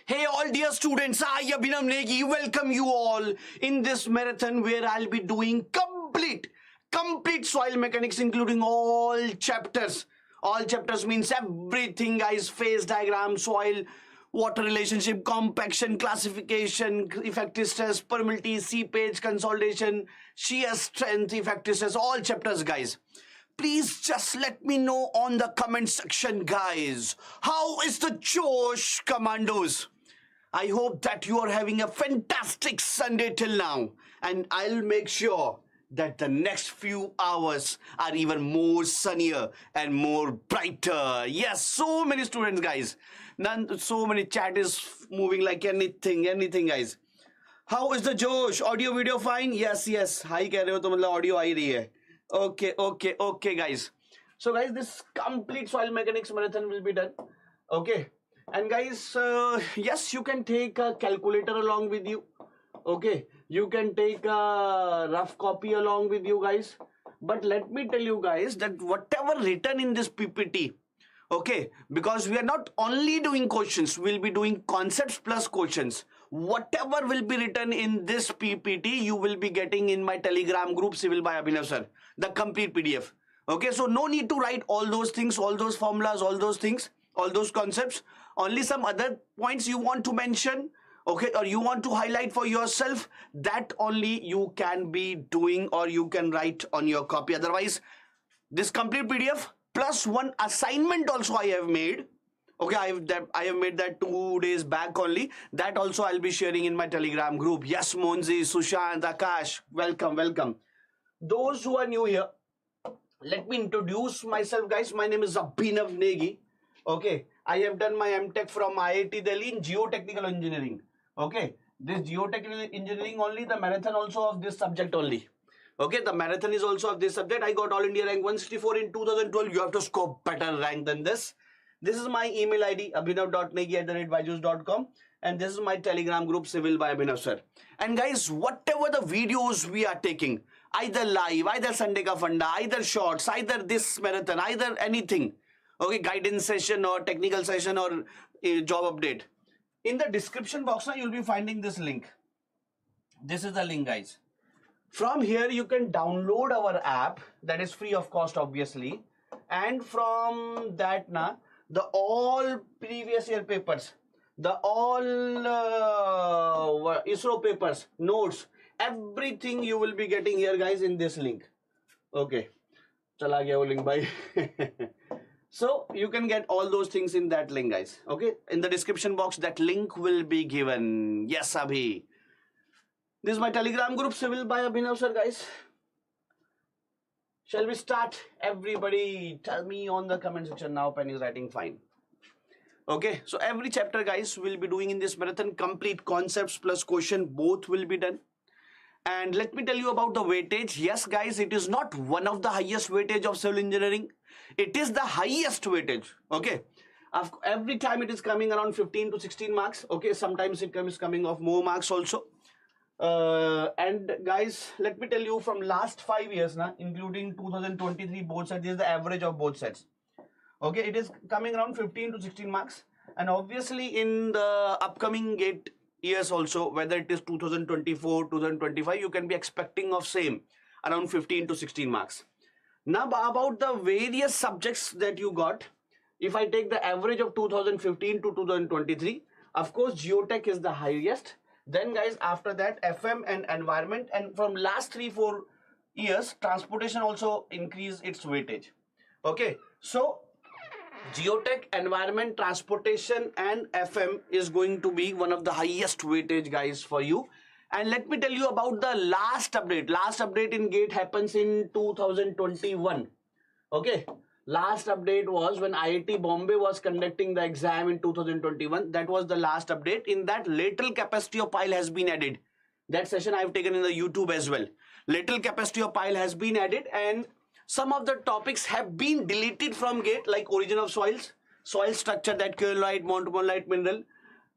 Hey all dear students, I Abhinav Negi welcome you all in this marathon where I'll be doing complete soil mechanics including all chapters. All chapters means everything guys, phase diagram, soil, water relationship, compaction, classification, effective stress, permeability, seepage, consolidation, shear strength, effective stress, all chapters guys. Please just let me know on the comment section guys. How is the Josh commandos? I hope that you are having a fantastic Sunday till now, and I'll make sure that the next few hours are even more sunnier and more brighter. Yes, so many students guys. So many chat is moving like anything guys. How is the Josh? Audio video fine? Yes. Hi कह रहे हो तो मतलब audio आ ही रही है. Okay guys. So guys, this complete soil mechanics marathon will be done. Okay. And guys, yes, you can take a calculator along with you. Okay. You can take a rough copy along with you guys. But let me tell you guys that whatever written in this PPT, okay, because we are not only doing questions, we'll be doing concepts plus questions. Whatever will be written in this PPT, you will be getting in my Telegram group, Civil by Abhinav sir, the complete PDF. Okay, so no need to write all those things, all those formulas, all those things, all those concepts. Only some other points you want to mention, okay, or you want to highlight for yourself, that only you can be doing or you can write on your copy. Otherwise, this complete PDF plus one assignment also I have made. Okay, I have made that 2 days back only. That also I'll be sharing in my Telegram group. Yes, Monzi, Sushant, Akash, welcome. Those who are new here, let me introduce myself, guys. My name is Abhinav Negi. Okay, I have done my MTech from IIT Delhi in geotechnical engineering. Okay, this geotechnical engineering only, the marathon also of this subject only. Okay, the marathon is also of this subject. I got All India rank 164 in 2012. You have to score better rank than this. This is my email ID, abhinav.negi@byju's.com, and this is my Telegram group, Civil by Abhinav sir. And guys, whatever the videos we are taking, either live, either Sunday ka funda, either shorts, either this marathon, either anything, okay, guidance session or technical session or job update, in the description box now you'll be finding this link. This is the link guys. From here you can download our app, that is free of cost obviously, and from that now the all previous year papers, the all ISRO papers, notes, everything you will be getting here guys in this link. Okay, chala gaya wo link bhai. So you can get all those things in that link guys. Okay, in the description box that link will be given. Yes Abhi. This is my Telegram group, Civil by Abhinav sir guys. Shall we start? Everybody tell me on the comment section now. Pen is writing fine. Okay, so every chapter guys will be doing in this marathon, complete concepts plus question, both will be done. And let me tell you about the weightage. Yes guys, it is not one of the highest weightage of civil engineering. It is the highest weightage. Okay, every time it is coming around 15 to 16 marks. Okay, sometimes it comes coming off more marks also. And guys, let me tell you from last 5 years now, including 2023 both sets, this is the average of both sets. Okay, it is coming around 15 to 16 marks, and obviously in the upcoming gate years also, whether it is 2024, 2025, you can be expecting of same around 15 to 16 marks. Now about the various subjects that you got, if I take the average of 2015 to 2023, of course geotech is the highest. Then guys, after that FM and environment, and from last 3-4 years transportation also increase its weightage. Okay, so geotech, environment, transportation and FM is going to be one of the highest weightage guys for you. And let me tell you about the last update. Last update in GATE happens in 2021. Okay, last update was when IIT Bombay was conducting the exam in 2021. That was the last update. In that, lateral capacity of pile has been added. That session I have taken in the YouTube as well. Lateral capacity of pile has been added, and some of the topics have been deleted from GATE, like origin of soils, soil structure, that kaolite, montmorillonite mineral.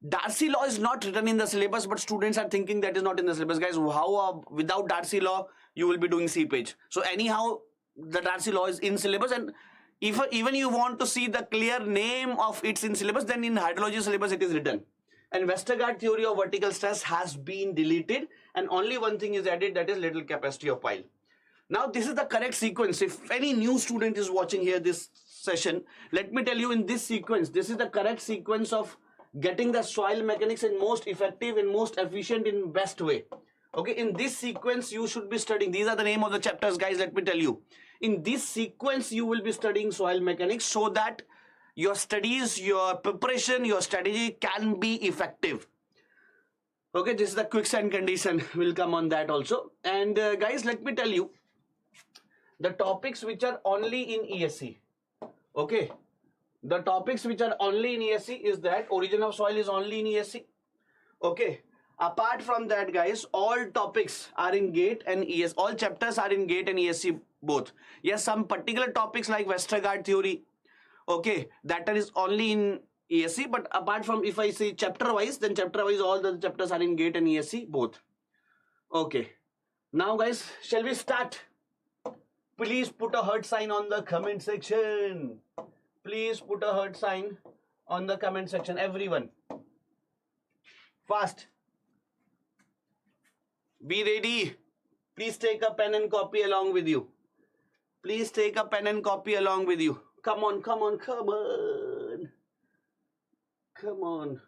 Darcy law is not written in the syllabus, but students are thinking that is not in the syllabus. Guys, how without Darcy law you will be doing seepage? So anyhow, the Darcy law is in syllabus, and if even you want to see the clear name of its in syllabus, then in hydrology syllabus it is written. And Westergaard theory of vertical stress has been deleted, and only one thing is added, that is little capacity of pile. Now this is the correct sequence. If any new student is watching here this session, let me tell you, in this sequence, this is the correct sequence of getting the soil mechanics in most effective and most efficient in best way. Okay, in this sequence you should be studying. These are the name of the chapters, guys. Let me tell you, in this sequence you will be studying soil mechanics, so that your studies, your preparation, your strategy can be effective. Okay, this is the quicksand condition. We'll come on that also. And guys, let me tell you the topics which are only in ESC. Okay, the topics which are only in ESC is that origin of soil is only in ESC. Okay, apart from that, guys, all topics are in GATE and ES. All chapters are in GATE and ESC both. Yes, some particular topics like Westergaard theory, okay, that is only in ESC. But apart from, if I say chapter wise, then chapter wise all the chapters are in GATE and ESC both. Okay, now guys, shall we start? Please put a heart sign on the comment section. Please put a heart sign on the comment section, everyone. Fast. Be ready. Please take a pen and copy along with you. Please take a pen and copy along with you. Come on, come on, come on. Come on.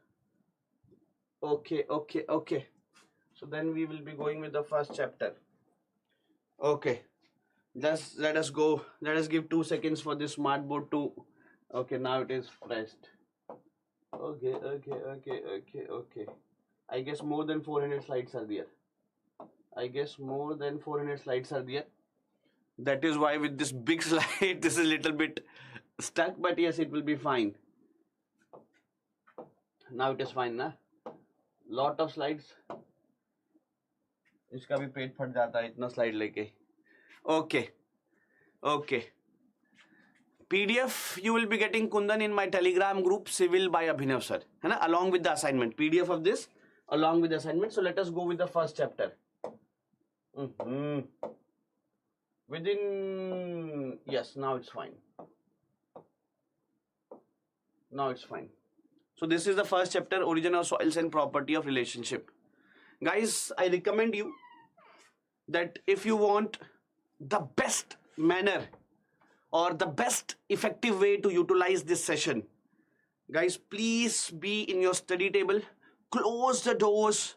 Okay, okay, okay. So then we will be going with the first chapter. Okay. Just let us go. Let us give 2 seconds for this smartboard to. Okay, now it is pressed. Okay, okay, okay, okay, okay. I guess more than 400 slides are there. I guess more than 400 slides are there. That is why with this big slide, this is a little bit stuck, but yes, it will be fine. Now it is fine, na? Lot of slides. इसका भी पेट फट जाता है इतना slide लेके. Okay, okay. PDF you will be getting, Kundan, in my Telegram group, Civil by Abhinav sir, है ना? Along with the assignment. PDF of this along with the assignment. So let us go with the first chapter. Within, yes, now it's fine. Now it's fine. So this is the first chapter, origin of soils and property of relationship. Guys, I recommend you that if you want the best manner or the best effective way to utilize this session, guys, please be in your study table, close the doors,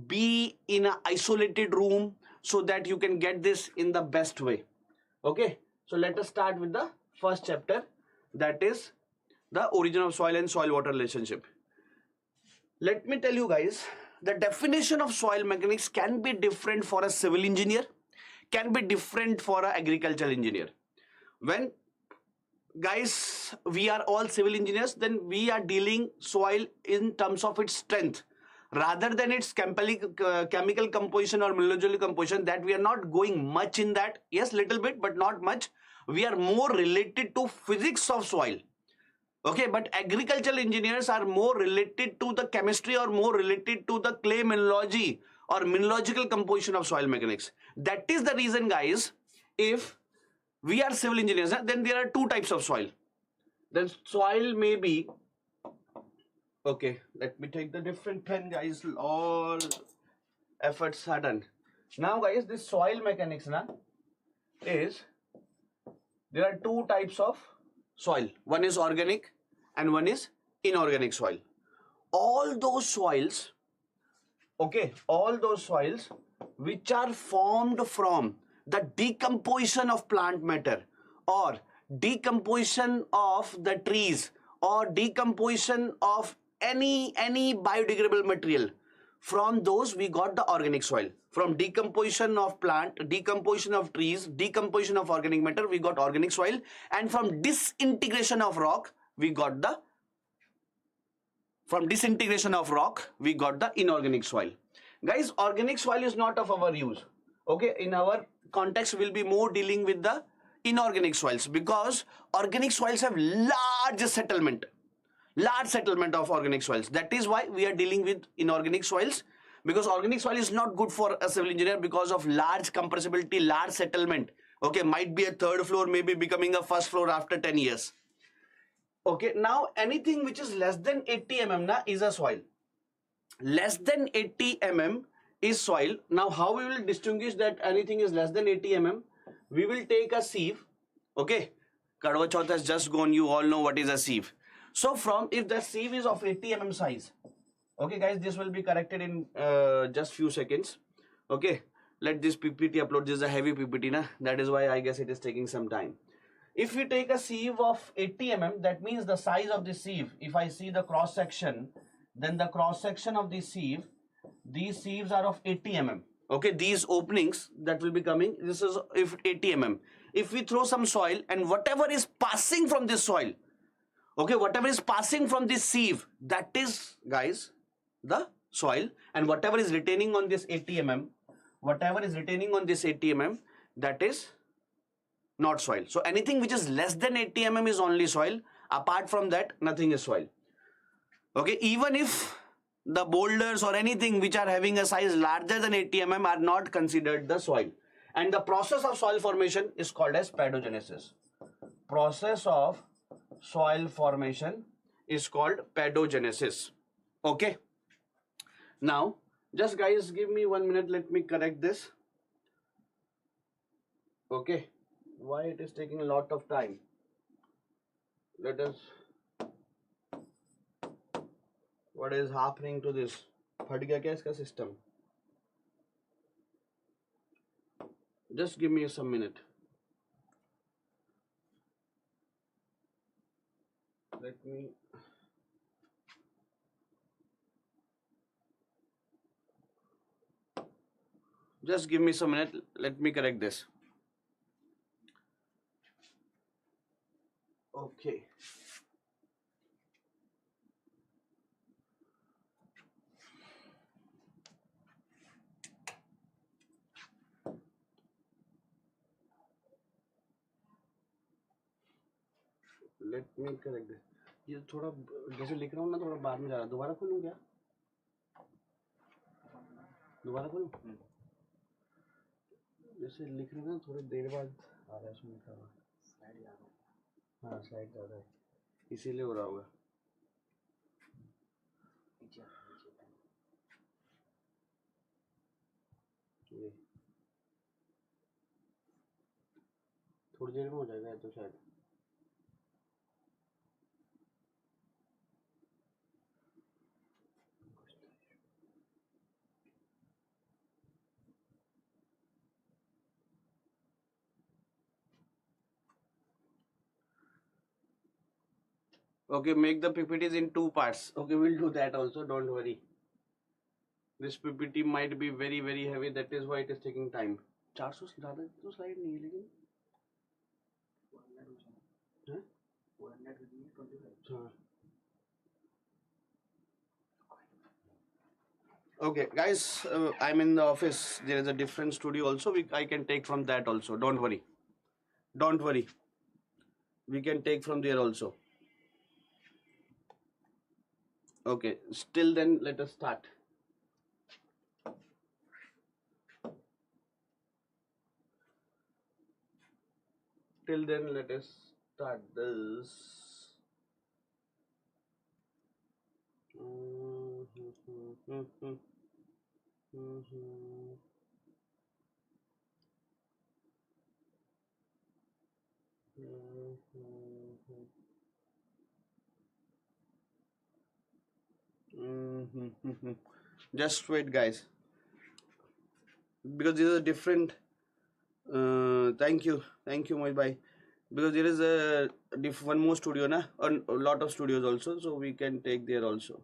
be in an isolated room so that you can get this in the best way. Okay, so let us start with the first chapter, that is the origin of soil and soil water relationship. Let me tell you guys, the definition of soil mechanics can be different for a civil engineer, can be different for an agricultural engineer. When, guys, we are all civil engineers, then we are dealing soil in terms of its strength rather than its chemical composition or mineralogical composition. That we are not going much in that. Yes, little bit, but not much. We are more related to physics of soil. Okay, but agricultural engineers are more related to the chemistry or more related to the clay mineralogy or mineralogical composition of soil mechanics. That is the reason, guys, if we are civil engineers, then there are two types of soil. Then soil may be, okay, let me take the different pen, guys. All efforts are done. Now, guys, this soil mechanics is, there are two types of soil. One is organic and one is inorganic soil. All those soils, okay, all those soils which are formed from the decomposition of plant matter or decomposition of the trees or decomposition of any biodegradable material, from those we got the organic soil. From decomposition of plant, decomposition of trees, decomposition of organic matter, we got organic soil, and from disintegration of rock we got the inorganic soil. Guys, organic soil is not of our use. Okay, in our context we'll be more dealing with the inorganic soils, because organic soils have large settlement of organic soils. That is why we are dealing with inorganic soils, because organic soil is not good for a civil engineer because of large compressibility, large settlement. Okay, might be a third floor, maybe becoming a first floor after 10 years. Okay, now anything which is less than 80 mm is a soil. less than 80 mm is soil. Now how we will distinguish that anything is less than 80 mm? We will take a sieve. Okay, Kadwa Chauth has just gone, you all know what is a sieve. So from, if the sieve is of 80 mm size, okay guys, this will be corrected in just few seconds. Okay, let this PPT upload. This is a heavy PPT, na? That is why I guess it is taking some time. If we take a sieve of 80 mm, that means the size of the sieve, if I see the cross section, then the cross section of the sieve, these sieves are of 80 mm. Okay, these openings that will be coming, this is if 80 mm. If we throw some soil and whatever is passing from this soil, okay, whatever is passing from this sieve, that is, guys, the soil, and whatever is retaining on this 80 mm, whatever is retaining on this 80 mm, that is not soil. So anything which is less than 80 mm is only soil. Apart from that, nothing is soil. Okay, even if the boulders or anything which are having a size larger than 80 mm are not considered the soil. And the process of soil formation is called as pedogenesis. Process of soil formation is called pedogenesis. Okay. Now, just guys, give me 1 minute. Let me correct this. Okay. Why it is taking a lot of time? Let us. What is happening to this? फट गया क्या इसका system? Just give me some minute. Let me. Just give me some minute. Let me correct this. Okay. Let me correct this. ये थोड़ा जैसे लिख रहा हूँ ना, थोड़ा बाद में जा रहा है. दोबारा खोलूँ क्या? दोबारा खोलूँ? जैसे लिख रहे हैं ना, थोड़ी देर बाद आ रहा है इसमें लिखा हुआ. स्लाइड ज़्यादा. हाँ, स्लाइड ज़्यादा है, इसीलिए हो रहा होगा. ये थोड़ी देर में हो जाएगा तो शायद. Okay, make the PPTs in 2 parts. Okay, we'll do that also. Don't worry. This PPT might be very very heavy. That is why it is taking time. 400 से ज़्यादा तो स्लाइड नहीं है लेकिन. हाँ. Okay, guys, I'm in the office. There is a different studio also. I can take from that also. Don't worry. Don't worry. We can take from there also. Okay, still then let us start. Till then let us start this. Just wait, guys, because this is a different. Thank you, Mohit bhai. Because there is a one more studio, na, or a lot of studios also, so we can take there also.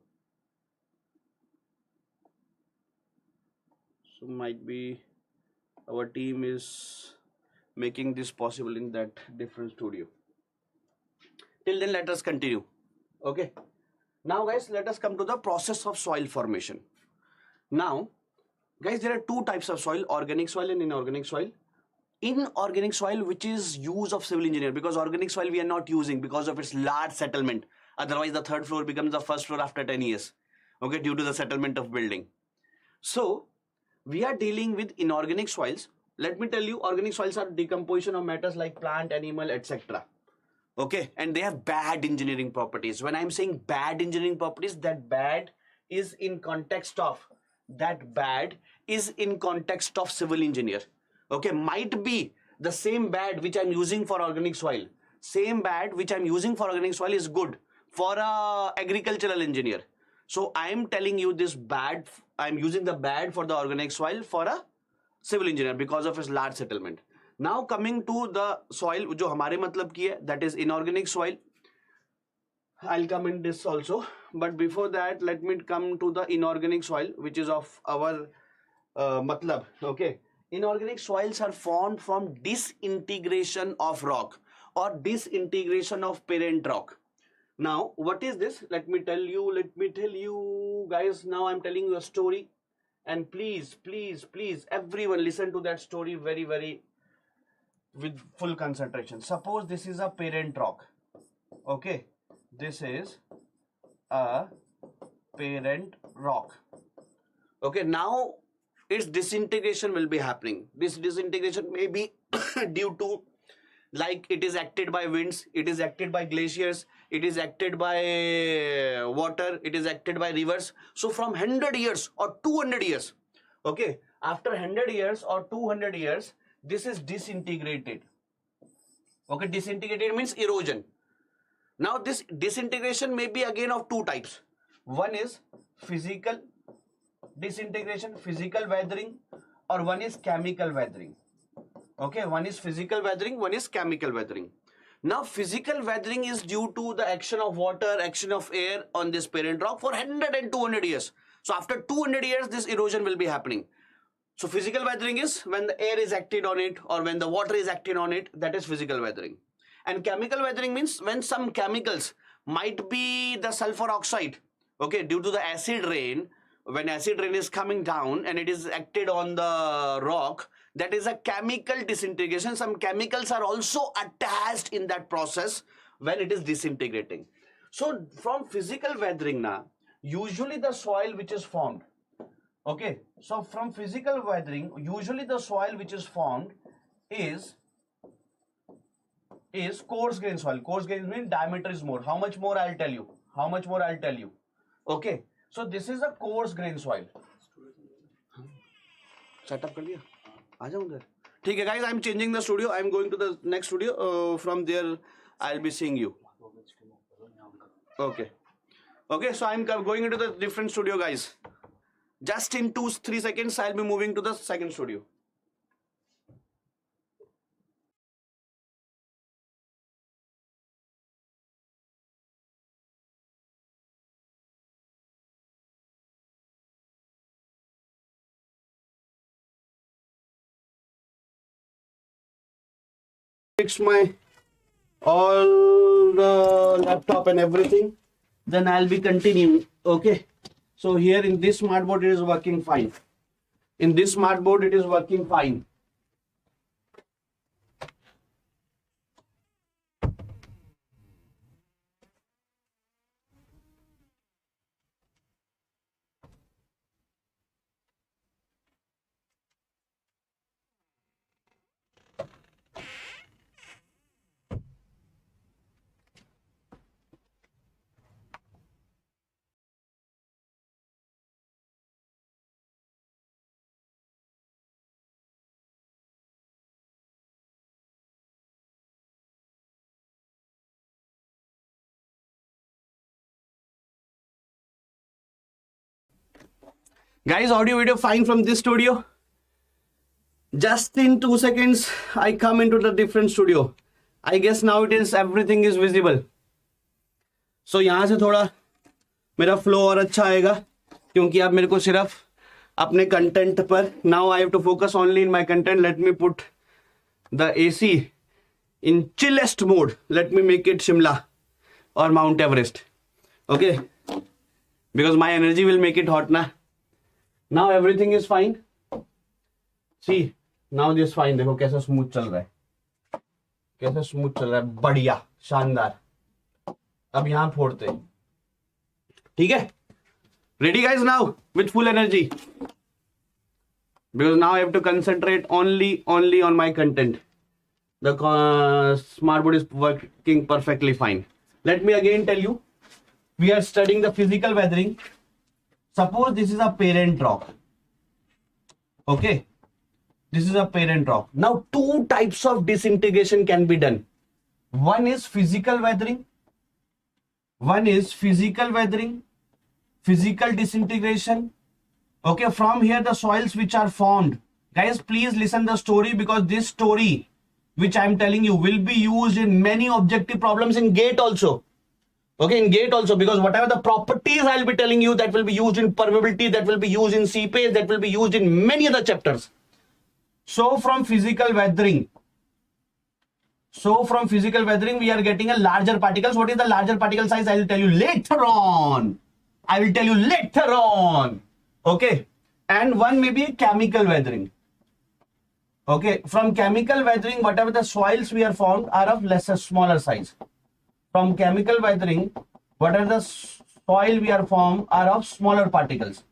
So might be our team is making this possible in that different studio. Till then, let us continue. Okay. Now, guys, let us come to the process of soil formation. Now, guys, there are 2 types of soil: organic soil and inorganic soil. Inorganic soil, which is use of civil engineer, because organic soil we are not using because of its large settlement. Otherwise, the 3rd floor becomes the 1st floor after 10 years. Okay, due to the settlement of building. So, we are dealing with inorganic soils. Let me tell you, organic soils are decomposition of matters like plant, animal, etc. Okay, and they have bad engineering properties. When I'm saying bad engineering properties, that bad is in context of that bad is in context of civil engineer. Okay, might be the same bad which I'm using for organic soil. Same bad which I'm using for organic soil is good for a agricultural engineer. So I'm telling you this bad, I'm using the bad for the organic soil for a civil engineer because of his large settlement. Now coming to the soil, जो हमारे मतलब की है, that is inorganic soil. I'll come in this also, but before that, let me come to the inorganic soil, which is of our matlab. Okay, inorganic soils are formed from disintegration of rock or disintegration of parent rock. Now, what is this? Let me tell you, guys. Now I'm telling you a story, and please, everyone listen to that story very with full concentration. Suppose this is a parent rock. Okay. This is a parent rock. Okay, now its disintegration will be happening. This disintegration may be due to, like, it is acted by winds, it is acted by glaciers, it is acted by water, it is acted by rivers. So from 100 years or 200 years, okay, after 100 years or 200 years, this is disintegrated. Okay, disintegrated means erosion. Now this disintegration may be again of two types. One is physical disintegration, physical weathering, or one is chemical weathering. Okay, one is physical weathering, one is chemical weathering. Now physical weathering is due to the action of water, action of air on this parent rock for 100 and 200 years. So after 200 years, this erosion will be happening. So physical weathering is when the air is acted on it or when the water is acted on it, that is physical weathering. And chemical weathering means when some chemicals, might be the sulfur oxide, okay, due to the acid rain, when acid rain is coming down and it is acted on the rock, that is a chemical disintegration. Some chemicals are also attached in that process when it is disintegrating. So from physical weathering now, usually the soil which is formed, okay, so from physical weathering, usually the soil which is formed is coarse grain soil. Coarse grain means diameter is more. How much more I'll tell you. Okay, so this is a coarse grain soil. Setup कर लिया? आ जाऊँ उधर. ठीक है guys, I'm changing the studio. I'm going to the next studio. From there, I'll be seeing you. Okay, so I'm going into the different studio, guys. Just in 2-3 seconds, I'll be moving to the second studio. Fix my all the laptop and everything, then I'll be continuing. Okay, so here in this smartboard it is working fine. Guys, audio video fine from this studio. Just in 2 seconds, I come into the different studio. I guess now it is everything is visible. So यहाँ से थोड़ा मेरा flow और अच्छा आएगा क्योंकि अब मेरे को सिर्फ अपने content पर. Now I have to focus only in my content. Let me put the AC in chillest mode. Let me make it Shimla or Mount Everest. Okay, because my energy will make it hot na. Now everything is fine. See, now this fine. देखो कैसा smooth चल रहा है, बढ़िया, शानदार. अब यहाँ फोड़ते हैं. ठीक है? Ready guys now with full energy. Because now I have to concentrate only on my content. The smartboard is working perfectly fine. Let me again tell you, we are studying the physical weathering. Suppose this is a parent rock. Okay. This is a parent rock. Now, two types of disintegration can be done. One is physical weathering. One is physical weathering, physical disintegration. Okay, from here the soils which are formed. Guys, please listen the story, because this story which I am telling you will be used in many objective problems in GATE also. Okay, in GATE also, because whatever the properties I'll be telling you, that will be used in permeability, that will be used in seepage, that will be used in many other chapters. So from physical weathering, we are getting a larger particles. What is the larger particle size? I will tell you later on. Okay. And one may be chemical weathering. Okay. From chemical weathering, whatever the soils we are formed are of smaller size. From chemical weathering, whatever the soil we are formed are of smaller particles.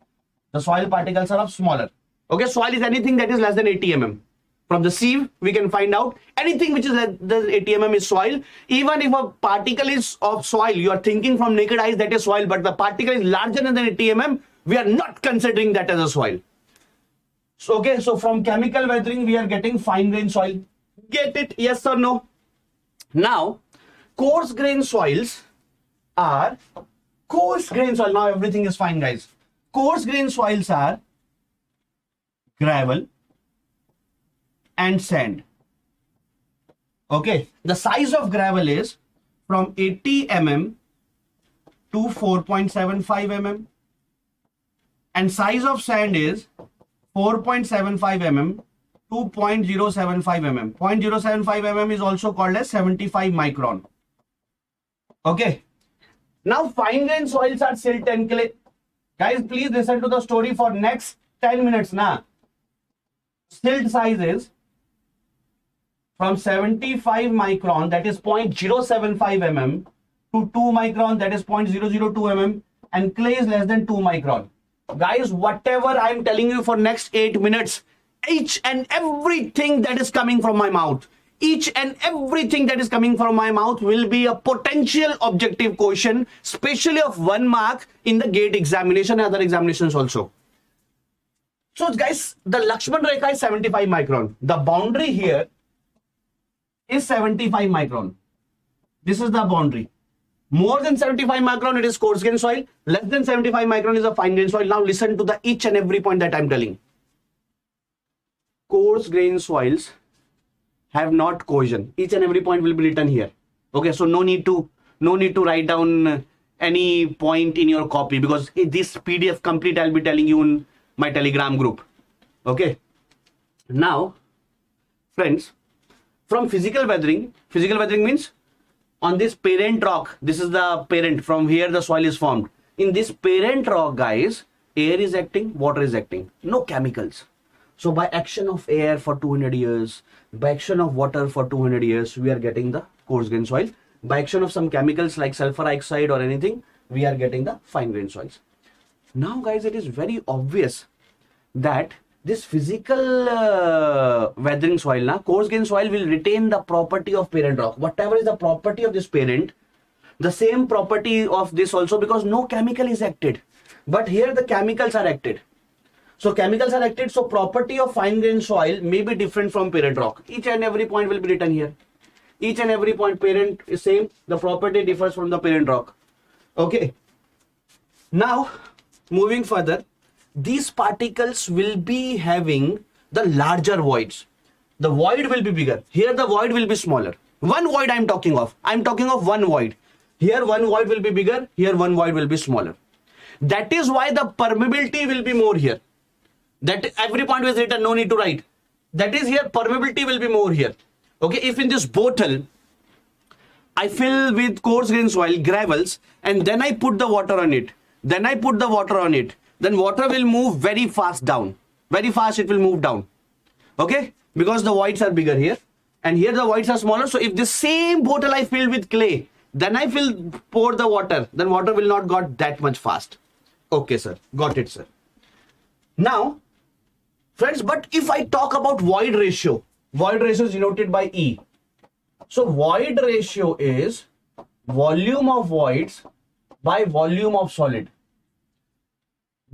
The soil particles are of smaller. Okay. Soil is anything that is less than 80 mm. From the sieve, we can find out anything which is less than 80 mm is soil. Even if a particle is of soil, you are thinking from naked eyes that is soil, but the particle is larger than 80 mm, we are not considering that as a soil. So, okay, so from chemical weathering, we are getting fine grain soil. Get it? Yes or no? Now, coarse grain soils are now everything is fine, guys. Coarse grain soils are gravel and sand. Okay, the size of gravel is from 80 mm to 4.75 mm, and size of sand is 4.75 mm to 0.075 mm. 0.075 mm is also called as 75 micron. Okay, now fine grain soils are silt and clay. Guys, please listen to the story for next 10 minutes now. Silt size is from 75 micron, that is 0.075 mm, to 2 micron, that is 0.002 mm, and clay is less than 2 micron. Guys, whatever I am telling you for next 8 minutes, each and everything that is coming from my mouth, will be a potential objective question, especially of 1 mark in the GATE examination and other examinations also. So guys, the Lakshman Rekha is 75 micron. The boundary here is 75 micron. This is the boundary. More than 75 micron, it is coarse grain soil. Less than 75 micron is a fine grain soil. Now listen to the each and every point that I'm telling. Coarse grain soils have not cohesion. Each and every point will be written here. Okay, so no need to write down any point in your copy, because this PDF complete I'll be telling you in my Telegram group. Okay. Now, friends, from physical weathering means on this parent rock, this is the parent, from here the soil is formed. In this parent rock, guys, air is acting, water is acting, no chemicals. So by action of air for 200 years, by action of water for 200 years, we are getting the coarse grain soil. By action of some chemicals like sulfur oxide or anything, we are getting the fine grain soils. Now, guys, it is very obvious that this physical weathering soil, coarse grain soil, will retain the property of parent rock. Whatever is the property of this parent, the same property of this also, because no chemical is acted. But here the chemicals are acted. So chemicals are acted, so property of fine grain soil may be different from parent rock. Each and every point will be written here. Each and every point, parent is same, the property differs from the parent rock. Okay. Now, moving further, these particles will be having the larger voids. The void will be bigger. Here the void will be smaller. One void I'm talking of. I'm talking of one void. Here one void will be bigger. Here one void will be smaller. That is why the permeability will be more here. That every point was written, no need to write. That is here, permeability will be more here. Okay, if in this bottle, I fill with coarse grain soil, gravels, and then I put the water on it. Then water will move very fast down. Very fast it will move down. Okay, because the voids are bigger here. And here the voids are smaller. So if the same bottle I fill with clay, then I pour the water, then water will not go that much fast. Okay, sir. Got it, sir. Now, friends, but if I talk about void ratio is denoted by E. So void ratio is volume of voids by volume of solid.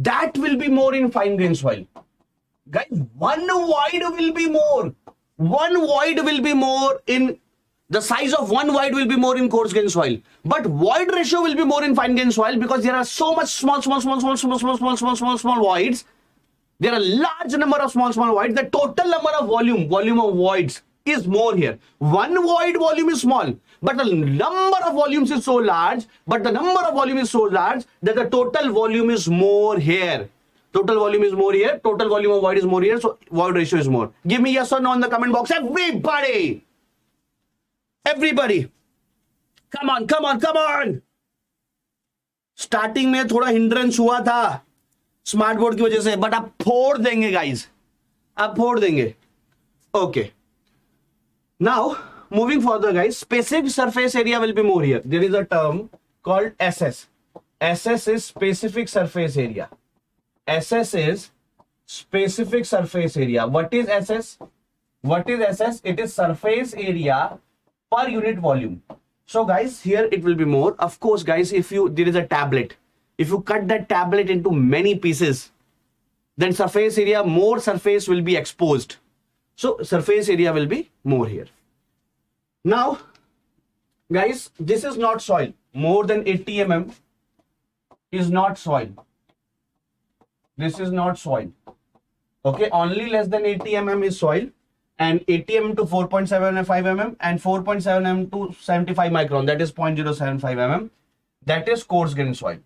that will be more in fine grain soil. Guys, one void will be more. One void will be more in the size of one void will be more in coarse grain soil, but void ratio will be more in fine grain soil because there are so much small voids. There are large number of small voids. The total number of volume of voids is more here. One void volume is small, but the number of volumes is so large. But the number of volume is so large that the total volume is more here. Total volume is more here. Total volume of void is more here. So void ratio is more. Give me yes or no in the comment box, everybody. Everybody, come on, come on, come on. Starting में थोड़ा hindrance हुआ था smart board की वजह से, but आप फोड़ देंगे गाइज, आप फोड़ देंगे. Okay, now moving further guys, specific surface area will be more here. There is a term called SS. SS is specific surface area. SS is specific surface area. What is SS? What is SS? It is surface area per unit volume. So guys, here it will be more. Of course guys, if there is a tablet, if you cut that tablet into many pieces, then surface area, more surface will be exposed. So surface area will be more here. Now guys, this is not soil. More than 80 mm is not soil. This is not soil. Okay, only less than 80 mm is soil, and 80 mm to 4.75 mm and 4.7 mm to 75 micron, that is 0.075 mm, that is coarse grain soil.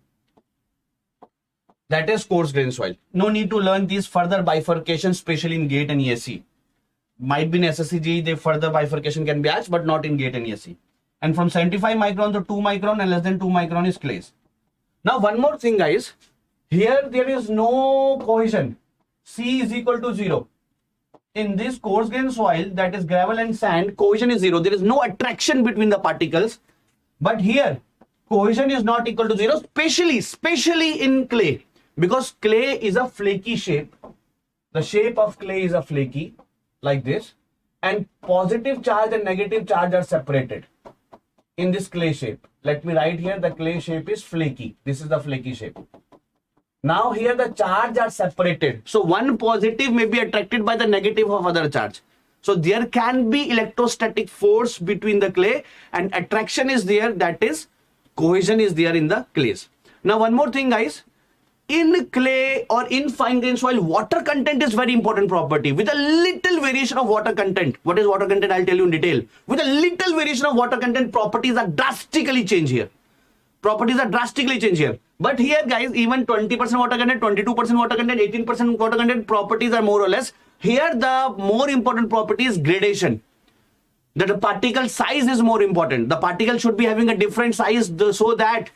That is coarse grain soil. No need to learn these further bifurcations, especially in GATE and ESE. Might be in SSCG, the further bifurcation can be asked, but not in GATE and ESE. And from 75 micron to 2 micron and less than 2 micron is clays. Now one more thing guys, here there is no cohesion. C is equal to 0. In this coarse grain soil, that is gravel and sand, cohesion is 0. There is no attraction between the particles. But here, cohesion is not equal to 0, especially in clay. Because clay is a flaky shape. The shape of clay is a flaky, like this. And positive charge and negative charge are separated in this clay shape. Let me write here, the clay shape is flaky. This is the flaky shape. Now here the charge are separated. So one positive may be attracted by the negative of other charge. So there can be electrostatic force between the clay, and attraction is there, that is cohesion is there in the clays. Now one more thing guys, in clay or in fine grain soil, water content is very important property. With a little variation of water content, what is water content, I'll tell you in detail. With a little variation of water content, properties are drastically changed here. Properties are drastically changed here. But here guys, even 20% water content, 22% water content, 18% water content, properties are more or less. Here the more important property is gradation. That the particle size is more important. The particle should be having a different size so that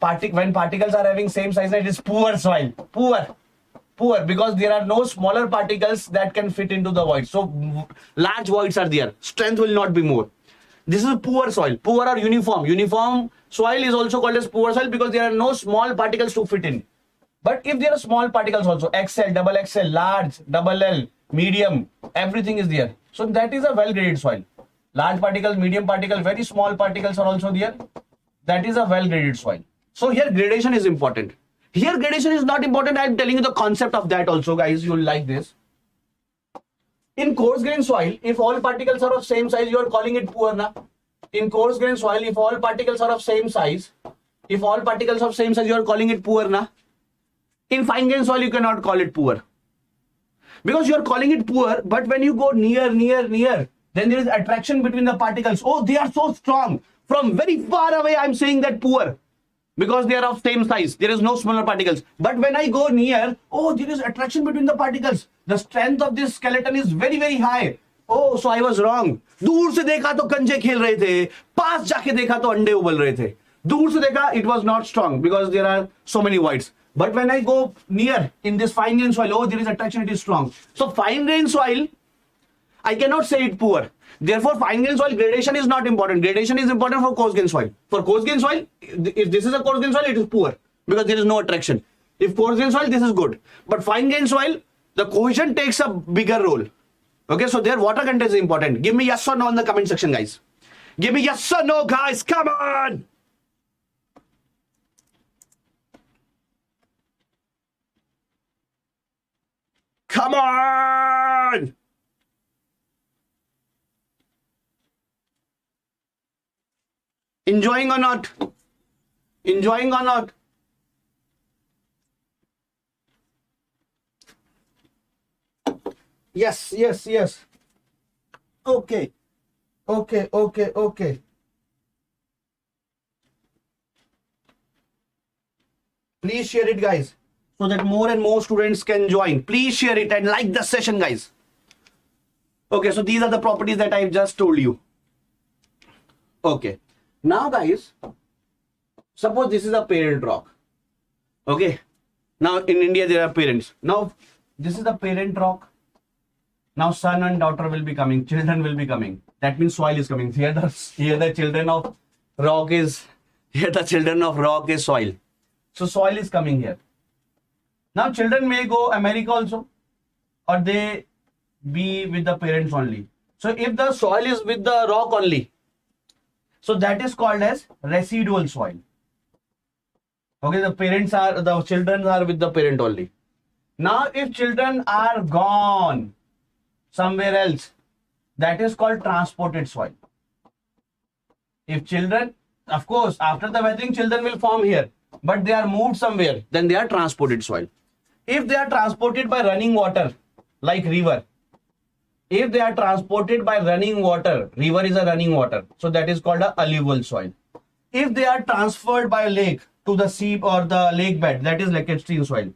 when particles are having same size, it is poor soil. Poor, because there are no smaller particles that can fit into the void. So large voids are there. Strength will not be more. This is poor soil. Poor or uniform. Uniform soil is also called as poor soil because there are no small particles to fit in. But if there are small particles also, XL, double XL, large, double L, medium, everything is there. So that is a well-graded soil. Large particles, medium particles, very small particles are also there. That is a well-graded soil. So here gradation is important. Here gradation is not important. I am telling you the concept of that also guys. You will like this. In coarse grain soil, if all particles are of same size, you are calling it poor na. In coarse grain soil, if all particles are of same size, you are calling it poor na. In fine grain soil, you cannot call it poor. Because you are calling it poor, but when you go near, then there is attraction between the particles. Oh, they are so strong. From very far away, I am saying that poor. Because they are of same size. There is no smaller particles. But when I go near, oh, there is attraction between the particles. The strength of this skeleton is very, very high. Oh, so I was wrong. दूर से देखा तो कंजे खेल रहे थे. पास जाके देखा तो अंडे उबल रहे थे. दूर से देखा, it was not strong because there are so many voids. But when I go near in this fine grain soil, oh, there is attraction, it is strong. So fine grain soil, I cannot say it poor. Therefore, fine grain soil gradation is not important. Gradation is important for coarse grain soil. For coarse grain soil, if this is a coarse grain soil, it is poor because there is no attraction. If coarse grain soil, this is good. But fine grain soil, the cohesion takes a bigger role. Okay, so their water content is important. Give me yes or no in the comment section, guys. Give me yes or no, guys. Come on. Come on! Enjoying or not? Enjoying or not? Yes, yes, yes. Okay. Okay, okay, okay. Please share it, guys, so that more and more students can join. Please share it and like the session, guys. Okay, so these are the properties that I've just told you. Okay. Now, guys, suppose this is a parent rock. Okay. Now, in India, there are parents. Now, this is the parent rock. Now, son and daughter will be coming. Children will be coming. That means soil is coming. Here the children of rock is, here the children of rock is soil. So, soil is coming here. Now, children may go America also, or they be with the parents only. So, if the soil is with the rock only, so that is called as residual soil. Okay, the children are with the parent only. Now, if children are gone somewhere else, that is called transported soil. If children, of course, after the weathering, children will form here, but they are moved somewhere, then they are transported soil. If they are transported by running water, like river, if they are transported by running water, river is a running water, so that is called a alluvial soil. If they are transferred by a lake to the sea or the lake bed, that is lacustrine soil.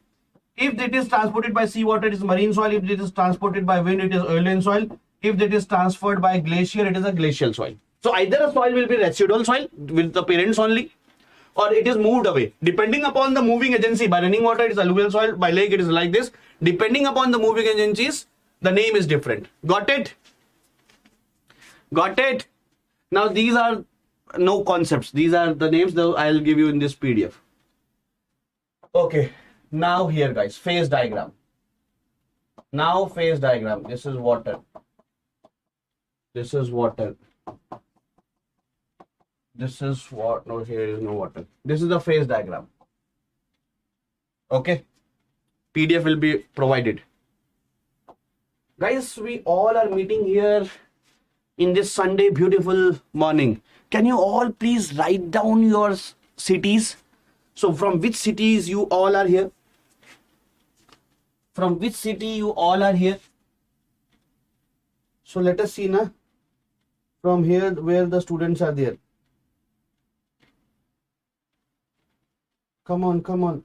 If it is transported by seawater, it is marine soil. If it is transported by wind, it is oiling soil. If it is transferred by glacier, it is a glacial soil. So either a soil will be residual soil with the parents only, or it is moved away. Depending upon the moving agency, by running water, it is alluvial soil. By lake, it is like this. Depending upon the moving agencies, the name is different. Got it? Got it? Now, these are no concepts. These are the names that I'll give you in this PDF. Okay. Now here, guys, phase diagram. Now phase diagram. This is water. This is water. This is what? No, here is no water. This is the phase diagram. Okay. PDF will be provided. Guys, we all are meeting here in this Sunday beautiful morning. Can you all please write down your cities? So from which cities you all are here? From which city you all are here? So let us see now. From here where the students are there. Come on, come on.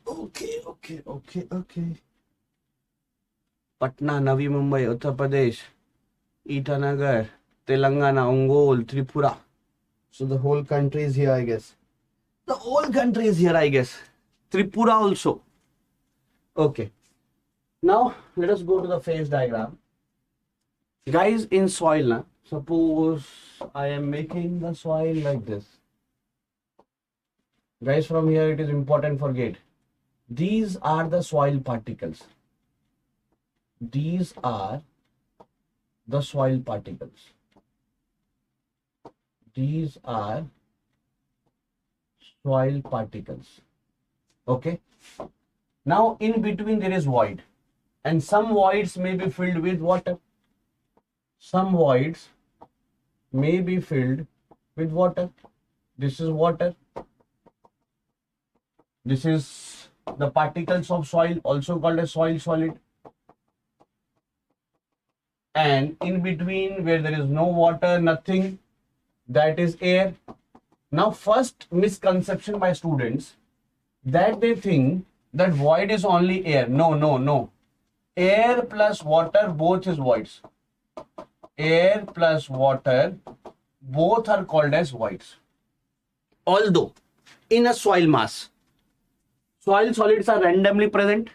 Okay. Patna, Navi Mumbai, Uttar Pradesh, Itanagar, Telangana, Ongole, Tripura. So the whole country is here, I guess. The whole country is here, I guess. Tripura also. Okay. Now, let us go to the phase diagram. Guys, in soil, suppose I am making the soil like this. Guys, from here it is important for gate. These are the soil particles. These are the soil particles. These are soil particles. Okay. Now in between there is void, and some voids may be filled with water. Some voids may be filled with water. This is water. This is the particles of soil, also called as soil solid. And in between where there is no water, nothing, that is air. Now first misconception by students, that they think that void is only air. No. Air plus water, both is voids. Air plus water, both are called as voids. Although in a soil mass, soil solids are randomly present,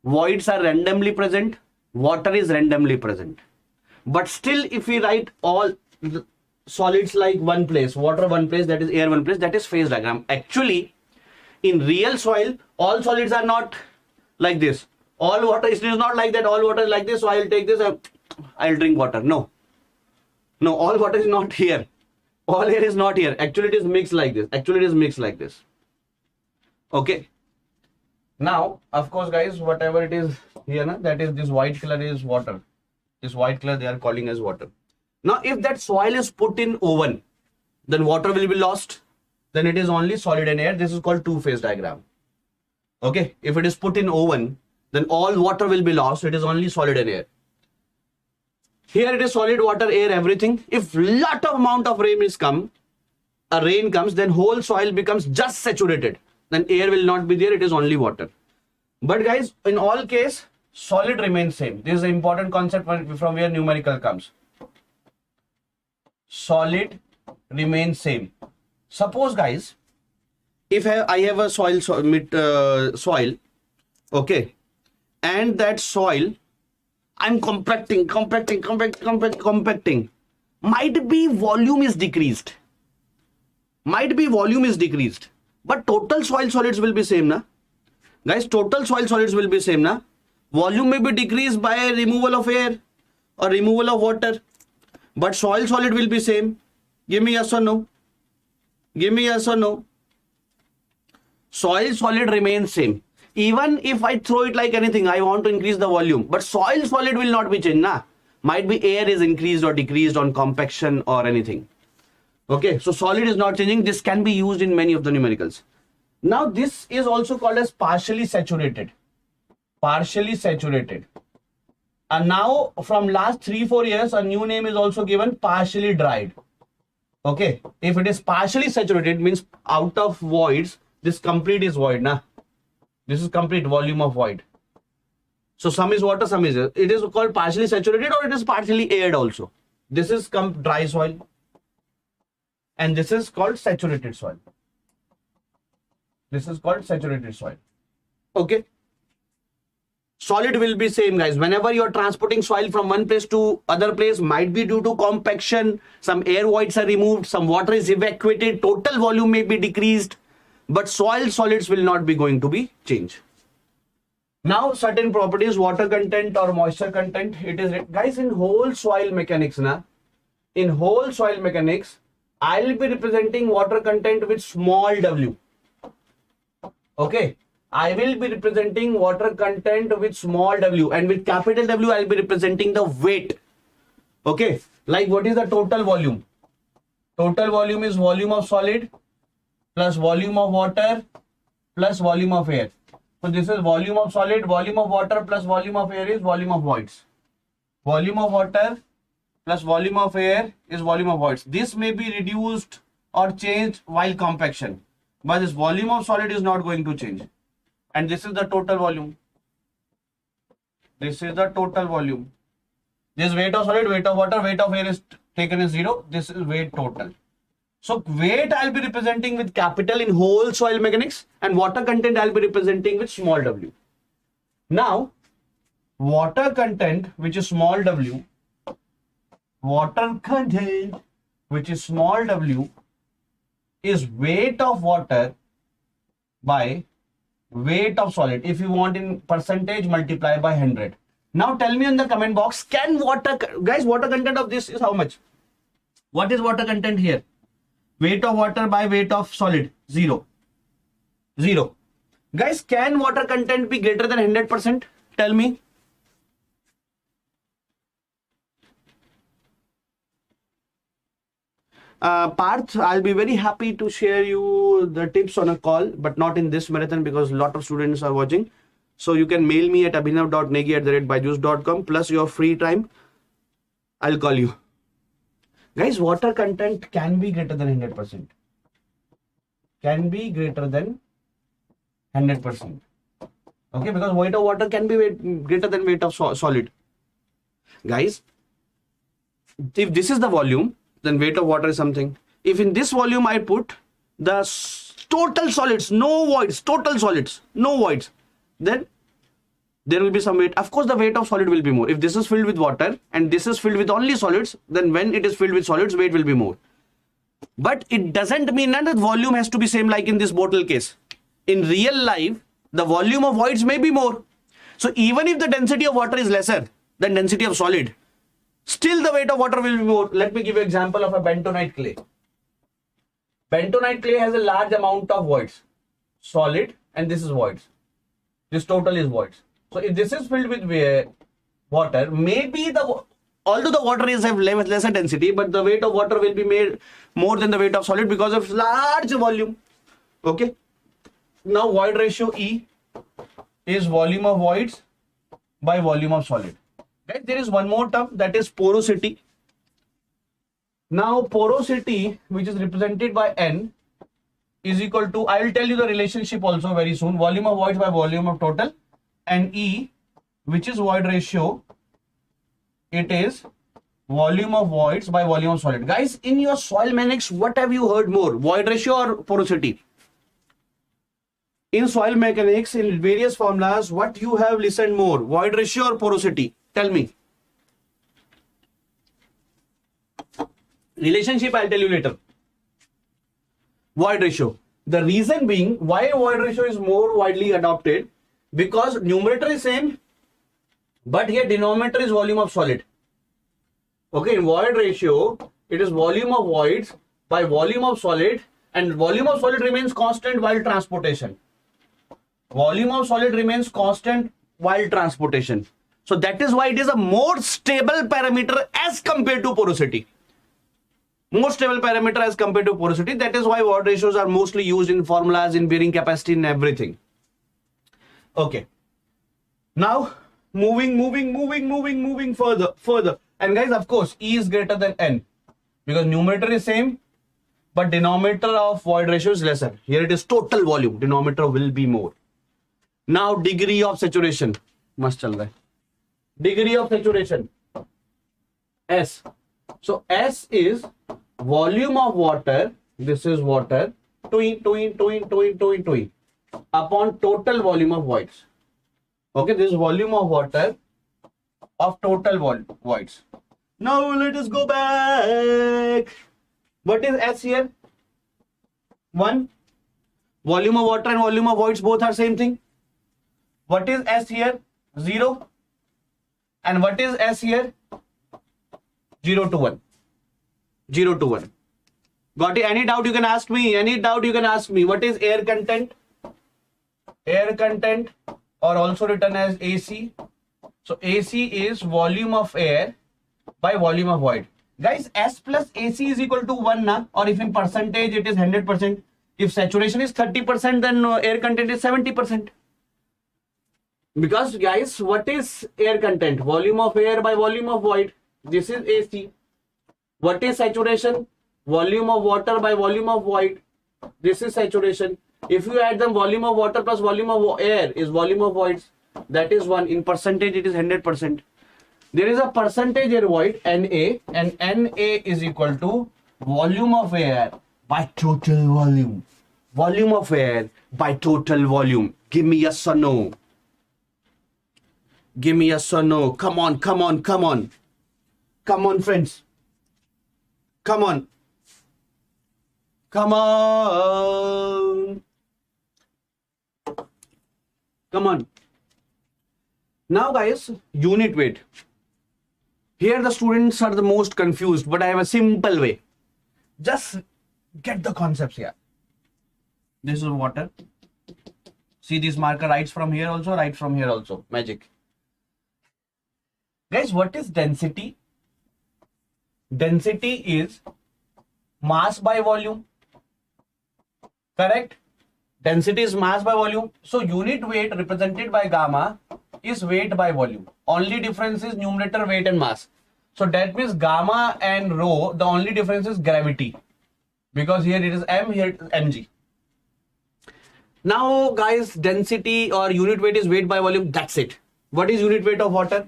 voids are randomly present, water is randomly present. But still, if we write all solids like one place, water one place, that is air one place, that is phase diagram. Actually, in real soil, all solids are not like this. All water, it is not like that. All water is like this. So I'll take this, I'll drink water. No. No, all water is not here. All air is not here. Actually, it is mixed like this. Actually, it is mixed like this. Okay. Now, of course, guys, whatever it is here, that is this white color is water. This white color they are calling as water. Now, if that soil is put in oven, then water will be lost. Then it is only solid and air. This is called two-phase diagram. Okay. If it is put in oven, then all water will be lost. It is only solid and air. Here it is solid, water, air, everything. If lot of amount of rain comes, then whole soil becomes just saturated. Then air will not be there. It is only water. But guys, in all case, solid remains same. This is an important concept from where numerical comes. Solid remains same. Suppose, guys, if I have a soil, okay, and that soil, I'm compacting. Might be volume is decreased. But total soil solids will be same, na? Guys, total soil solids will be same, na? Volume may be decreased by removal of air or removal of water. But soil solid will be same. Give me yes or no. Give me yes or no. Soil solid remains same. Even if I throw it like anything, I want to increase the volume. But soil solid will not be changed, na? Might be air is increased or decreased on compaction or anything. Okay, so solid is not changing. This can be used in many of the numericals. Now, this is also called as partially saturated. Partially saturated. And now, from last 3-4 years, a new name is also given, partially dried. Okay, if it is partially saturated, means out of voids, this complete is void, na? This is complete volume of void. So some is water, some is air. It is called partially saturated or it is partially aired also. This is dry soil. And this is called saturated soil. This is called saturated soil. Okay. Solid will be same, guys. Whenever you are transporting soil from one place to other place, might be due to compaction, some air voids are removed, some water is evacuated, total volume may be decreased, but soil solids will not be going to be changed. Now, certain properties, water content or moisture content, it is, guys, in whole soil mechanics, in whole soil mechanics, I'll be representing water content with small w. Okay. I will be representing water content with small w, and with capital W, I'll be representing the weight. Okay. Like, what is the total volume? Total volume is volume of solid plus volume of water plus volume of air. So this is volume of solid, volume of water plus volume of air is volume of voids. Volume of water plus volume of air is volume of voids. This may be reduced or changed while compaction, but this volume of solid is not going to change. And this is the total volume. This is the total volume. This weight of solid, weight of water, weight of air is taken as 0. This is weight total. So weight I'll be representing with capital in whole soil mechanics, and water content I'll be representing with small w. Now, water content, which is small w, water content, which is small w, is weight of water by weight of solid. If you want in percentage, multiply by 100. Now tell me in the comment box, can water, guys, water content of this is how much? What is water content here? Weight of water by weight of solid, 0. 0. Guys, can water content be greater than 100%? Tell me. Parth, I'll be very happy to share you the tips on a call, but not in this marathon because a lot of students are watching. So you can mail me at abhinav.negi@byju's.com plus your free time. I'll call you. Guys, water content can be greater than 100%. Can be greater than 100%. Okay, because weight of water can be greater than weight of solid. Guys, if this is the volume, then weight of water is something. If in this volume I put the total solids, no voids, total solids, no voids, then there will be some weight. Of course, the weight of solid will be more. If this is filled with water and this is filled with only solids, then when it is filled with solids, weight will be more. But it doesn't mean that the volume has to be same like in this bottle case. In real life, the volume of voids may be more. So even if the density of water is lesser than density of solid, still the weight of water will be more. Let me give you an example of a bentonite clay. Bentonite clay has a large amount of voids, solid, and this is voids. This total is voids. So if this is filled with water, maybe although the water is have lesser density, but the weight of water will be made more than the weight of solid because of large volume. Okay. Now void ratio E is volume of voids by volume of solid. Right? There is one more term, that is porosity. Now porosity, which is represented by N, is equal to, I will tell you the relationship also very soon, volume of voids by volume of total, and E, which is void ratio, it is volume of voids by volume of solid. Guys, in your soil mechanics, what have you heard more, void ratio or porosity? In soil mechanics, in various formulas, what you have listened more, void ratio or porosity? Tell me. Relationship, I'll tell you later. Void ratio. The reason being why void ratio is more widely adopted, because numerator is same, but here denominator is volume of solid. Okay, in void ratio, it is volume of voids by volume of solid, and volume of solid remains constant while transportation. Volume of solid remains constant while transportation. So that is why it is a more stable parameter as compared to porosity. More stable parameter as compared to porosity. That is why void ratios are mostly used in formulas, in bearing capacity, in everything. Okay. Now, moving further. And guys, of course, E is greater than N, because numerator is same, but denominator of void ratio is lesser. Here it is total volume. Denominator will be more. Now, degree of saturation. Must chal raha hai. Degree of saturation. S. So S is volume of water. This is water. Upon total volume of voids. Okay, this is volume of water of total voids. Now let us go back. What is S here? 1. Volume of water and volume of voids both are same thing. What is S here? 0. And what is S here? 0 to 1. 0 to 1. Got it? Any doubt you can ask me? Any doubt you can ask me? What is air content? Air content, or also written as AC. So AC is volume of air by volume of void. Guys, S plus AC is equal to 1 na? Or if in percentage it is 100%. If saturation is 30%, then air content is 70%. Because guys, what is air content? Volume of air by volume of void. This is AC. What is saturation? Volume of water by volume of void. This is saturation. If you add them, volume of water plus volume of air is volume of voids. That is 1. In percentage, it is 100%. There is a percentage air void, NA, and NA is equal to volume of air by total volume. Volume of air by total volume. Give me yes or no. Give me yes or no. Come on. Come on, friends. Come on. Come on. Now guys, unit weight. Here the students are the most confused, but I have a simple way. Just get the concepts here. This is water. See this marker writes from here also, writes from here also. Magic. Guys, what is density? Density is mass by volume. Correct? Density is mass by volume. So unit weight represented by gamma is weight by volume. Only difference is numerator, weight and mass. So that means gamma and rho, the only difference is gravity. Because here it is m, here it is mg. Now guys, density or unit weight is weight by volume. That's it. What is unit weight of water?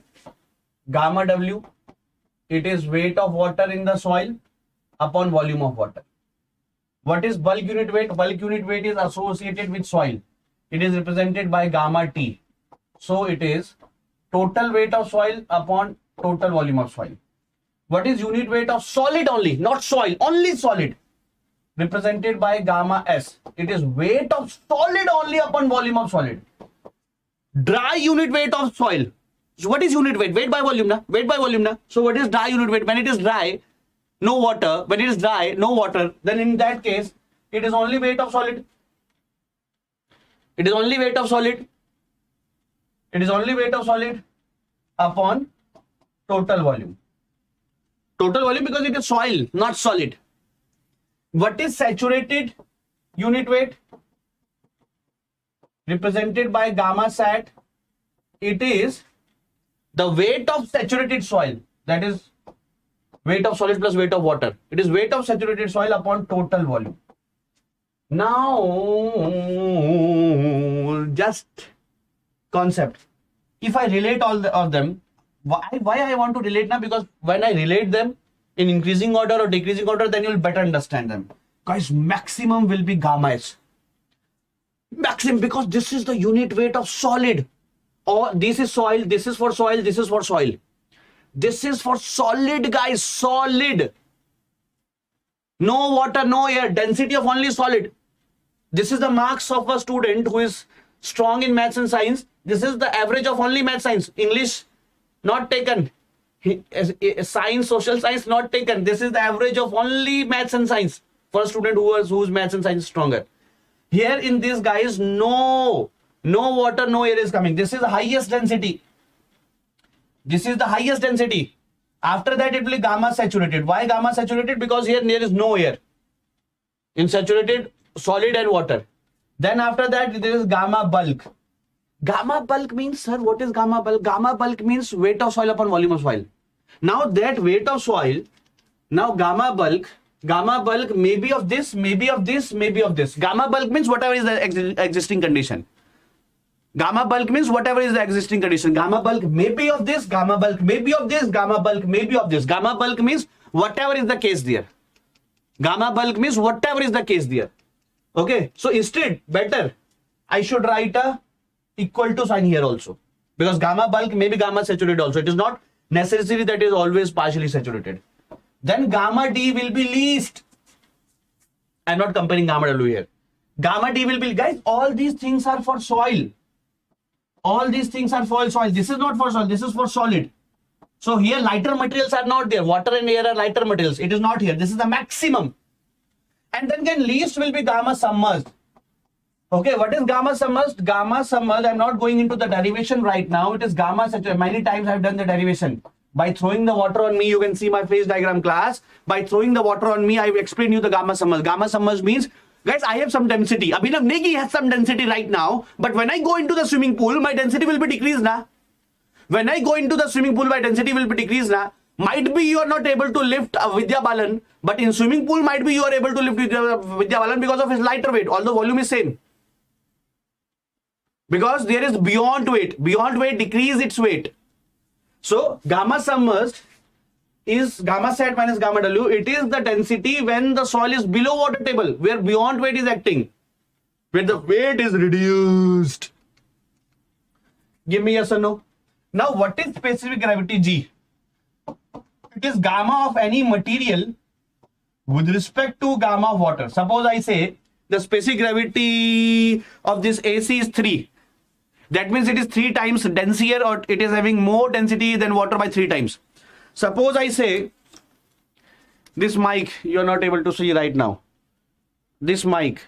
Gamma W. It is weight of water in the soil upon volume of water. What is bulk unit weight? Bulk unit weight is associated with soil. It is represented by gamma T. So it is total weight of soil upon total volume of soil. What is unit weight of solid only, not soil, only solid, represented by gamma S. It is weight of solid only upon volume of solid. Dry unit weight of soil. So what is unit weight? Weight by volume, na? Weight by volume, na? So what is dry unit weight? When it is dry, no water. When it is dry, no water. Then in that case, it is only weight of solid. It is only weight of solid. It is only weight of solid upon total volume. Total volume because it is soil, not solid. What is saturated unit weight? Represented by gamma sat. It is the weight of saturated soil. That is weight of solid plus weight of water. It is weight of saturated soil upon total volume. Now, just concept. If I relate all of them, why I want to relate now? Because when I relate them in increasing order or decreasing order, then you will better understand them. Guys, maximum will be gamma S. Maximum, because this is the unit weight of solid. Or this is soil, this is for soil, this is for soil. This is for solid, guys, solid. No water, no air, density of only solid. This is the marks of a student who is strong in maths and science. This is the average of only maths, science. English not taken. Science, social science not taken. This is the average of only maths and science for a student whose maths and science is stronger. Here in this, guys, no water, no air is coming. This is the highest density. This is the highest density. After that, it will be gamma saturated. Why gamma saturated? Because here there is no air. In saturated, solid and water. Then after that, there is gamma bulk. Gamma bulk means, sir, what is gamma bulk? Gamma bulk means weight of soil upon volume of soil. Now that weight of soil, now gamma bulk may be of this, maybe of this, maybe of this. Gamma bulk means whatever is the existing condition. Gamma bulk means whatever is the existing condition. Gamma bulk may be of this, gamma bulk may be of this, gamma bulk may be of this. Gamma bulk means whatever is the case there. Gamma bulk means whatever is the case there. Okay, so instead, better, I should write a equal to sign here also. Because gamma bulk may be gamma saturated also. It is not necessary that it is always partially saturated. Then gamma D will be least. I am not comparing gamma W here. Gamma D will be, guys, all these things are for soil. All these things are for soil. This is not for soil. This is for solid. So here lighter materials are not there. Water and air are lighter materials. It is not here. This is the maximum. And then again, least will be gamma submerged. Okay, what is gamma submerged? Gamma submerged, I'm not going into the derivation right now. It is gamma saturated. Many times I've done the derivation. By throwing the water on me, you can see my phase diagram class. By throwing the water on me, I've explained you the gamma submerged. Gamma submerged means, guys, I have some density. Abhinav Negi has some density right now. But when I go into the swimming pool, my density will be decreased, na? When I go into the swimming pool, my density will be decreased, na? Might be you are not able to lift Vidya Balan, but in swimming pool, might be you are able to lift Vidya Balan because of his lighter weight, although volume is same. Because there is beyond weight. Beyond weight decrease its weight. So gamma submerged is gamma sat minus gamma W. It is the density when the soil is below water table, where beyond weight is acting, where the weight is reduced. Give me yes or no. Now what is specific gravity G? It is gamma of any material with respect to gamma of water. Suppose I say the specific gravity of this AC is 3. That means it is 3 times denser, or it is having more density than water by 3 times. Suppose I say this mic, you are not able to see right now. This mic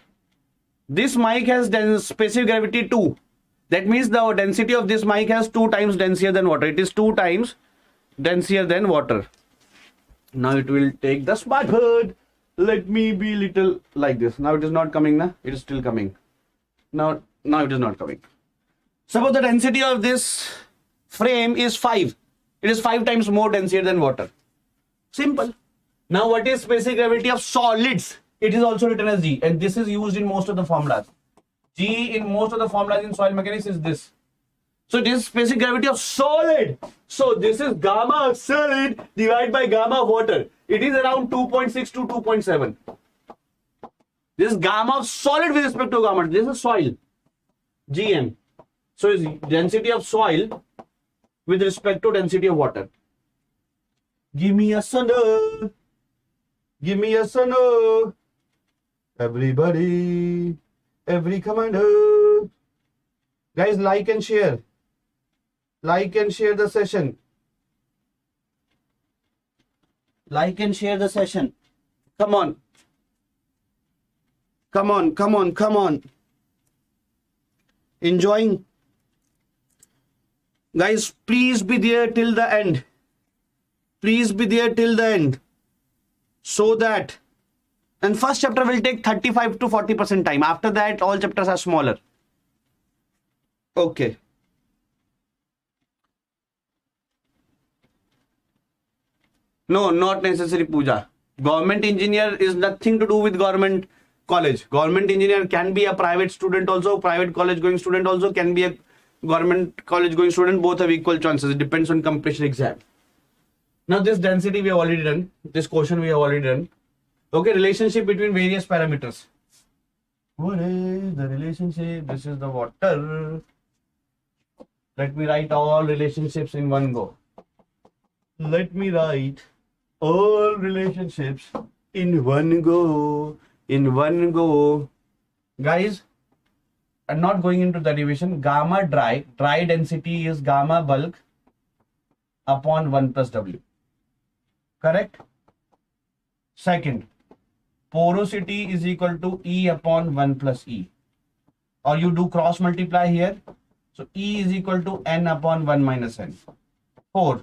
has specific gravity 2. That means the density of this mic has 2 times denser than water. It is 2 times denser than water. Now it will take the smart board. Let me be little like this. Now it is not coming, na? It is still coming. Now it is not coming. Suppose the density of this frame is 5. It is 5 times more denser than water. Simple. Now what is specific gravity of solids? It is also written as G, and this is used in most of the formulas. G in most of the formulas in soil mechanics is this. So this is specific gravity of solid. So this is gamma of solid divided by gamma of water. It is around 2.6 to 2.7. This is gamma of solid with respect to gamma. This is soil. GM. So is density of soil with respect to density of water. Give me a sunno. Give me a sunno. Everybody, every commander. Guys, like and share. Like and share the session. Like and share the session. Come on. Come on, come on, come on. Enjoying? Guys, please be there till the end. Please be there till the end. So that, and first chapter will take 35 to 40% time. After that, all chapters are smaller. Okay. No, not necessary, Pooja. Government engineer is nothing to do with government college. Government engineer can be a private student also, private college going student also, can be a government college going student. Both have equal chances. It depends on completion exam. Now this density we have already done. This question we have already done. Okay, relationship between various parameters. What is the relationship? This is the water. Let me write all relationships in one go. Let me write all relationships in one go. In one go. Guys, I'm not going into derivation. Gamma dry density is gamma bulk upon 1 plus W. Correct? Second, porosity is equal to E upon 1 plus E. Or you do cross multiply here. So E is equal to N upon 1 minus N. 4.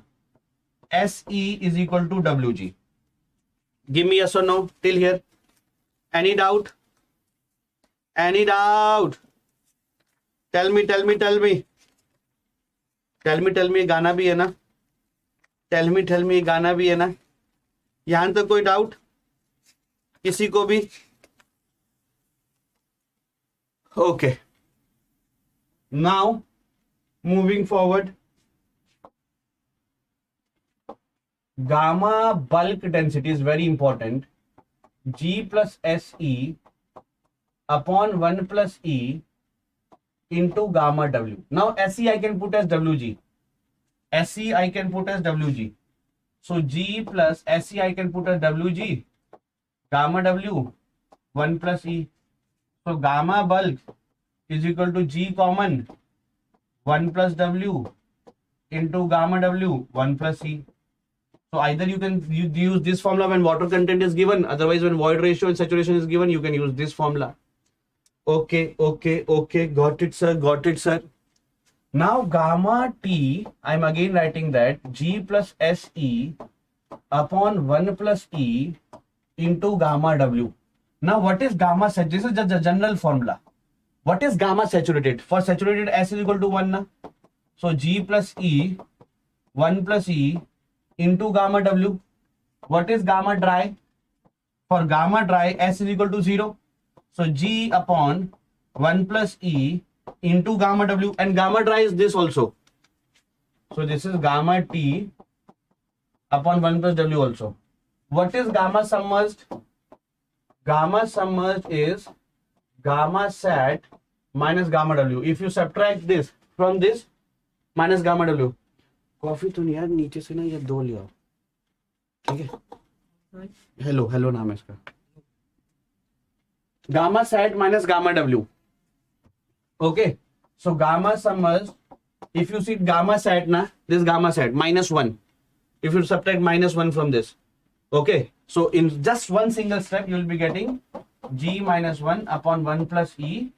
SE is equal to WG. Give me yes or no till here. Any doubt? Any doubt? Tell me. Tell me गाना भी है ना? Tell me गाना भी है ना? यहाँ तक कोई डाउट? किसी को भी? Okay. Now, moving forward. Gamma bulk density is very important. G plus SE upon 1 plus E into gamma W. Now SE I can put as WG. SE I can put as WG. So G plus SE I can put as WG. Gamma W 1 plus E. So gamma bulk is equal to G common 1 plus W into gamma W 1 plus E. So either you can use this formula when water content is given, otherwise when void ratio and saturation is given, you can use this formula. Okay. Got it, sir. Now gamma T, I'm again writing that G plus SE upon 1 plus E into gamma W. Now what is gamma saturated? This is just a general formula. What is gamma saturated? For saturated S is equal to 1. Na? So G plus E 1 plus E into gamma W. What is gamma dry? For gamma dry, S is equal to 0. So G upon 1 plus E into gamma W. And gamma dry is this also. So this is gamma T upon 1 plus W also. What is gamma submerged? Gamma submerged is gamma sat minus gamma W. If you subtract this from this minus gamma W. Coffee तो नहीं यार, नीचे से ना ये 2 लिया, ठीक है? हेलो नाम है इसका. Gamma sat minus gamma W. Okay, so gamma submerged. If you see gamma sat na, this gamma sat minus 1. If you subtract minus 1 from this, okay. So in just one single step, you will be getting G minus 1 upon 1 plus E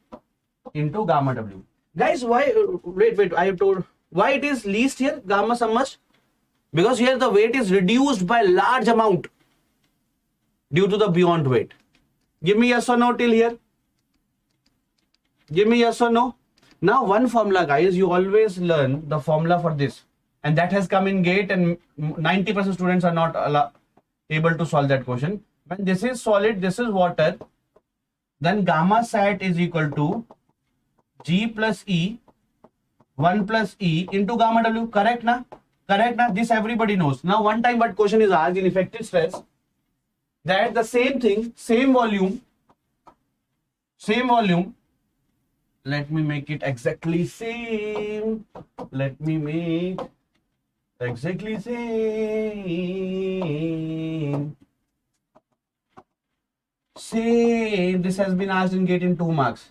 into gamma W. Guys, why? Wait. I have told. Why it is least here, gamma submerged? Because here the weight is reduced by large amount due to the beyond weight. Give me yes or no till here. Give me yes or no. Now one formula, guys, you always learn the formula for this. And that has come in GATE and 90% students are not able to solve that question. When this is solid, this is water, then gamma sat is equal to G plus E 1 plus E into gamma W. Correct na? This everybody knows. Now one time what question is asked in effective stress, that the same thing, same volume Let me make it exactly same. Let me make exactly same. Same. This has been asked in GATE in 2 marks.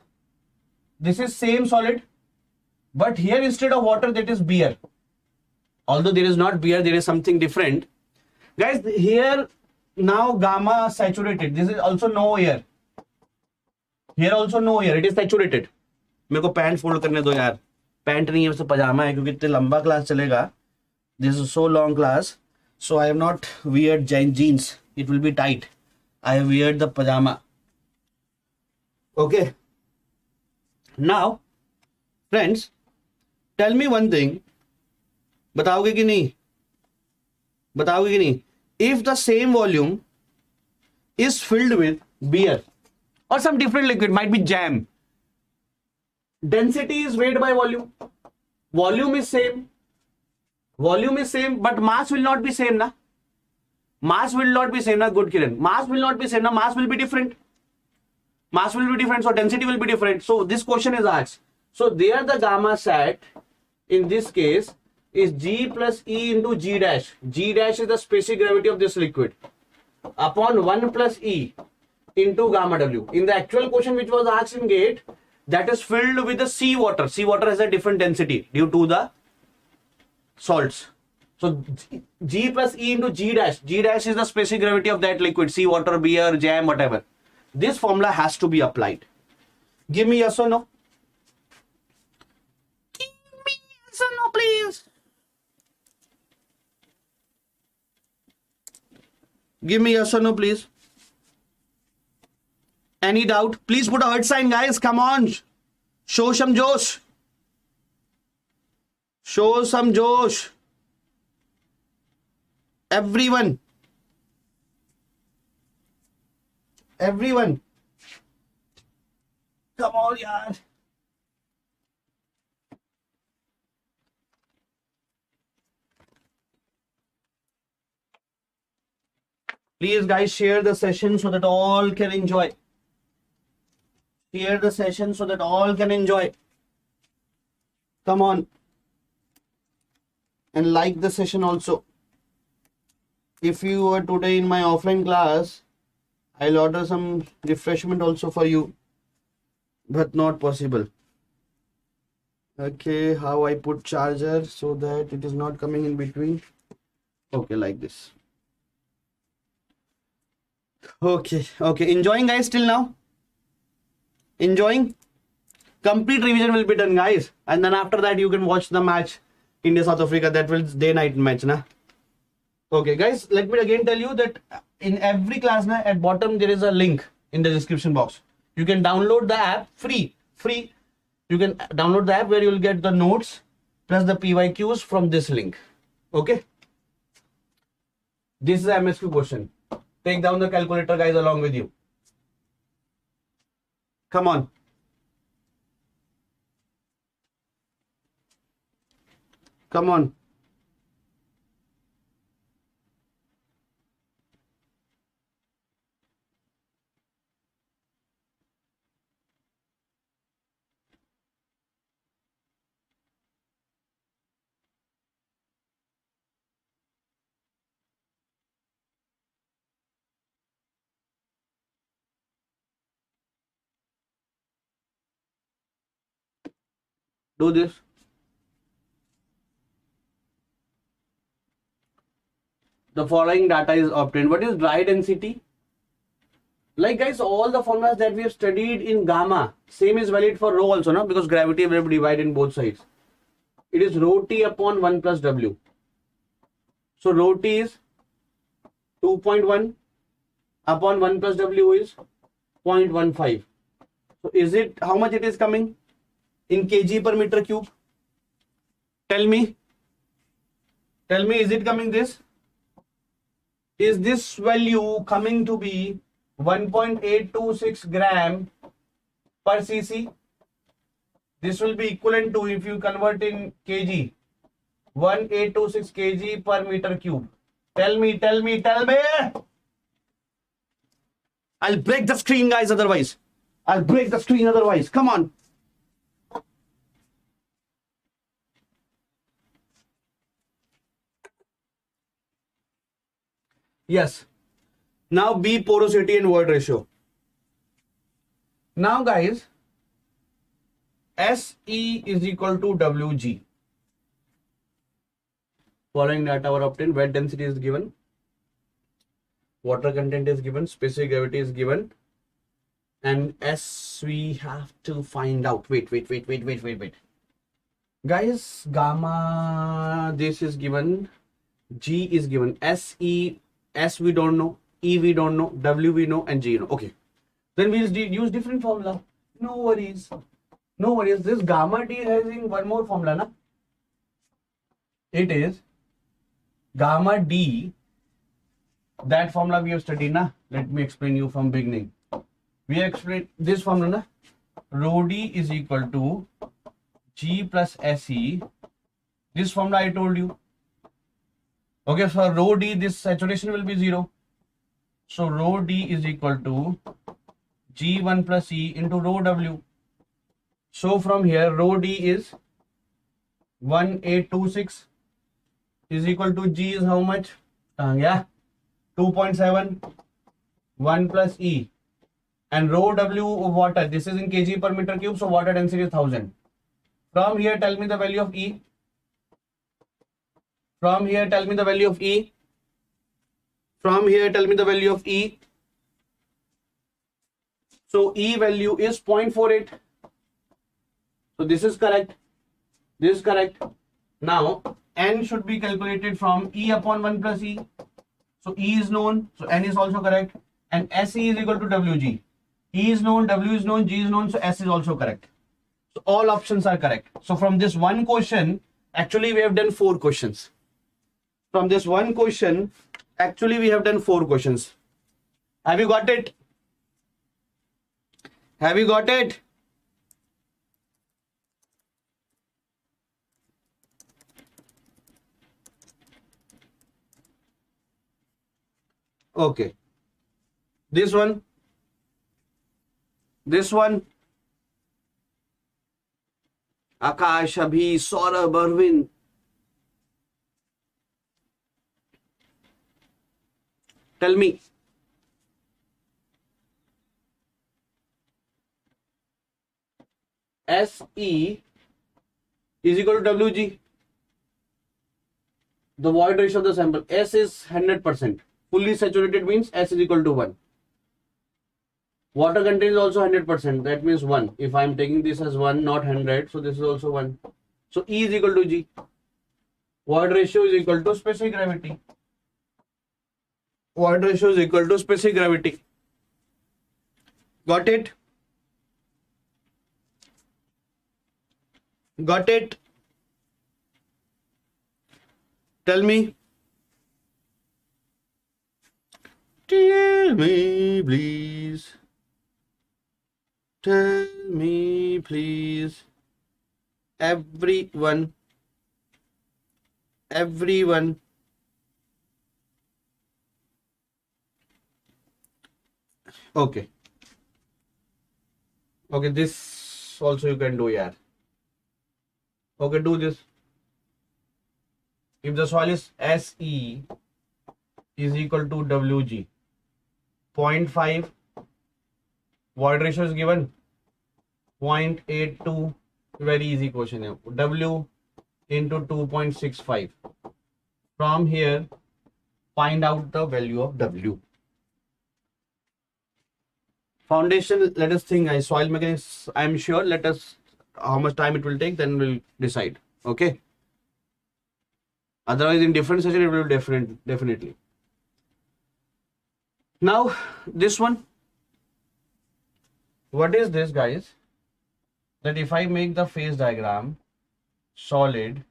This is same solid, but here instead of water, that is beer. Although there is not beer, there is something different. Guys, here now gamma saturated. This is also no air. Here also no air. It is saturated. मेरे को pant fold करने दो यार. Pant नहीं है, बस पजामा है क्योंकि इतने लंबा क्लास चलेगा. This is so long class, so I have not weared jeans. It will be tight. I have weared the pajama. Okay. Now, friends, tell me one thing. बताओगे कि नहीं? बताओगे कि नहीं? If the same volume is filled with beer or some different liquid, might be jam. Density is weight by volume. Volume is same. Volume is same, but mass will not be same, na? Mass will not be same, na? Good, Kiran. Mass will not be same, na? Mass will be different. Mass will be different, so density will be different. So this question is asked. So there the gamma sat in this case is G plus E into G dash. G dash is the specific gravity of this liquid upon 1 plus E into gamma W. In the actual question which was asked in GATE, that is filled with the sea water. Sea water has a different density due to the salts. So G plus E into G dash. G dash is the specific gravity of that liquid. Sea water, beer, jam, whatever. This formula has to be applied. Give me yes or no. Give me yes or no, please. Give me yes or no, please. Any doubt? Please put a heart sign, guys. Come on. Show some josh. Show some josh. Everyone. Everyone. Come on, yaar. Please, guys, share the session so that all can enjoy. Share the session so that all can enjoy. Come on. And like the session also. If you are today in my offline class, I'll order some refreshment also for you. But not possible. Okay, how I put charger so that it is not coming in between. Okay, like this. Okay, okay. Enjoying, guys, till now? Enjoying? Complete revision will be done, guys. And then after that, you can watch the match. India-South Africa. That will day-night match, na? Okay, guys. Let me again tell you that in every class, na, at bottom, there is a link in the description box. You can download the app free. Free. You can download the app where you will get the notes plus the PYQs from this link. Okay? This is the MSQ question. Take down the calculator, guys, along with you. Come on. Come on. Do this. The following data is obtained. What is dry density? Like, guys, all the formulas that we have studied in gamma, same is valid for rho also, no? Because gravity will be divided in both sides. It is rho T upon 1 plus W. So rho T is 2.1 upon 1 plus W is 0.15. So is it, how much it is coming in kg per meter cube? Tell me. Tell me, is it coming this? Is this value coming to be 1.826 gram per cc? This will be equivalent to, if you convert in kg, 1826 kg per meter cube. Tell me, tell me, tell me. I'll break the screen, guys, otherwise. I'll break the screen otherwise. Come on. Yes. Now B, porosity and void ratio. Now guys, SE is equal to WG. Following data were obtained, wet density is given, water content is given, specific gravity is given, and S we have to find out. Wait. Guys, gamma, this is given, G is given, SE, S we don't know, E we don't know, W we know, and G you know. Okay. Then we'll use different formula. No worries. No worries. This gamma D is having one more formula, na? It is gamma D. That formula we have studied, na? Let me explain you from beginning. We have explained this formula, na? Rho D is equal to G plus SE. This formula I told you. Okay, for rho D, this saturation will be 0. So rho D is equal to G1 plus E into rho W. So from here, rho D is 1826 is equal to G is how much? 2.7. 1 plus E. And rho W of water, this is in kg per meter cube, so water density is 1000. From here, tell me the value of E. From here, tell me the value of E. From here, tell me the value of E. So E value is 0.48. So this is correct. This is correct. Now N should be calculated from E upon 1 plus E. So E is known. So N is also correct. And SE is equal to WG. E is known, W is known, G is known. So S is also correct. So all options are correct. So from this one question, actually we have done 4 questions. From this one question, actually we have done 4 questions. Have you got it? Have you got it? Okay. This one. This one. Akash, Abhi, Saurabh, Arvind. Tell me. SE is equal to WG. The void ratio of the sample. S is 100%. Fully saturated means S is equal to 1. Water content is also 100%. That means 1. If I am taking this as 1, not 100, so this is also 1. So E is equal to G. Void ratio is equal to specific gravity. Void ratio is equal to specific gravity. Got it? Got it? Tell me. Tell me, please. Tell me, please. Everyone. Everyone. Okay. Okay, this also you can do, yeah. Okay, do this. If the soil is SE is equal to WG, 0.5, void ratio is given, 0.82, very easy question here. W into 2.65. From here, find out the value of W. Foundation, let us think. Soil mechanics, I am sure. Let us, how much time it will take, then we'll decide. Okay. Otherwise, in different session, it will be definitely. Now, this one. What is this, guys? That if I make the phase diagram, solid,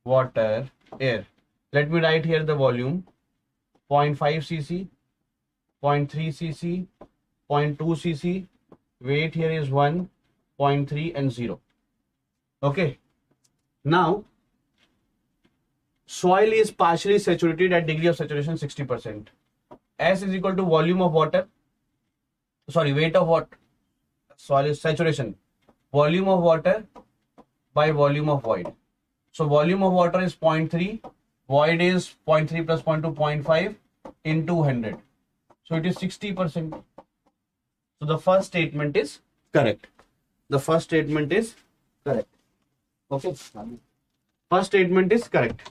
water, air. Let me write here the volume, 0.5 cc, 0.3 cc, 0.2 cc, weight here is 1, 0.3 and 0. Okay. Now, soil is partially saturated at degree of saturation 60%. S is equal to volume of water. Sorry, weight of what? Soil is saturation. Volume of water by volume of void. So volume of water is 0.3. Void is 0.3 plus 0.2, 0.5. into 100. So it is 60%. So the first statement is correct. The first statement is correct. Okay. First statement is correct.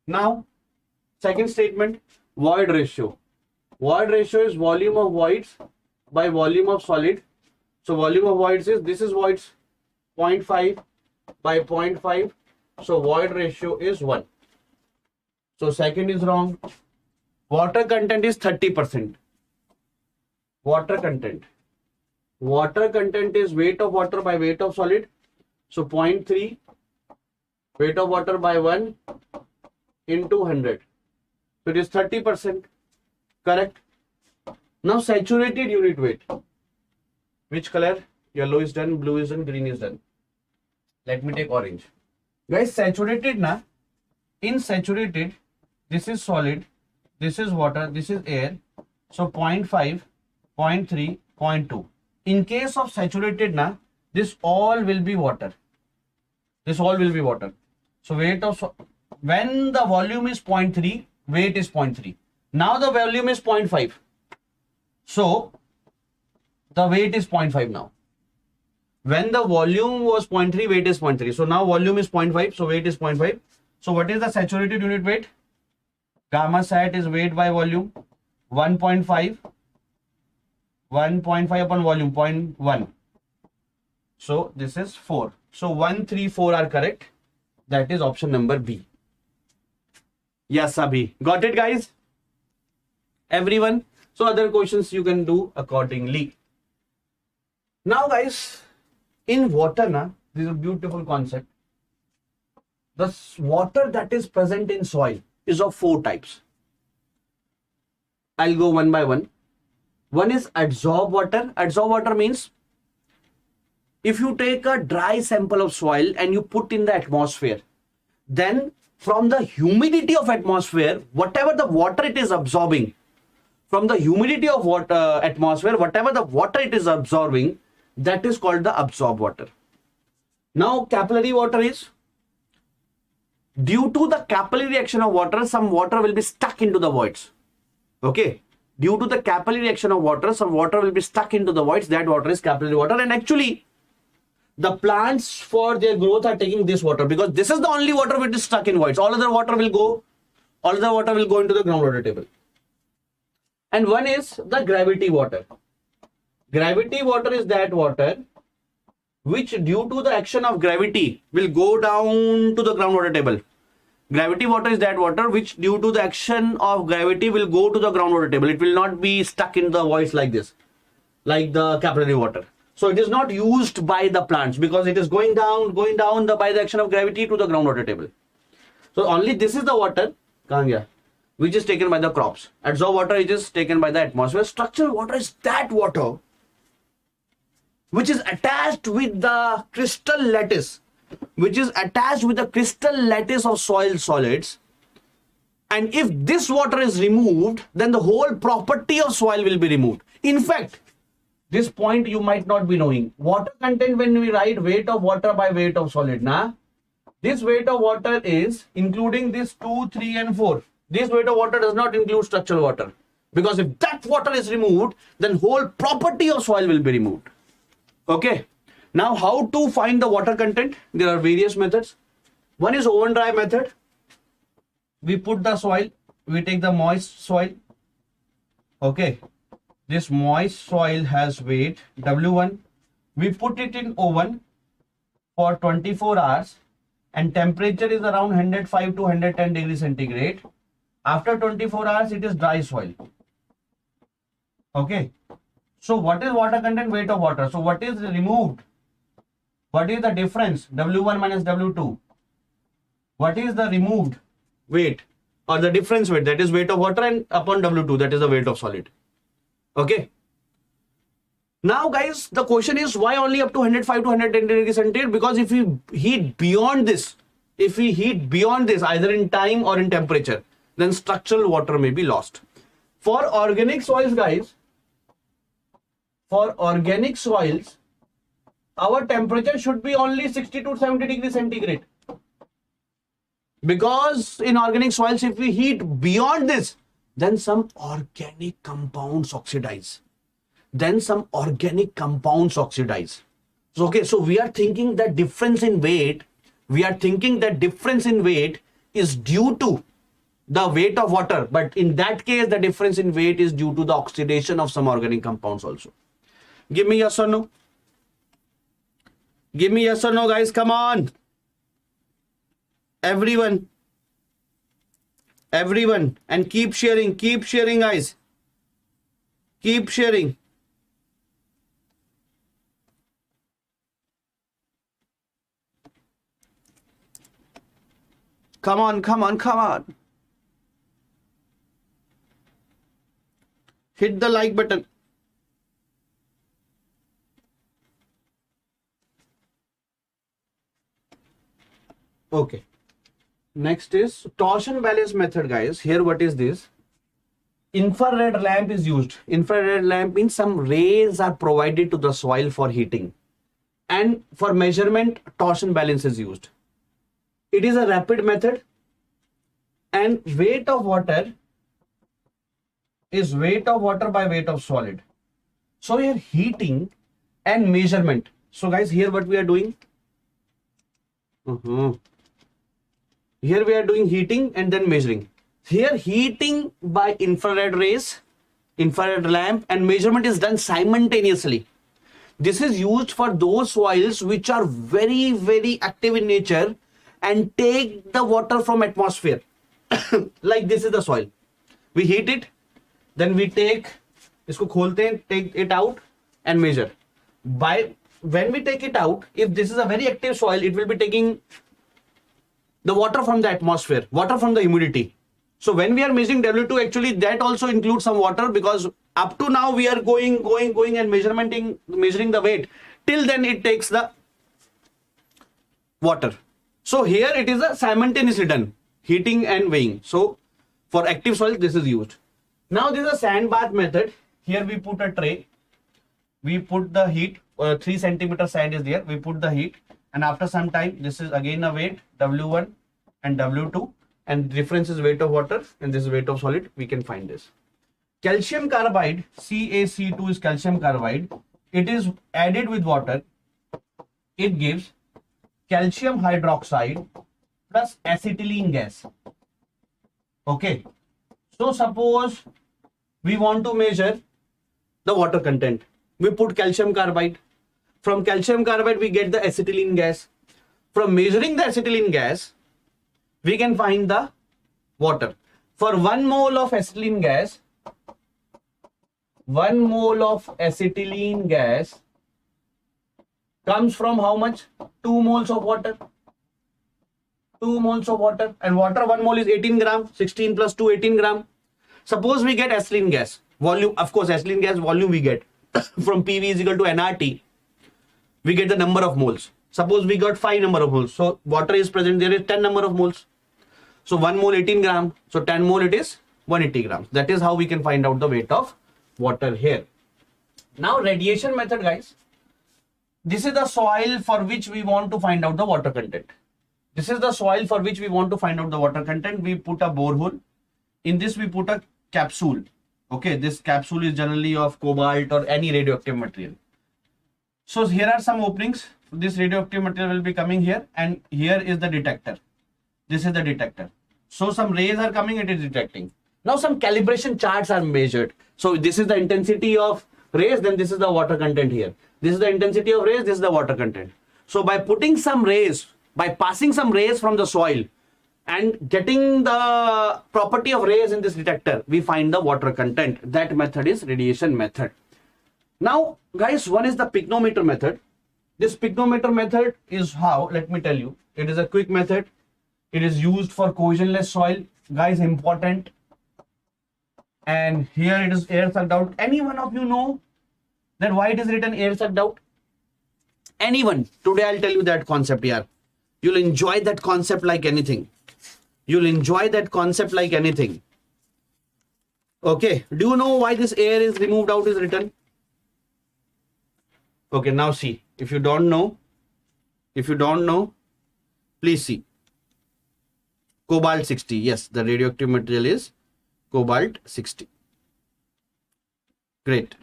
Now, second statement, void ratio. Void ratio is volume of voids by volume of solid. So volume of voids is, this is voids, 0.5 by 0.5. So void ratio is 1. So second is wrong. Water content is 30%. Water content. Water content is weight of water by weight of solid. So 0.3 weight of water by 1 into 100. So it is 30%. Correct. Now saturated unit weight. Which color? Yellow is done, blue is done, green is done. Let me take orange. Guys, saturated na. In saturated, this is solid, this is water, this is air. So 0.5, 0.3, 0.2. In case of saturated na, this all will be water. This all will be water. So weight of, when the volume is 0.3, weight is 0.3. Now the volume is 0.5. So the weight is 0.5 now. When the volume was 0.3, weight is 0.3. So now volume is 0.5, so weight is 0.5. So what is the saturated unit weight? Gamma sat is weight by volume, 1.5. 1.5 upon volume, 0.1. So this is 4. So 1, 3, 4 are correct. That is option number B. Yes, Abhi. Got it, guys? Everyone? So other questions you can do accordingly. Now, guys, in water, na, this is a beautiful concept. The water that is present in soil is of 4 types. I'll go one by one. One is adsorb water. Adsorb water means if you take a dry sample of soil and you put in the atmosphere, then from the humidity of atmosphere, whatever the water it is absorbing, from the humidity of water atmosphere, whatever the water it is absorbing, that is called the absorb water. Now capillary water is, due to the capillary reaction of water, some water will be stuck into the voids. Okay. Due to the capillary reaction of water, some water will be stuck into the voids. That water is capillary water. And actually, the plants for their growth are taking this water because this is the only water which is stuck in voids. All other water will go into the groundwater table. And one is the gravity water. Gravity water is that water which, due to the action of gravity, will go down to the groundwater table. Gravity water is that water which, due to the action of gravity, will go to the groundwater table. It will not be stuck in the voids like this, like the capillary water. So it is not used by the plants because it is going down by the action of gravity to the groundwater table. So only this is the water which is taken by the crops. Adsorb water is taken by the atmosphere. Structural water is that water which is attached with the crystal lattice, of soil solids. And if this water is removed, then the whole property of soil will be removed. In fact, this point you might not be knowing. Water content, when we write weight of water by weight of solid, this weight of water is including this 2, 3 and 4. This weight of water does not include structural water. Because if that water is removed, then whole property of soil will be removed. Okay. Now, how to find the water content? There are various methods. One is oven dry method. We put the soil, we take the moist soil. Okay. This moist soil has weight W1. We put it in oven for 24 hours and temperature is around 105 to 110 degrees centigrade. After 24 hours, it is dry soil. Okay. So what is water content? Weight of water. So what is removed? What is the difference? W1 minus W2. What is the removed weight or the difference weight? That is weight of water and upon W2, that is the weight of solid. Okay. Now guys, the question is why only up to 105 to 110 degrees centigrade? Because if we heat beyond this, either in time or in temperature, then structural water may be lost. For organic soils, guys, our temperature should be only 60 to 70 degrees centigrade. Because in organic soils, if we heat beyond this, then some organic compounds oxidize. Then some organic compounds oxidize. So, okay, so we are thinking that difference in weight, is due to the weight of water, but in that case, the difference in weight is due to the oxidation of some organic compounds also. Give me yes or no. Give me yes or no, guys. Come on. Everyone. And keep sharing, guys. Keep sharing. Come on. Hit the like button. Okay. Next is torsion balance method, guys. Here, what is this? Infrared lamp is used. Infrared lamp means some rays are provided to the soil for heating. And for measurement, torsion balance is used. It is a rapid method. And weight of water is weight of water by weight of solid. So here heating and measurement. So guys, here what we are doing? Here we are doing heating and then measuring. Here heating by infrared rays, infrared lamp, and measurement is done simultaneously. This is used for those soils which are very, very active in nature and take the water from atmosphere. Like this is the soil. We heat it, then we take, isko kholte hain, take it out and measure. When we take it out, if this is a very active soil, it will be taking the water from the atmosphere, water from the humidity. So when we are measuring W2, actually that also includes some water, because up to now we are going and measuring the weight. Till then it takes the water. So here it is a simultaneously done, heating and weighing. So for active soil, this is used. Now this is a sand bath method. Here we put a tray. We put the heat, 3 centimeter sand is there. We put the heat, and after some time, this is again a weight, W1 and W2, and the difference is weight of water and this is weight of solid. We can find this. Calcium carbide, CaC2 is calcium carbide. It is added with water. It gives calcium hydroxide plus acetylene gas. Okay. So suppose we want to measure the water content. We put calcium carbide. From calcium carbide, we get the acetylene gas. From measuring the acetylene gas, we can find the water. For 1 mole of acetylene gas, 1 mole of acetylene gas comes from how much? 2 moles of water. 2 moles of water. And water 1 mole is 18 gram. 16 plus 2, 18 gram. Suppose we get acetylene gas. Volume, of course, acetylene gas volume we get. From PV is equal to nRT. We get the number of moles. Suppose we got 5 number of moles. So water is present, there is 10 number of moles. So 1 mole 18 gram. So 10 mole it is 180 grams. That is how we can find out the weight of water here. Now radiation method, guys. This is the soil for which we want to find out the water content. This is the soil for which we want to find out the water content. We put a borehole. In this we put a capsule. Okay, this capsule is generally of cobalt or any radioactive material. So here are some openings. This radioactive material will be coming here, and here is the detector. This is the detector. So some rays are coming, it is detecting. Now some calibration charts are measured. So this is the intensity of rays, then this is the water content here. This is the intensity of rays, this is the water content. So by putting some rays, by passing some rays from the soil and getting the property of rays in this detector, we find the water content. That method is radiation method. Now guys, one is the pycnometer method. This pycnometer method is how, let me tell you, it is a quick method. It is used for cohesionless soil. Guys, important. And here it is air sucked out. Any one of you know that why it is written air sucked out? Anyone? Today I'll tell you that concept here. You'll enjoy that concept like anything. You'll enjoy that concept like anything. Okay. Do you know why this air is removed out is written? Okay, now see. If you don't know, please see. Cobalt 60. Yes, the radioactive material is cobalt 60. Great.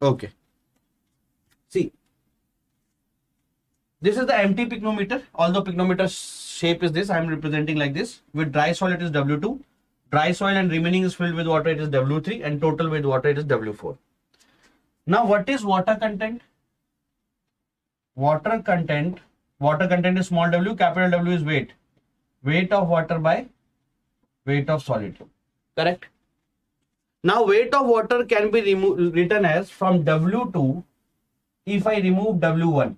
Okay. See, this is the empty pycnometer. Although pycnometer shape is this, I am representing like this. With dry soil, it is W2. Dry soil and remaining is filled with water, it is W3. And total with water, it is W4. Now, what is water content? Water content is small w, capital W is weight. Weight of water by weight of solid. Correct? Now, weight of water can be written as from W2 if I remove W1.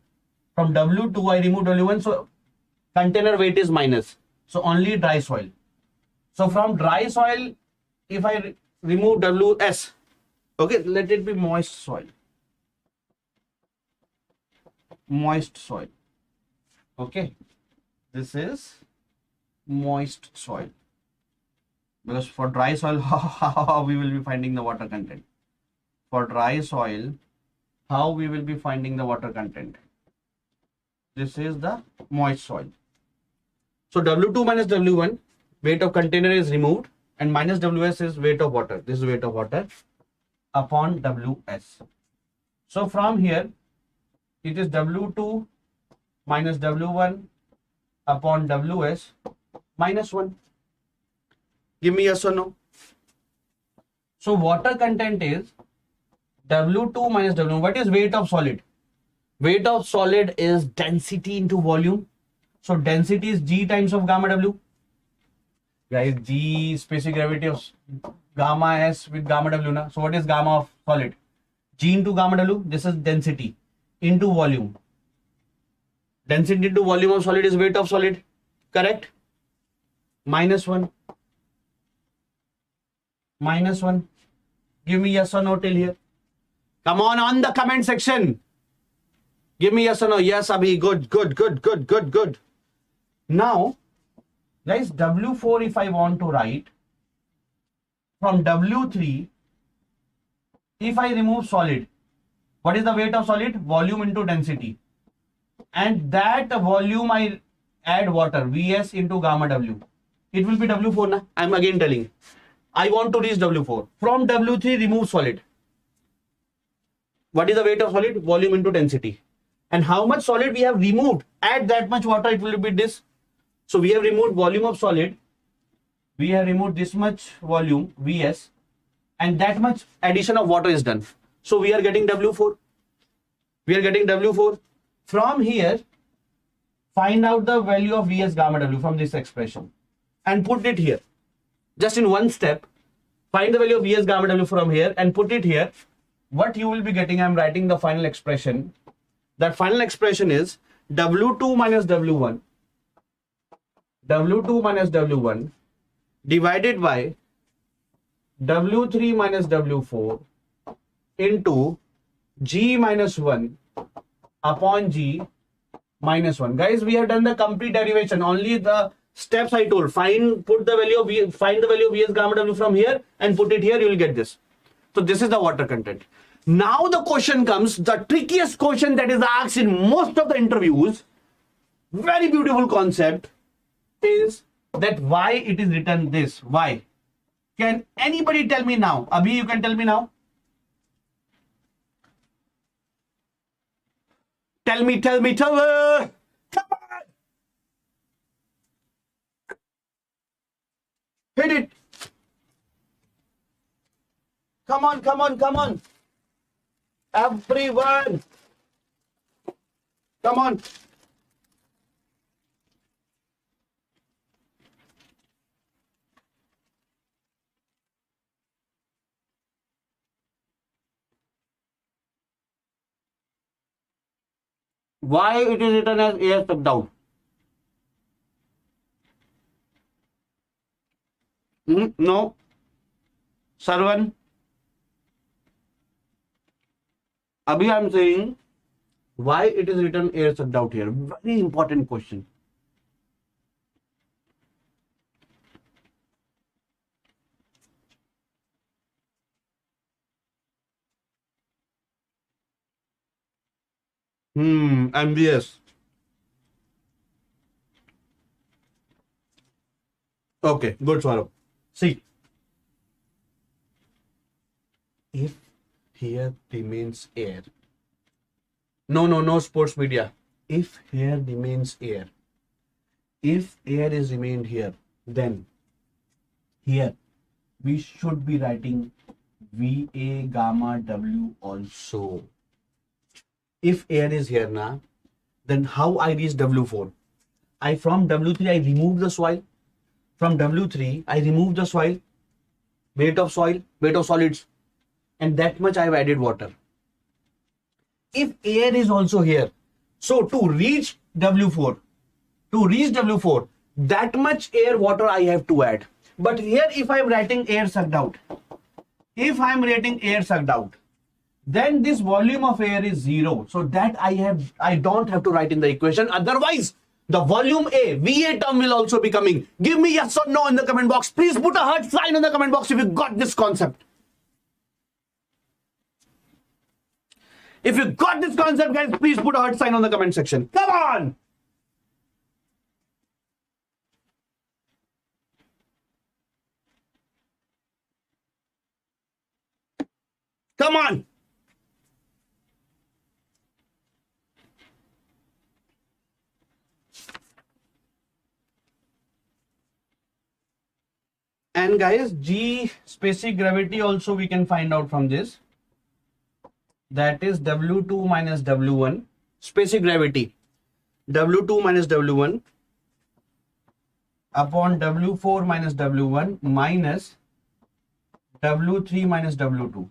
From W2 I remove W1, so container weight is minus. So only dry soil. So from dry soil, if I remove WS, okay, let it be moist soil. Moist soil. Okay, this is moist soil. Because for dry soil, how we will be finding the water content? For dry soil, how we will be finding the water content? This is the moist soil. So W2 minus W1, weight of container is removed, and minus WS is weight of water. This is weight of water upon WS. So from here, it is W2 minus W1 upon WS minus 1. Give me yes or no. So water content is W2 minus W1. What is weight of solid? Weight of solid is density into volume. So density is G times of gamma W. Guys, G specific gravity of gamma S with gamma W. Na? So what is gamma of solid? G into gamma W. This is density into volume. Density into volume of solid is weight of solid. Correct? Minus 1. Minus 1. Give me yes or no till here. Come on the comment section. Give me yes or no. Yes, Abhi. Good. Now, guys, W4 if I want to write, from W3, if I remove solid, what is the weight of solid? Volume into density. And that volume I add water, Vs into gamma W. It will be W4 na? I'm again telling. I want to reach W4. From W3, remove solid. What is the weight of solid? Volume into density. And how much solid we have removed? Add that much water, it will be this. So we have removed volume of solid. We have removed this much volume, Vs. And that much addition of water is done. So we are getting W4. We are getting W4. From here, find out the value of Vs gamma W from this expression. And put it here. Just in one step, find the value of Vs gamma W from here and put it here. What you will be getting, I am writing the final expression. That final expression is W2 minus W1. W2 minus W1 divided by W3 minus W4 into G minus 1 upon G minus 1. Guys, we have done the complete derivation. Only the steps I told. Find the value of Vs gamma W from here and put it here. You will get this. So this is the water content. Now the question comes, the trickiest question that is asked in most of the interviews. Very beautiful concept is that why it is written this. Why? Can anybody tell me now? Abhi, you can tell me now. Tell me. Come on. Hit it. Come on. Everyone. Come on. Why it is written as air step down? No. Sarvan. Abhi, I am saying why it is written air sucked out here. Very important question. MVS. Okay, good, Swarab. See, if here remains air, no sports media. If here remains air, if air is remained here, then here we should be writing VA gamma W also. If air is here now, then how I reach W4? From W3 I remove the soil. From W3 I remove the soil, weight of solids, and that much I've added water. If air is also here, so to reach W4, that much air water I have to add. But here if I'm writing air sucked out, then this volume of air is 0. So that I don't have to write in the equation. Otherwise, the volume A, VA term will also be coming. Give me yes or no in the comment box. Please put a heart sign in the comment box if you got this concept. If you got this concept, guys, please put a heart sign on the comment section. Come on! Come on! And guys, G specific gravity also we can find out from this. That is W2 minus W1. Specific gravity. W2 minus W1 upon W4 minus W1 minus W3 minus W2.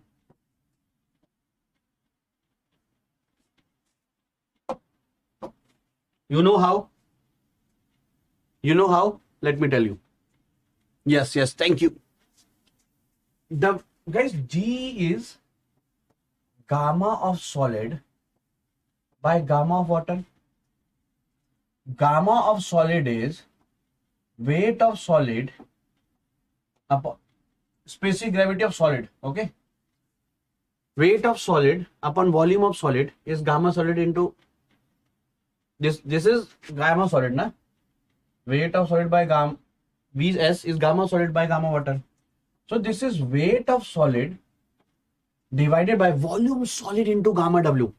You know how? Let me tell you. Yes, thank you. Guys, G is gamma of solid by gamma of water. Gamma of solid is weight of solid upon specific gravity of solid. Okay. Weight of solid upon volume of solid is gamma solid into this. This is gamma solid, na? Weight of solid by gamma. Vs is gamma solid by gamma water. So this is weight of solid divided by volume solid into gamma W.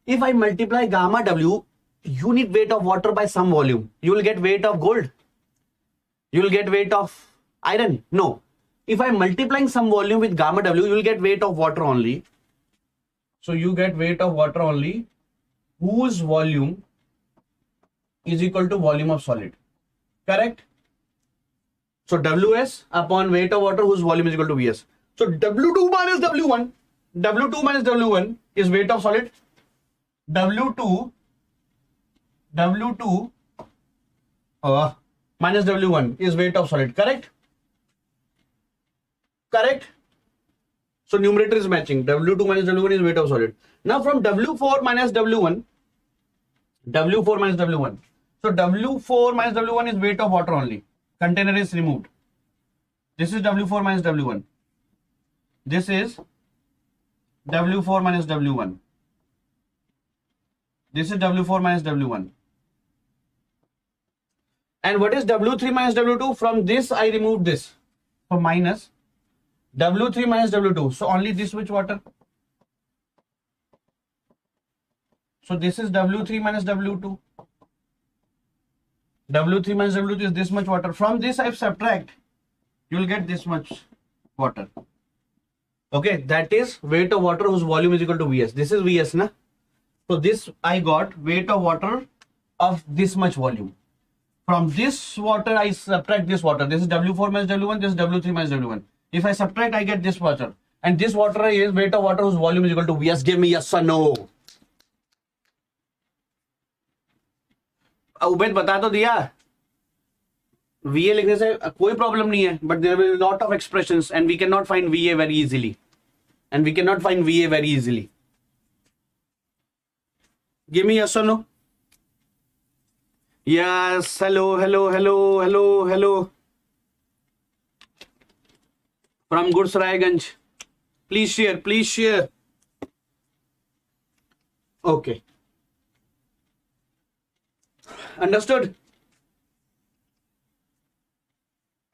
If I multiply gamma W, unit weight of water by some volume, you will get weight of gold. You will get weight of iron. No. If I'm multiplying some volume with gamma W, you will get weight of water only. So you get weight of water only whose volume is equal to volume of solid. Correct? So Ws upon weight of water whose volume is equal to Vs. So W2 minus W1 is weight of solid. W2 minus W1 is weight of solid. Correct? So numerator is matching. W2 minus W1 is weight of solid. Now from W4 minus W1. So W4 minus W1 is weight of water only. Container is removed. This is W4 minus W1. This is W4 minus W1. This is W4 minus W1. And what is W3 minus W2? From this I removed this. So minus W3 minus W2. So only this much water. So this is W3 minus W2. W3 minus W2 is this much water. From this I subtract. You will get this much water. Okay, that is weight of water whose volume is equal to Vs. This is Vs, na? So this I got weight of water of this much volume. From this water I subtract this water. This is W4 minus W1. This is W3 minus W1. If I subtract, I get this water. And this water is weight of water whose volume is equal to Vs. Give me yes or no. Ubaid बता तो दिया. VA लिखने से कोई problem नहीं है, but there will be a lot of expressions and we cannot find VA very easily. Give me yes or no. Yes, hello. From Gursarayganj. Please share. Okay. Understood?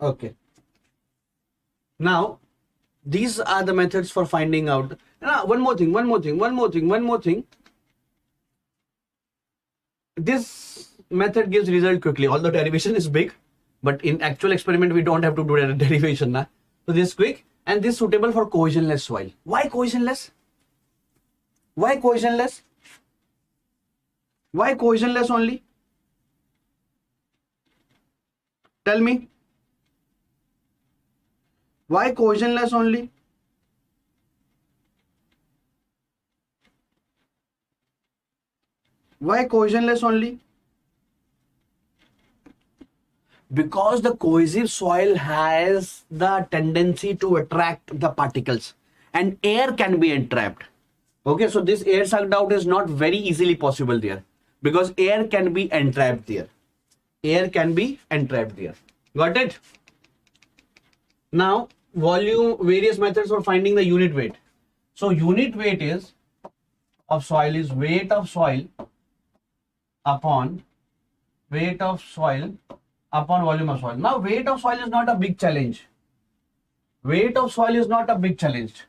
Okay. Now, these are the methods for finding out. Now, one more thing. This method gives result quickly, although derivation is big, but in actual experiment, we don't have to do a derivation now. So this is quick and this is suitable for cohesionless soil. Why cohesionless? Why cohesionless? Why cohesionless only? Tell me. Why cohesionless only? Why cohesionless only? Because the cohesive soil has the tendency to attract the particles and air can be entrapped. Okay, so this air sucked out is not very easily possible there because air can be entrapped there. Air can be entrapped there. Got it? Now, volume, various methods for finding the unit weight. So, unit weight is of soil is weight of soil upon volume of soil. Now, weight of soil is not a big challenge. Weight of soil is not a big challenge.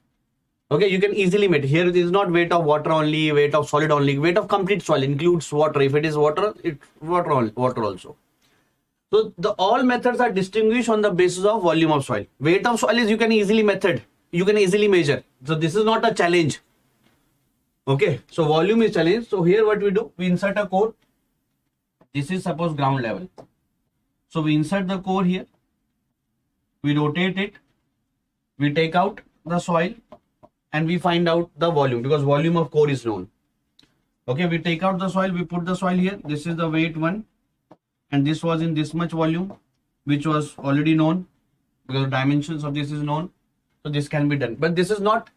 Okay, you can easily measure. Here it is not weight of water only, weight of solid only. Weight of complete soil includes water. If it is water, it's water also. So all methods are distinguished on the basis of volume of soil. Weight of soil is you can easily measure. So this is not a challenge. Okay, so volume is challenge. So here what we do, we insert a core. This is suppose ground level. So we insert the core here. We rotate it. We take out the soil and we find out the volume because volume of core is known. Okay, we take out the soil. We put the soil here. This is the weight one. And this was in this much volume, which was already known because the dimensions of this is known. So this can be done. But this is not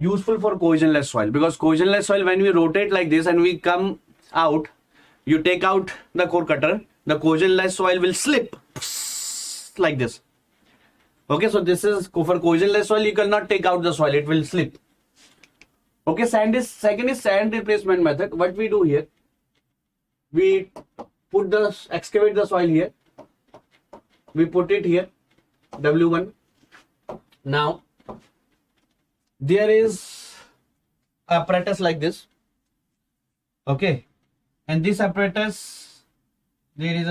useful for cohesionless soil because cohesionless soil, when we rotate like this and we come out, you take out the core cutter, the cohesionless soil will slip like this. Okay, so this is for cohesionless soil, you cannot take out the soil, it will slip. Okay, second is sand replacement method. What we do here, we excavate the soil here, we put it here, W1. Now, there is apparatus like this. Okay, and this apparatus, there is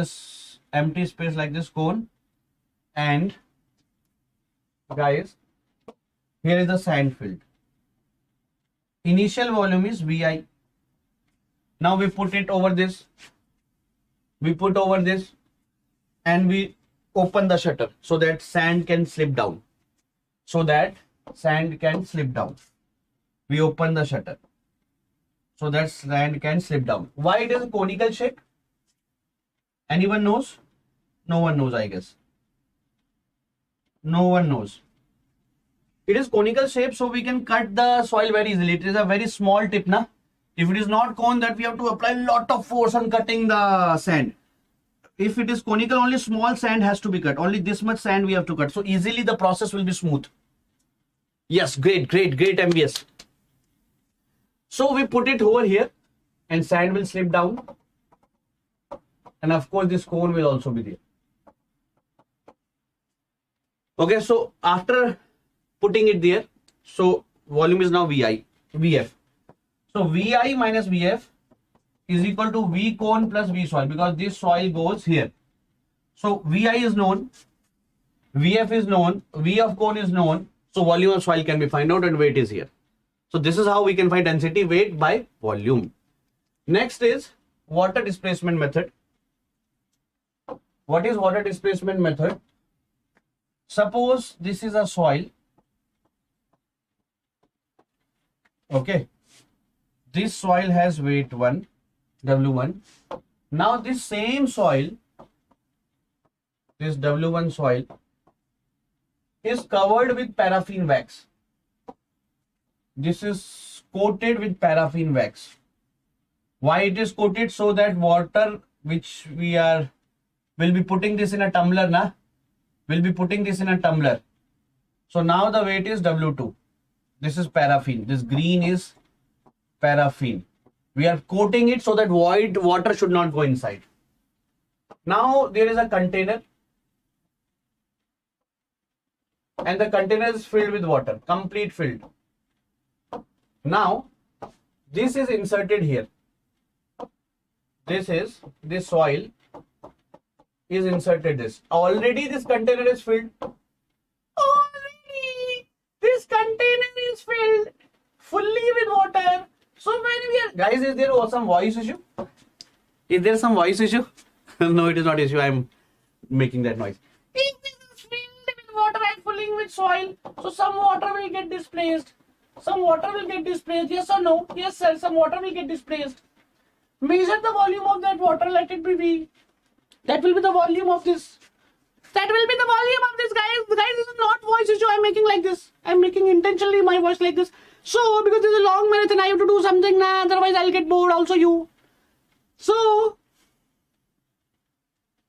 a empty space like this cone, and guys, here is the sand field. Initial volume is Vi. Now we put it over this. We put over this and we open the shutter so that sand can slip down. We open the shutter so that sand can slip down. Why it is a conical shape? Anyone knows? No one knows, I guess. No one knows. It is conical shape, so we can cut the soil very easily. It is a very small tip, na? If it is not cone, that we have to apply a lot of force on cutting the sand. If it is conical, only small sand has to be cut. Only this much sand we have to cut. So easily the process will be smooth. Yes, great MBS. So we put it over here and sand will slip down. And of course, this cone will also be there. Okay, so after putting it there, so volume is now VF. So Vi minus Vf is equal to V cone plus V soil because this soil goes here. So Vi is known, Vf is known, V of cone is known. So volume of soil can be found out and weight is here. So this is how we can find density, weight by volume. Next is water displacement method. What is water displacement method? Suppose this is a soil. Okay. This soil has weight 1, W1. Now this same soil, this W1 soil, is covered with paraffin wax. This is coated with paraffin wax. Why it is coated? So that water which will be putting this in a tumbler, na? We'll be putting this in a tumbler. So now the weight is W2. This is paraffin. This green is paraffin. We are coating it so that water should not go inside. Now there is a container. and the container is filled with water, complete filled. Now, this is inserted here. This soil is inserted this. Already this container is filled. Already this container is filled fully with water. So when we are, guys, is there some voice issue? Is there some voice issue? No, it is not issue. I am making that noise. If this is filled with water and filling with soil, so some water will get displaced. Some water will get displaced. Yes or no? Yes, sir. Some water will get displaced. Measure the volume of that water. Let it be V. That will be the volume of this. That will be the volume of this, guys. Guys, this is not voice issue. I'm making like this. I'm making intentionally my voice like this. So, because this is a long marathon, I have to do something now. Otherwise, I'll get bored. Also, you. So,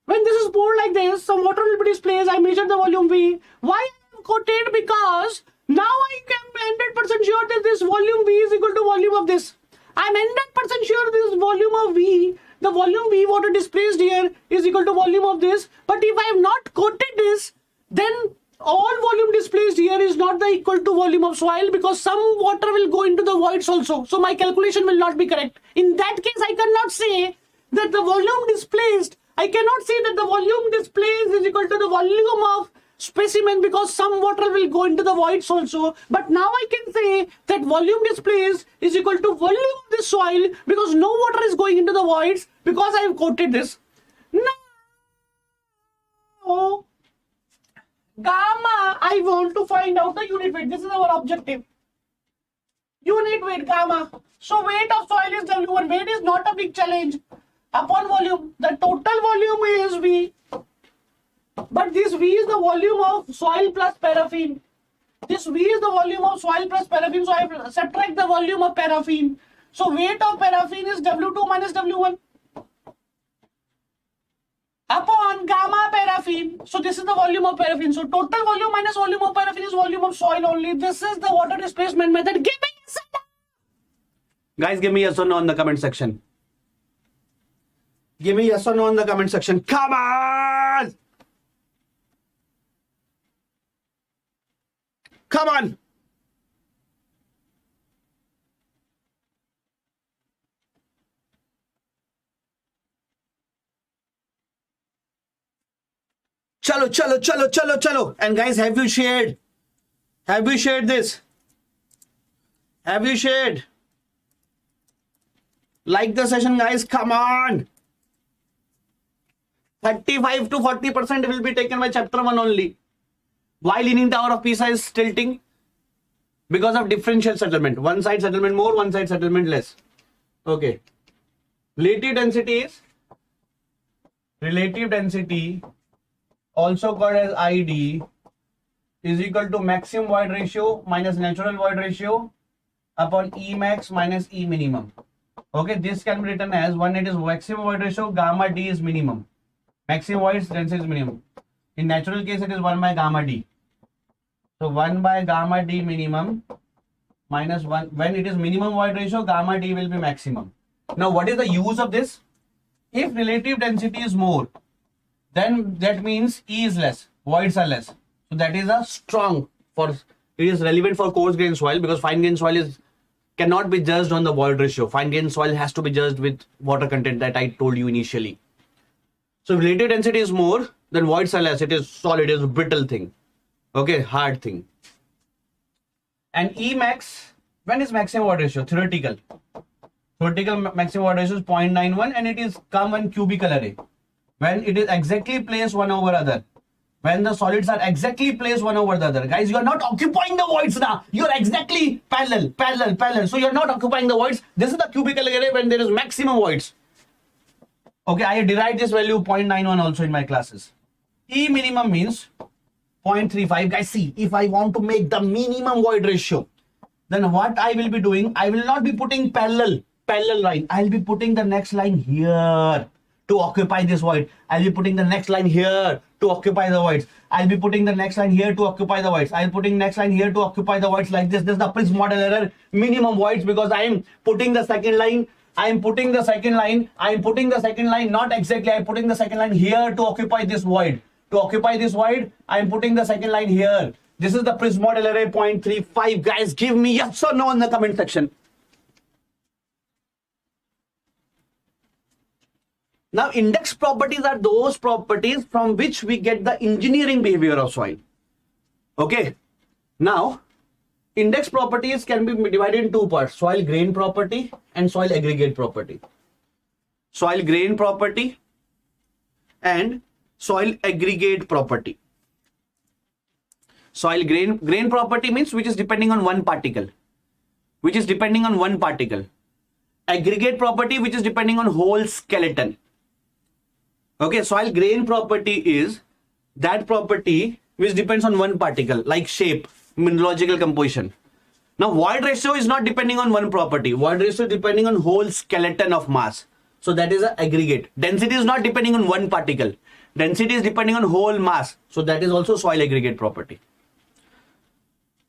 when this is poured like this, some water will be displaced. I measured the volume V. Why I am quoted? Because now I am 100% sure that this volume V is equal to volume of this. I'm 100% sure this volume of V, the volume V water displaced here is equal to volume of this. But if I have not quoted this, then all volume displaced here is not the equal to volume of soil, because some water will go into the voids also. So my calculation will not be correct. In that case, I cannot say that the volume displaced, I cannot say that the volume displaced is equal to the volume of specimen, because some water will go into the voids also. But now I can say that volume displaced is equal to volume of the soil, because no water is going into the voids, because I have quoted this. Now, gamma, I want to find out the unit weight. This is our objective. Unit weight, gamma. So weight of soil is W1. Weight is not a big challenge. Upon volume, the total volume is V. But this V is the volume of soil plus paraffin. This V is the volume of soil plus paraffin. So I subtract the volume of paraffin. So weight of paraffin is W2 minus W1 upon gamma paraffin. So this is the volume of paraffin. So total volume minus volume of paraffin is volume of soil only. This is the water displacement method. Give me yes or no. Guys, give me yes or no in the comment section. Give me yes or no in the comment section. Come on! Come on! Chalo, chalo, chalo, chalo, chalo. And guys, have you shared? Have you shared this? Have you shared? Like the session, guys. Come on! 35 to 40% will be taken by chapter 1 only. Why leaning tower of Pisa is tilting? Because of differential settlement. One side settlement more, one side settlement less. Okay. Relative density, also called as ID, is equal to maximum void ratio minus natural void ratio upon E max minus E minimum. Okay, this can be written as one, it is maximum void ratio, gamma D is minimum. Maximum void density is minimum. In natural case, it is 1 by gamma D. So 1 by gamma D minimum minus 1. When it is minimum void ratio, gamma D will be maximum. Now, what is the use of this? If relative density is more, then that means E is less, voids are less. So that is a strong for, it is relevant for coarse grain soil, because fine grain soil cannot be judged on the void ratio. Fine grain soil has to be judged with water content that I told you initially. So if relative density is more, then voids are less. It is solid, it is a brittle thing. Okay, hard thing. And E max, when is maximum void ratio? Theoretical maximum void ratio is 0.91, and it is come in cubical array. When it is exactly placed one over other. When the solids are exactly placed one over the other. Guys, you are not occupying the voids now. You are exactly parallel. So you are not occupying the voids. This is the cubical array when there is maximum voids. Okay, I derived this value 0.91 also in my classes. E minimum means 0.35. Guys, see, if I want to make the minimum void ratio, then what I will be doing, I will not be putting parallel line. I will be putting the next line here to occupy this void. I'll be putting the next line here to occupy the voids. I'll be putting the next line here to occupy the voids. I'll putting next line here to occupy the voids like this. This is the Prism model error. Minimum voids, because I am putting the second line. Not exactly. I'm putting the second line here to occupy this void. To occupy this void, I'm putting the second line here. This is the Prism model array 0.35. Guys, give me yes or no in the comment section. Now, index properties are those properties from which we get the engineering behavior of soil. Okay. Now, index properties can be divided in two parts: soil grain property and soil aggregate property. Soil grain property and soil aggregate property. Soil grain property means which is depending on one particle. Which is depending on one particle. Aggregate property which is depending on whole skeleton. Okay, soil grain property is that property which depends on one particle, like shape, mineralogical composition. Now, void ratio is not depending on one property. Void ratio is depending on whole skeleton of mass. So that is an aggregate. Density is not depending on one particle. Density is depending on whole mass. So that is also soil aggregate property.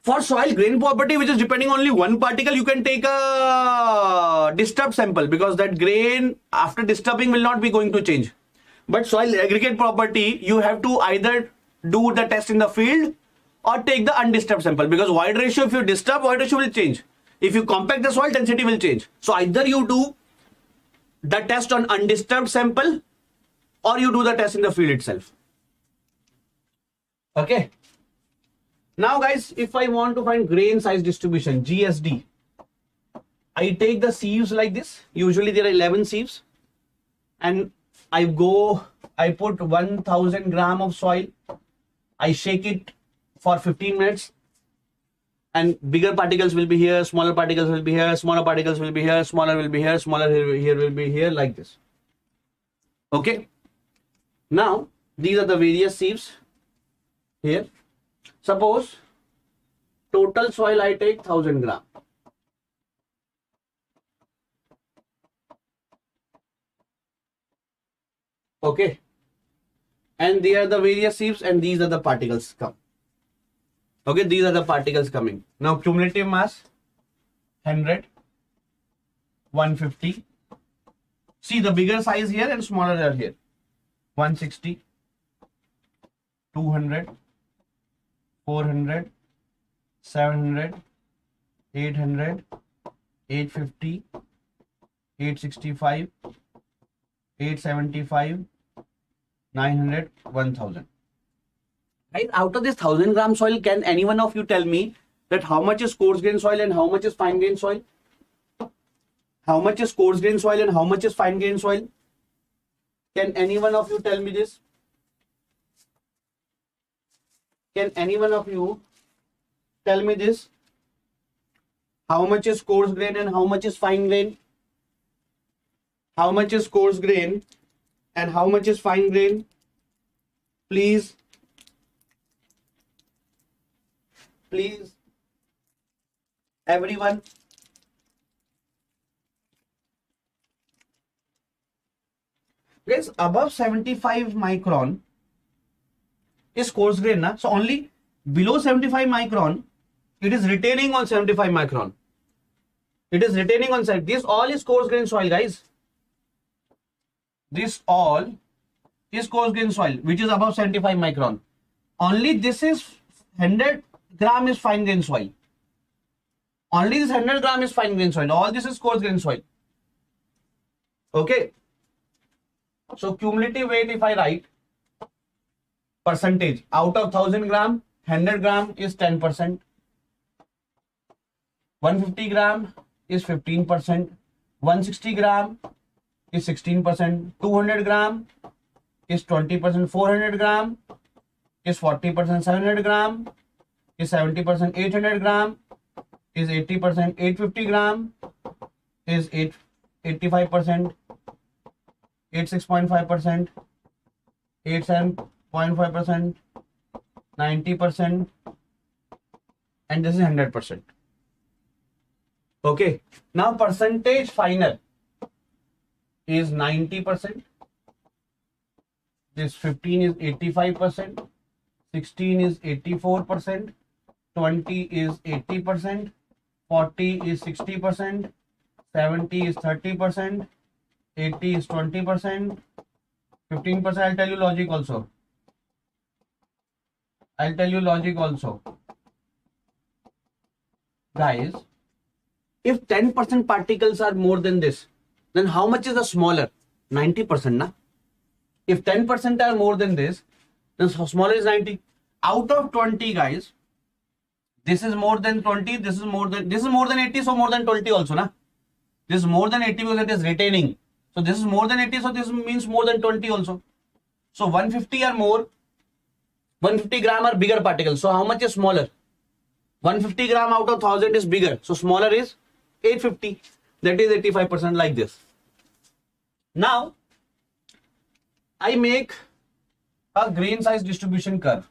For soil grain property, which is depending only one particle, you can take a disturbed sample because that grain after disturbing will not be going to change. But soil aggregate property, you have to either do the test in the field or take the undisturbed sample, because void ratio, if you disturb, void ratio will change. If you compact the soil, density will change. So either you do the test on undisturbed sample or you do the test in the field itself. Okay. Now guys, if I want to find grain size distribution, GSD, I take the sieves like this. Usually there are 11 sieves. And I put 1000 gram of soil. I shake it for 15 minutes. And bigger particles will be here, smaller particles will be here, smaller particles will be here, smaller will be here, smaller here will be here, like this. Okay. Now, these are the various sieves here. Suppose total soil I take 1000 gram. Okay. And they are the various sieves and these are the particles come. Okay, these are the particles coming. Now cumulative mass 100, 150. See the bigger size here and smaller are here. 160, 200, 400, 700, 800, 850, 865, 875, 900, 1000. Right, out of this 1000 gram soil, can any one of you tell me that how much is coarse grain soil and how much is fine grain soil? How much is coarse grain soil and how much is fine grain soil? Can any one of you tell me this? Can any one of you tell me this? How much is coarse grain and how much is fine grain? How much is coarse grain and how much is fine grain? Please. Please. Everyone. Guys, above 75 micron is coarse grain, na? So only below 75 micron, it is retaining on 75 micron. It is retaining on side. This all is coarse grain soil, guys. This all is coarse grain soil, which is above 75 micron. Only this is 100 gram is fine grain soil. Only this 100 gram is fine grain soil. All this is coarse grain soil. Okay. So cumulative weight, if I write percentage, out of 1000 gram, 100 gram is 10%. 150 gram is 15%. 160 gram is 16%. 200 gram is 20%. 400 gram is 40%. 700 gram is 70%. 800 gram is 80%. 850 gram is 85%. 86.5%. 87.5%. 90%. And this is 100%. Okay. Now percentage final is 90%. This 15 is 85%. 16 is 84%. 20 is 80%. 40 is 60%. 70 is 30%. 80 is 20%. 15%. I'll tell you logic also. Guys, if 10% particles are more than this, then how much is the smaller? 90%, na? If 10% are more than this, then smaller is 90. Out of 20, guys, this is more than 20, this is more than 80, so more than 20 also, na? This is more than 80 because it is retaining. So this is more than 80, so this means more than 20 also. So 150 or more, 150 gram are bigger particles. So how much is smaller? 150 gram out of 1000 is bigger. So smaller is 850. That is 85% like this. Now, I make a grain size distribution curve.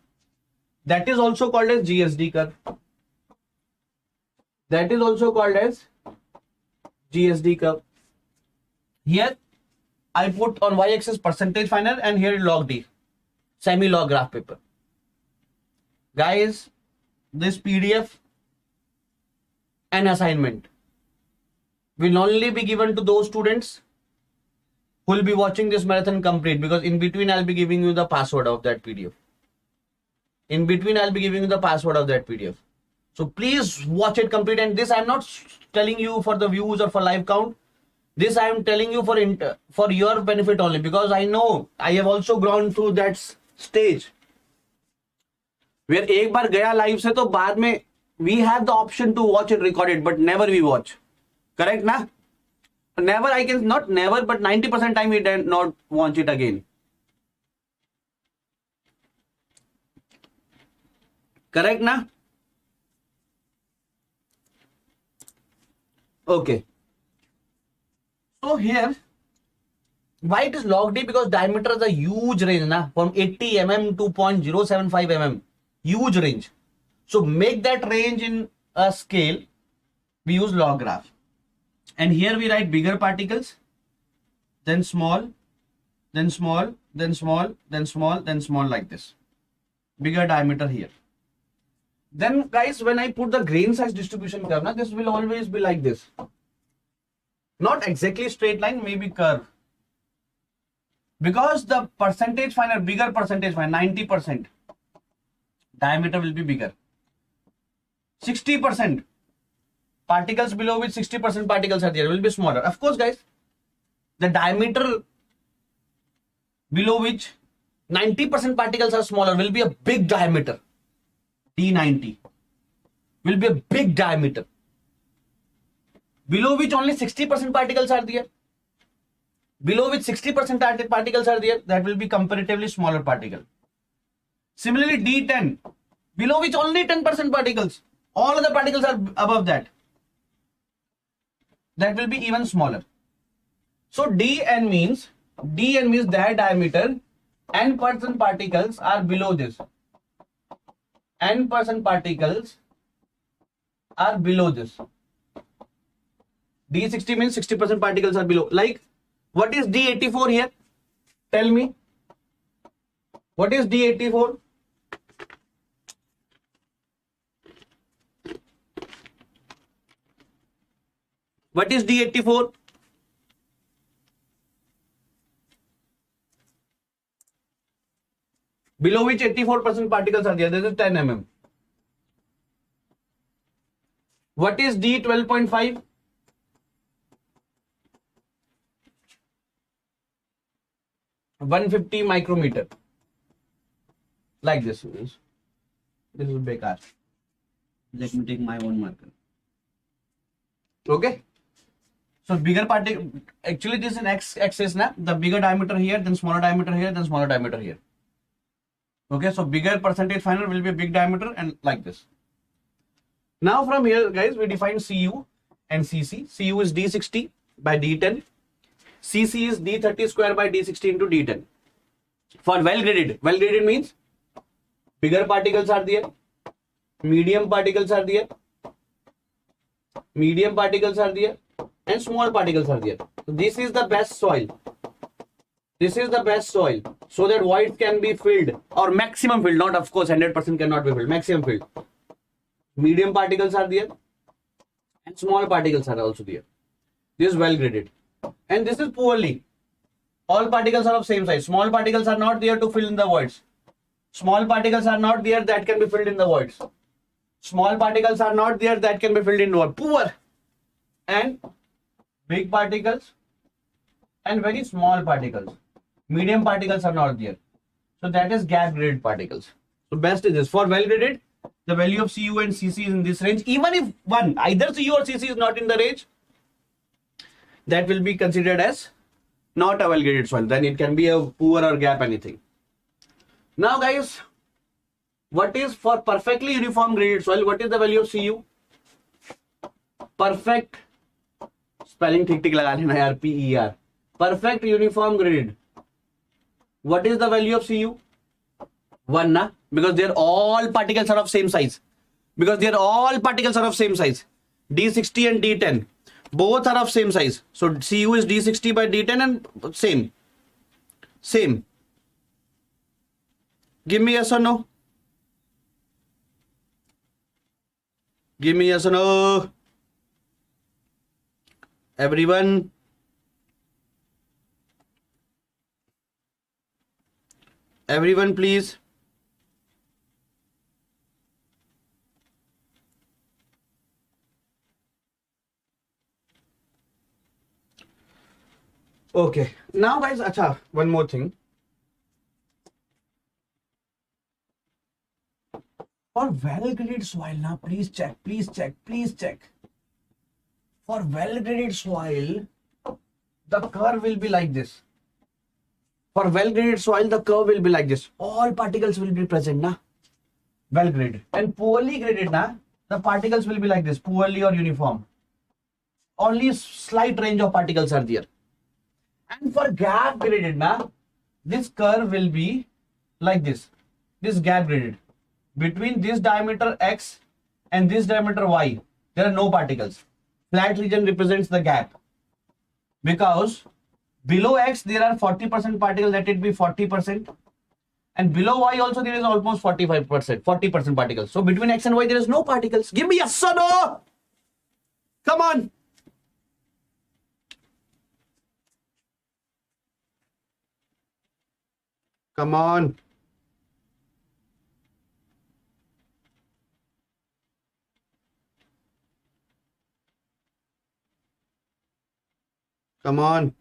That is also called as GSD curve. That is also called as GSD curve. Here, I put on y-axis percentage final and here log D, semi-log graph paper. Guys, this PDF and assignment will only be given to those students who will be watching this marathon complete, because in between I'll be giving you the password of that PDF. In between I'll be giving you the password of that PDF. So please watch it complete. And this I'm not telling you for the views or for live count. This I am telling you for your benefit only, because I know I have also gone through that stage where एक बार गया live से तो बाद में we have the option to watch it recorded, but never we watch. Correct na? Never, I can not never, but 90% time we did not watch it again. Correct na? Okay. So here, why it is log D? Because diameter is a huge range, na? From 80 mm to 0.075 mm. Huge range. So make that range in a scale. We use log graph. And here we write bigger particles, then small, then small, then small, then small, then small, like this. Bigger diameter here. Then guys, when I put the grain size distribution curve, na, this will always be like this. Not exactly straight line, maybe curve. Because the percentage final, bigger percentage final, 90%, diameter will be bigger. 60%. Particles below which 60% particles are there will be smaller. Of course, guys, the diameter below which 90% particles are smaller will be a big diameter. D90 will be a big diameter. Below which only 60% particles are there. Below which 60% particles are there, that will be comparatively smaller particle. Similarly, D10, below which only 10% particles, all other particles are above that. That will be even smaller. So Dn means their diameter, n% particles are below this. N% particles are below this. D60 means 60% particles are below. Like, what is D84 here? Tell me. What is D84? What is D84? Below which 84% particles are there. This is 10 mm. What is D12.5? (150 micrometer). Like this. This is bekar. Let me take my own marker. Okay. So bigger particle, actually this is an x-axis, na? The bigger diameter here, then smaller diameter here, then smaller diameter here. Okay, so bigger percentage final will be a big diameter and like this. Now from here, guys, we define CU and CC. CU is D60 by D10. CC is D30 square by D60 into D10. For well graded means bigger particles are there, medium particles are there, medium particles are there, and small particles are there. So this is the best soil. This is the best soil, so that voids can be filled, or maximum filled, not of course 100% cannot be filled, maximum filled. Medium particles are there and small particles are also there. This is well graded. And this is poorly. All particles are of same size. Small particles are not there to fill in the voids. Small particles are not there that can be filled in the voids. Small particles are not there, that can be filled in what? Poor. And big particles and very small particles. Medium particles are not there. So that is gap graded particles. So best is this. For well graded, the value of Cu and Cc is in this range. Even if either Cu or Cc is not in the range, that will be considered as not a well graded soil. Then it can be a poor or gap anything. Now guys, what is for perfectly uniform graded soil? What is the value of Cu? Perfect spelling ठीक ठीक लगा लेना यार, PER. Perfect uniform graded. What is the value of Cu? 1 na, because they're all particles are of same size. Because they're all particles are of same size. D60 and D10 both are of same size. So Cu is D60 by D10 and same. Give me yes or no. Give me yes or no. Everyone. Everyone please. Okay. Now guys, acha, one more thing. For well-graded soil, now please check. For well-graded soil, the curve will be like this. For well-graded soil, the curve will be like this. All particles will be present, na? Well-graded. And poorly graded, na? The particles will be like this, poorly or uniform. Only slight range of particles are there. And for gap graded, na? This curve will be like this. This gap graded. Between this diameter X and this diameter Y, there are no particles. Flat region represents the gap. Because below X, there are 40% particles, let it be 40%. And below Y also, there is almost 45%, 40% particles. So between X and Y, there is no particles. Give me yes or no. Come on. Come on. Come on.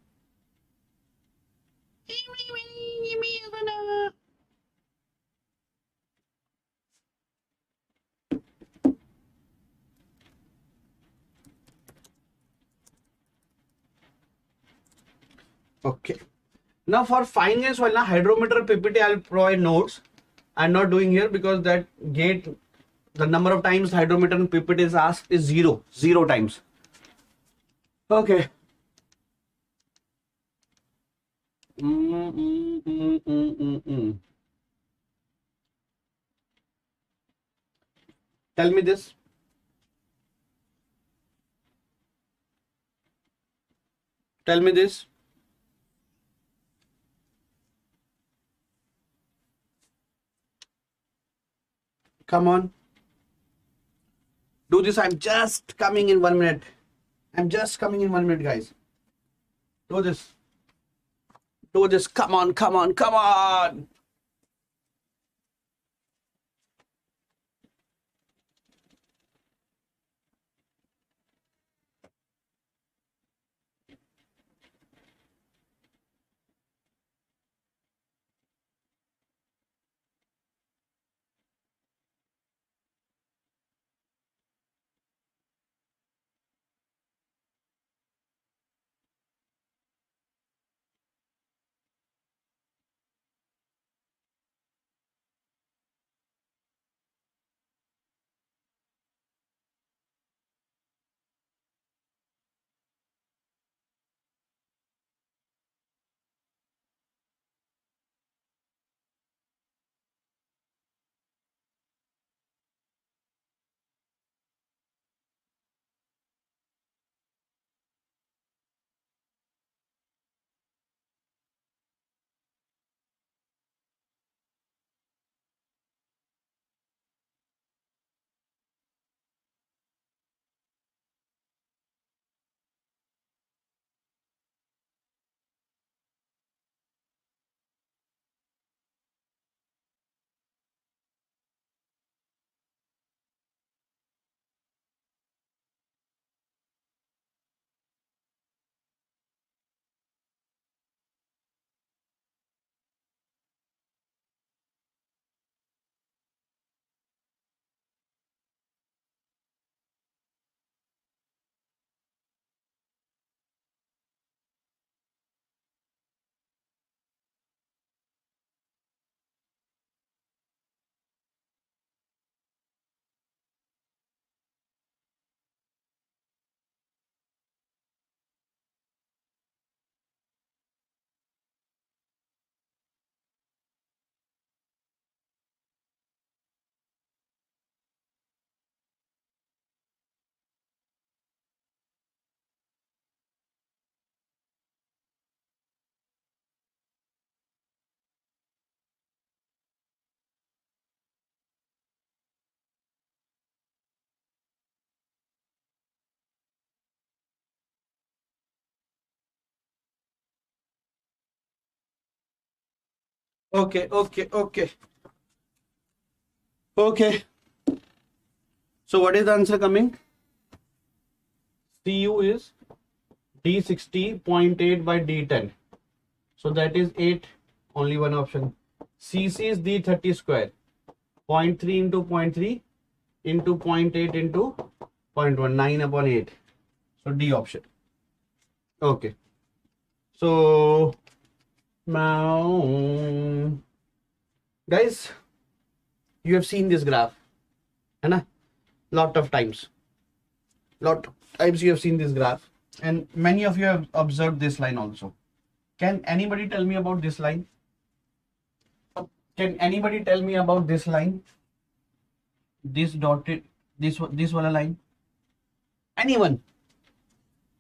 Okay. Now for fine grain soil, hydrometer PPT, I'll provide notes. I'm not doing here because that gate, the number of times hydrometer and PPT is asked is zero times. Okay. Tell me this. Tell me this. Come on. Do this. I'm just coming in 1 minute. I'm just coming in 1 minute, guys. Do this. Do this. Come on, come on, come on. Okay. So what is the answer coming? Cu is D60.8 by D10. So that is 8. Only one option. Cc is D30 square. 0.3 into 0.3 into 0.8 into 0.1. 9 upon 8. So D option. Okay. So now, guys, you have seen this graph, है ना? Lot of times you have seen this graph, and many of you have observed this line also. Can anybody tell me about this line? Can anybody tell me about this line? This dotted, this wala line? Anyone?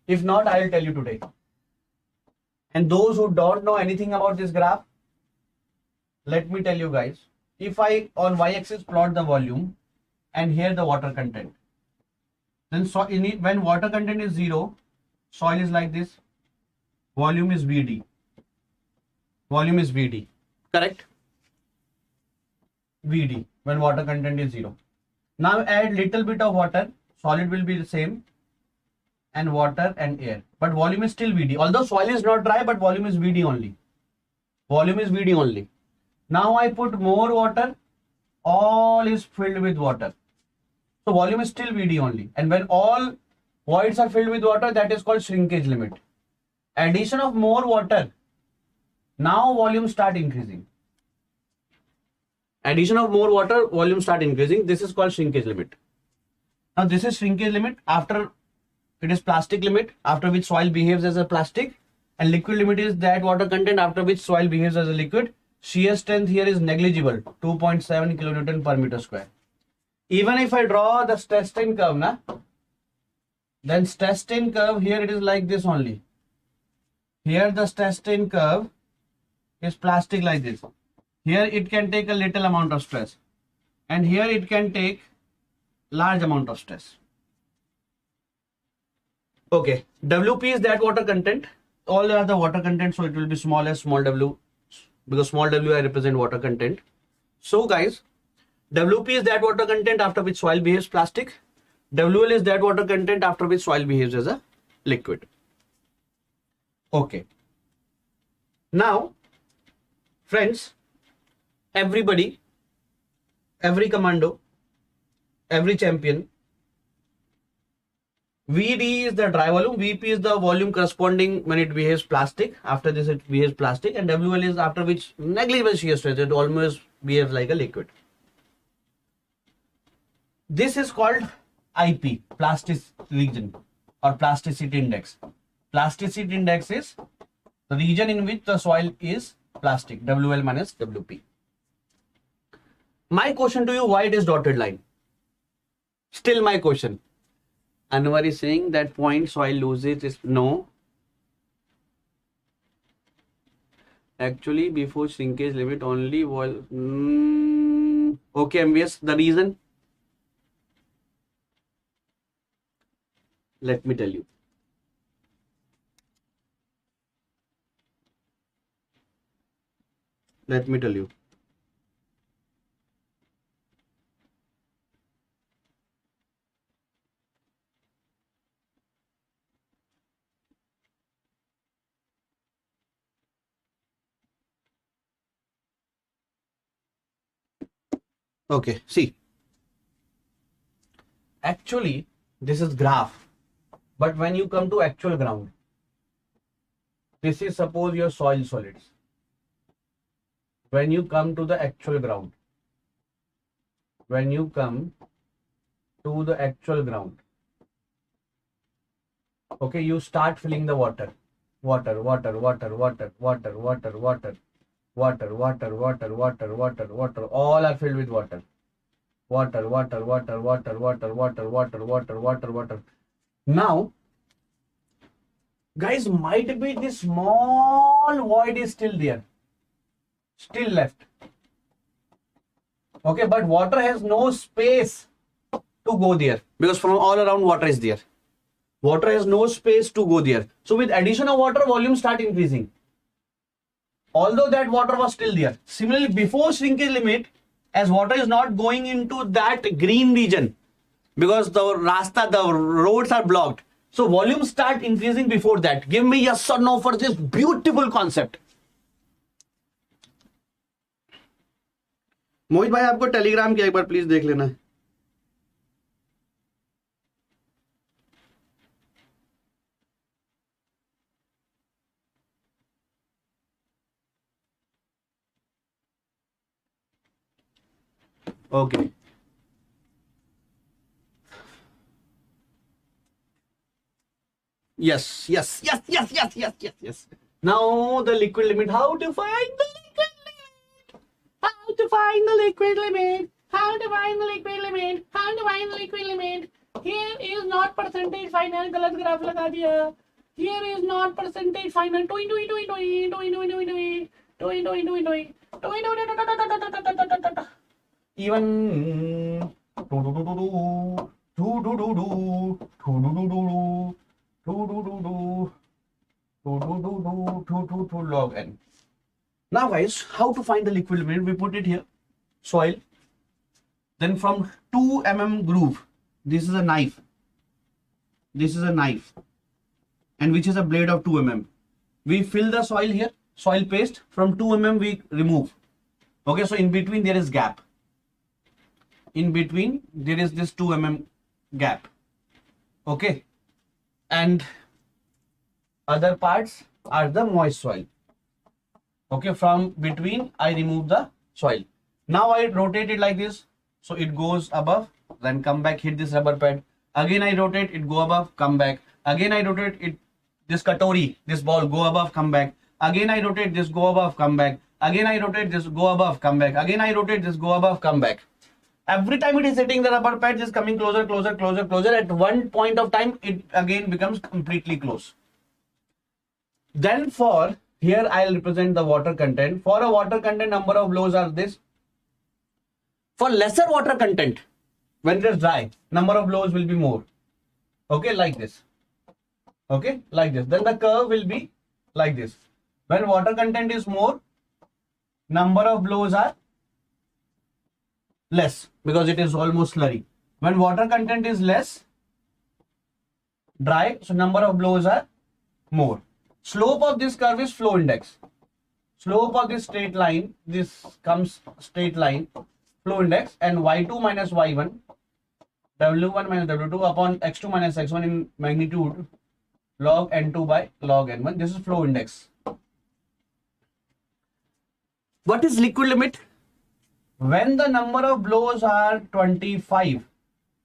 If not, I'll tell you today. And those who don't know anything about this graph, let me tell you guys. If I on y-axis plot the volume and here the water content, then when water content is 0, soil is like this. Volume is VD. Correct? VD when water content is 0. Now add little bit of water, solid will be the same, and water and air. But volume is still VD. Although soil is not dry, but volume is VD only. Now I put more water, all is filled with water. So volume is still VD only. And when all voids are filled with water, that is called shrinkage limit. Addition of more water, now volume start increasing. Addition of more water, volume start increasing. This is called shrinkage limit. Now this is shrinkage limit. After it is plastic limit, after which soil behaves as a plastic, and liquid limit is that water content after which soil behaves as a liquid. Shear strength here is negligible, 2.7 kilonewton per meter square. Even if I draw the stress strain curve, then stress strain curve here it is like this only. Here the stress strain curve is plastic like this. Here it can take a little amount of stress, and here it can take large amount of stress. Okay, WP is that water content. All are the water content, so it will be small s, small w, because small w I represent water content. So guys, WP is that water content after which soil behaves plastic. WL is that water content after which soil behaves as a liquid. Okay. Now, friends, everybody, every commando, every champion, VD is the dry volume, VP is the volume corresponding when it behaves plastic, after this it behaves plastic, and WL is after which negligible shear strength, it almost behaves like a liquid. This is called IP, plastic region, or plasticity index. Plasticity index is the region in which the soil is plastic, WL minus WP. My question to you, why it is dotted line? Still my question. Anwar is saying that point soil loses is no. Actually, before shrinkage limit only was okay, MVS, the reason? Let me tell you. Okay, see. Actually, this is graph. But when you come to actual ground, this is suppose your soil solids. When you come to the actual ground, okay, you start filling the water, all are filled with water. Now, guys, might be this small void is still there, still left. Okay, but water has no space to go there because from all around water is there. Water has no space to go there. So with addition of water, volume start increasing. although that water was still there. Similarly, before shrinkage limit, as water is not going into that green region because the roads are blocked. So volumes start increasing before that. Give me yes or no for this beautiful concept. मोहित भाई आपको Telegram किया, एक बार please देख लेना. Okay. Yes. Now the liquid limit. How to find the liquid limit? How to find the liquid limit? How to find the liquid limit? How to find the liquid limit? Here is not percentage final. गलत graph लगा दिया. Here is not percentage final. Even log n. Now guys, how to find the liquid limit? We put it here, soil. Then from 2 mm groove, this is a knife. This is a knife, and which is a blade of 2 mm. We fill the soil here, soil paste. From 2 mm we remove. Okay, so in between there is gap. In between there is this 2 mm gap. Okay, and other parts are the moist soil. Okay, from between I remove the soil. Now I rotate it like this, so it goes above, then come back, hit this rubber pad. Again I rotate it, go above, come back. Again I rotate it, this katori, this ball, go above, come back. Again I rotate this, go above, come back. Again I rotate this, go above, come back. Again I rotate this, go above, come back. Every time it is hitting the rubber pad, is coming closer. At one point of time, it again becomes completely close. Then for here, I'll represent the water content. For a water content, number of blows are this. For lesser water content, when it is dry, number of blows will be more. Okay, like this. Okay, like this. Then the curve will be like this. When water content is more, number of blows are less because it is almost slurry. When water content is less, dry, so number of blows are more. Slope of this curve is flow index. Slope of this straight line, this comes straight line, flow index, and y2 minus y1, w1 minus w2 upon x2 minus x1 in magnitude log n2 by log n1. This is flow index. What is liquid limit? When the number of blows are 25,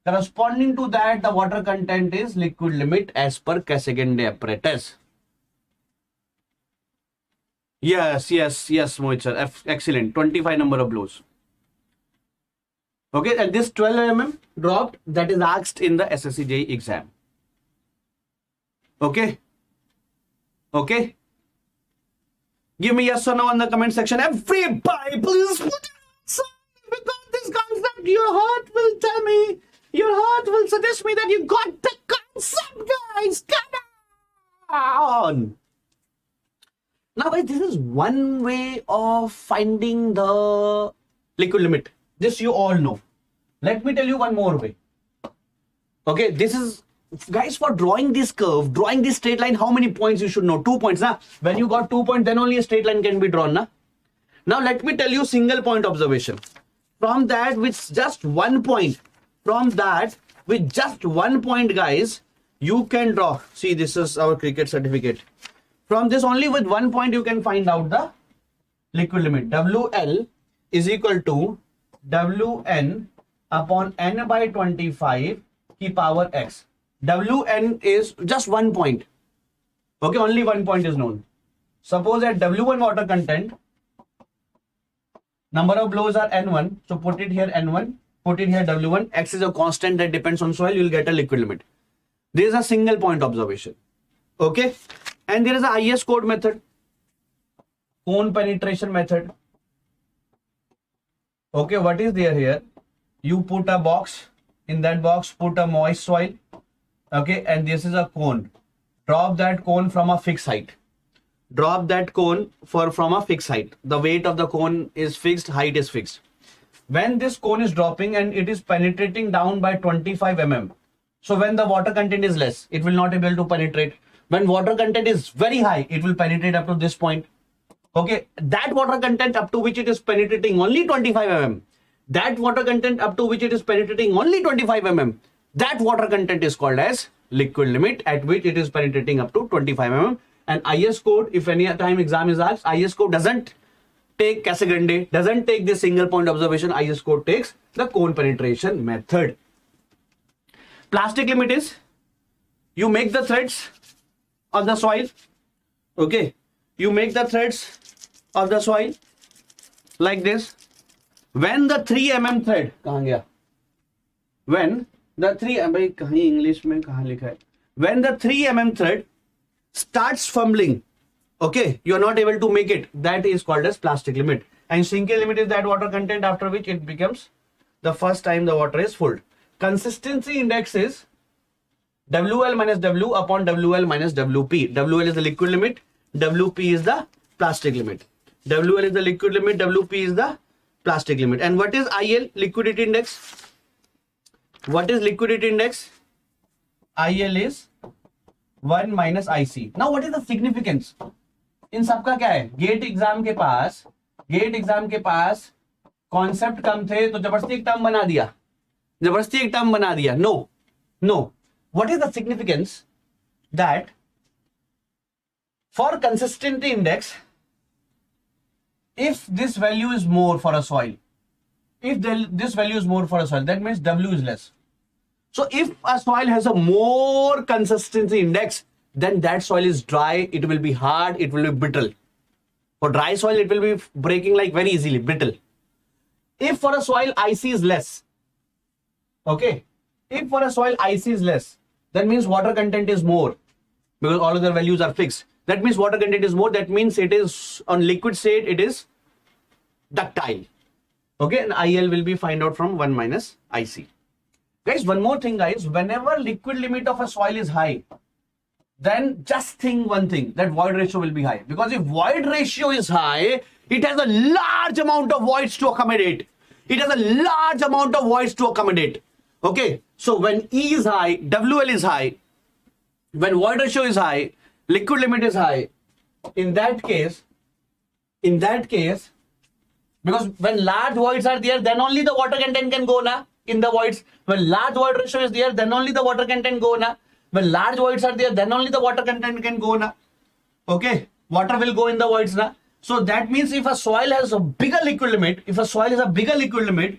corresponding to that, the water content is liquid limit as per Casagrande apparatus. Yes, Mohit sir. Excellent. 25 number of blows. Okay, and this 12 mm dropped, that is asked in the SSC JEE exam. Okay. Give me yes or no in the comment section. Everybody, please put if you got this concept, your heart will tell me, your heart will suggest me that you got the concept, guys. Come on. Now, guys, this is one way of finding the liquid limit. This you all know. Let me tell you one more way. Okay, this is, guys, for drawing this curve, drawing this straight line, how many points you should know? 2 points. Nah? When you got 2 points, then only a straight line can be drawn. Nah? Now, let me tell you single point observation. From that, with just 1 point, guys, you can draw. See, this is our cricket certificate. From this, only with 1 point, you can find out the liquid limit. WL is equal to WN upon N by 25 की power X. WN is just 1 point. Okay, only 1 point is known. Suppose at W1 water content, number of blows are N1. So put it here N1, put it here W1. X is a constant that depends on soil. You will get a liquid limit. There is a single point observation. Okay. And there is a IS code method. Cone penetration method. Okay. What is there here? You put a box. In that box, put a moist soil. Okay. And this is a cone. Drop that cone from a fixed height. drop that cone from a fixed height. The weight of the cone is fixed, height is fixed. When this cone is dropping and it is penetrating down by 25 mm. So when the water content is less, it will not be able to penetrate. When water content is very high, it will penetrate up to this point. Okay, that water content up to which it is penetrating only 25 mm. That water content up to which it is penetrating only 25 mm. That water content is called as liquid limit, at which it is penetrating up to 25 mm. And IS code, if any time exam is asked, IS code doesn't take Casa Grande, doesn't take this single point observation. IS code takes the cone penetration method. Plastic limit is, you make the threads of the soil. Okay, you make the threads of the soil like this. When the 3 mm thread, kahan gaya? When the 3 mm, kahin English mein kahan likha hai? When the 3 mm thread starts fumbling, okay, you are not able to make it, that is called as plastic limit. And sinking limit is that water content after which it becomes the first time the water is full. Consistency index is WL minus W upon WL minus WP. WL is the liquid limit, WP is the plastic limit. WL is the liquid limit, WP is the plastic limit. And what is IL? Liquidity index. What is liquidity index? IL is 1 minus IC. Now what is the significance? इन सबका क्या है? Gate exam के पास concept कम थे तो जबरदस्ती एक term बना दिया. No. What is the significance? That for consistency index, if this value is more for a soil, this value is more for a soil, that means W is less. So if a soil has a more consistency index, then that soil is dry, it will be hard, it will be brittle. For dry soil, it will be breaking like very easily, brittle. If for a soil IC is less, okay, if for a soil IC is less, that means water content is more, because all other values are fixed. That means water content is more, that means it is on liquid state, it is ductile. Okay, and IL will be find out from 1 minus IC. Guys, one more thing, guys, whenever liquid limit of a soil is high, then just think one thing, that void ratio will be high. Because if void ratio is high, it has a large amount of voids to accommodate. Okay, so when E is high, WL is high, when void ratio is high, liquid limit is high, in that case, because when large voids are there, then only the water content can go na in the voids. When large void ratio is there, then only the water content go na. When large voids are there, then only the water content can go na. Okay, water will go in the voids na. So that means if a soil has a bigger liquid limit,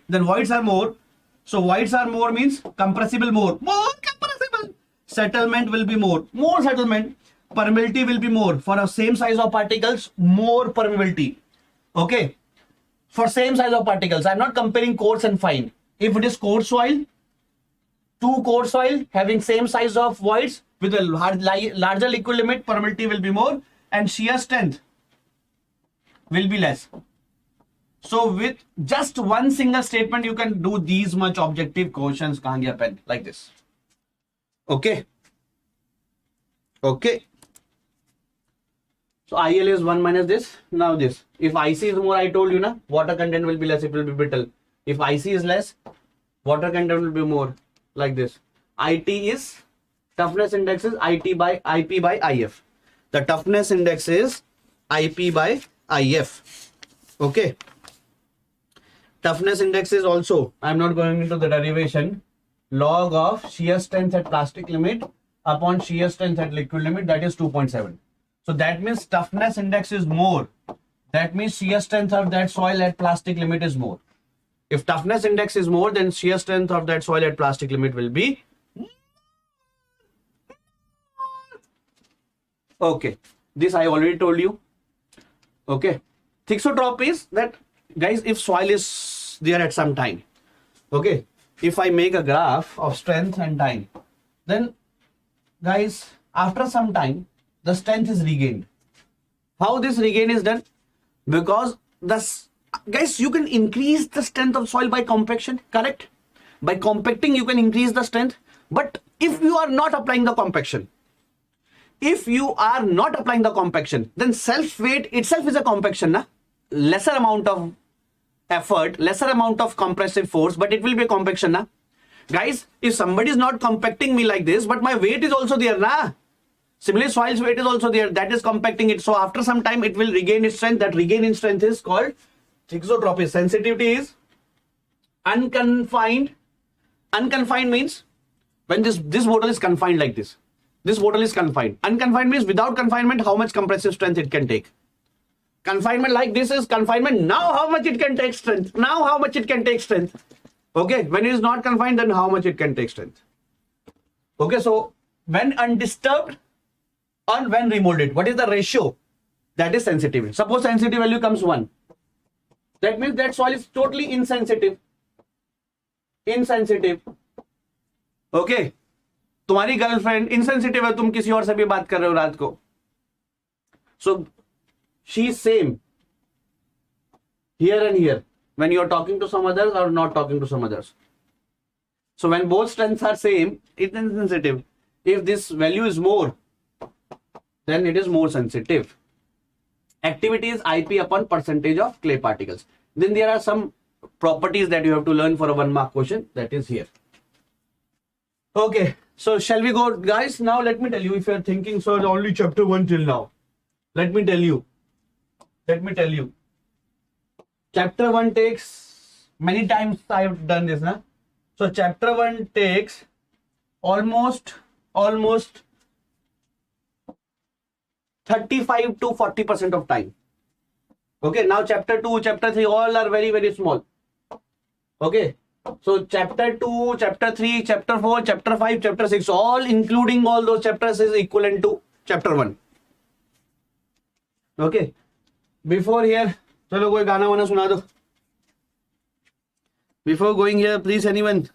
then voids are more. So voids are more means compressible more compressible. Settlement will be more settlement. Permeability will be more. For a same size of particles, more permeability. Okay, for same size of particles, I'm not comparing coarse and fine. If it is coarse soil, 2 coarse soil having same size of voids with a larger liquid limit, permeability will be more and shear strength will be less. So with just one single statement, you can do these much objective questions pen like this. Okay. So IL is 1 minus this. Now this. If IC is more, I told you na, water content will be less, it will be brittle. If IC is less, water content will be more, like this. IT is, toughness index is IP by IF. The toughness index is IP by IF. Okay. Toughness index is also, I'm not going into the derivation, log of shear strength at plastic limit upon shear strength at liquid limit, that is 2.7. So that means toughness index is more. That means shear strength of that soil at plastic limit is more. If toughness index is more, then shear strength of that soil at plastic limit will be. Okay, this I already told you. Okay, thixotrop is that, guys, if soil is there at some time, okay, if I make a graph of strength and time, then guys, after some time, the strength is regained. How this regain is done? Because this, guys, you can increase the strength of soil by compaction, correct? By compacting, you can increase the strength. But if you are not applying the compaction, if you are not applying the compaction, then self weight itself is a compaction, na? Lesser amount of effort, lesser amount of compressive force, but it will be a compaction, na? Guys, if somebody is not compacting me like this, but my weight is also there, na? Similarly, soil's weight is also there. That is compacting it. So after some time, it will regain its strength. That regain in strength is called thixotropy. Sensitivity is unconfined. Unconfined means when this bottle is confined like this. This bottle is confined. Unconfined means without confinement, how much compressive strength it can take. Confinement like this is confinement. Now how much it can take strength. Now how much it can take strength. Okay. When it is not confined, then how much it can take strength. Okay. So when undisturbed or when remolded, what is the ratio? That is sensitivity. Suppose sensitivity value comes 1. That means that soil is totally insensitive. Insensitive. Okay. तुम्हारी girlfriend insensitive है, तुम किसी और से भी बात कर रहे हो रात को. So she is same here and here when you are talking to some others or not talking to some others. So when both strengths are same, it is insensitive. If this value is more, then it is more sensitive. Activity is IP upon percentage of clay particles. Then there are some properties that you have to learn for a 1 mark question. That is here. Okay. So shall we go, guys? Now let me tell you, if you are thinking, so only chapter 1 till now. Let me tell you. Chapter 1 takes, many times I have done this, na? So chapter 1 takes almost 35 to 40% of time. Okay, now chapter 2, chapter 3, all are very, very small. Okay, so chapter 2, chapter 3, chapter 4, chapter 5, chapter 6, all including all those chapters is equivalent to chapter 1. Okay, before here, chalo koi gana wana suna do. Before going here, please anyone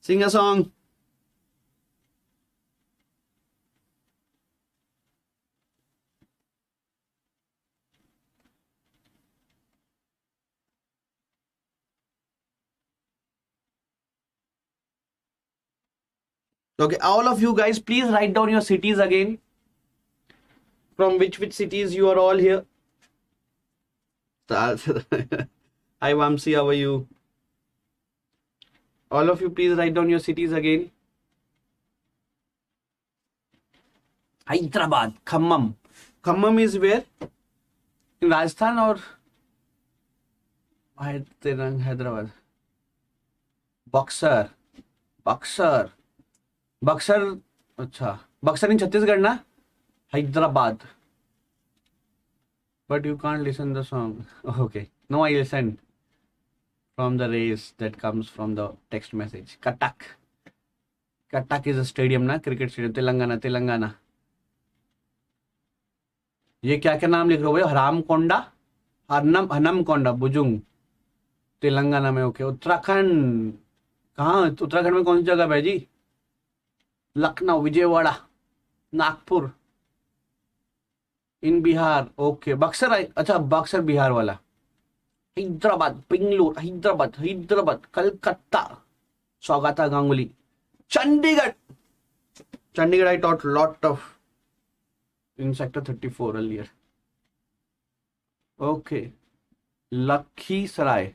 sing a song. Okay, all of you guys, please write down your cities again. From which cities you are all here. Hi Vamsi, how are you? All of you, please write down your cities again. Hyderabad, Khammam. Khammam is where? In Rajasthan or Hyderabad? Buxar. Buxar in Chhattisgarh, na? Hyderabad. But you can't listen the song. Okay. No, I listened from the rays that comes from the text message. Cuttack is a stadium, na? Cricket stadium. Telangana. ये क्या नाम लिख रहे हो भाई? हरामकोंडा, हनमकोंडा, बुजुंग, तेलंगाना में. Okay. Uttarakhand कहाँ? उत्तराखंड में कौन सी जगह है जी? लखनऊ, विजयवाड़ा, नागपुर. इन बिहार. ओके. बक्सर. अच्छा, बक्सर बिहार वाला. हैदराबाद, बेंगलुरु, हैदराबाद, कलकत्ता, स्वागता Ganguly. Chandigarh. I taught lot of in sector 34 earlier. Okay. Lakhisarai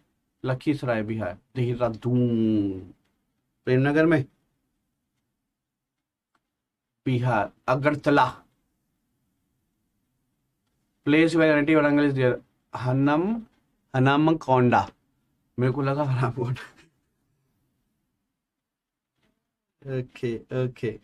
Bihar. Dehradun, Premnagar में. Bihar, Agartala. Place where native Warangal is there. Hanamkonda. मेरे को लगा हरामकोंडा. ओके.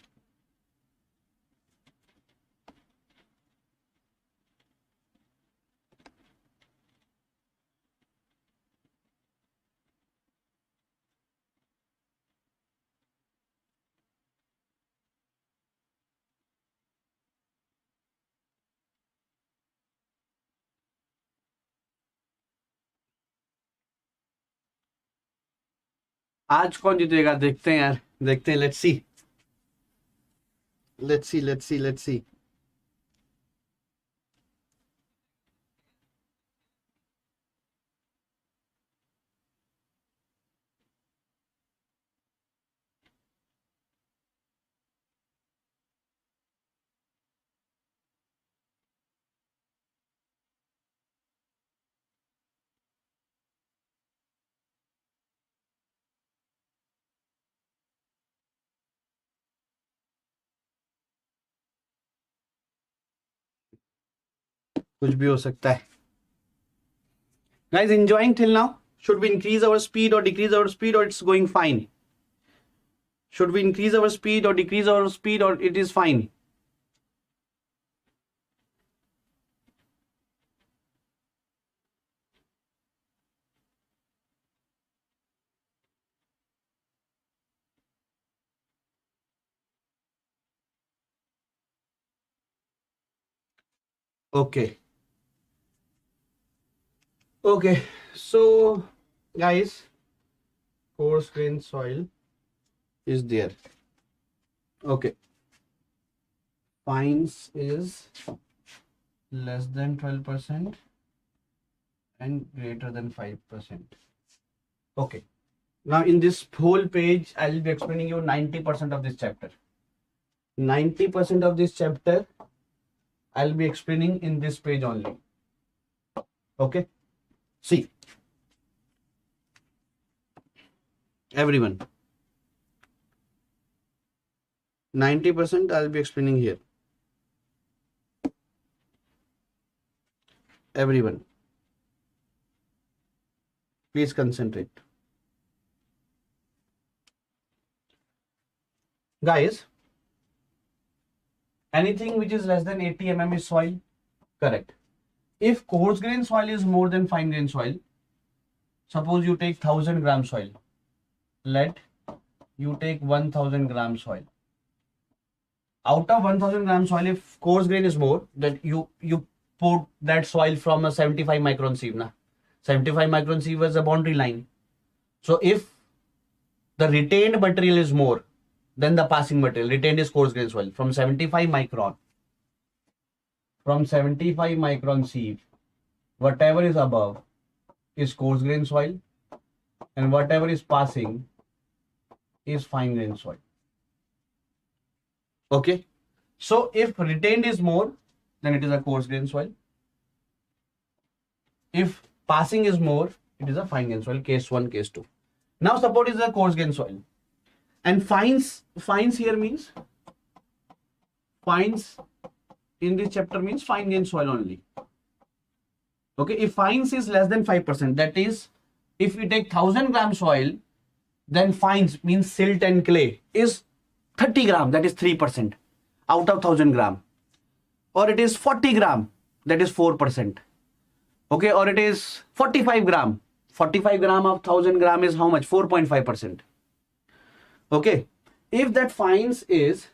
आज कौन जीतेगा? देखते हैं यार, देखते हैं. Let's see. कुछ भी हो सकता है. Guys, enjoying till now? Should we increase our speed or decrease our speed, or it's going fine? Should we increase our speed or decrease our speed, or it is fine? Okay. Okay. So, guys, coarse grain soil is there. Okay. Fines is less than 12% and greater than 5%. Okay. Now, in this whole page, I'll be explaining you 90% of this chapter. 90% of this chapter, I'll be explaining in this page only. Okay. See. Everyone. 90% I'll be explaining here. Everyone. Please concentrate. Guys, anything which is less than 80 mm is soil? Correct. If coarse grain soil is more than fine grain soil, suppose you take 1000 gram soil. Let you take 1000 gram soil. Out of 1000 gram soil, if coarse grain is more, then you put that soil from a 75 micron sieve. 75 micron sieve is a boundary line. So if the retained material is more than the passing material, retained is coarse grain soil, from 75 micron sieve, whatever is above is coarse grain soil, and whatever is passing is fine grain soil. Okay. So if retained is more, then it is a coarse grain soil. If passing is more, it is a fine grain soil. Case 1, case 2. Now suppose it is a coarse grain soil. And fines here means, fines in this chapter means fine grain soil only. Okay. If fines is less than 5%, that is, if we take 1000 gram soil, then fines means silt and clay is 30 gram, that is 3% out of 1000 gram. Or it is 40 gram, that is 4%. Okay, or it is 45 gram. 45 gram of 1000 gram is how much? 4.5%. Okay, if that fines is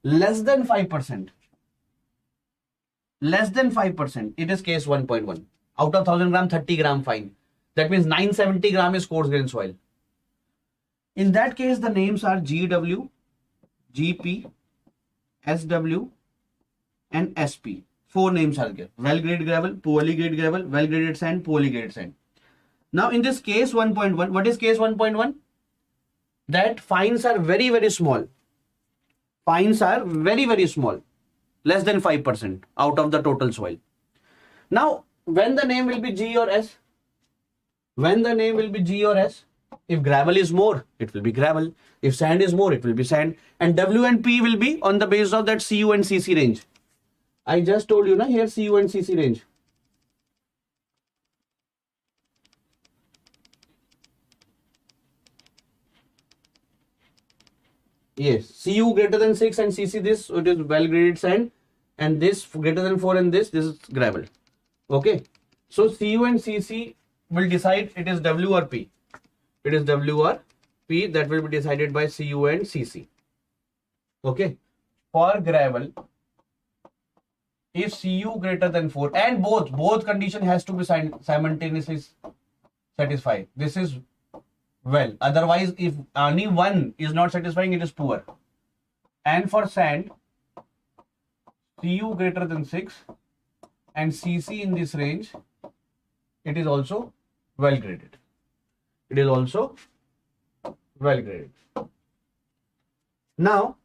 less than 5%, it is case 1.1. Out of 1000 gram, 30 gram fine. That means 970 gram is coarse grain soil. In that case, the names are GW, GP, SW, and SP. 4 names are there. Well-graded gravel, poorly graded gravel, well-graded sand, poorly graded sand. Now, in this case 1.1, what is case 1.1? That fines are very, very small. Fines are very, very small. Less than 5% out of the total soil. Now, when the name will be G or S? If gravel is more, it will be gravel. If sand is more, it will be sand. And W and P will be on the basis of that CU and CC range. I just told you, here CU and CC range. Yes, CU greater than 6 and CC this, so it is well graded sand. And this greater than 4 and this is gravel. Okay. So CU and CC will decide it is W or P. It is W or P, that will be decided by CU and CC. Okay. For gravel, if CU greater than 4 and both condition has to be simultaneously satisfied. This is well. Otherwise, if only one is not satisfying, it is poor. And for sand, CU greater than 6 and CC in this range, it is also well graded. Now,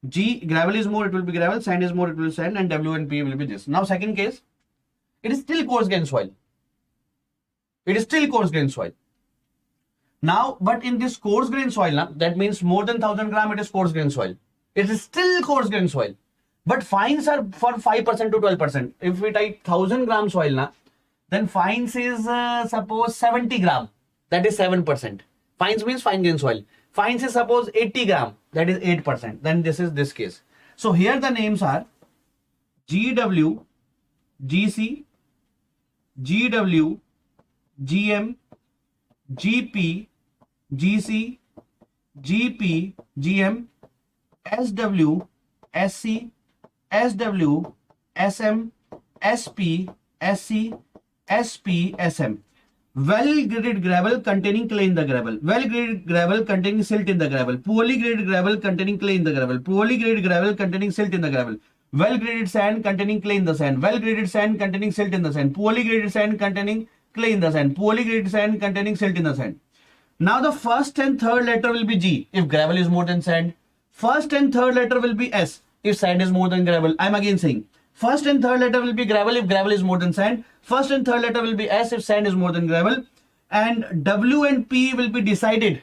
G, gravel is more, it will be gravel, sand is more, it will be sand, and W and P will be this. Now, second case, it is still coarse grain soil. Now, but in this coarse grain soil, that means more than 1000 gram, it is coarse grain soil. It is still coarse grain soil. But fines are for 5% to 12%. If we take 1000 gram soil na, then fines is suppose 70 gram, that is 7%. Fines means fine grain soil. Fines is suppose 80 gram, that is 8%. Then this is this case. So here the names are GW, GC, GW, GM, GP, GC, GP, GM, SW, SC, SW, SM, SP, SC, SP, SM. Well-graded gravel containing clay in the gravel. Well-graded gravel containing silt in the gravel. Poorly graded gravel containing clay in the gravel. Poorly graded gravel containing silt in the gravel. Well-graded sand containing clay in the sand. Well-graded sand containing silt in the sand. Poorly graded sand containing clay in the sand. Poorly graded sand containing silt in the sand. Now the first and third letter will be G if gravel is more than sand. First and third letter will be S if sand is more than gravel. I'm again saying first and third letter will be gravel if gravel is more than sand. First and third letter will be S if sand is more than gravel. And W and P will be decided.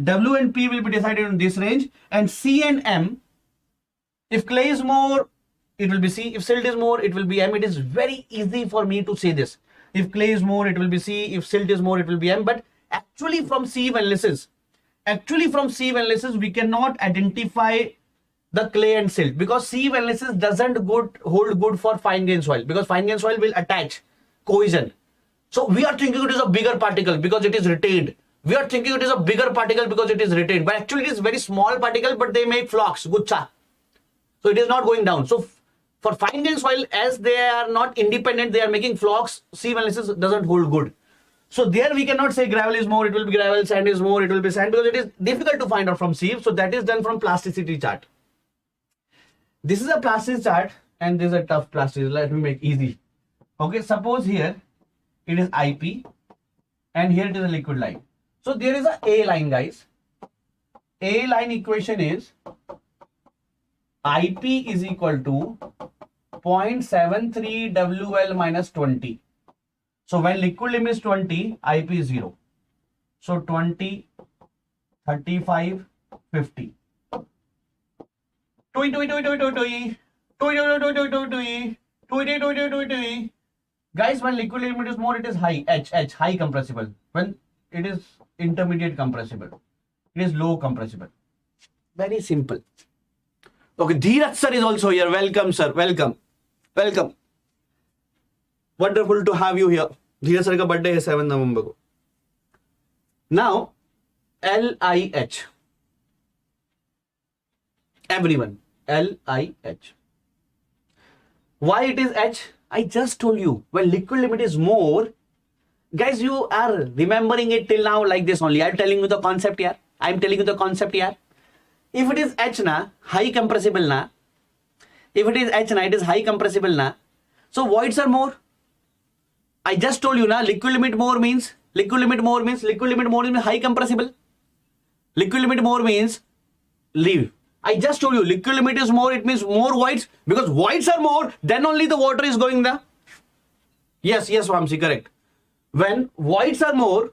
W and P will be decided in this range. And C and M, if clay is more, it will be C. If silt is more, it will be M. It is very easy for me to say this. If clay is more, it will be C. If silt is more, it will be M. But actually from sieve analysis, we cannot identify the clay and silt because sieve analysis doesn't hold good for fine grain soil because fine grain soil will attach cohesion. So we are thinking it is a bigger particle because it is retained. We are thinking it is a bigger particle because it is retained. But actually it is very small particle, but they make flocks, gucha. So it is not going down. So for fine grain soil, as they are not independent, they are making flocks, sieve analysis doesn't hold good. So there we cannot say gravel is more, it will be gravel, sand is more, it will be sand because it is difficult to find out from sieve. So that is done from plasticity chart. This is a plasticity chart and this is a tough plasticity. Let me make easy. Okay, suppose here it is IP and here it is a liquid line. So there is a line, guys. A line equation is IP is equal to 0.73 WL minus 20. So when liquid limit is 20, IP is 0. So 20, 35, 50. Guys, when liquid limit is more, it is high, H, high compressible. When it is intermediate compressible, it is low compressible. Very simple. Okay, Dheeraj sir is also here. Welcome, sir. Welcome. Welcome. Wonderful to have you here. Dheeraj sir ka birthday is 7 November ko. Now, LIH. Everyone, LIH. Why it is H? I just told you. When liquid limit is more, guys, you are remembering it till now like this only. I'm telling you the concept here. I'm telling you the concept here. If it is H na, high compressible na. If it is H na, it is high compressible na. So voids are more. I just told you na, liquid limit more means high compressible. Liquid limit more means leave. I just told you liquid limit is more, it means more voids because voids are more, then only the water is going there. Yes, Vamsi, correct. When voids are more,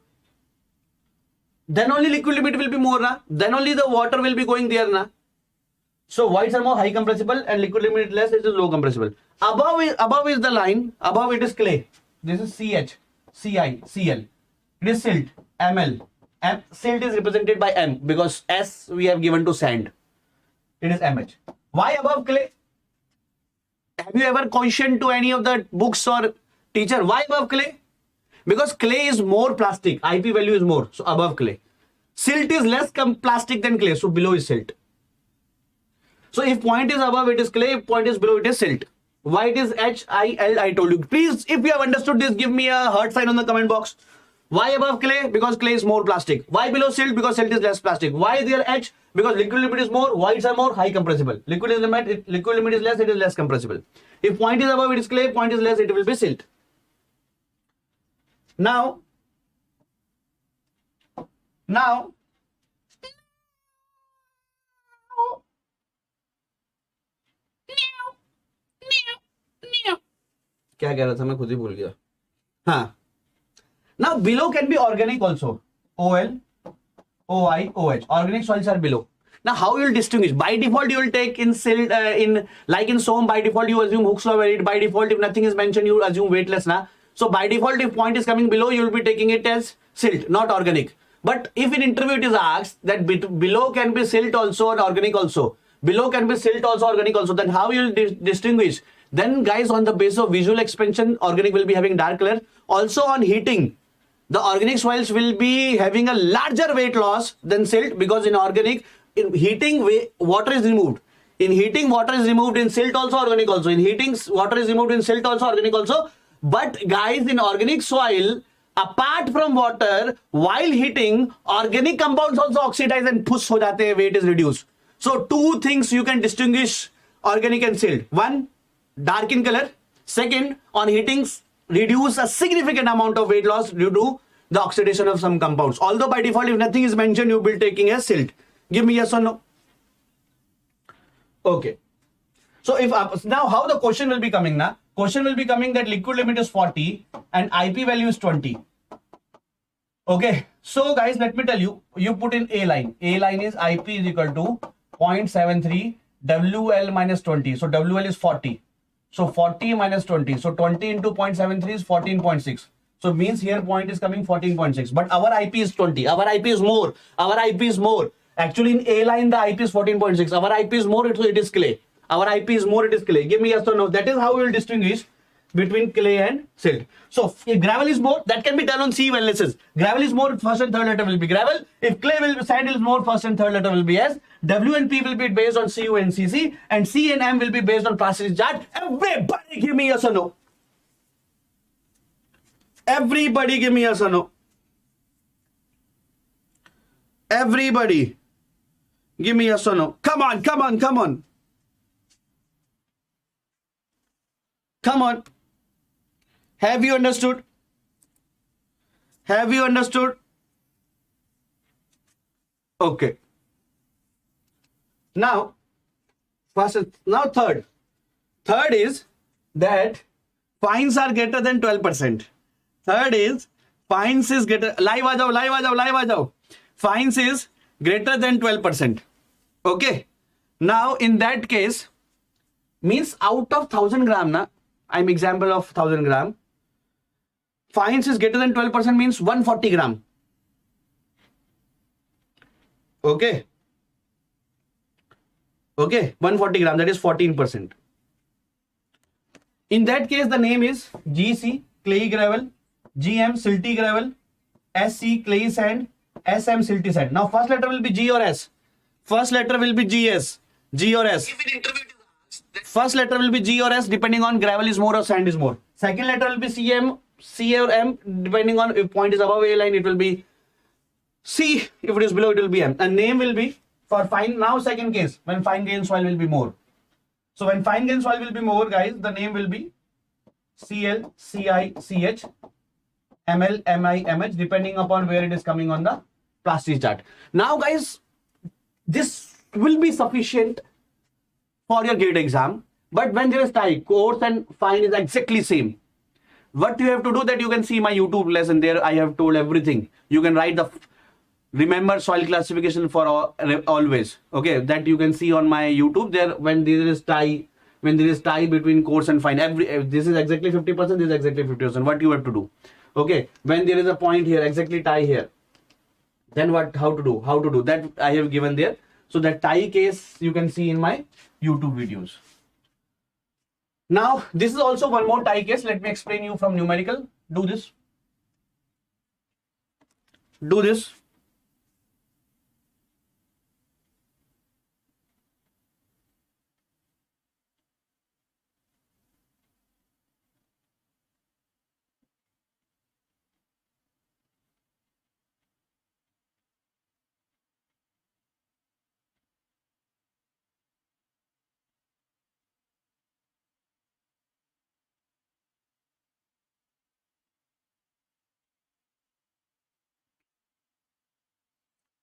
then only liquid limit will be more, na? Then only the water will be going there. Na? So voids are more high compressible and liquid limit less, it is low compressible. Above is the line, above it is clay. This is CH, CI, CL. It is silt, ML. Silt is represented by M because S we have given to sand. It is MH. Why above clay? Have you ever questioned to any of the books or teacher, why above clay? Because clay is more plastic, IP value is more, so above clay. Silt is less plastic than clay, so below is silt. So if point is above, it is clay, if point is below, it is silt. Why it is HIL, I told you. Please, if you have understood this, give me a heart sign on the comment box. Why above clay? Because clay is more plastic. Why below silt? Because silt is less plastic. Why there H? Because liquid limit is more, voids are more, high compressible. Liquid limit is less, it is less compressible. If point is above, it is clay, point is less, it will be silt. Now, क्या कह रहा था मैं खुद ही भूल गया. हाँ. Now below can be organic also. OL, OI, OH. Organic soils are below. Now, how you will distinguish? By default, you will take in silt, in like in SOM, by default, you assume Hooke's law valid. By default, if nothing is mentioned, you assume weightless. Na? So, by default, if point is coming below, you will be taking it as silt, not organic. But if in interview it is asked that below can be silt also or organic also, below can be silt also, organic also, then how you will distinguish? Then, guys, on the basis of visual expansion, organic will be having dark color. Also on heating, the organic soils will be having a larger weight loss than silt, because in organic, in heating, water is removed. In heating, water is removed. In silt also, organic also. In heating, water is removed. In silt also, organic also. But guys, in organic soil, apart from water, while heating, organic compounds also oxidize and push ho jate, weight is reduced. So two things you can distinguish organic and silt. One, dark in color. Second, on heating, reduce a significant amount of weight loss due to the oxidation of some compounds. Although by default, if nothing is mentioned, you will be taking as silt. Give me yes or no. Okay. So if now how the question will be coming now? Question will be coming that liquid limit is 40 and IP value is 20. Okay. So guys, let me tell you, you put in A line. A line is IP is equal to 0.73 WL minus 20. So WL is 40. So 40 minus 20. So 20 into 0.73 is 14.6. So means here point is coming 14.6. But our IP is 20. Our IP is more. Our IP is more. Actually in A line the IP is 14.6. Our IP is more, so it is clay. Our IP is more, it is clay. Give me yes or no. That is how we will distinguish between clay and silt. So if gravel is more, that can be done on C analysis. Gravel is more, first and third letter will be gravel. If clay will be, sand is more, first and third letter will be S. W and P will be based on CU and CC, and C and M will be based on plasticity chart. Everybody give me yes or no. Everybody give me yes or no. Everybody give me yes or no. Come on, come on, come on. Come on. Have you understood? Have you understood? Okay. Now, first, now third. Third is that fines are greater than 12%. Third is fines is greater. Live aa jao, live aa jao, live aa jao. Fines is greater than 12%. Okay. Now, in that case, means out of 1000 gram, na, I'm example of 1000 gram. Fines is greater than 12% means 140 gram. Okay. Okay. 140 gram, that is 14%. In that case, the name is GC, clayey gravel, GM, silty gravel, SC, clayey sand, SM, silty sand. Now, first letter will be G or S. First letter will be GS, G or S. First letter will be G or S depending on gravel is more or sand is more. Second letter will be CM, C or M depending on if point is above A line, it will be C. If it is below, it will be M. And name will be for fine. Now, second case, when fine grain soil will be more. So, when fine grain soil will be more, guys, the name will be CL, CI, CH, ML, MI, MH depending upon where it is coming on the plastic chart. Now, guys, this will be sufficient for your gate exam. But when there is tie, coarse and fine is exactly same. What you have to do that you can see my YouTube lesson there. I have told everything. You can write the remember soil classification for always. Okay, that you can see on my YouTube there. When there is tie, between coarse and fine, this is exactly 50%. This is exactly 50%. What you have to do? Okay, when there is a point here, exactly tie here. Then what? How to do? How to do that? I have given there. So that tie case you can see in my YouTube videos. Now, this is also one more tie case. Let me explain you from numerical. Do this. Do this.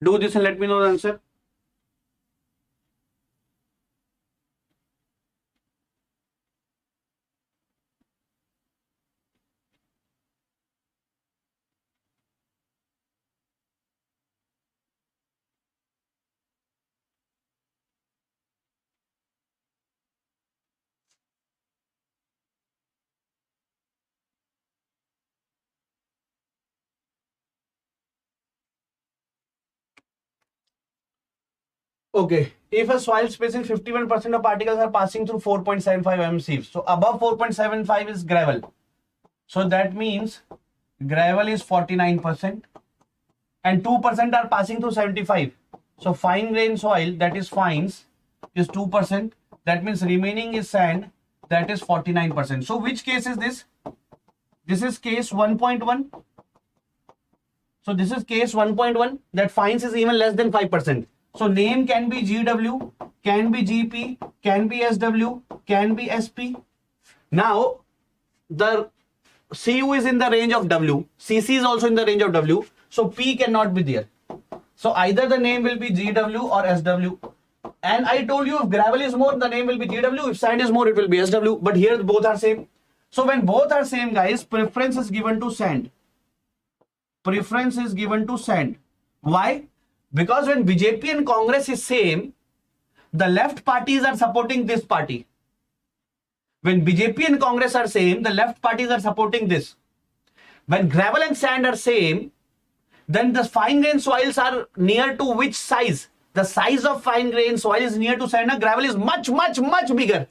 Do this and let me know the answer. Okay, if a soil spacing 51% of particles are passing through 4.75 mm sieves, so above 4.75 is gravel. So that means gravel is 49% and 2% are passing through 75. So fine grain soil, that is fines, is 2%. That means remaining is sand, that is 49%. So which case is this? This is case 1.1. So this is case 1.1, that fines is even less than 5%. So name can be GW, can be GP, can be SW, can be SP. Now the CU is in the range of W, CC is also in the range of W, so P cannot be there. So either the name will be GW or SW. And I told you if gravel is more, the name will be GW, if sand is more, it will be SW, but here both are same. So when both are same, guys, preference is given to sand. Preference is given to sand. Why? Because when BJP and Congress is same, the left parties are supporting this party. When BJP and Congress are same, the left parties are supporting this. When gravel and sand are same, then the fine grain soils are near to which size? The size of fine grain soil is near to sand, and gravel is much bigger.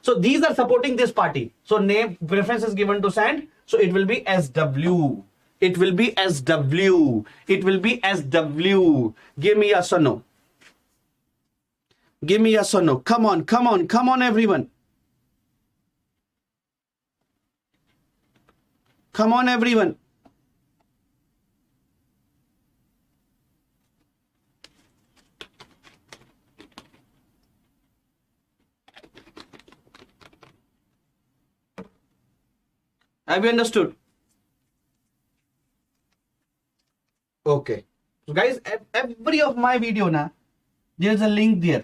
So these are supporting this party. So name preference is given to sand. So it will be SW. It will be SW. It will be SW. Give me yes or no. Give me yes or no. Come on, come on, come on, everyone. Come on, everyone. Have you understood? Okay. So guys, every of my video na, there's a link there.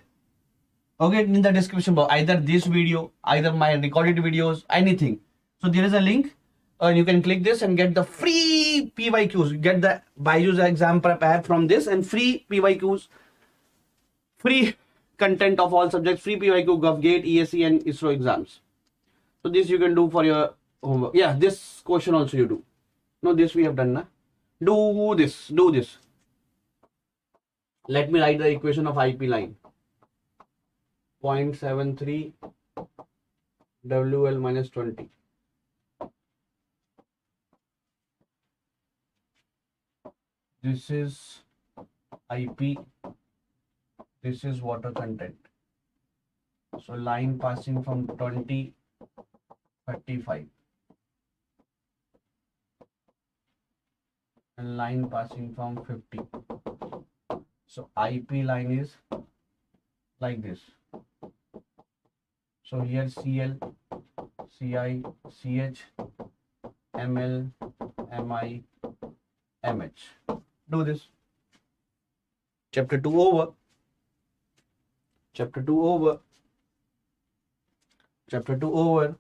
Okay, in the description box. Either this video, either my recorded videos, anything. So there is a link. You can click this and get the free PYQs. Get the BYJU'S exam prep app from this and free PYQs. Free content of all subjects. Free PYQ, GovGate, ESE and ISRO exams. So this you can do for your homework. Yeah, this question also you do. No, this we have done na. Do this. Do this. Let me write the equation of IP line. 0.73 WL minus 20. This is IP. This is water content. So line passing from 20, 35. And line passing from 50. So IP line is like this. So here CL, CI, CH, ML, MI, MH. Do this. Chapter 2 over. Chapter 2 over. Chapter 2 over.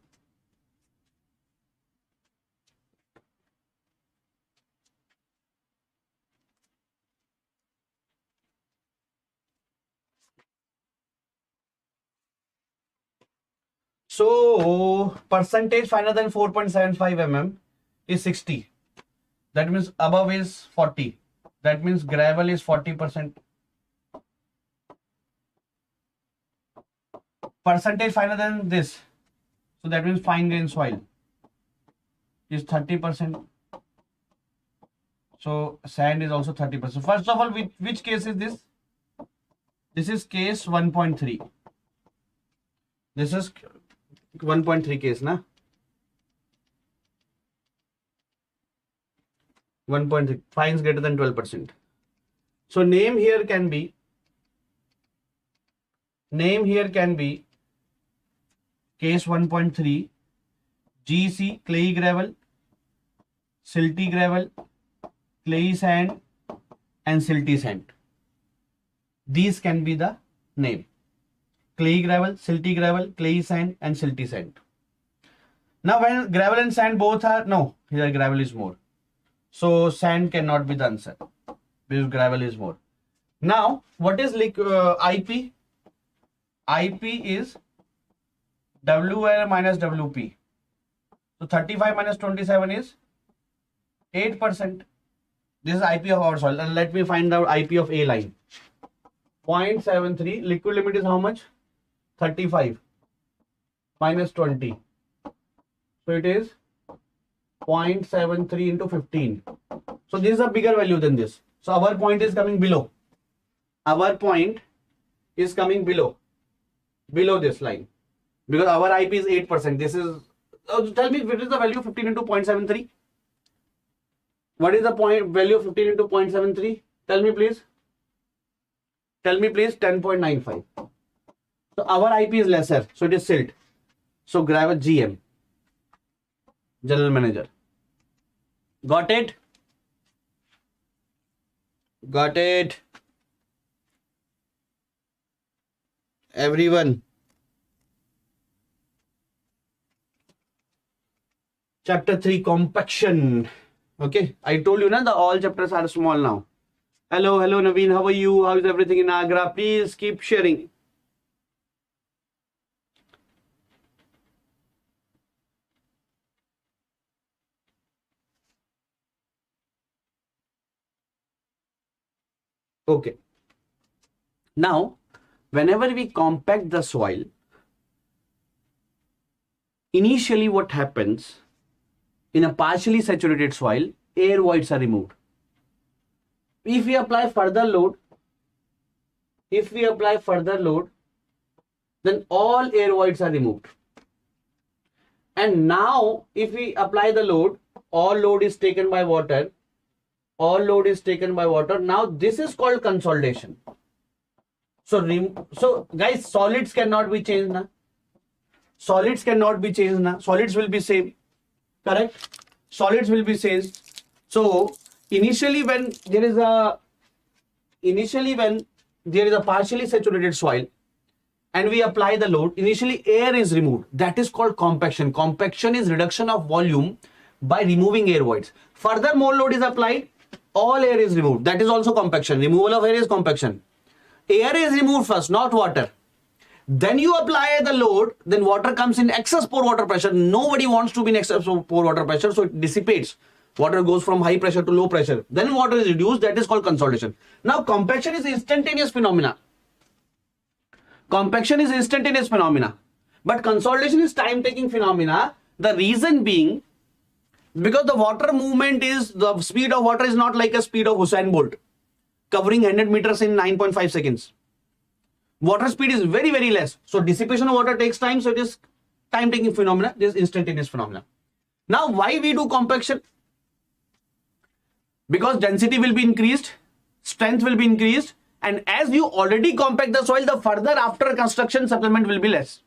So percentage finer than 4.75 mm is 60. That means above is 40. That means gravel is 40%. Percentage finer than this. So that means fine grain soil is 30%. So sand is also 30%. First of all, which case is this? This is case 1.3. This is 1.3 case, na? 1.3. Fines greater than 12%. So name here can be case 1.3 GC, clayey gravel, silty gravel, clayey sand and silty sand. These can be the name. Clayey gravel, silty gravel, clayey sand and silty sand. Now when gravel and sand both are, no, here gravel is more. So sand cannot be the answer because gravel is more. Now what is IP? IP is WL minus WP. So 35 minus 27 is 8%. This is IP of our soil. And let me find out IP of A line. 0.73. Liquid limit is how much? 35 minus 20. So it is 0.73 into 15. So this is a bigger value than this. So our point is coming below. Our point is coming below this line, because our IP is 8%. This is, tell me, what is the value of 15 into 0.73? What is the value of 15 into 0.73? Tell me please. Tell me please. 10.95. So our IP is lesser, so it is silt. So grab a GM, General Manager. Got it? Got it? Everyone. Chapter 3, compaction. Okay, I told you na, the all chapters are small now. Hello Naveen, how are you? How is everything in Agra? Please keep sharing. Okay. Now, whenever we compact the soil, initially what happens in a partially saturated soil, air voids are removed. If we apply further load, then all air voids are removed. And now, if we apply the load, all load is taken by water. Now, this is called consolidation. So guys, solids cannot be changed now. Solids will be same. Correct? Solids will be same. So initially when there is a partially saturated soil and we apply the load, initially air is removed. That is called compaction. Compaction is reduction of volume by removing air voids. Further more load is applied, all air is removed. That is also compaction. Removal of air is compaction. Air is removed first, not water. Then you apply the load, then water comes in excess pore water pressure. Nobody wants to be in excess pore water pressure, so it dissipates. Water goes from high pressure to low pressure. Then water is reduced. That is called consolidation. Now, compaction is instantaneous phenomena. But consolidation is time-taking phenomena. The reason being, because the water movement the speed of water is not like a speed of Usain Bolt, covering 100 meters in 9.5 seconds. Water speed is very, very less. So dissipation of water takes time. So it is time-taking phenomena. This is instantaneous phenomena. Now, why we do compaction? Because density will be increased, strength will be increased, and as you already compact the soil, the further after construction supplement will be less.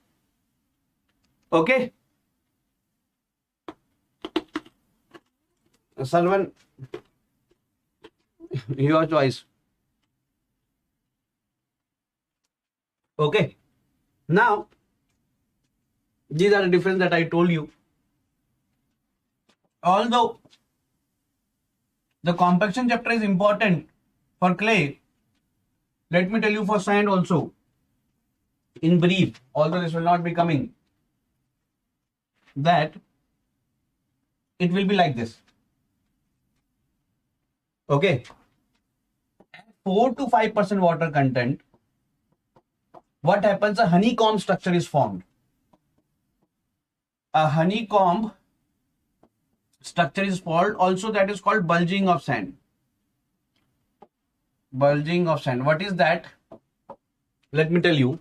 Okay? Salvan, your choice. Okay. Now, these are the difference that I told you. Although the compaction chapter is important for clay, let me tell you for sand also, in brief, although this will not be coming, that it will be like this. Okay. At 4 to 5% water content, what happens? A honeycomb structure is formed. A honeycomb structure is formed, also that is called bulging of sand. Bulging of sand. What is that? Let me tell you.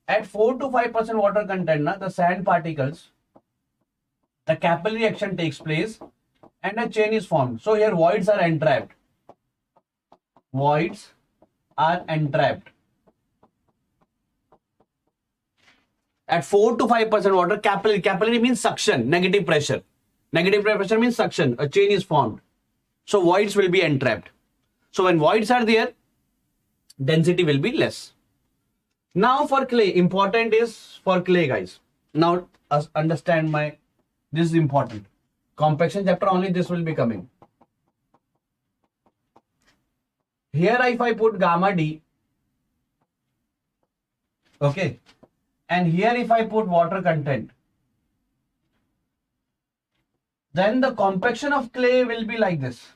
At 4 to 5% water content, the sand particles, the capillary action takes place and a chain is formed. So here voids are entrapped. Voids are entrapped. At 4 to 5% water, capillary means suction, negative pressure. Negative pressure means suction. A chain is formed. So voids will be entrapped. So when voids are there, density will be less. Now for clay, important is for clay, guys. Now understand this is important. Compaction chapter only this will be coming. Here if I put gamma D, okay, and here if I put water content, then the compaction of clay will be like this.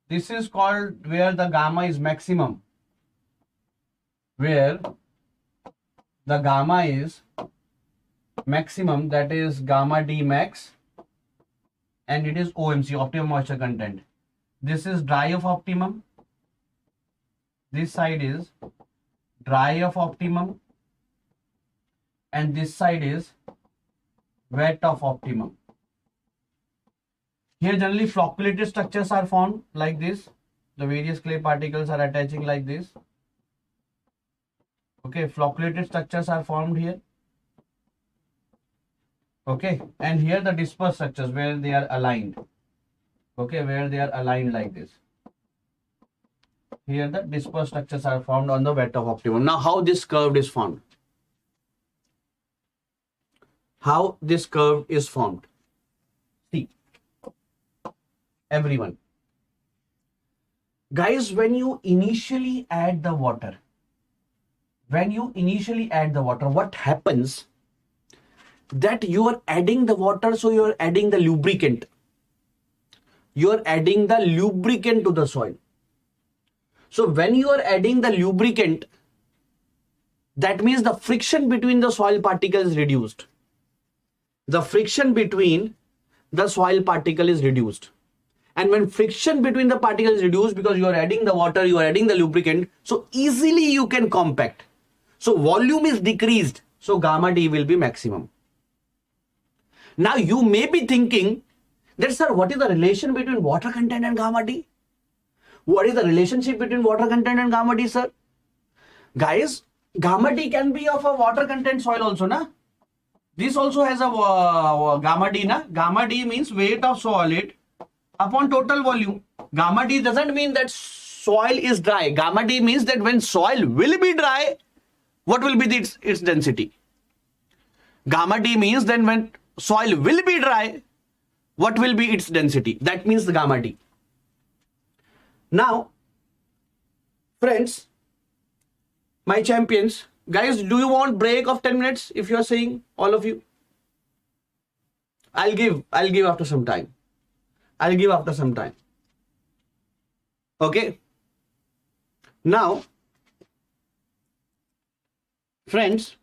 This is called where the gamma is maximum. where the gamma is maximum, that is gamma D max, and it is OMC, optimum moisture content. This is dry of optimum. This side is dry of optimum, and this side is wet of optimum. Here generally flocculated structures are formed like this. The various clay particles are attaching like this. Okay, flocculated structures are formed here. Okay, and here the dispersed structures where they are aligned. Okay, where they are aligned like this. Here the dispersed structures are formed on the wet of optimum. Now how this curve is formed? How this curve is formed? See, everyone. Guys, when you initially add the water, what happens? That you are adding the water, so you are adding the lubricant. You are adding the lubricant to the soil. So when you are adding the lubricant, that means the friction between the soil particles is reduced. The friction between the soil particle is reduced. And when friction between the particles is reduced, because you are adding the water, you are adding the lubricant, so easily you can compact. So volume is decreased, so gamma D will be maximum. Now you may be thinking that, sir, what is the relation between water content and gamma D? What is the relationship between water content and gamma D, sir? Guys, gamma D can be of a water content soil also, na? This also has a gamma D, na? Gamma D means weight of solid upon total volume. Gamma D doesn't mean that soil is dry. Gamma D means that when soil will be dry, what will be its density? Gamma D means then when soil will be dry, what will be its density? That means the gamma D. Now, friends, my champions, guys, do you want break of 10 minutes? If you are saying, all of you, I'll give after some time. Okay. Now, friends,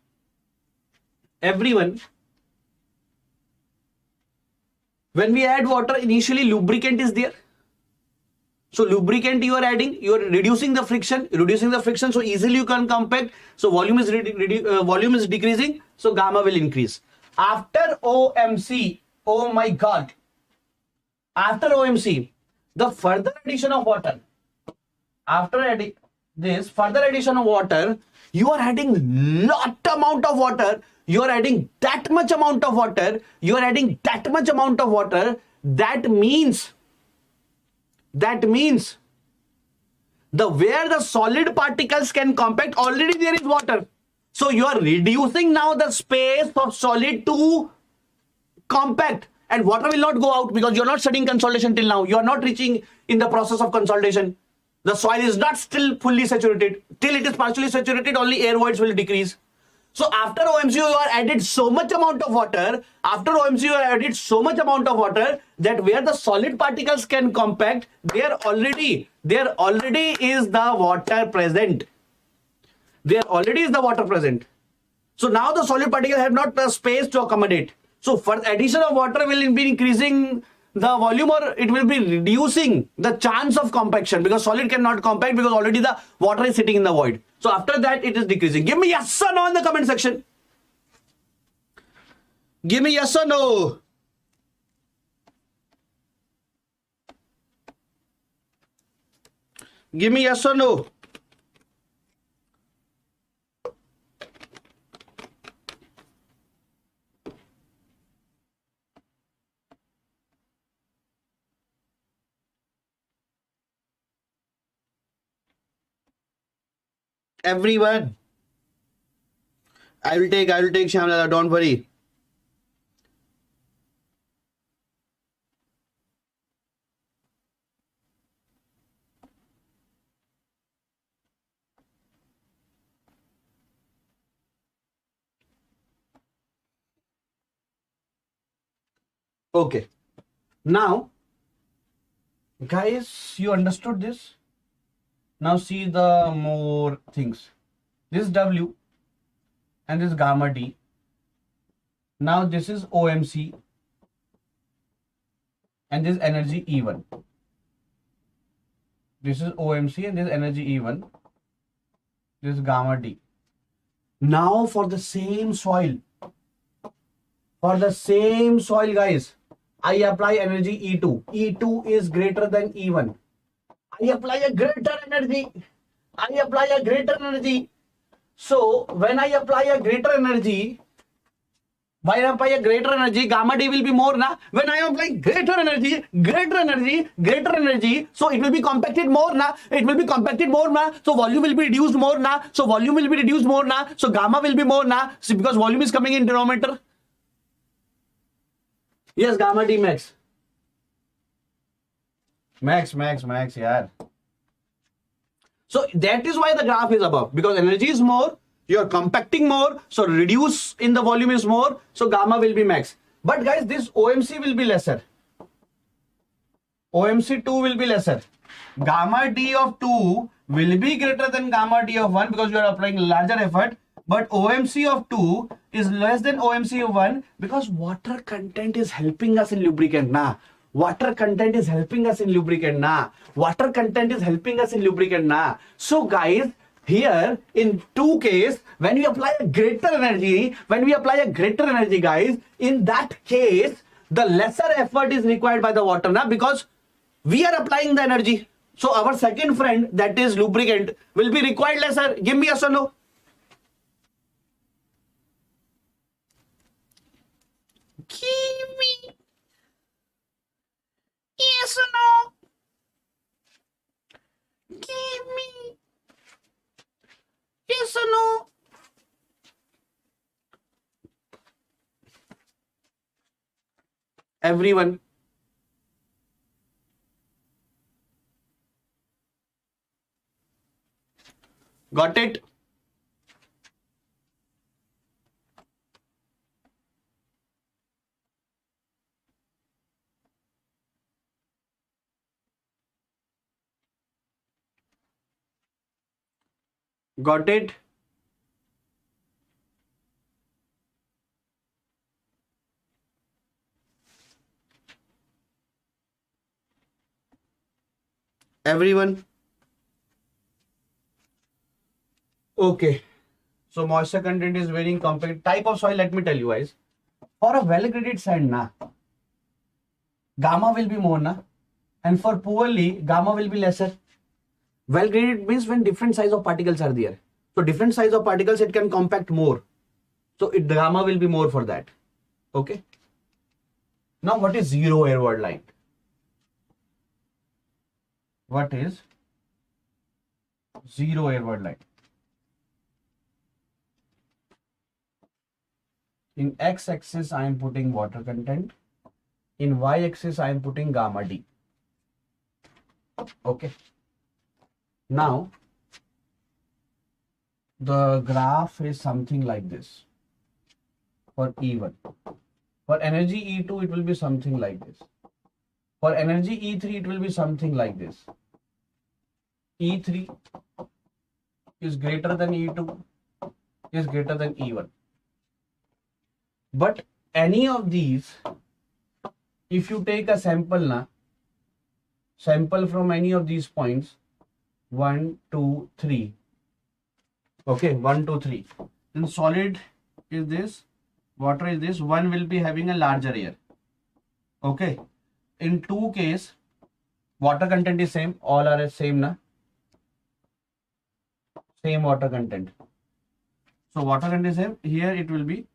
everyone, when we add water, initially lubricant is there. So lubricant you are adding, you are reducing the friction, so easily you can compact. So volume is decreasing, so gamma will increase. After OMC, oh my God, after OMC, the further addition of water, after adding this further addition of water, you are adding lot amount of water. You are adding that much amount of water. That means where the solid particles can compact, already there is water. So you are reducing now the space of solid to compact, and water will not go out because you are not studying consolidation till now. You are not reaching in the process of consolidation. The soil is not still fully saturated. Till it is partially saturated, only air voids will decrease. So after OMC, you are added so much amount of water. That where the solid particles can compact, there already is the water present. So now the solid particles have not the space to accommodate. So for addition of water will be increasing the volume, or it will be reducing the chance of compaction, because solid cannot compact because already the water is sitting in the void. So after that it is decreasing. Give me yes or no in the comment section. Give me yes or no. Give me yes or no. Everyone. I will take Shyamlala, don't worry. Okay. Now, guys, you understood this? Now see the more things. This W and this gamma D. Now this is OMC and this energy E1. This is OMC and this energy E1. This is gamma D. Now for the same soil, guys, I apply energy E2. E2 is greater than E1. I apply a greater energy. So when I apply a greater energy, gamma D will be more na. When I apply greater energy, so it will be compacted more na. So volume will be reduced more na. So gamma will be more na. See, because volume is coming in denominator. Yes, gamma D max. Max, yaar. So that is why the graph is above, because energy is more, you are compacting more, so reduce in the volume is more, so gamma will be max. But guys, this OMC will be lesser. OMC 2 will be lesser. Gamma D of 2 will be greater than gamma D of 1 because you are applying larger effort. But OMC of 2 is less than OMC of 1 because water content is helping us in lubricant na. Water content is helping us in lubricant na. So guys, here in two case, when we apply a greater energy, guys, in that case, the lesser effort is required by the water na, because we are applying the energy. So our second friend, that is lubricant, will be required lesser. Give me yes or no. Give me yes or no. Give me yes or no. Everyone. Got it? Got it? Everyone? Okay. So moisture content is varying compared type of soil. Let me tell you guys. For a well-graded sand, na, gamma will be more na, and for poorly, gamma will be lesser. Well-graded means when different size of particles are there. So different size of particles, it can compact more. So the gamma will be more for that. Okay. Now what is zero airward line? What is zero airward line? In x-axis, I am putting water content. In y-axis, I am putting gamma D. Okay. Now, the graph is something like this for E1. For energy E2, it will be something like this. For energy E3, it will be something like this. E3 is greater than E2, is greater than E1. But any of these, if you take a sample from any of these points, 1, 2, 3. Okay, 1, 2, 3. Then solid is this, water is this, one will be having a larger air. Okay. In two case, water content is same, all are same na. Same water content. So water content is same. Here it will be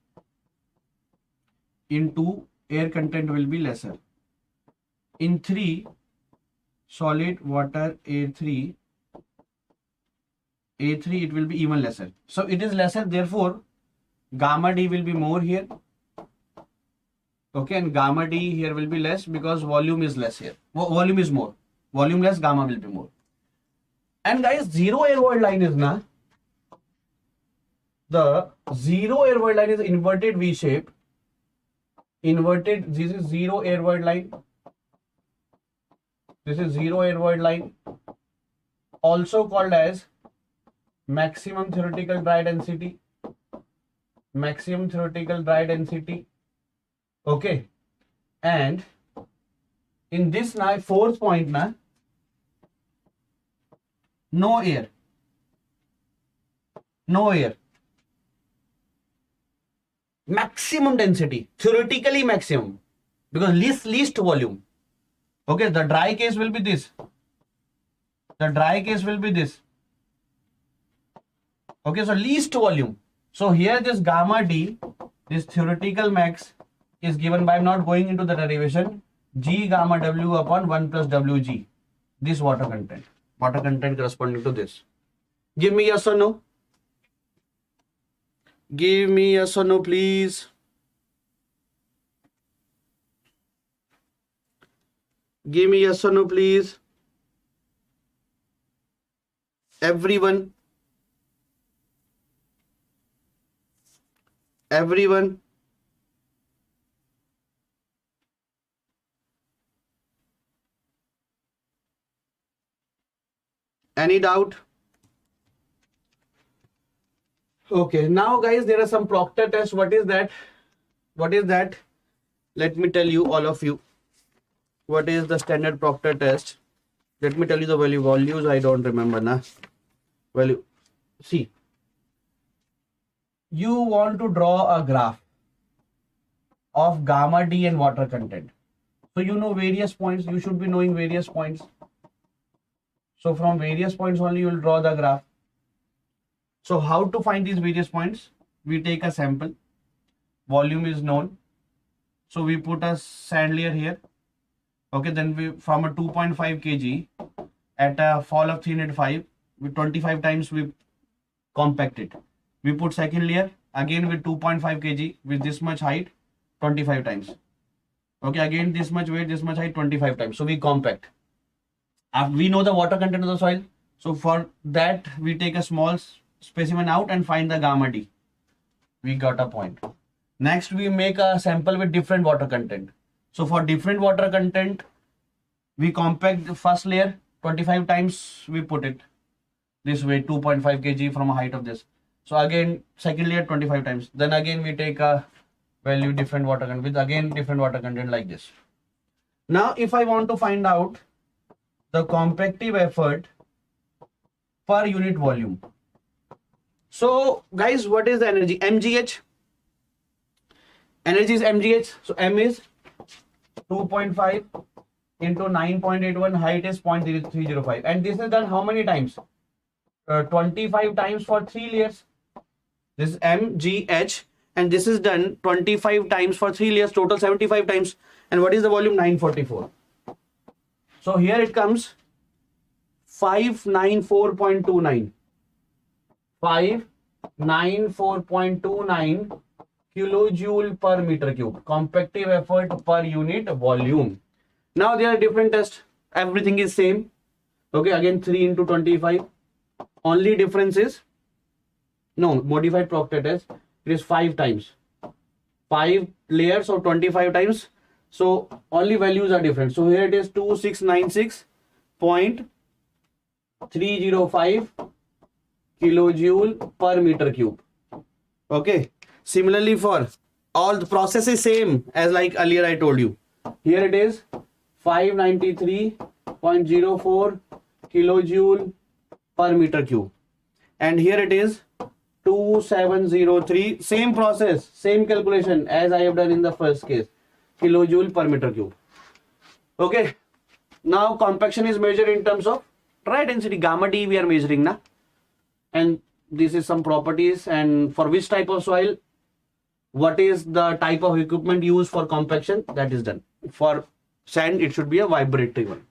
in 2, air content will be lesser. In 3, solid, water, A3, it will be even lesser. So it is lesser, therefore gamma D will be more here. Okay, and gamma D here will be less because volume is less here. Volume is more. Volume less, gamma will be more. And guys, zero airward line is na. The zero airward line is inverted V shape. Inverted, this is zero airward line. This is zero airword line, also called as maximum theoretical dry density, maximum theoretical dry density. Okay, and in this now fourth point na, no air, no air, maximum density, theoretically maximum, because least volume. Okay, the dry case will be this. The dry case will be this. Okay, so least volume. So here this gamma D, this theoretical max is given by, I'm not going into the derivation, G gamma W upon 1 plus WG. This water content corresponding to this. Give me yes or no. Give me yes or no, please. Give me yes or no, please. Everyone. Everyone. Any doubt? Okay, now guys, there are some Proctor tests. What is that? What is that? Let me tell you, all of you, what is the standard Proctor test. Let me tell you the values. I don't remember na. Value. See, you want to draw a graph of gamma D and water content. So you know various points. You should be knowing various points. So from various points only you will draw the graph. So how to find these various points? We take a sample. Volume is known. So we put a sand layer here. Okay, then we from a 2.5 kg at a fall of 305, with 25 times we compact it. We put second layer again with 2.5 kg with this much height 25 times. Okay, again this much weight, this much height 25 times. So we compact. We know the water content of the soil. So for that we take a small specimen out and find the gamma D. We got a point. Next we make a sample with different water content. So for different water content, we compact the first layer 25 times, we put it this way 2.5 kg from a height of this. So again second layer 25 times. Then again we take a value different water content with again different water content like this. Now if I want to find out the compactive effort per unit volume. So guys, what is the energy? MGH. Energy is MGH. So M is 2.5 into 9.81, height is 0.305, and this is done how many times? 25 times for 3 layers. This is MGH, and this is done 25 times for 3 layers, total 75 times. And what is the volume? 944. So here it comes 594.29. 594.29 kilojoule per meter cube, compactive effort per unit volume. Now there are different tests. Everything is same. Okay, again 3 into 25. Only difference is, no, modified Proctor test, it is 5 times. 5 layers of 25 times. So only values are different. So here it is 2696.305 kilojoule per meter cube. Okay. Similarly for all the process is same as like earlier I told you. Here it is 593.04 kilojoule per meter cube. And here it is 2703. Same process, same calculation as I have done in the first case. Kilojoule per meter cube. Okay. Now compaction is measured in terms of dry density. Gamma D we are measuring now. And this is some properties, and for which type of soil, what is the type of equipment used for compaction, that is done. For sand it should be a vibratory one.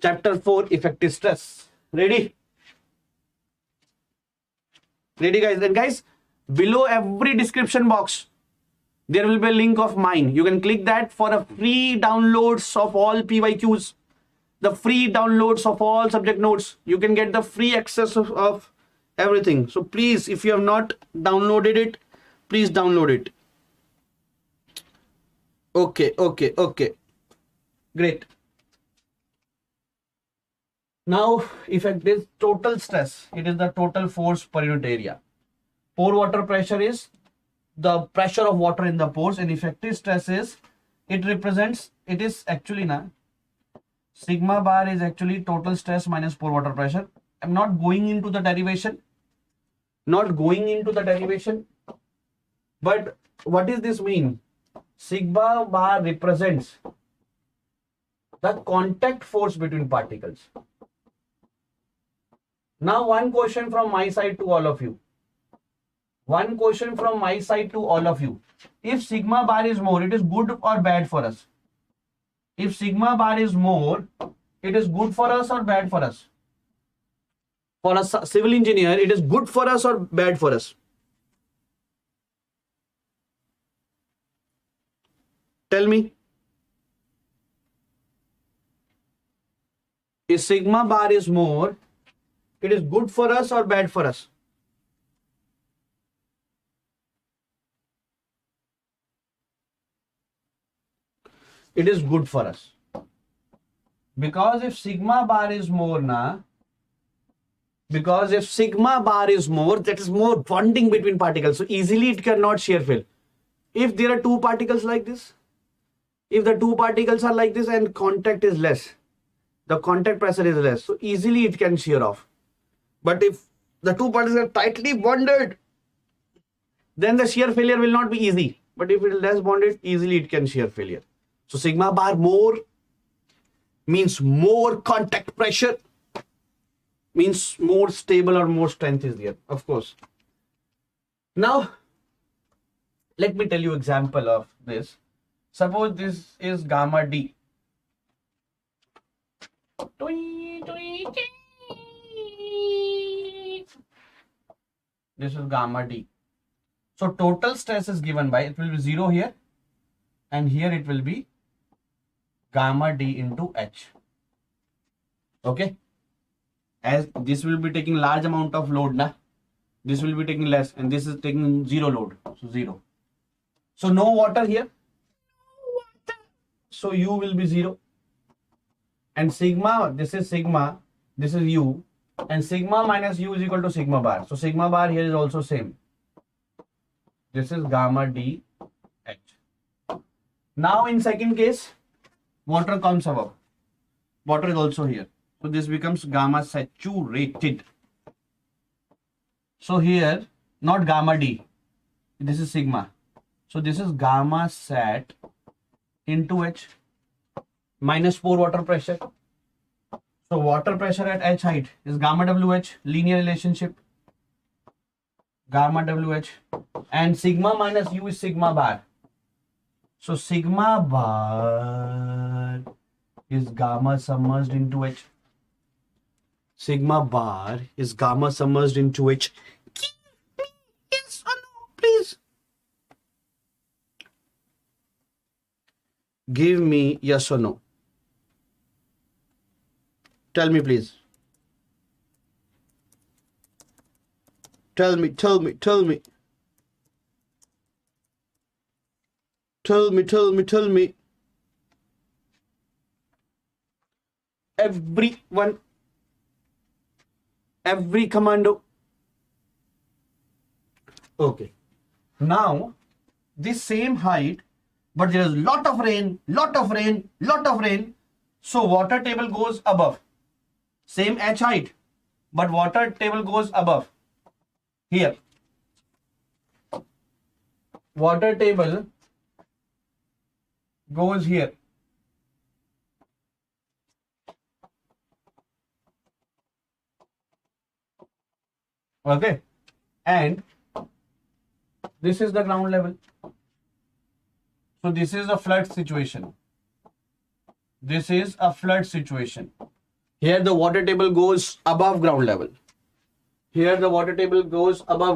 Chapter 4, effective stress. Ready? Ready guys? Then guys, below every description box there will be a link of mine. You can click that for a free downloads of all PYQs, the free downloads of all subject notes. You can get the free access of everything. So please, if you have not downloaded it, please download it. Okay. Great. Now, effect is total stress. It is the total force per unit area. Pore water pressure is the pressure of water in the pores, and effective stress is, it is actually sigma bar is actually total stress minus pore water pressure. I'm not going into the derivation. But what does this mean? Sigma bar represents the contact force between particles. Now, one question from my side to all of you. If sigma bar is more, it is good or bad for us? If sigma bar is more, it is good for us or bad for us? For a civil engineer, it is good for us or bad for us? Tell me. If sigma bar is more, it is good for us or bad for us? It is good for us. Because if sigma bar is more, that is more bonding between particles. So easily it cannot shear fail. If there are two particles like this, if the two particles are like this and contact is less, the contact pressure is less, so easily it can shear off. But if the two particles are tightly bonded, then the shear failure will not be easy. But if it is less bonded, easily it can shear failure. So sigma bar more means more contact pressure, means more stable or more strength is there, of course. Now, let me tell you example of this. Suppose this is gamma D. This is gamma D. So total stress is given by, it will be 0 here, and here it will be gamma D into H. Okay? As this will be taking large amount of load, this will be taking less, and this is taking 0 load. So 0. So no water here. So U will be 0. And sigma, this is sigma, this is U, and sigma minus U is equal to sigma bar. So sigma bar here is also same. This is gamma D H. Now in second case, water comes above. Water is also here. So this becomes gamma saturated. So here, not gamma D, this is sigma. So this is gamma sat into H minus pore water pressure. So water pressure at H height is gamma WH, linear relationship, gamma WH, and sigma minus U is sigma bar. So sigma bar is gamma submerged into H. Sigma bar is gamma submerged into H. Give me yes or no, please. Give me yes or no. Tell me, please. Tell me. Everyone. Every commando. Okay. Now, this same height, but there is lot of rain. So water table goes above. Same H height, but water table goes above. Here. Water table goes here. Okay. And this is the ground level. So this is a flood situation. Here the water table goes above ground level. Okay. Here the water table goes above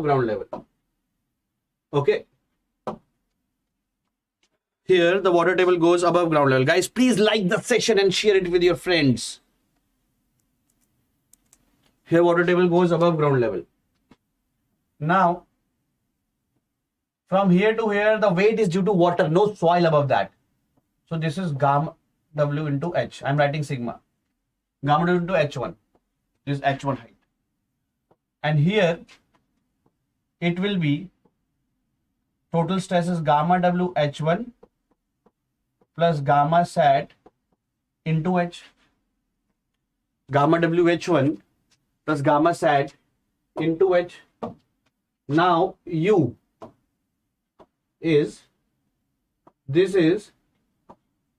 ground level. Guys, please like the session and share it with your friends. Here water table goes above ground level. Now, from here to here, the weight is due to water, no soil above that. So this is gamma W into H. I'm writing sigma. Gamma W into H1. This is H1 height. And here it will be total stress is gamma W H1 plus gamma sat into H. Gamma W H1 plus gamma sat into H. Now U is, this is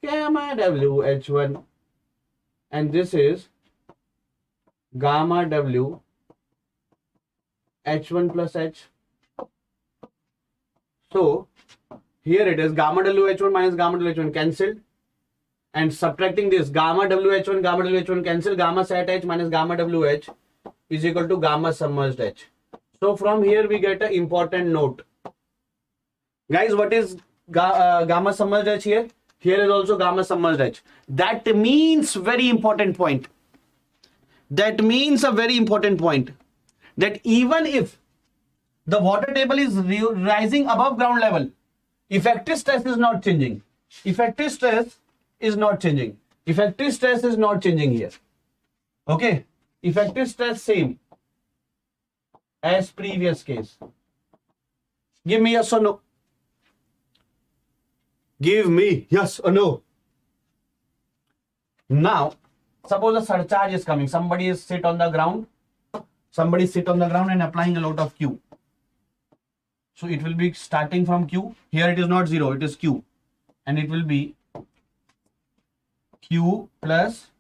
gamma W H1 and this is gamma W H1 plus H. So here it is gamma WH1 minus gamma WH1 cancelled, and subtracting this gamma WH1 gamma WH1 cancel, gamma sat H minus gamma WH is equal to gamma submerged H. So from here we get an important note. Guys, what is gamma submerged H here? Here is also gamma submerged H. That means very important point. That means a very important point, that even if the water table is rising above ground level, effective stress is not changing. Effective stress is not changing. Effective stress is not changing here. Okay. Effective stress same as previous case. Give me yes or no. Give me yes or no. Now, suppose a surcharge is coming. Somebody is sit on the ground. Somebody sit on the ground and applying a lot of Q. So it will be starting from Q. Here it is not 0, it is Q. And it will be Q plus,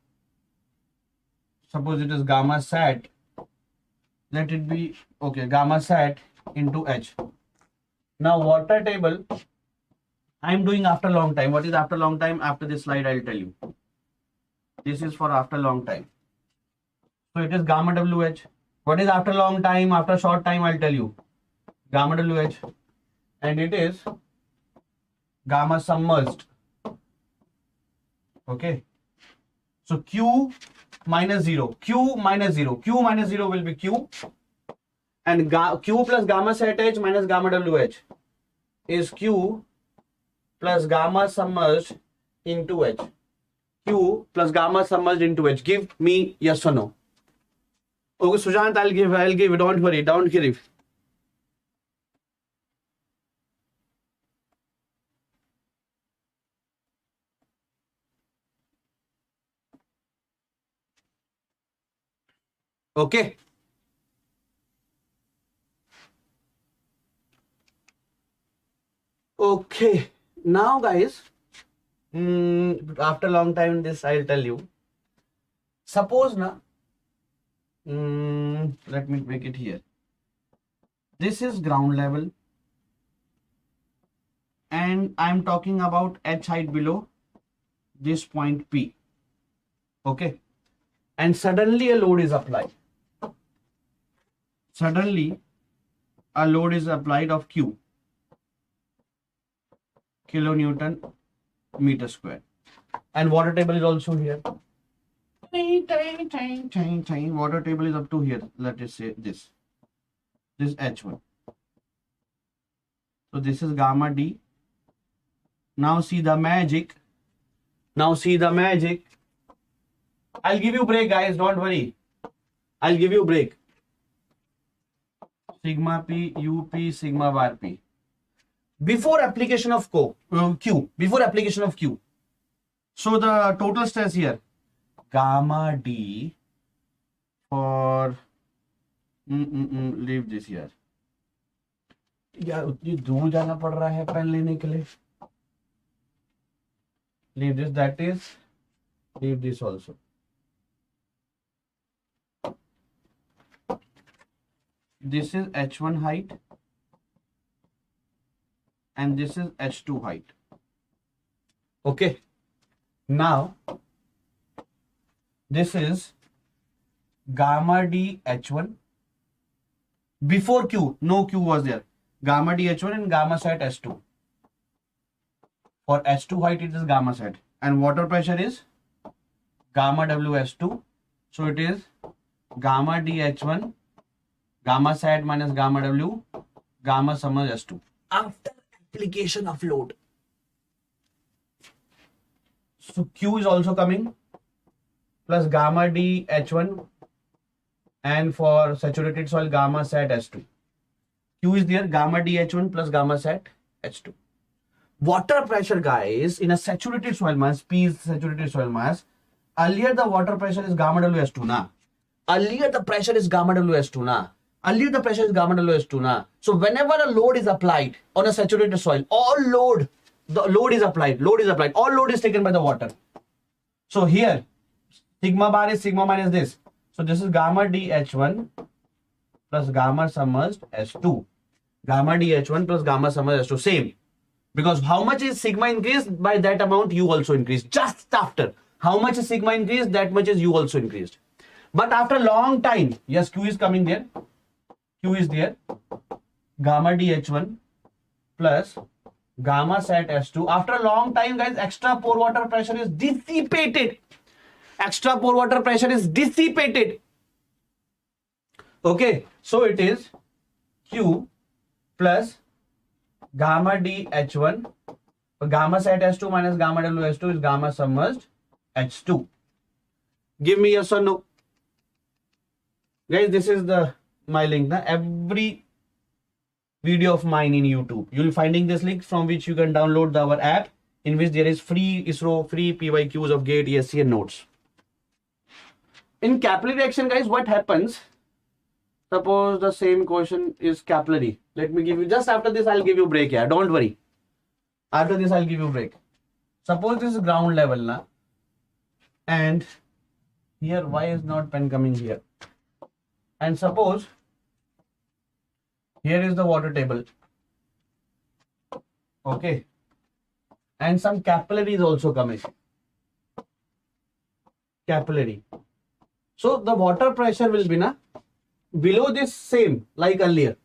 suppose it is gamma sat. Let it be, okay, gamma sat into H. Now water table, I am doing after long time. What is after long time? After this slide, I will tell you. This is for after long time. So it is gamma WH. What is after long time? After short time, I will tell you. Gamma WH. And it is gamma submerged. Okay. So Q minus 0. Q minus 0. Q minus 0 will be Q. And Q plus gamma sat H minus gamma WH is Q plus gamma submerged into H. Q plus gamma submerged into H. Give me yes or no. Okay, Sujant, I'll give. Don't worry. Don't give. Okay. Okay. Now, guys, after long time, this I'll tell you. Suppose na, let me make it here. This is ground level, and I'm talking about H height below this point P. Okay, and suddenly a load is applied. Suddenly, a load is applied of Q, kilonewton meter square, and water table is also here. Water table is up to here. Let us say this. This is H1. So this is gamma D. Now see the magic. Now see the magic. I'll give you break, guys. Don't worry. I'll give you break. Sigma P, UP, sigma bar P. Before application of Q. Before application of Q. So the total stress here. Gamma D for leave this here. यार उतनी दूर जाना पड़ रहा है pen लेने के लिए. Leave this. That is, leave this also. This is H1 height and this is H2 height. Okay. Now this is gamma D H1 before Q. No Q was there. Gamma D H1 and gamma sat S2. For H2 height it is gamma sat, and water pressure is gamma WS2. So it is gamma D H1 gamma sat minus gamma W gamma submerged S2 after application of load. So Q is also coming plus gamma D H1 and for saturated soil gamma sat S2. Q is there, gamma DH1 plus gamma sat H2. Water pressure, guys, in a saturated soil mass, P is saturated soil mass. Earlier the water pressure is gamma WS2 na. Earlier the pressure is gamma WS2 na. Earlier the pressure is gamma WS2 na. So whenever a load is applied on a saturated soil, the load is applied, all load is taken by the water. So here, sigma bar is sigma minus this. So this is gamma DH1 plus gamma submerged S2. Gamma DH1 plus gamma submerged S2, same. Because how much is sigma increased, by that amount you also increased. Just after. How much is sigma increased, that much is you also increased. But after a long time, yes, Q is coming there. Q is there. Gamma DH1 plus gamma sat S2. After a long time, guys, extra pore water pressure is dissipated. Extra pore water pressure is dissipated. Okay, so it is Q plus gamma DH1, gamma sat S2 minus gamma WS2 is gamma submerged H2. Give me yes or no. Guys, this is my link. Na? Every video of mine in YouTube, you'll finding this link from which you can download our app, in which there is free ISRO, free PYQs of GATE, ESC and notes. In capillary reaction, guys, what happens? Suppose the same question is capillary. Let me give you, just after this, I'll give you break here. Don't worry. After this, I'll give you break. Suppose this is ground level, na? And here, why is not pen coming here? And suppose here is the water table. Okay. And some capillary is also coming. Capillary. So the water pressure will be na below this same like earlier.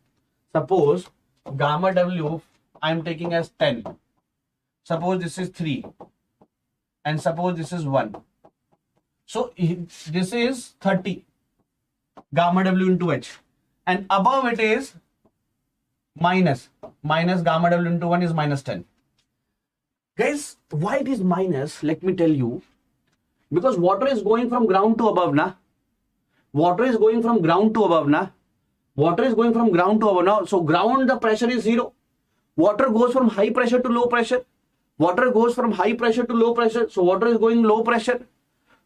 Suppose gamma W I am taking as 10. Suppose this is 3. And suppose this is 1. So this is 30. Gamma W into H. And above it is minus gamma W into 1 is minus 10. Guys, why it is minus? Let me tell you. Because water is going from ground to above, na? Water is going from ground to above, na? Water is going from ground to above now. So ground, the pressure is 0. Water goes from high pressure to low pressure. Water goes from high pressure to low pressure. So water is going low pressure.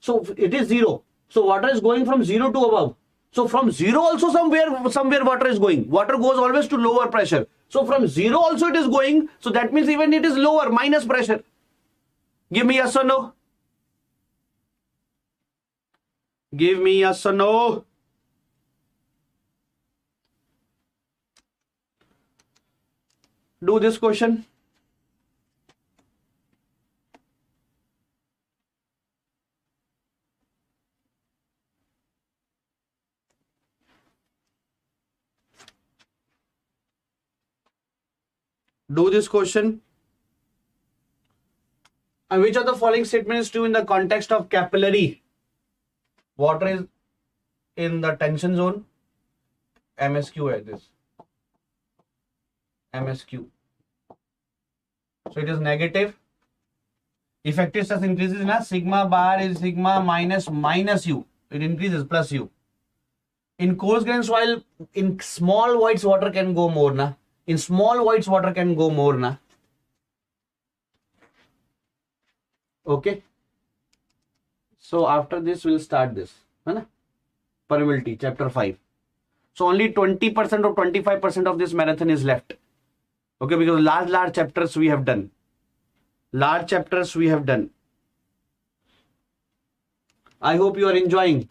So it is 0. So water is going from 0 to above. So from 0 also somewhere water is going. Water goes always to lower pressure. So from 0 also it is going. So that means even it is lower, minus pressure. Give me yes or no. Give me yes or no. Do this question. Do this question. And which of the following statements is true in the context of capillary? Water is in the tension zone. MSQ है this. MSQ. So it is negative. Effective stress increases na. Sigma bar is sigma minus U. It increases plus U. In coarse grain soil, in small voids water can go more na. In small voids water can go more na. Okay. So after this we'll start this. Hai? Permeability, chapter 5. So only 20% or 25% of this marathon is left. Okay, because large chapters we have done. Large chapters we have done. I hope you are enjoying.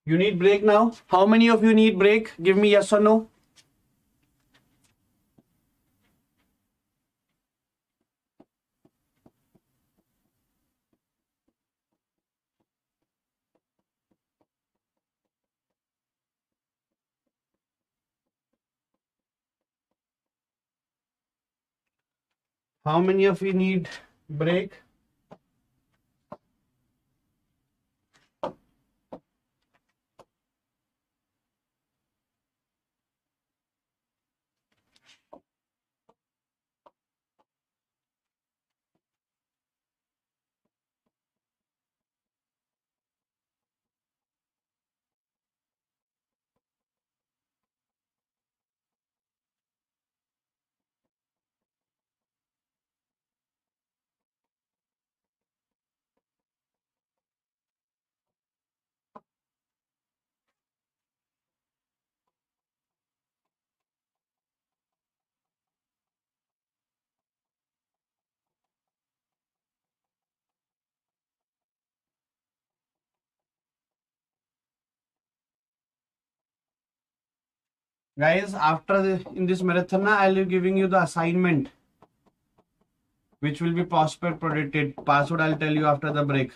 You need break now? How many of you need break? Give me yes or no. How many of you need break? Guys, after in this marathon, I'll be giving you the assignment, which will be password protected. Password I'll tell you after the break.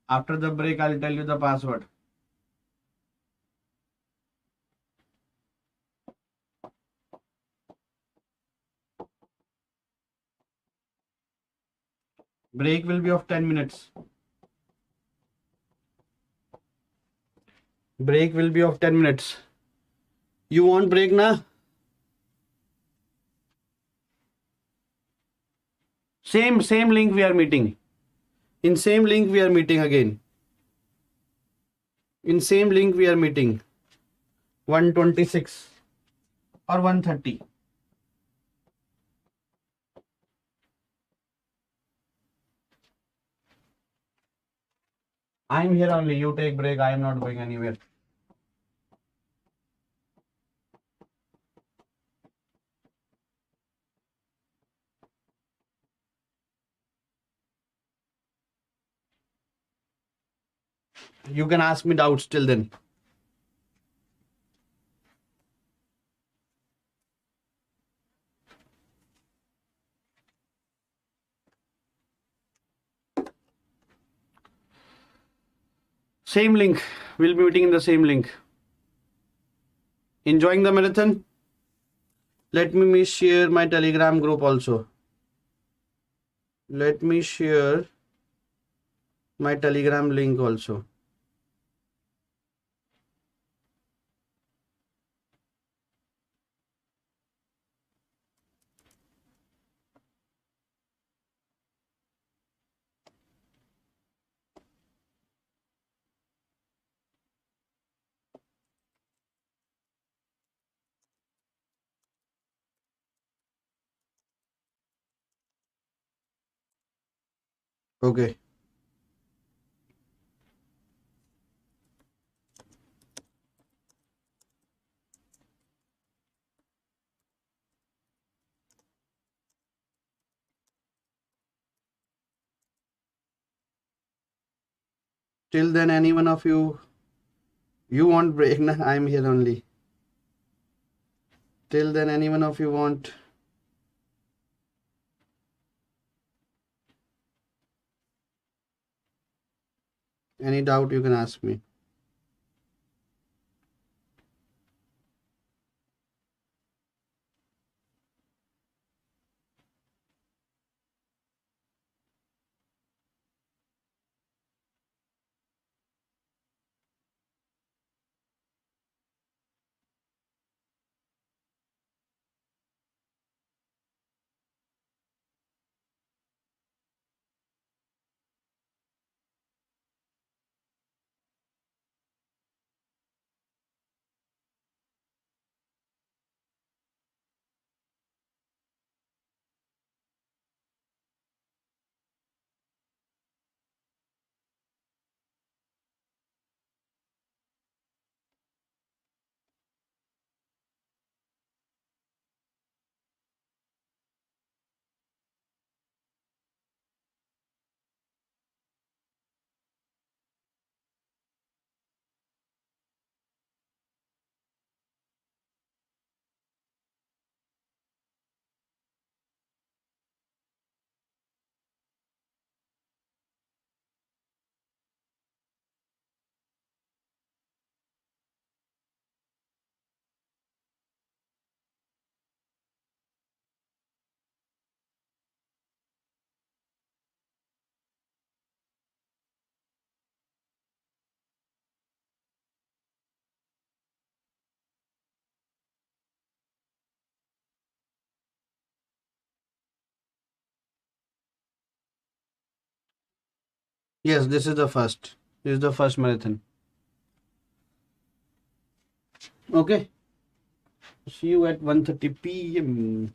After the break, I'll tell you the password. Break will be of 10 minutes. Break will be of 10 minutes. You want break na? Same link we are meeting. In same link we are meeting again. In same link we are meeting. 126 or 130. I'm here only. You take break. I am not going anywhere. You can ask me doubts till then. Same link. We'll be meeting in the same link. Enjoying the marathon? Let me share my Telegram group also. Let me share my Telegram link also. Okay. Till then, any one of you want break? Na? I'm here only. Till then, any one of you want? Any doubt you can ask me. Yes, this is the first. This is the first marathon. Okay. See you at 1:30 p.m.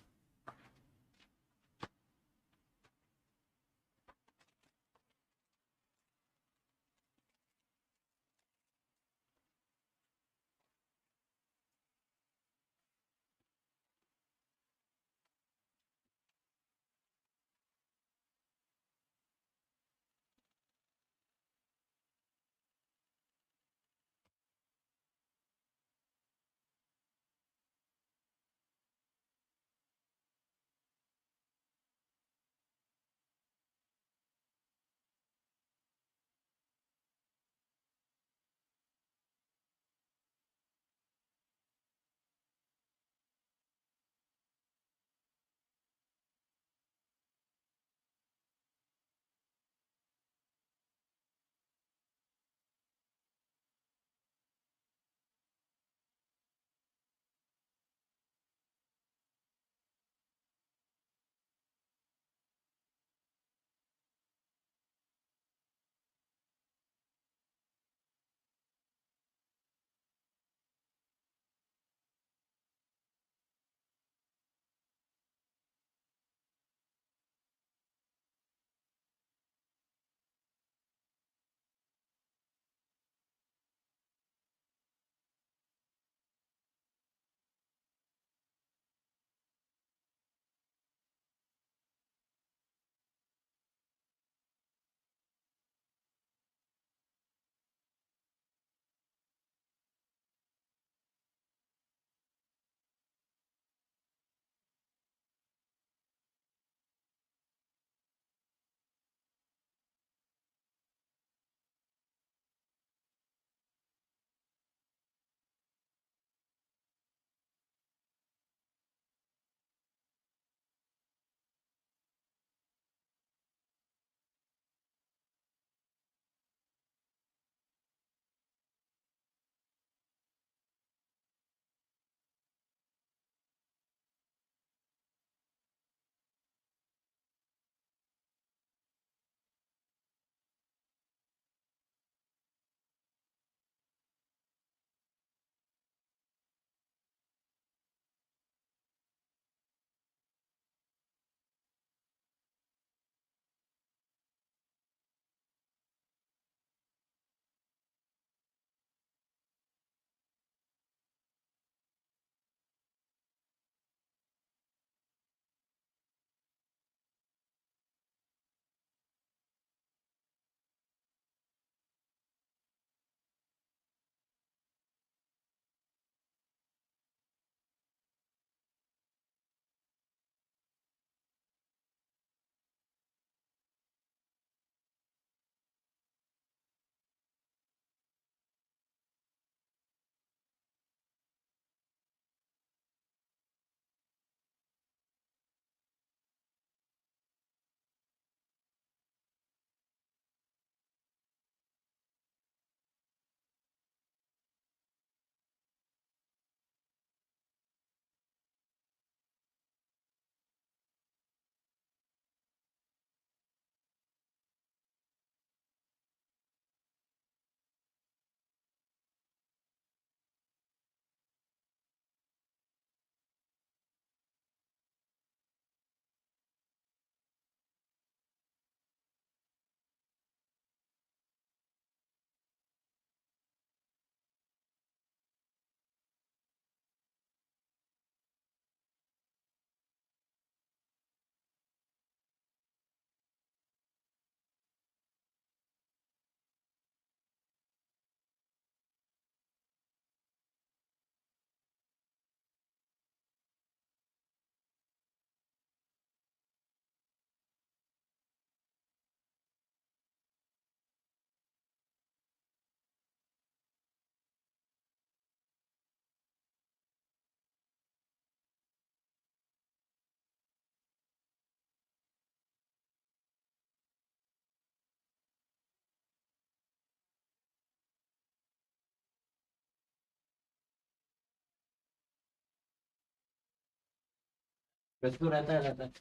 वैसे तो रहता है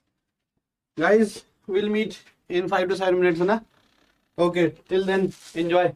Guys, we'll meet in 5 to 7 minutes, है ना? Okay, till then, enjoy.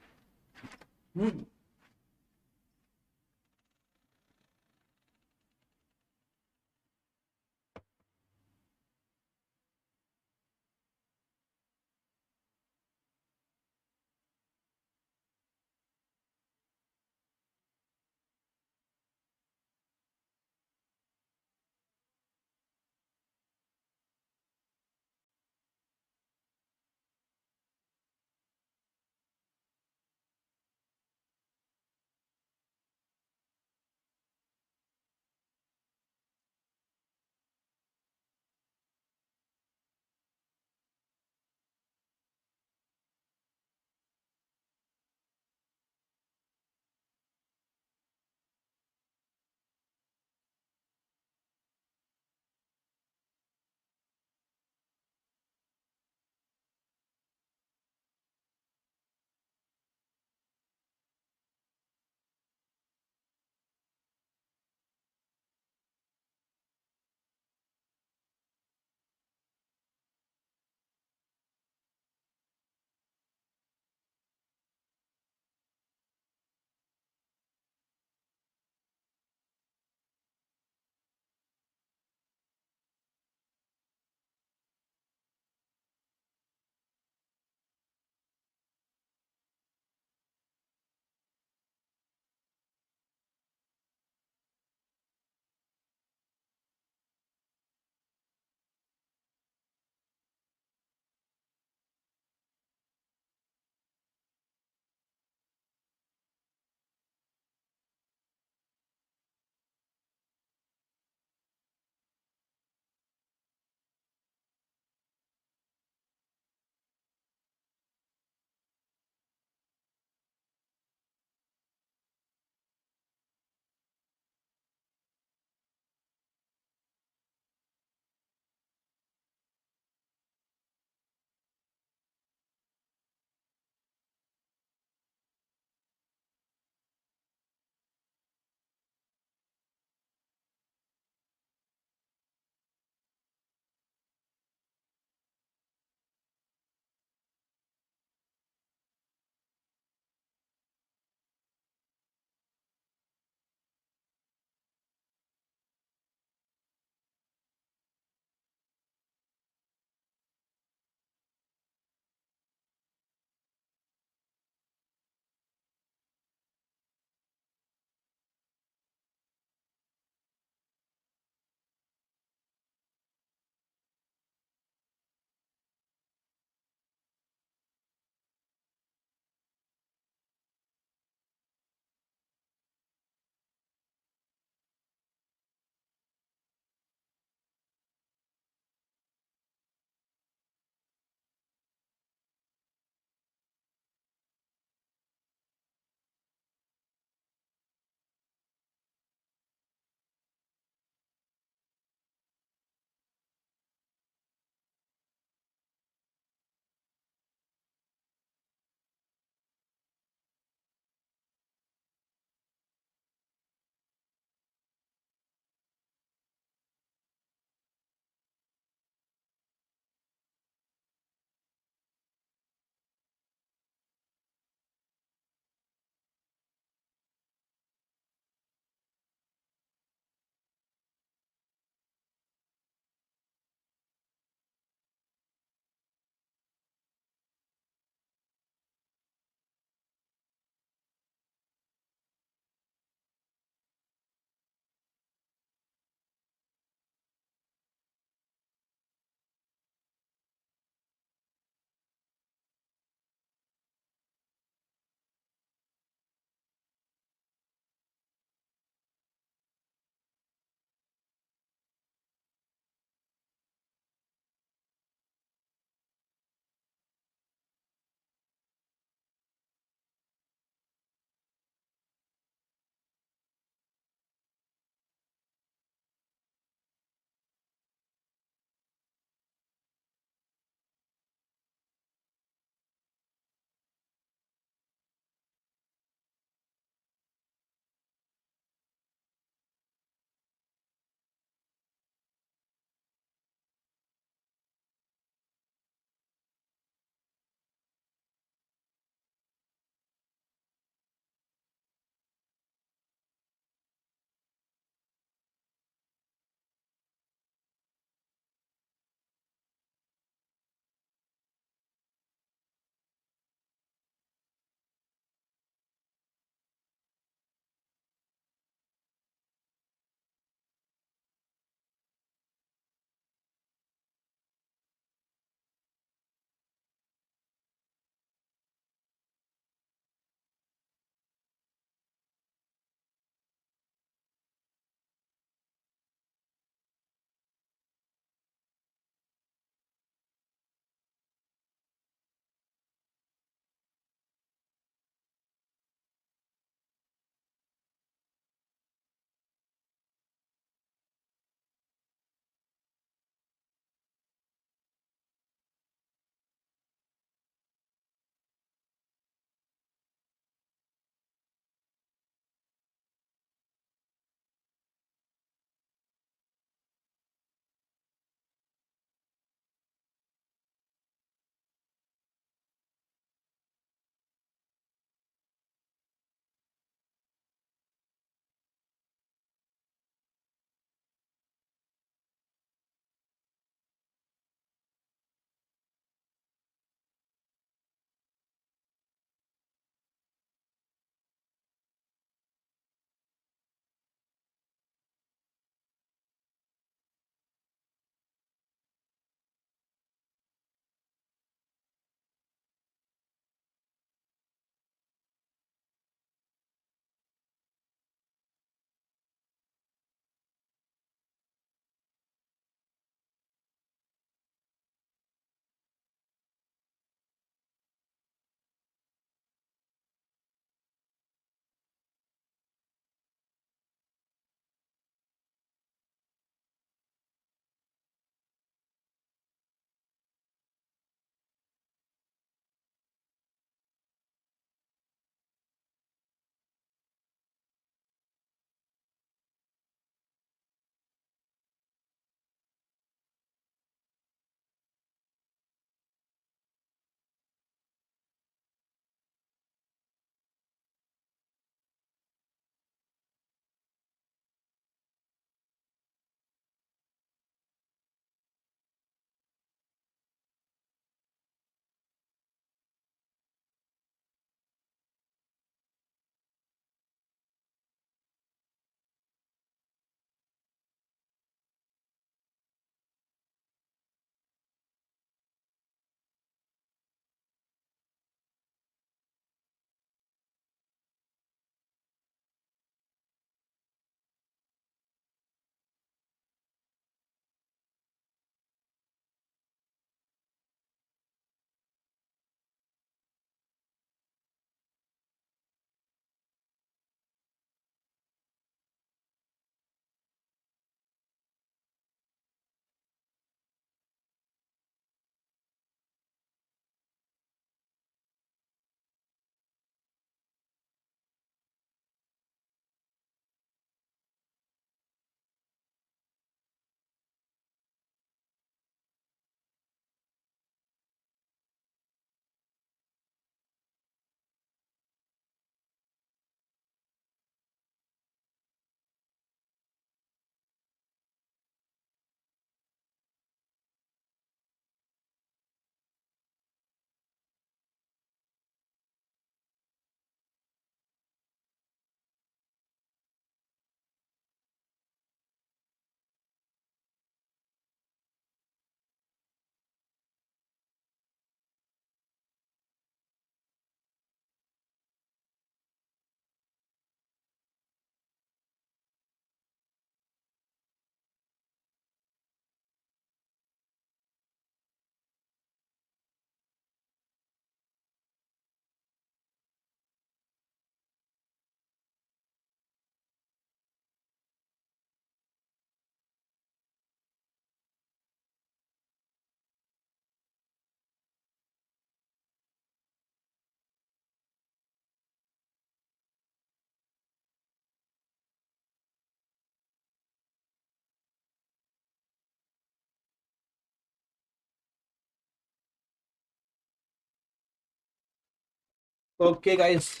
Okay, guys.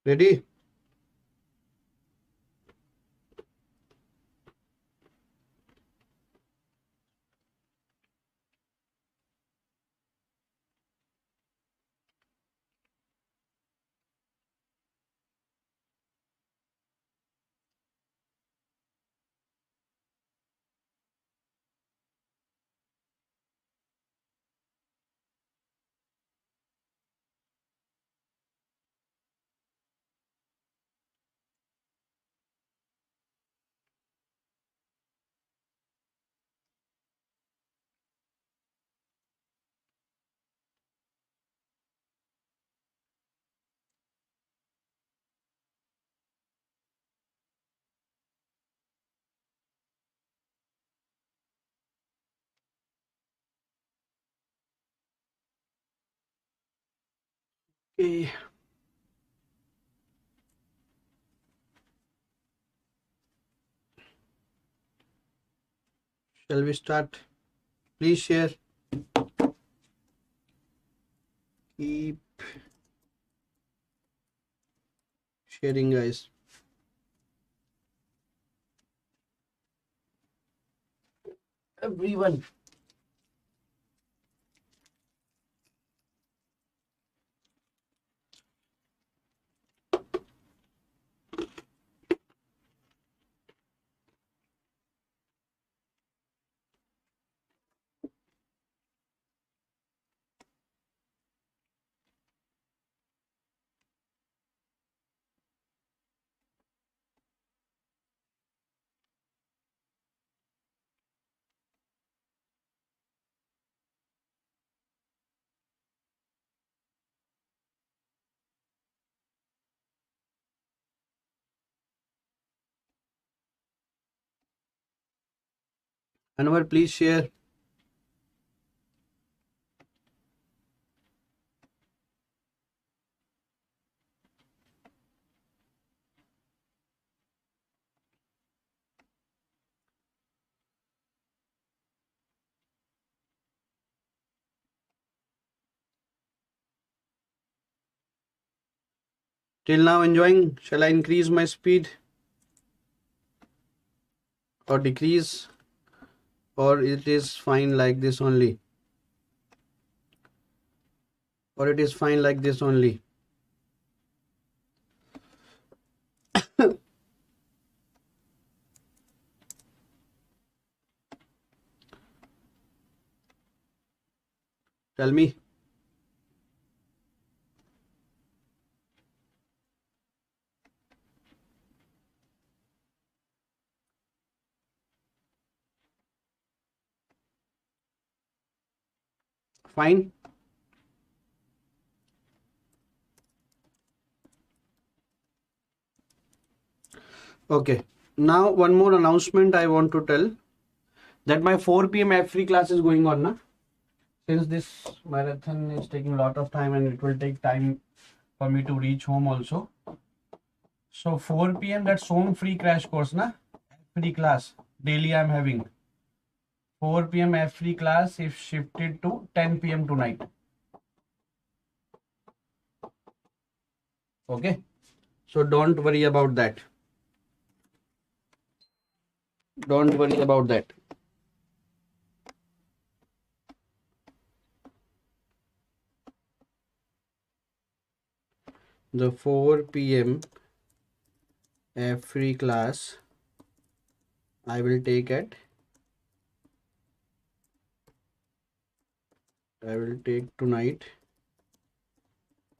Ready? Okay. Shall we start? Please share. Keep sharing, guys. Everyone. Anwar, please share. Till now enjoying. Shall I increase my speed or decrease, or it is fine like this only, or it is fine like this only? Tell me. Fine. Okay. Now one more announcement I want to tell, that my 4 p.m. F free class is going on now. Since this marathon is taking a lot of time and it will take time for me to reach home also. So 4 p.m. that's home free crash course na, free class daily I'm having. 4 p.m. F free class is shifted to 10 p.m. tonight. Okay. So don't worry about that. Don't worry about that. The 4 p.m. F free class I will take at, I will take tonight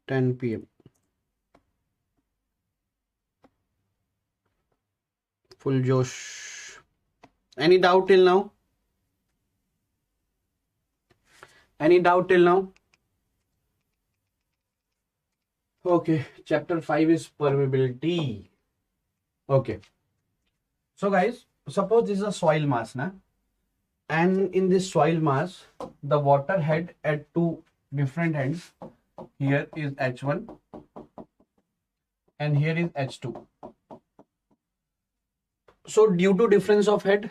10 p.m. Full Josh. Any doubt till now? Any doubt till now? Okay, chapter 5 is permeability. Okay. So guys, suppose this is a soil mass, na? And in this soil mass, the water head at two different ends. Here is H1 and here is H2. So due to difference of head,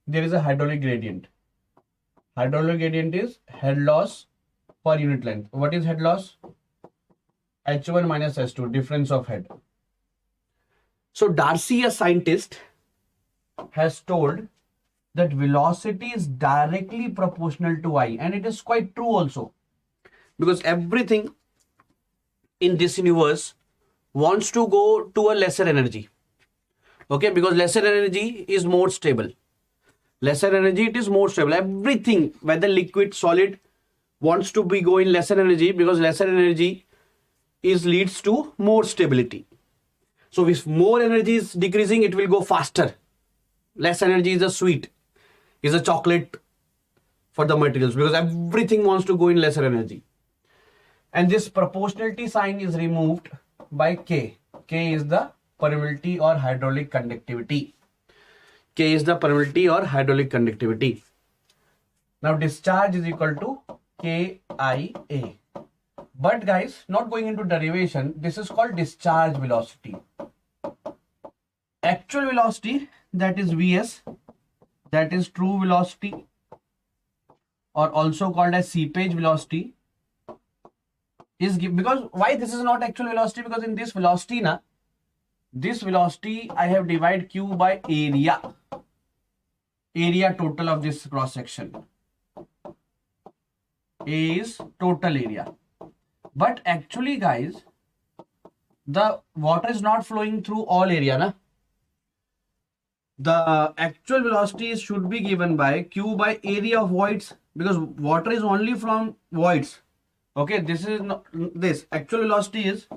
there is a hydraulic gradient. Hydraulic gradient is head loss per unit length. What is head loss? H1 minus H2, difference of head. So Darcy, a scientist, has told that velocity is directly proportional to I, and it is quite true also, because everything in this universe wants to go to a lesser energy. Okay, because lesser energy is more stable. Lesser energy, it is more stable. Everything, whether liquid, solid, wants to be going lesser energy, because lesser energy is leads to more stability. So if more energy is decreasing, it will go faster. Less energy is a sweet, is a chocolate for the materials, because everything wants to go in lesser energy. And this proportionality sign is removed by K. K is the permeability or hydraulic conductivity. K is the permeability or hydraulic conductivity. Now discharge is equal to KIA. But guys, not going into derivation, this is called discharge velocity. Actual velocity, that is Vs, that is true velocity, or also called as seepage velocity, is because why this is not actual velocity? Because in this velocity I have divided Q by area total of this cross section. A is total area. But actually guys, the water is not flowing through all area, na? The actual velocity should be given by Q by area of voids, because water is only from voids. Okay, this is not this. Actual velocity is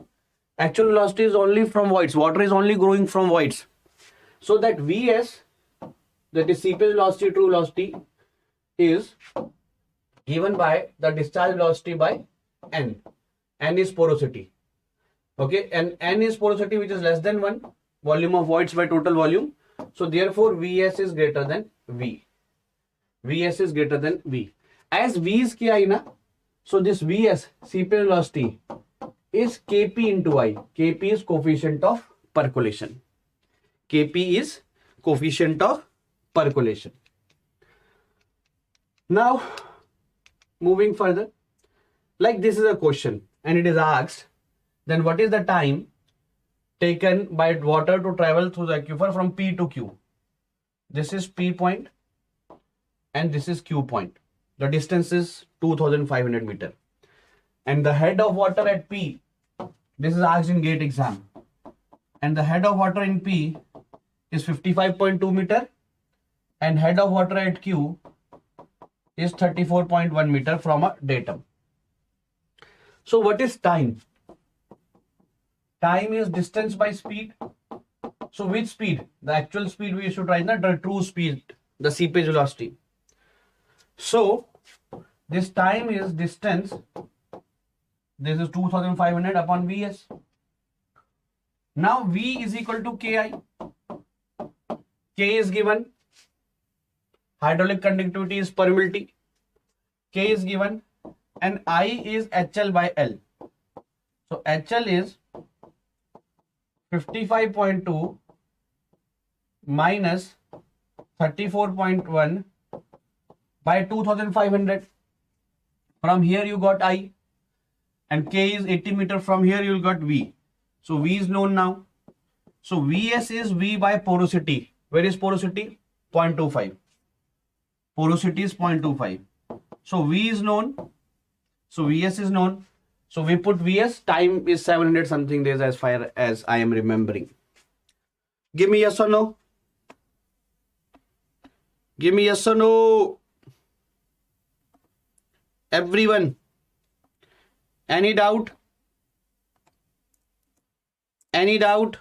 only from voids. Water is only growing from voids. So that Vs, that is seepage velocity, true velocity, is given by the discharge velocity by N. N is porosity. Okay, and N is porosity which is less than 1, volume of voids by total volume. So therefore Vs is greater than V. Vs is greater than V. As V is Ki na, so this Vs, seepage velocity, is Kp into I. Kp is coefficient of percolation. Kp is coefficient of percolation. Now, moving further, like this is a question and it is asked, then what is the time taken by water to travel through the aquifer from P to Q? This is P point and this is Q point. The distance is 2500 meter. And the head of water at P, this is asked in GATE exam. And the head of water in P is 55.2 meter and head of water at Q is 34.1 meter from a datum. So what is time? Time is distance by speed. So which speed? The actual speed we should write, not the true speed, the seepage velocity. So this time is distance. This is 2500 upon Vs. Now V is equal to Ki. K is given. Hydraulic conductivity is permeability. K is given. And I is HL by L. So HL is 55.2 minus 34.1 by 2500. From here you got I. And K is 80 meter. From here you got V. So V is known now. So Vs is V by porosity. Where is porosity? 0.25. Porosity is 0.25. So V is known. So Vs is known. So we put Vs. Time is 700 something days as far as I am remembering. Give me yes or no. Give me yes or no. Everyone. Any doubt? Any doubt?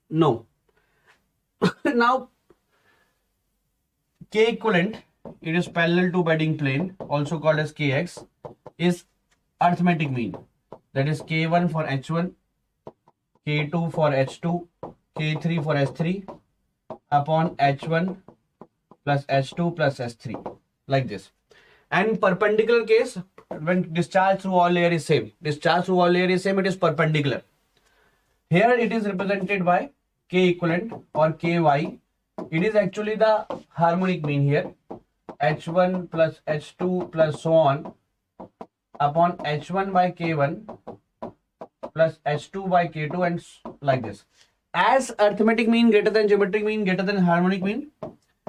No. Now, K equivalent, it is parallel to bedding plane, also called as Kx, is arithmetic mean. That is K1 for H1, K2 for H2, K3 for S3 upon H1 plus H2 plus S3, like this. And perpendicular case, when discharge through all layer is same. Discharge through all layer is same, it is perpendicular. Here it is represented by K equivalent or Ky. It is actually the harmonic mean here. H1 plus H2 plus so on upon H1 by K1 plus H2 by K2 and like this. As arithmetic mean greater than geometric mean greater than harmonic mean.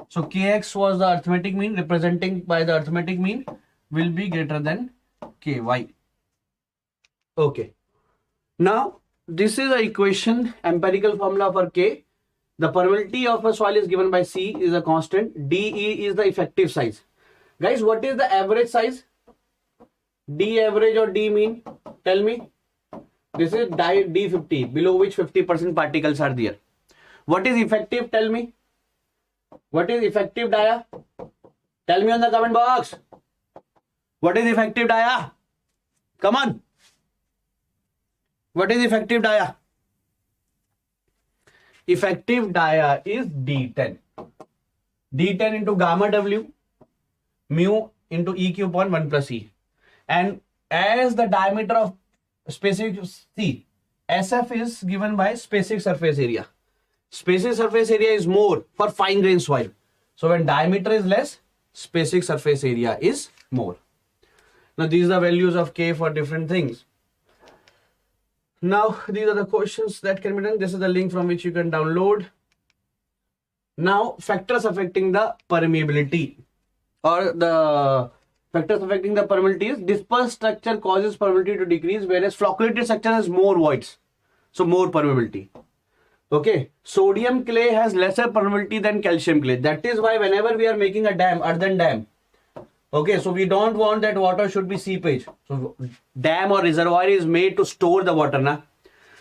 So Kx was the arithmetic mean, representing by the arithmetic mean will be greater than Ky. Okay. Now this is the equation, empirical formula for K. The permeability of a soil is given by C is a constant. DE is the effective size. Guys, what is the average size? D average or D mean? Tell me. This is D50, below which 50% particles are there. What is effective? Tell me. What is effective dia? Tell me on the comment box. What is effective dia? Come on. What is effective dia? Effective dia is D10. D10 into gamma W mu into EQ upon 1 plus E. And as the diameter of specific C, SF is given by specific surface area. Specific surface area is more for fine grained soil. So when diameter is less, specific surface area is more. Now these are the values of K for different things. Now these are the questions that can be done. This is the link from which you can download. Now factors affecting the permeability, or the factors affecting the permeability is dispersed structure causes permeability to decrease, whereas flocculated structure has more voids, so more permeability. Okay, sodium clay has lesser permeability than calcium clay. That is why whenever we are making a dam, earthen dam, okay, so we don't want that water should be seepage. So dam or reservoir is made to store the water, na?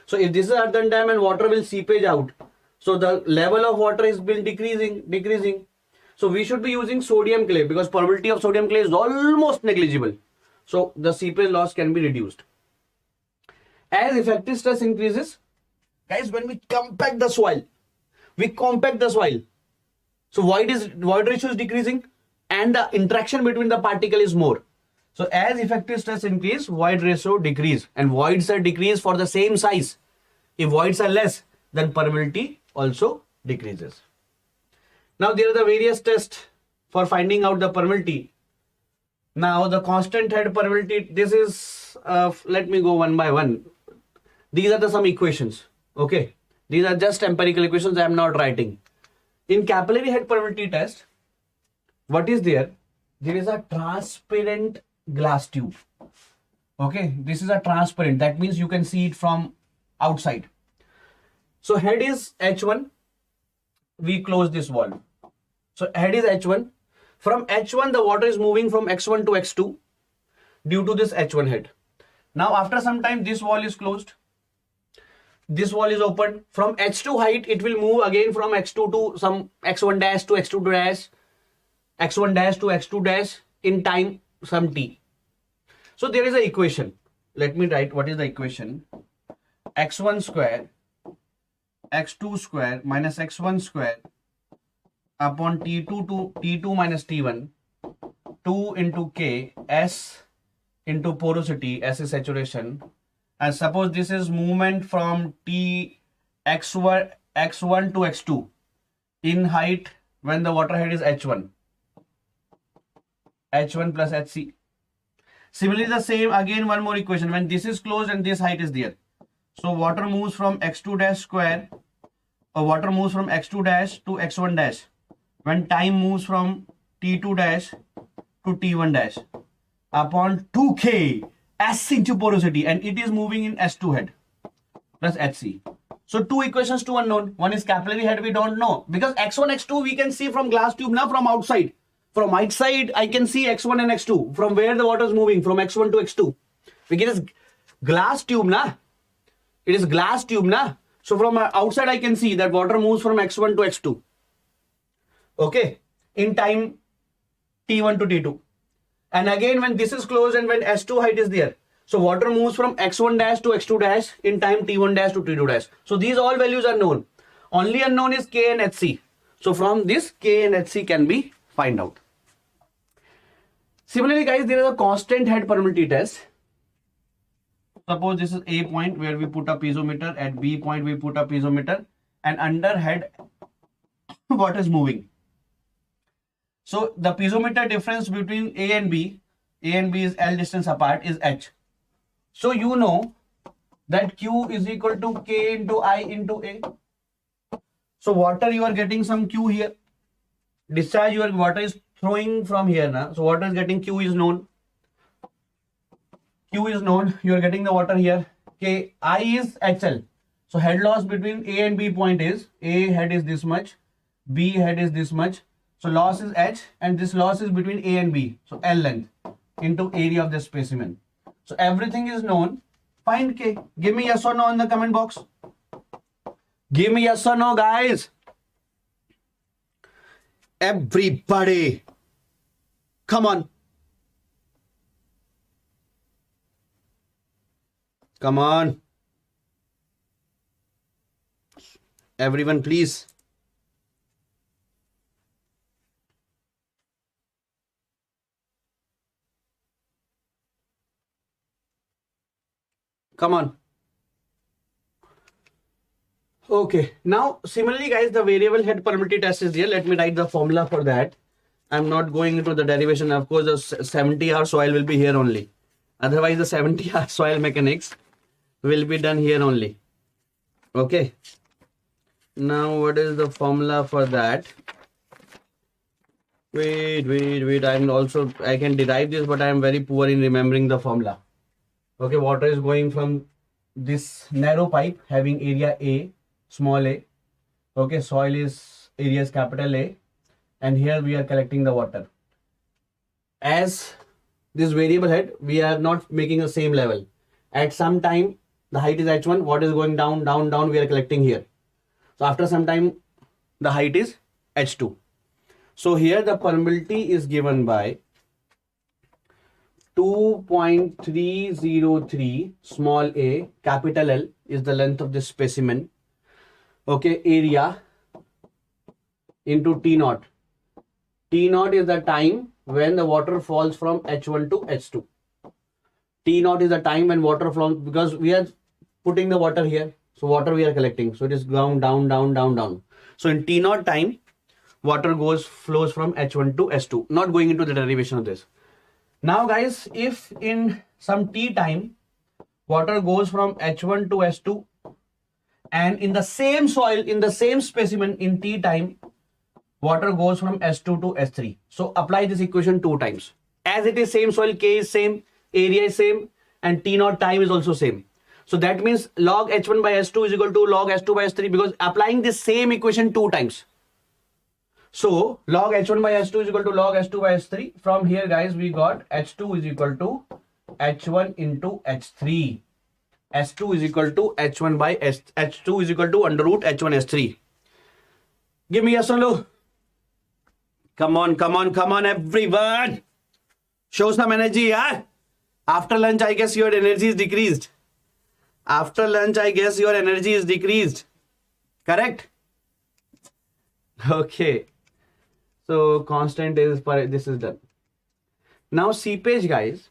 So if this is earthen dam and water will seepage out, so the level of water is been decreasing. So we should be using sodium clay because permeability of sodium clay is almost negligible. So the seepage loss can be reduced. As effective stress increases, guys, when we compact the soil, so void ratio is decreasing and the interaction between the particle is more. So as effective stress increase, void ratio decrease, and voids are decreased for the same size. If voids are less, then permeability also decreases. Now there are the various tests for finding out the permeability. Now the constant head permeability, this is, let me go one by one. These are the some equations. Okay, these are just empirical equations I am not writing. In capillary head permeability test, what is there? There is a transparent glass tube. Okay, this is a transparent. That means you can see it from outside. So head is H1. We close this wall. So head is H1. From H1, the water is moving from X1 to X2 due to this H1 head. Now after some time, this wall is closed. This wall is open. From H2 height, it will move again from X2 to some X1 dash to X2 dash, X1 dash to X2 dash in time some t. So there is an equation. Let me write what is the equation. X1 square, X2 square minus X1 square upon T2 to T2 minus T1, 2 into K, S into porosity, S is saturation. And suppose this is movement from X1 to X2 in height when the water head is H1. H1 plus HC. Similarly, the same again, one more equation. When this is closed and this height is there. So water moves from X2 dash square, or water moves from X2 dash to X1 dash. When time moves from T2 dash to T1 dash upon 2K S into porosity, and it is moving in S2 head plus HC. So two equations, two unknown. One is capillary head, we don't know because X1, X2 we can see from glass tube now from outside. From outside, I can see X1 and X2 from where the water is moving from X1 to X2. Because it's glass tube, na? It is glass tube, na? So from outside, I can see that water moves from X1 to X2. Okay, in time T1 to T2. And again, when this is closed and when S2 height is there, so water moves from X1 dash to X2 dash in time T1 dash to T2 dash. So these all values are known. Only unknown is K and HC. So from this, K and HC can be find out. Similarly, guys, there is a constant head permeability test. Suppose this is A point where we put a piezometer, at B point we put a piezometer, and under head what is moving? So the piezometer difference between A and B is L distance apart, is H. So you know that Q is equal to K into I into A. So water, you are getting some Q here. Discharge, your water is throwing from here now. So water is getting, Q is known. Q is known. You are getting the water here. K, I is HL. So head loss between A and B point is, A head is this much, B head is this much. So loss is H, and this loss is between A and B. So L length into area of the specimen. So everything is known. Find K. Give me yes or no in the comment box. Give me yes or no, guys. Everybody. Come on. Come on. Everyone, please. Come on. Okay. Now, similarly, guys, the variable head permeability test is here. Let me write the formula for that. I'm not going into the derivation. Of course, the 70-hour soil will be here only. Otherwise, the 70-hour soil mechanics will be done here only. Okay. Now, what is the formula for that? Wait. I can derive this, but I am very poor in remembering the formula. Okay, water is going from this narrow pipe having area A, small a. Okay, soil is area is capital A, and here we are collecting the water. As this variable head, we are not making the same level. At some time, the height is H1, water is going down, we are collecting here. So after some time, the height is H2. So here the permeability is given by 2.303 small a, capital L is the length of this specimen. Okay, area into T naught. T naught is the time when the water falls from H1 to H2. T naught is the time when water flows, because we are putting the water here. So water we are collecting. So it is down. So in T naught time, water flows from H1 to S2. Not going into the derivation of this. Now guys, if in some T time, water goes from H1 to S2, and in the same soil, in the same specimen in T time, water goes from S2 to S3. So apply this equation 2 times. As it is same soil, K is same, area is same, and T naught time is also same. So that means log H1 by S2 is equal to log S2 by S3, because applying this same equation 2 times. So log H1 by S2 is equal to log S2 by S3. From here, guys, we got H2 is equal to H1 into H3. S2 is equal to H1 by S. H2 is equal to under root H1 S3. Give me yes or no. Come on, everyone. Show some energy, yeah? After lunch, I guess your energy is decreased. Correct? Okay. So constant is, this is done. Now seepage, guys.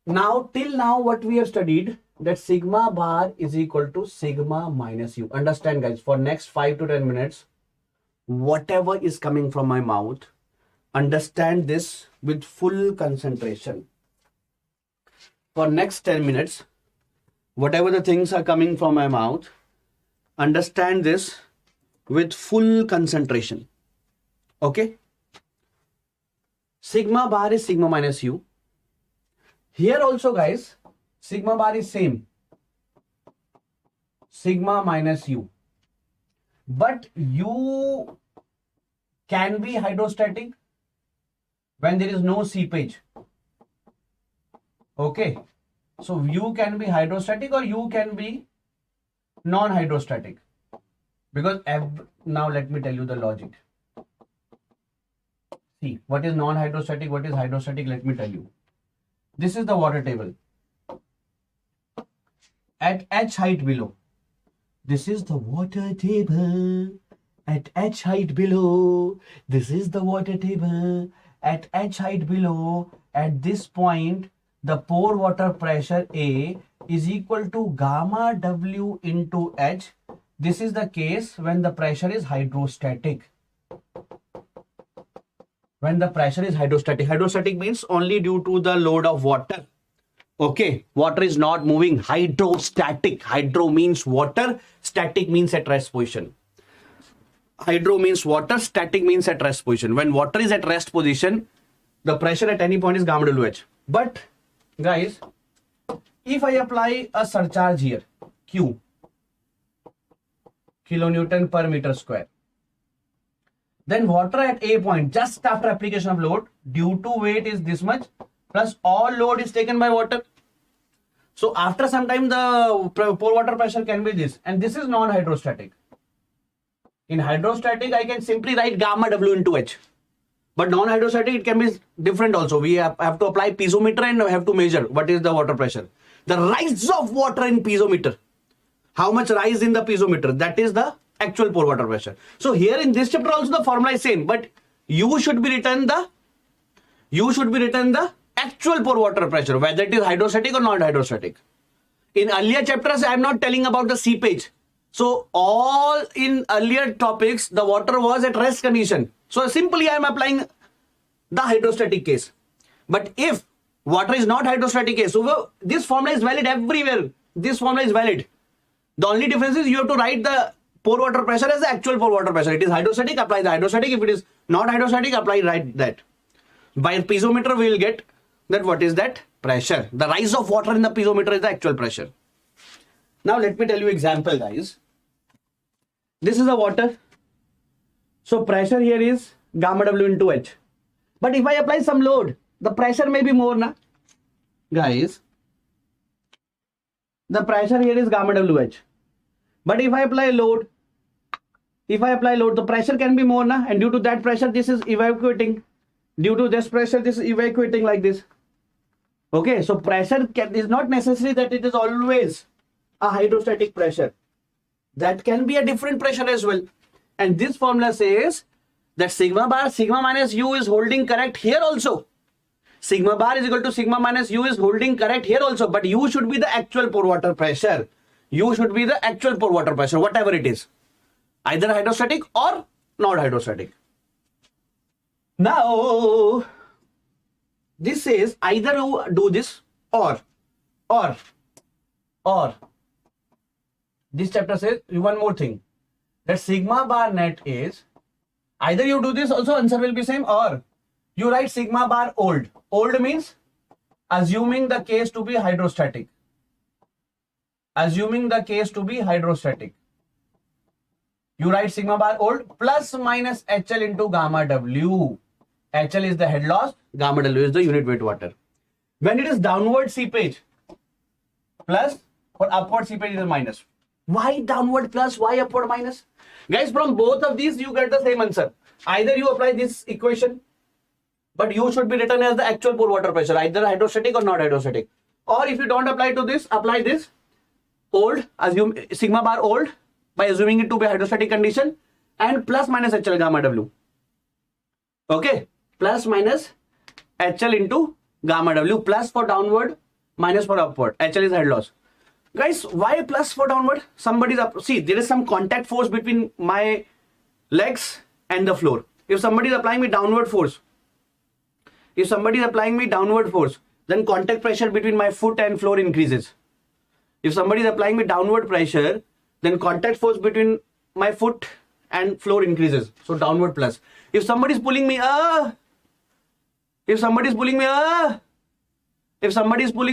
Now till now what we have studied, that sigma bar is equal to sigma minus u. Understand, guys, for next 5 to 10 minutes, whatever is coming from my mouth, understand this with full concentration. For next 10 minutes, whatever the things are coming from my mouth, understand this with full concentration. Okay? Sigma bar is sigma minus u. Here also, guys, sigma bar is same. Sigma minus u. But u can be hydrostatic when there is no seepage. Okay? So u can be hydrostatic or u can be non-hydrostatic. Because now let me tell you the logic. See, what is non-hydrostatic, what is hydrostatic, let me tell you. This is the water table. At H height below. This is the water table. At H height below. This is the water table. At H height below. At this point, the pore water pressure A is equal to gamma W into H. This is the case when the pressure is hydrostatic. When the pressure is hydrostatic. Hydrostatic means only due to the load of water. Okay, water is not moving. Hydrostatic. Hydro means water, static means at rest position. Hydro means water, static means at rest position. When water is at rest position, the pressure at any point is gamma WH. But guys, if I apply a surcharge here, Q, kilonewton per meter square, then water at A point, just after application of load, due to weight is this much, plus all load is taken by water. So after some time, the pore water pressure can be this, and this is non-hydrostatic. In hydrostatic, I can simply write gamma W into H. But non-hydrostatic, it can be different also. We have to apply piezometer and have to measure what is the water pressure. The rise of water in piezometer. How much rise in the piezometer? That is the actual pore water pressure. So here in this chapter also the formula is same, but you should be written the actual pore water pressure, whether it is hydrostatic or non-hydrostatic. In earlier chapters, I am not telling about the seepage. So all in earlier topics, the water was at rest condition. So simply I am applying the hydrostatic case. But if water is not hydrostatic case, so this formula is valid everywhere. This formula is valid. The only difference is you have to write the pore water pressure as the actual pore water pressure. It is hydrostatic, apply the hydrostatic. If it is not hydrostatic, write that. By piezometer, we will get that what is that pressure. The rise of water in the piezometer is the actual pressure. Now let me tell you example, guys. This is the water. So pressure here is gamma W into H. But if I apply some load, the pressure may be more, na? Guys, the pressure here is gamma WH. But if I apply load, the pressure can be more, na? And due to that pressure, this is evacuating. Due to this pressure, this is evacuating like this. Okay, so pressure is not necessary that it is always a hydrostatic pressure. That can be a different pressure as well. And this formula says that sigma minus u is holding correct here also. Sigma bar is equal to sigma minus u is holding correct here also. But u should be the actual pore water pressure. U should be the actual pore water pressure, whatever it is. Either hydrostatic or not hydrostatic. Now, this says either you do this or this chapter says one more thing, that sigma bar net is either you do this also, answer will be same, or you write sigma bar old. Old means assuming the case to be hydrostatic. Assuming the case to be hydrostatic. You write sigma bar old plus minus HL into gamma W. HL is the head loss, gamma W is the unit weight water. When it is downward seepage, plus, for upward seepage is minus. Why downward plus, why upward minus? Guys, from both of these, you get the same answer. Either you apply this equation, but you should be written as the actual pore water pressure, either hydrostatic or not hydrostatic. Or if you don't apply to this, apply this old, assume sigma bar old by assuming it to be hydrostatic condition, and plus minus HL gamma W. Okay, plus minus HL into gamma W, plus for downward, minus for upward. HL is head loss. Guys, why plus for downward? Somebody's up. See, there is some contact force between my legs and the floor. If somebody is applying me downward force, then contact pressure between my foot and floor increases. If somebody is applying me downward pressure, then contact force between my foot and floor increases. So downward plus. If somebody is pulling me, if somebody is pulling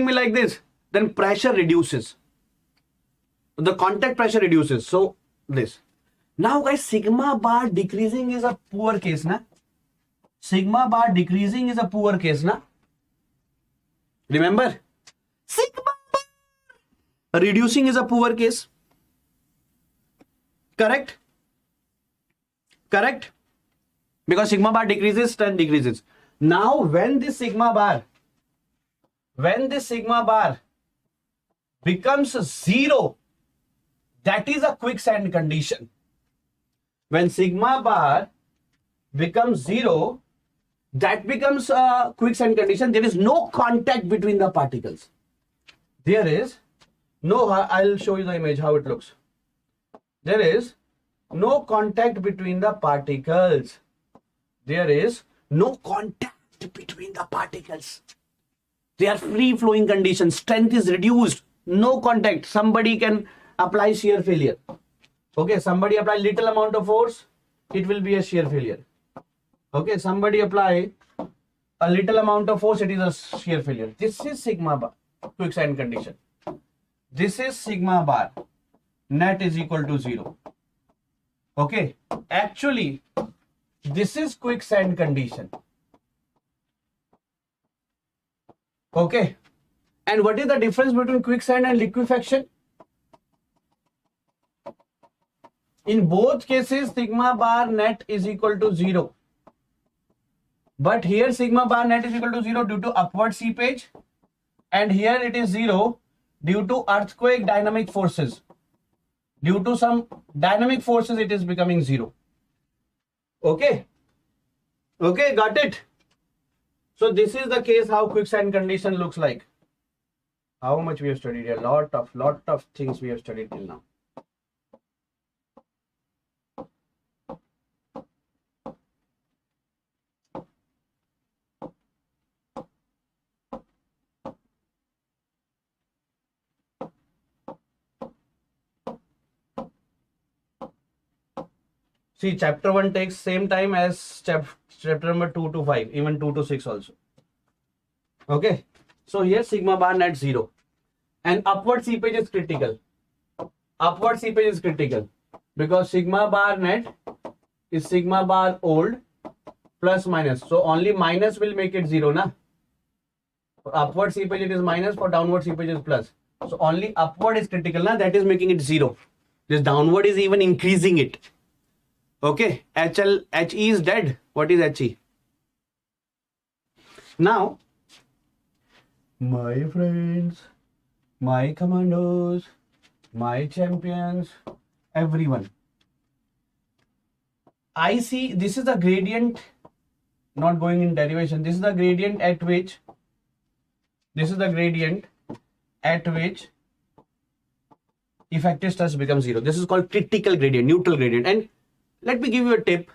me like this, then pressure reduces. The contact pressure reduces. So this. Now guys, sigma bar decreasing is a poor case, na? Sigma bar decreasing is a poor case, na? Remember? Sigma bar reducing is a poor case. Correct? Correct? Because sigma bar decreases, strength decreases. Now when this sigma bar becomes 0, that is a quicksand condition. When sigma bar becomes 0, that becomes a quicksand condition. There is no contact between the particles. There is no, I'll show you the image how it looks. There is no contact between the particles. There is no contact between the particles. They are free flowing conditions. Strength is reduced. No contact. Somebody can apply shear failure. Okay, somebody apply little amount of force, it will be a shear failure. Okay, somebody apply a little amount of force, it is a shear failure. This is sigma bar quicksand condition. This is sigma bar net is equal to 0. Okay, actually this is quicksand condition. Okay, and what is the difference between quicksand and liquefaction? In both cases, sigma bar net is equal to 0. But here sigma bar net is equal to 0 due to upward seepage, and here it is 0 due to earthquake dynamic forces. Due to some dynamic forces, it is becoming 0. Okay. Okay, got it. So this is the case how quicksand condition looks like. How much we have studied? A lot of things we have studied till now. See, chapter 1 takes same time as chapter number 2 to 5, even 2 to 6 also. Okay. So here sigma bar net 0. And upward seepage is critical. Upward seepage is critical because sigma bar net is sigma bar old plus minus. So only minus will make it 0, na? For upward seepage it is minus, for downward seepage is plus. So only upward is critical, na? That is making it 0. This downward is even increasing it. Okay, HE is dead. What is HE? Now, my friends, my commandos, my champions, everyone. I see this is the gradient, not going in derivation. This is the gradient at which, effective stress becomes 0. This is called critical gradient, neutral gradient. And let me give you a tip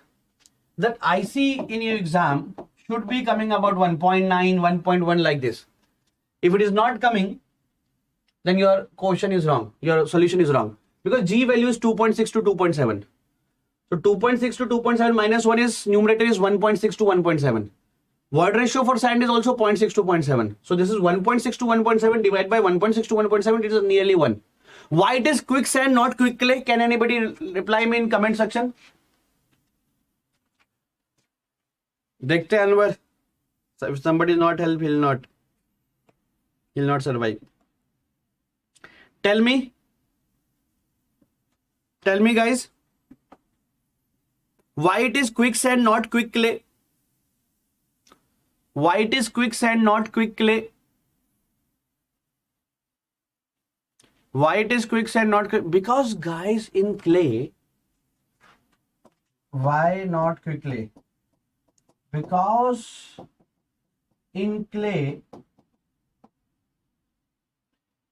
that IC in your exam should be coming about 1.9, 1.1 like this. If it is not coming, then your question is wrong. Your solution is wrong. Because G value is 2.6 to 2.7. So 2.6 to 2.7 minus 1 is, numerator is 1.6 to 1.7. Word ratio for sand is also 0.6 to 0.7. So this is 1.6 to 1.7 divided by 1.6 to 1.7. It is nearly 1. Why it is quicksand, not quick clay? Can anybody reply me in comment section? देखते हैं Anwar. If somebody is not help, he'll not survive. Tell me guys, why it is quicksand, not quick clay? Why it is quicksand, not quick clay? Why it is quicksand, not quick? Because guys, in clay, why not quickly? Because in clay,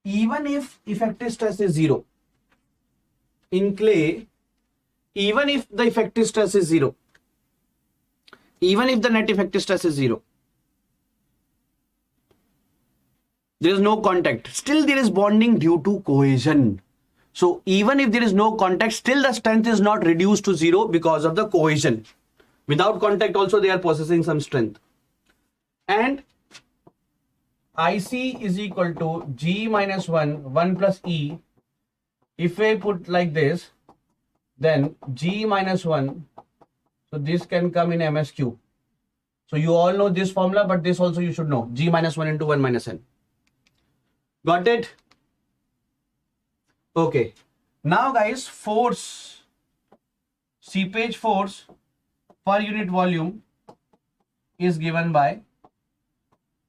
even if effective stress is 0, in clay, even if the effective stress is 0, even if the net effective stress is 0, there is no contact, still there is bonding due to cohesion. So even if there is no contact, still the strength is not reduced to 0 because of the cohesion. Without contact also they are possessing some strength. And IC is equal to G minus 1 plus E. If I put like this, then G minus 1, so this can come in MSQ. So you all know this formula, but this also you should know. G minus 1 into 1 minus N. Got it? Okay. Now guys, force, seepage force per unit volume is given by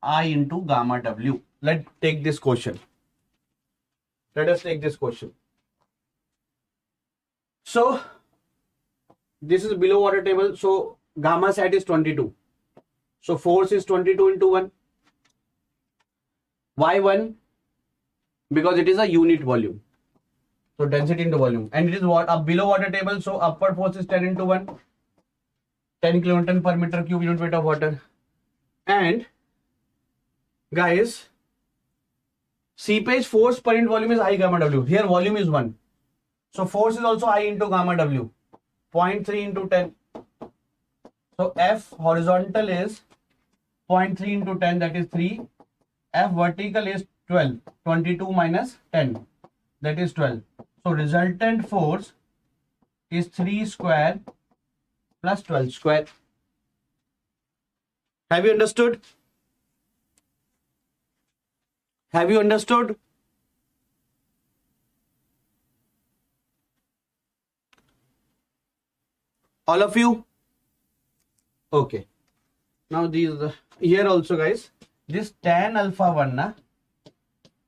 I into gamma W. Let's take this question. Let us take this question. So this is below water table. So gamma sat is 22. So force is 22 into 1. Why 1? Because it is a unit volume. So density into volume. And it is what? Up below water table. So upward force is 10 into 1. 10 kilonewton per meter cube unit weight of water. And guys, seepage force per unit volume is I gamma W. Here volume is 1. So force is also I into gamma W. 0.3 into 10. So F horizontal is 0.3 into 10, that is 3. F vertical is 12. 22 minus 10, that is 12. So resultant force is 3 square plus 12 square. Have you understood? Have you understood? All of you? Okay. Now these here also, guys, this tan alpha 1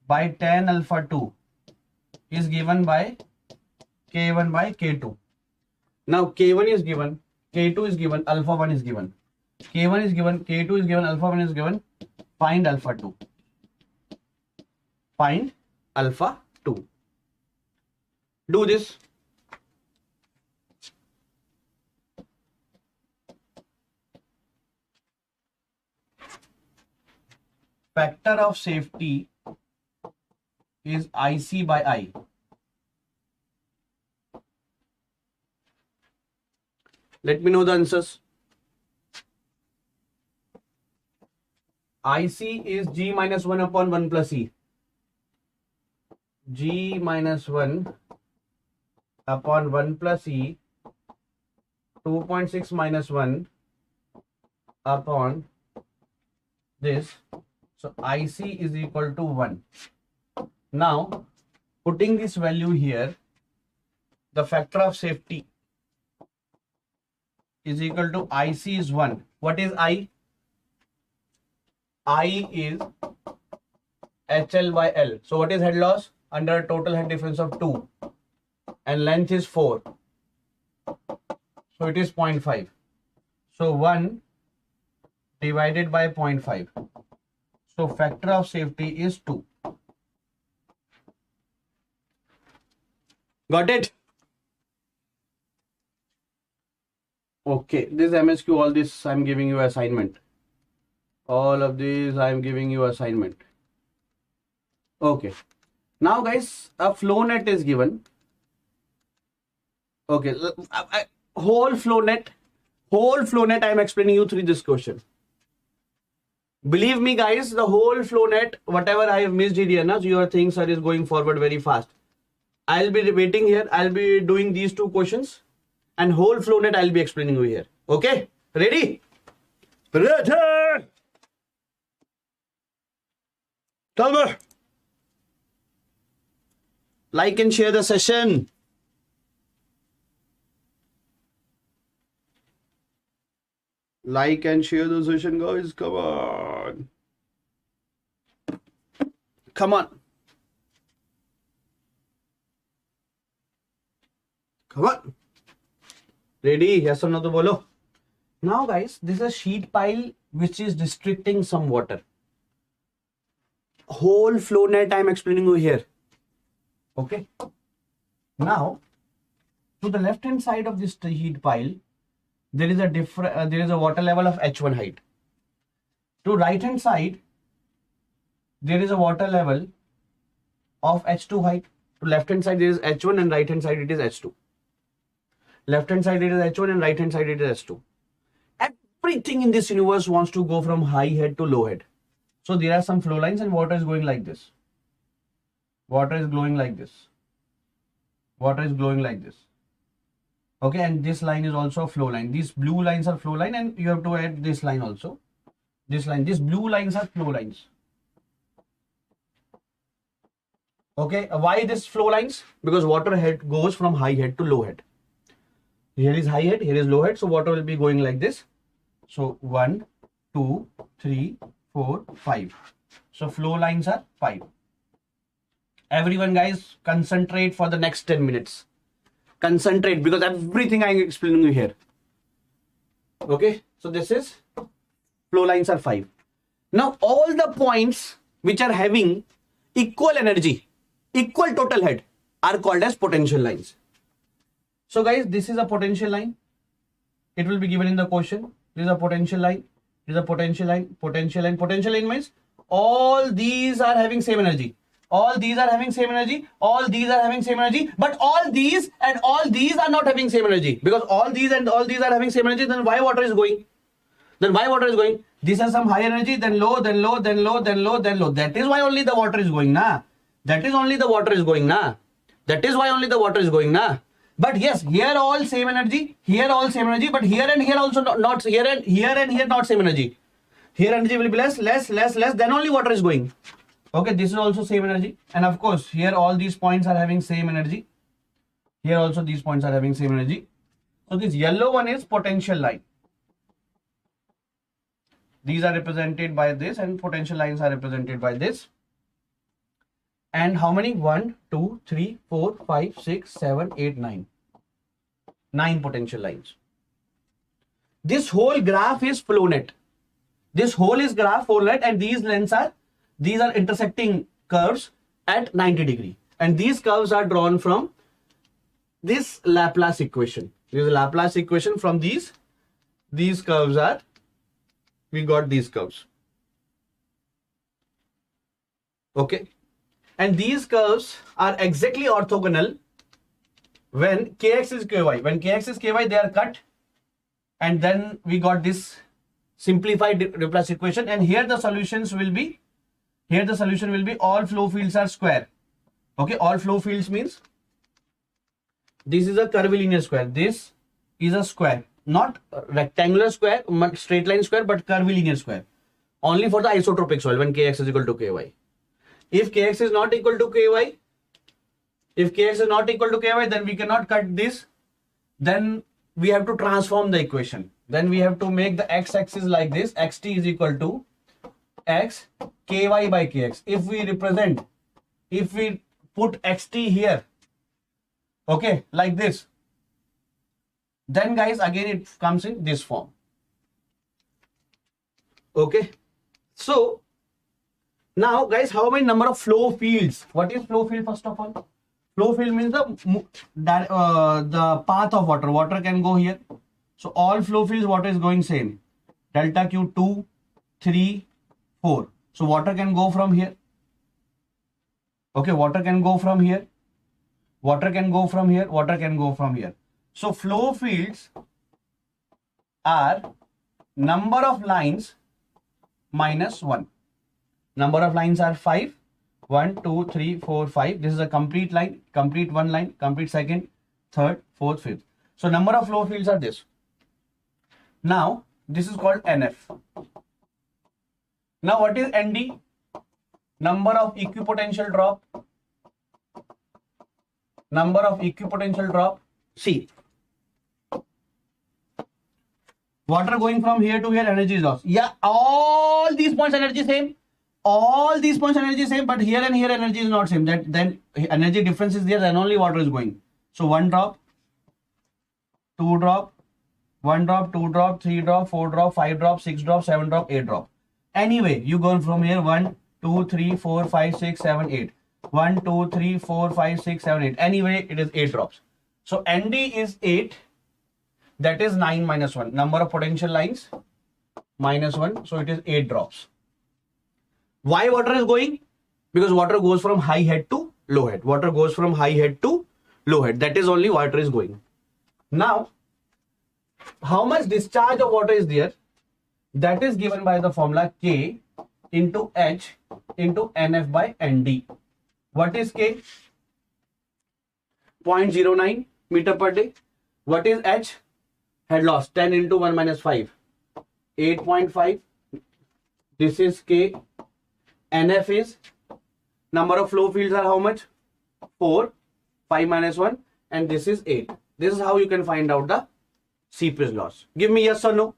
by tan alpha 2 is given by K1 by K2. Now K1 is given, K2 is given, alpha 1 is given. K1 is given, K2 is given, alpha 1 is given. Find alpha 2. Find alpha 2. Do this. Factor of safety is IC by I. Let me know the answers. IC is G minus 1 upon 1 plus E. G minus 1 upon 1 plus E, 2.6 minus 1 upon this. So IC is equal to 1. Now, putting this value here, the factor of safety is equal to IC is 1. What is I? I is HL by L. So what is head loss? Under a total head difference of 2. And length is 4. So it is 0.5. So 1 divided by 0.5. So factor of safety is 2. Got it? Okay, this MSQ, all this I'm giving you assignment. All of these I'm giving you assignment. Okay. Now guys, a flow net is given. Okay, whole flow net I'm explaining you through this question. Believe me guys, the whole flow net, whatever I have missed here, so your things are is going forward very fast. I'll be waiting here. I'll be doing these two questions and whole flow net I'll be explaining you here. Okay? Ready? Ready! Tell me. Like and share the session. Like and share the session, guys. Come on. Come on. Come on. Ready? Yes or no to bolo. Now guys, this is a sheet pile which is restricting some water. Whole flow net I am explaining you here. Okay. Now, to the left hand side of this sheet pile, there is a water level of H1 height. To right hand side, there is a water level of H2 height. To left hand side there is H1 and right hand side it is H2. Left hand side it is H1 and right hand side it is H2. Everything in this universe wants to go from high head to low head. So there are some flow lines and water is going like this. Water is glowing like this. Water is glowing like this. Okay, and this line is also a flow line. These blue lines are flow line and you have to add this line also. This line, these blue lines are flow lines. Okay, why this flow lines? Because water head goes from high head to low head. Here is high head, here is low head. So water will be going like this. So 1, 2, 3, 4, 5. So flow lines are 5. Everyone guys, concentrate for the next 10 minutes. Concentrate because everything I am explaining you here. Okay, so this is flow lines are 5. Now all the points which are having equal energy, equal total head, are called as potential lines. So guys, this is a potential line. It will be given in the question. This is a potential line. This is a potential line. Potential line. Potential line means all these are having same energy. All these are having same energy. All these are having same energy. But all these and all these are not having same energy. Because all these and all these are having same energy, then why water is going? Then why water is going? This has some high energy, then low, then low, then low, then low, then low. That is why only the water is going, na? That is only the water is going, na? That is why only the water is going, na? But yes, here all same energy, here all same energy, but here and here also not here and here not same energy. Here energy will be less, then only water is going. Okay, this is also same energy. And of course, here all these points are having same energy. Here also these points are having same energy. So this yellow one is potential line. These are represented by this and potential lines are represented by this. And how many? 1, 2, 3, 4, 5, 6, 7, 8, 9. 9 potential lines. This whole graph is flow net. This whole is graph flow net, and these are intersecting curves at 90 degree. And these curves are drawn from this Laplace equation. This is a Laplace equation. From these curves are, we got these curves. Okay. And these curves are exactly orthogonal when kx is ky. When kx is ky, they are cut. And then we got this simplified Laplace equation. And here the solutions will be, all flow fields are square. Okay, all flow fields means this is a curvilinear square. This is a square. Not rectangular square, straight line square, but curvilinear square. Only for the isotropic soil when kx is equal to ky. If kx is not equal to ky, then we cannot cut this. Then we have to transform the equation. Then we have to make the x-axis like this. xt is equal to x ky by kx. If we put xt here, okay, like this, then guys, again it comes in this form. Okay. So now guys, how many number of flow fields? What is flow field first of all? Flow field means the path of water. Water can go here. So all flow fields, water is going same. Delta Q 2, 3, 4. So water can go from here. Okay, water can go from here. Water can go from here. Water can go from here. So flow fields are number of lines minus 1. Number of lines are 5. 1, 2, 3, 4, 5. This is a complete line, complete one line, complete second, third, fourth, fifth. So number of flow fields are this. Now this is called NF. Now what is ND? Number of equipotential drop. Number of equipotential drop. See, water going from here to here, energy is lost. Yeah, all these points energy same. All these points energy same, but here and here energy is not same. That then energy difference is there, then only water is going. So 1 drop, 2 drop, 1 drop, 2 drop, 3 drop, 4 drop, 5 drop, 6 drop, 7 drop, 8 drop. Anyway, you go from here 1, 2, 3, 4, 5, 6, 7, 8. 1, 2, 3, 4, 5, 6, 7, 8. Anyway, it is 8 drops. So ND is 8. That is 9 minus 1. Number of potential lines minus 1. So it is 8 drops. Why water is going? Because water goes from high head to low head. Water goes from high head to low head. That is only water is going. Now, how much discharge of water is there? That is given by the formula K into H into NF by ND. What is K? 0.09 meter per day. What is H? Head loss. 10 into 1 minus 5. 8.5. This is K. NF is, number of flow fields are how much? 4. 5 minus 1. And this is 8. This is how you can find out the seepage loss. Give me yes or no.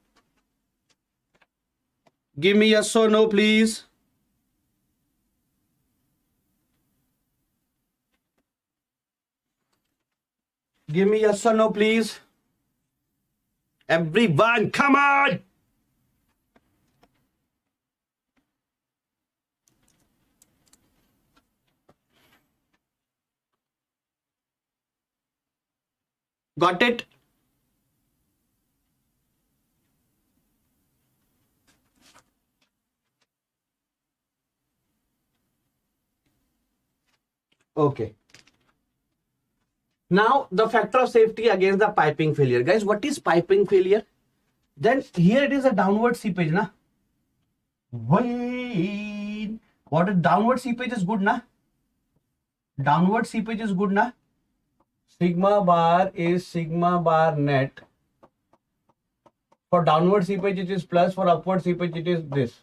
Give me yes or no, please. Give me yes or no, please. Everyone, come on. Got it? Okay. Now the factor of safety against the piping failure. Guys, what is piping failure? Then here it is a downward seepage, na? Wait. What is downward seepage is good, na? Downward seepage is good, na? Sigma bar is sigma bar net. For downward seepage it is plus, for upward seepage it is this.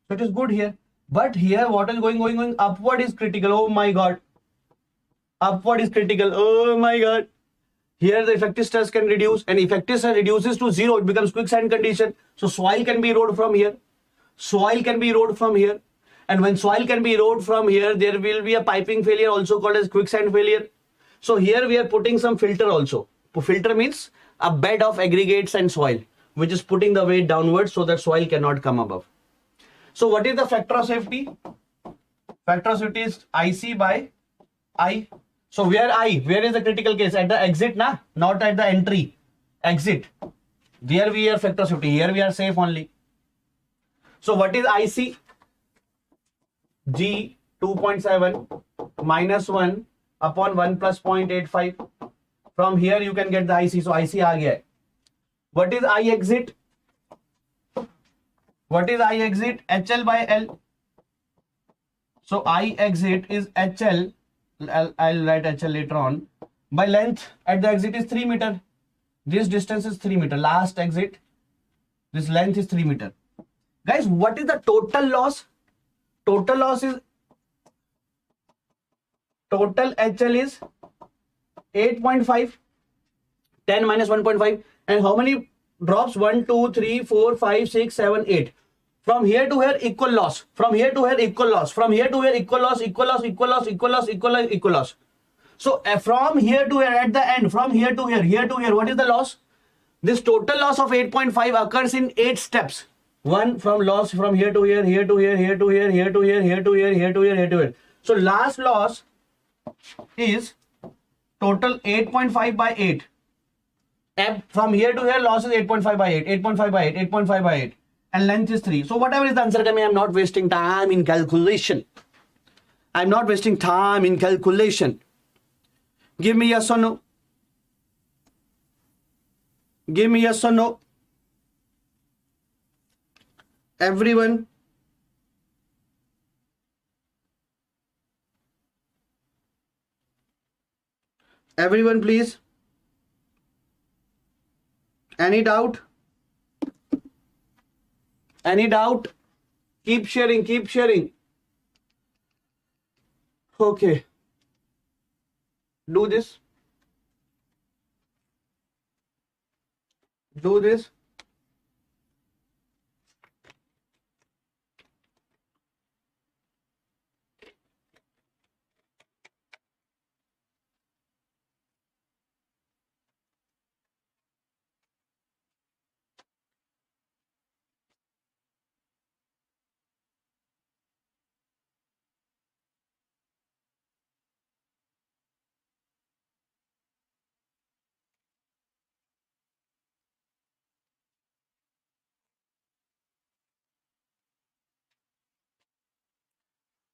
So it is good here. But here what is going upward is critical. Oh my god. Upward is critical. Oh my god. Here the effective stress can reduce, and effective stress reduces to 0. It becomes quicksand condition. So soil can be eroded from here. Soil can be eroded from here. And when soil can be eroded from here, there will be a piping failure also called as quicksand failure. So here we are putting some filter also. Filter means a bed of aggregates and soil, which is putting the weight downwards so that soil cannot come above. So what is the factor of safety? Factor of safety is IC by I. So where is the critical case? At the exit, na? Not at the entry. Exit. There we are factor of safety. Here we are safe only. So what is IC? G 2.7 minus 1 upon 1 plus 0.85. From here you can get the IC. So IC aa gaya. What is I exit? What is I exit? HL by L. So I exit is HL. I'll write HL later on. By length at the exit is 3 meter. This distance is 3 meter. Last exit, this length is 3 meter. Guys, what is the total loss? Total loss is, total HL is 8.5. 10 minus 1.5. And how many drops? 1, 2, 3, 4, 5, 6, 7, 8. From here to here, equal loss. From here to here, equal loss. From here to here, equal loss, equal loss, equal loss, equal loss, equal loss, equal loss. So from here to here, at the end, from here to here, what is the loss? This total loss of 8.5 occurs in 8 steps. One from loss from here to here, here to here, here to here, here to here, here to here, here to here, here to here. So last loss is total 8.5 by 8. And from here to here, loss is 8.5 by 8, 8.5 by 8, 8.5 by 8. And length is 3. So whatever is the answer, I am not wasting time in calculation. I'm not wasting time in calculation. Give me yes or no. Give me yes or no. Everyone. Everyone, please. Any doubt? Any doubt? Keep sharing, keep sharing. Okay. Do this. Do this.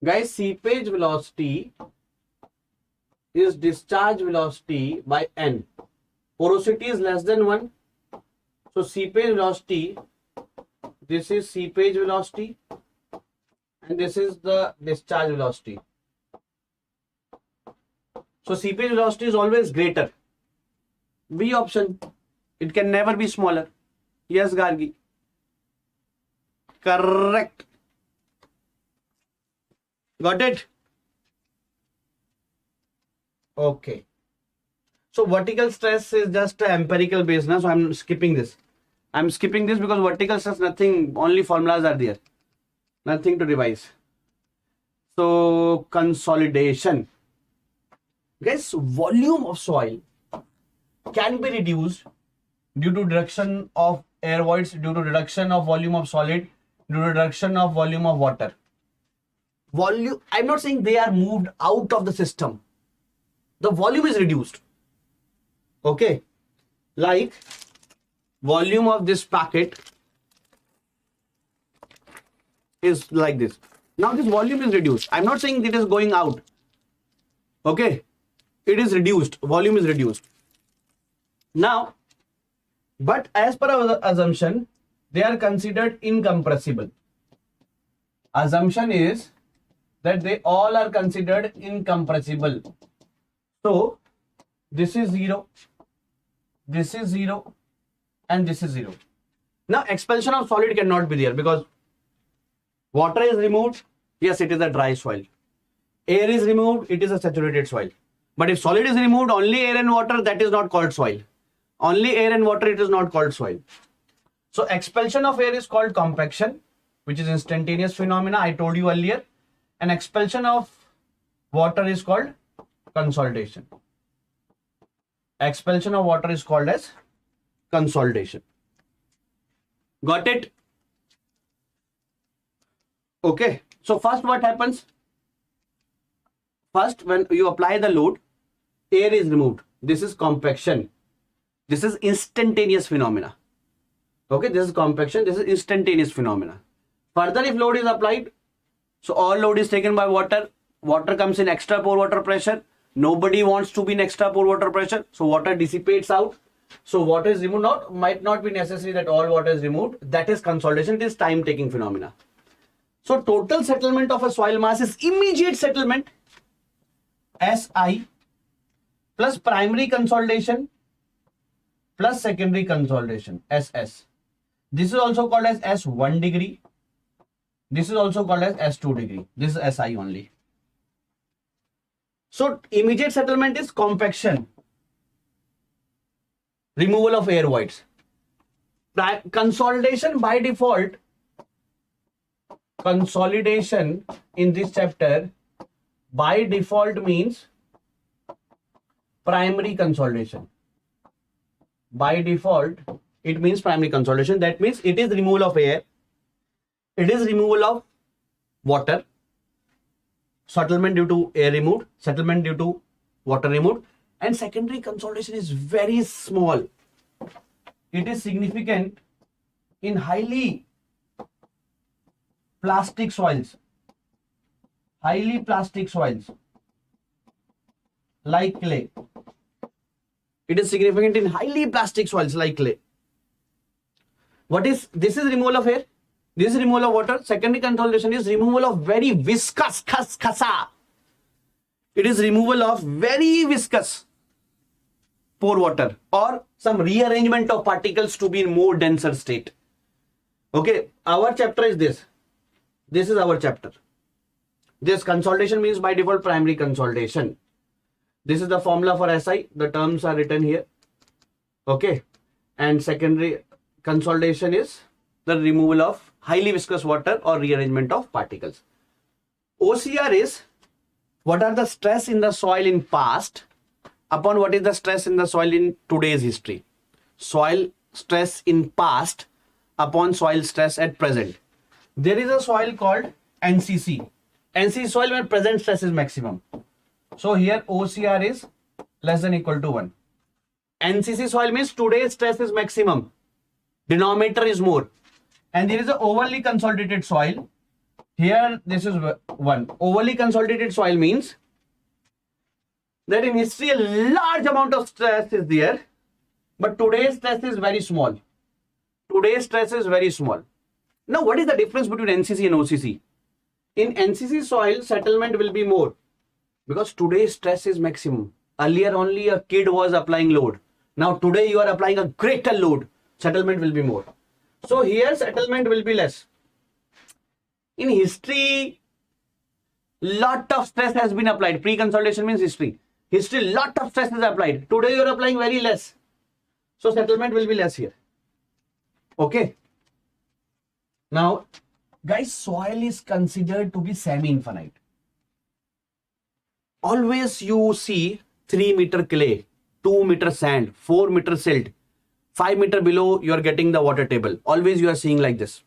Guys, seepage velocity is discharge velocity by n. Porosity is less than 1. So seepage velocity, this is seepage velocity and this is the discharge velocity. So seepage velocity is always greater. B option. It can never be smaller. Yes, Gargi. Correct. Got it? Okay. So vertical stress is just an empirical base now. So I'm skipping this. I'm skipping this because vertical stress, nothing, only formulas are there. Nothing to revise. So consolidation. Guys, volume of soil can be reduced due to reduction of air voids, due to reduction of volume of solid, due to reduction of volume of water. Volume, I'm not saying they are moved out of the system. The volume is reduced. Okay. like volume of this packet is like this. Now this volume is reduced. I'm not saying it is going out. Okay. It is reduced. Volume is reduced. Now, but as per our assumption, they are considered incompressible. Assumption is that they all are considered incompressible. So, this is 0, this is 0, and this is 0. Now, expulsion of solid cannot be there because water is removed. Yes, it is a dry soil. Air is removed. It is a saturated soil. But if solid is removed, only air and water, that is not called soil. Only air and water, it is not called soil. So, expulsion of air is called compaction, which is instantaneous phenomena. I told you earlier. And expulsion of water is called consolidation. Expulsion of water is called as consolidation. Got it? Okay. So first what happens? First, when you apply the load, air is removed. This is compaction. This is instantaneous phenomena. Okay, this is compaction. This is instantaneous phenomena. Further, if load is applied, so all load is taken by water. Water comes in extra pore water pressure. Nobody wants to be in extra pore water pressure. So water dissipates out. So water is removed. Might not be necessary that all water is removed. That is consolidation. It is time taking phenomena. So total settlement of a soil mass is immediate settlement SI plus primary consolidation plus secondary consolidation SS. This is also called as S1 degree. This is also called as S2 degree. This is SI only. So immediate settlement is compaction, removal of air voids. Consolidation by default, consolidation in this chapter by default means primary consolidation. By default, it means primary consolidation. That means it is removal of air. It is removal of water. Settlement due to air removed. Settlement due to water removed. And secondary consolidation is very small. It is significant in highly plastic soils. Highly plastic soils like clay. It is significant in highly plastic soils like clay. What is this? Is removal of air. This is removal of water. Secondary consolidation is removal of very viscous khasa. It is removal of very viscous pore water or some rearrangement of particles to be in more denser state. Okay, our chapter is this. This is our chapter. This consolidation means by default primary consolidation. This is the formula for SI. The terms are written here. Okay. And secondary consolidation is the removal of highly viscous water or rearrangement of particles. OCR is what are the stress in the soil in past upon what is the stress in the soil in today's history. Soil stress in past upon soil stress at present. There is a soil called NCC. NCC soil where present stress is maximum. So here OCR is less than equal to 1. NCC soil means today's stress is maximum. Denominator is more. And there is an overly consolidated soil. Here this is 1. Overly consolidated soil means that in history a large amount of stress is there. But today's stress is very small. Today's stress is very small. Now what is the difference between NCC and OCC? In NCC soil settlement will be more. Because today's stress is maximum. Earlier only a kid was applying load. Now today you are applying a greater load. Settlement will be more. So here settlement will be less. In history, lot of stress has been applied. Pre-consolidation means history. History, lot of stress is applied. Today you are applying very less. So settlement will be less here. Okay. Now, guys, soil is considered to be semi-infinite. Always you see 3 meter clay, 2 meter sand, 4 meter silt, 5 meter below you are getting the water table. Always you are seeing like this.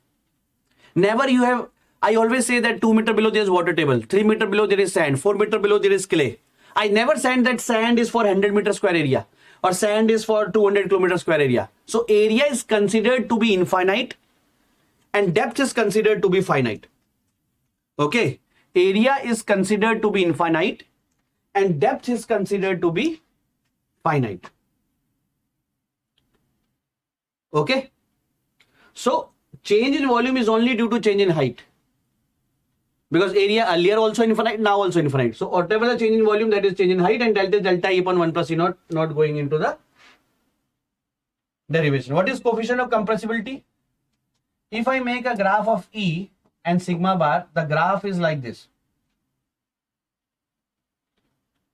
Never you have, I always say that 2 meter below there is water table, 3 meter below there is sand, 4 meter below there is clay. I never said that sand is for 100 meter square area. or sand is for 200 kilometer square area. So area is considered to be infinite and depth is considered to be finite. Okay, area is considered to be infinite and depth is considered to be finite. Okay, so change in volume is only due to change in height, because area earlier also infinite, now also infinite. So whatever the change in volume, that is change in height, and delta is delta E upon 1 plus E naught, not going into the derivation. What is coefficient of compressibility? If I make a graph of E and sigma bar, the graph is like this.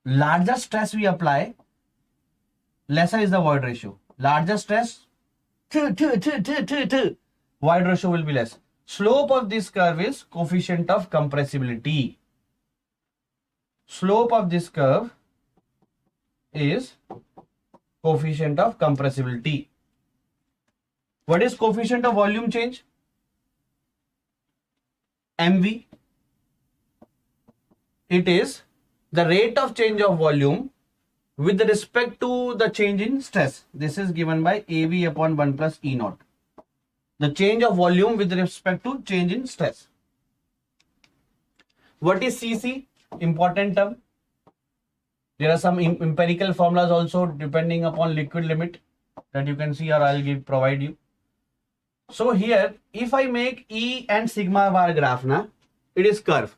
Larger stress we apply, lesser is the void ratio. Larger stress, void ratio will be less. Slope of this curve is coefficient of compressibility. Slope of this curve is coefficient of compressibility. What is coefficient of volume change? MV. It is the rate of change of volume with respect to the change in stress. This is given by AV upon 1 plus E naught. The change of volume with respect to change in stress. What is CC? Important term. There are some empirical formulas also depending upon liquid limit that you can see, or I'll provide you. So here, if I make E and sigma bar graph, it is curve.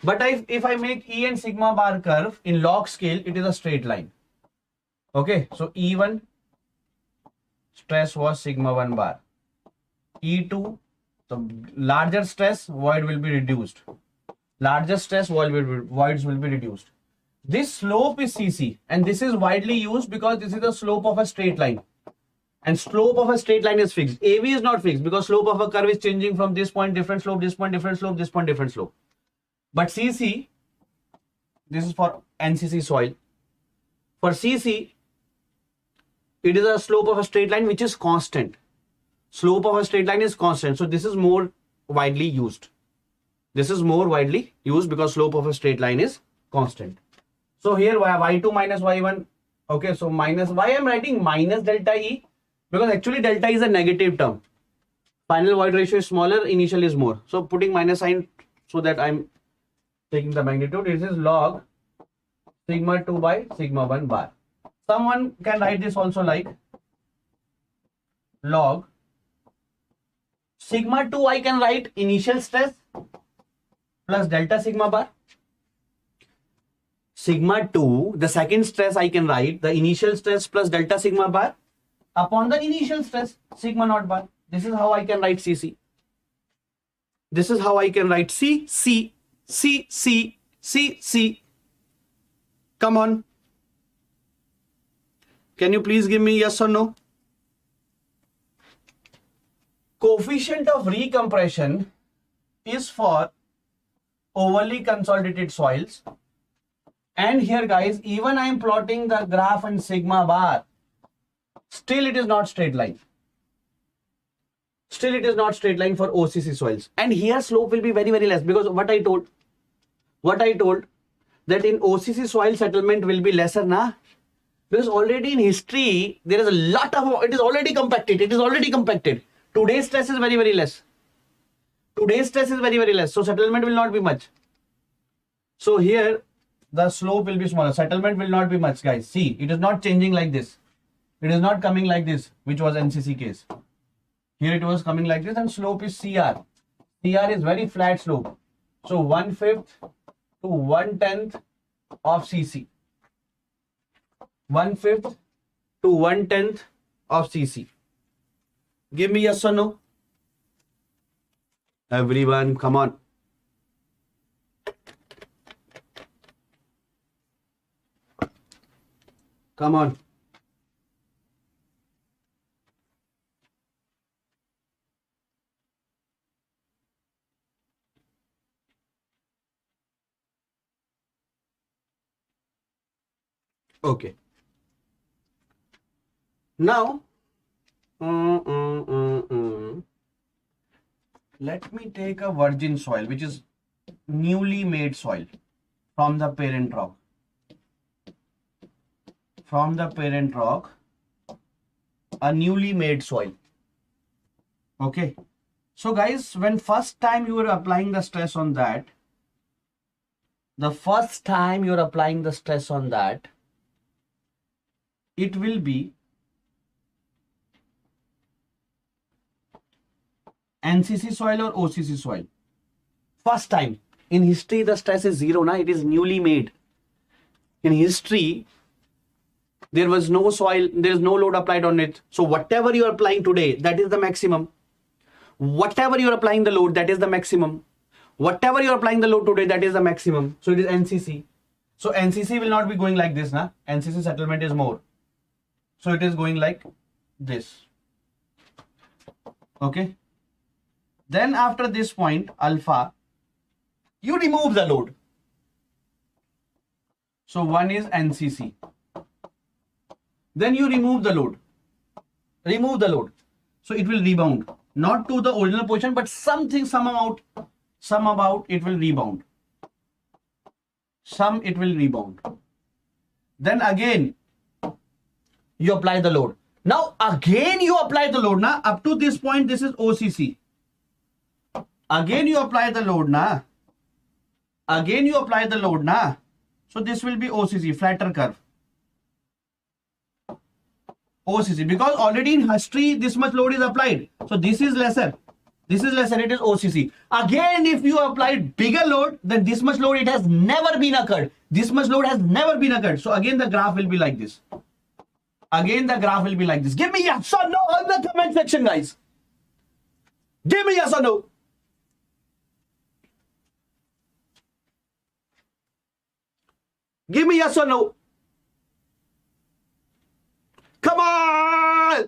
But if I make E and sigma bar curve in log scale, it is a straight line. Okay, so E1 stress was sigma 1 bar. E2, so larger stress, void will be reduced. Larger stress, voids will be reduced. This slope is CC, and this is widely used because this is the slope of a straight line. And slope of a straight line is fixed. AV is not fixed because slope of a curve is changing from this point different slope, this point different slope, this point different slope. But CC, this is for NCC soil. For CC, it is a slope of a straight line which is constant. Slope of a straight line is constant. So this is more widely used. This is more widely used because slope of a straight line is constant. So here y2 minus y1. Okay, so minus, why I am writing minus delta E? Because actually delta is a negative term. Final void ratio is smaller, initial is more. So putting minus sign so that I'm taking the magnitude. This is log sigma 2 by sigma 1 bar. Someone can write this also like log sigma 2, I can write initial stress plus delta sigma bar. Sigma 2, the second stress, I can write the initial stress plus delta sigma bar upon the initial stress sigma naught bar. This is how I can write CC. This is how I can write C, C, C, C, C, C. Come on. Can you please give me yes or no? Coefficient of recompression is for overly consolidated soils. And here guys, even I am plotting the graph in sigma bar, still it is not straight line. Still it is not straight line for OCC soils. And here slope will be very, very less because what I told that in OCC soil settlement will be lesser, because already in history there is a lot of, it is already compacted. Today's stress is very, very less. So settlement will not be much. So here the slope will be smaller. Settlement will not be much, guys. See, it is not changing like this. It is not coming like this, which was NCC case. Here it was coming like this, and slope is CR. CR is very flat slope. So 1/5 to 1/10 of CC. 1/5 to 1/10 of CC. Give me yes or no. Everyone, come on. Come on. Okay. Now, let me take a virgin soil, which is newly made soil from the parent rock. from the parent rock a newly made soil. Okay. So guys, when first time you are applying the stress on that, it will be NCC soil or OCC soil. First time. In history, the stress is zero, na? It is newly made. In history, there was no soil, there is no load applied on it. So whatever you are applying today, that is the maximum. Whatever you are applying the load, that is the maximum. Whatever you are applying the load today, that is the maximum. So it is NCC. So NCC will not be going like this, na? NCC settlement is more. So it is going like this. Okay. Then after this point, alpha, you remove the load. So one is NCC. Then you remove the load. Remove the load. So it will rebound. Not to the original position, but some amount it will rebound. Some it will rebound. Then again, you apply the load. Now again you apply the load. Now up to this point, this is OCC. Again you apply the load. Now again you apply the load. Now so this will be OCC, flatter curve. OCC, because already in history this much load is applied. So this is lesser. This is lesser, it is OCC. Again, if you applied bigger load, then this much load, it has never been occurred. This much load has never been occurred. So again, the graph will be like this. Again, the graph will be like this. Give me yes or no in the comment section, guys. Give me yes or no. Give me yes or no. Come on!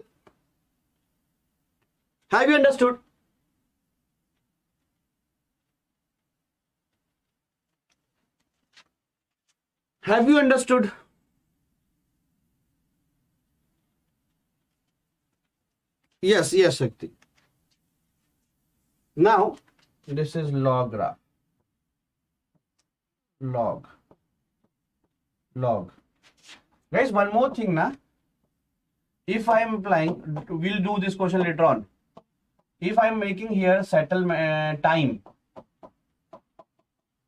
Have you understood? Have you understood? Yes, yes, Shakti. Now, this is log graph. Log. Guys, one more thing, na? If I am applying, we'll do this question later on. If I am making here settlement time,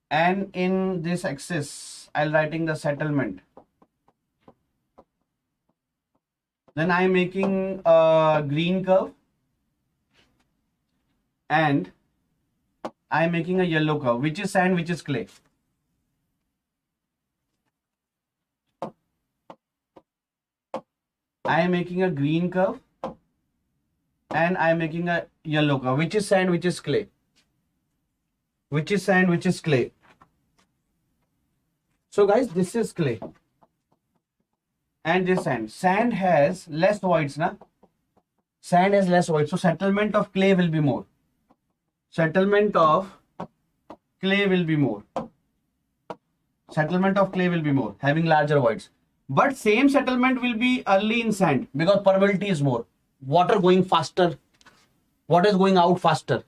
and in this axis, I'll writing the settlement. Then I am making a green curve, and I am making a yellow curve, which is sand, which is clay. I am making a green curve and I am making a yellow curve, which is sand, which is clay. Which is sand, which is clay. So guys, this is clay and this sand. Sand has less voids, na? Sand has less voids. So settlement of clay will be more. Settlement of clay will be more. Settlement of clay will be more, having larger voids. But same settlement will be early in sand because permeability is more. Water going faster. Water is going out faster.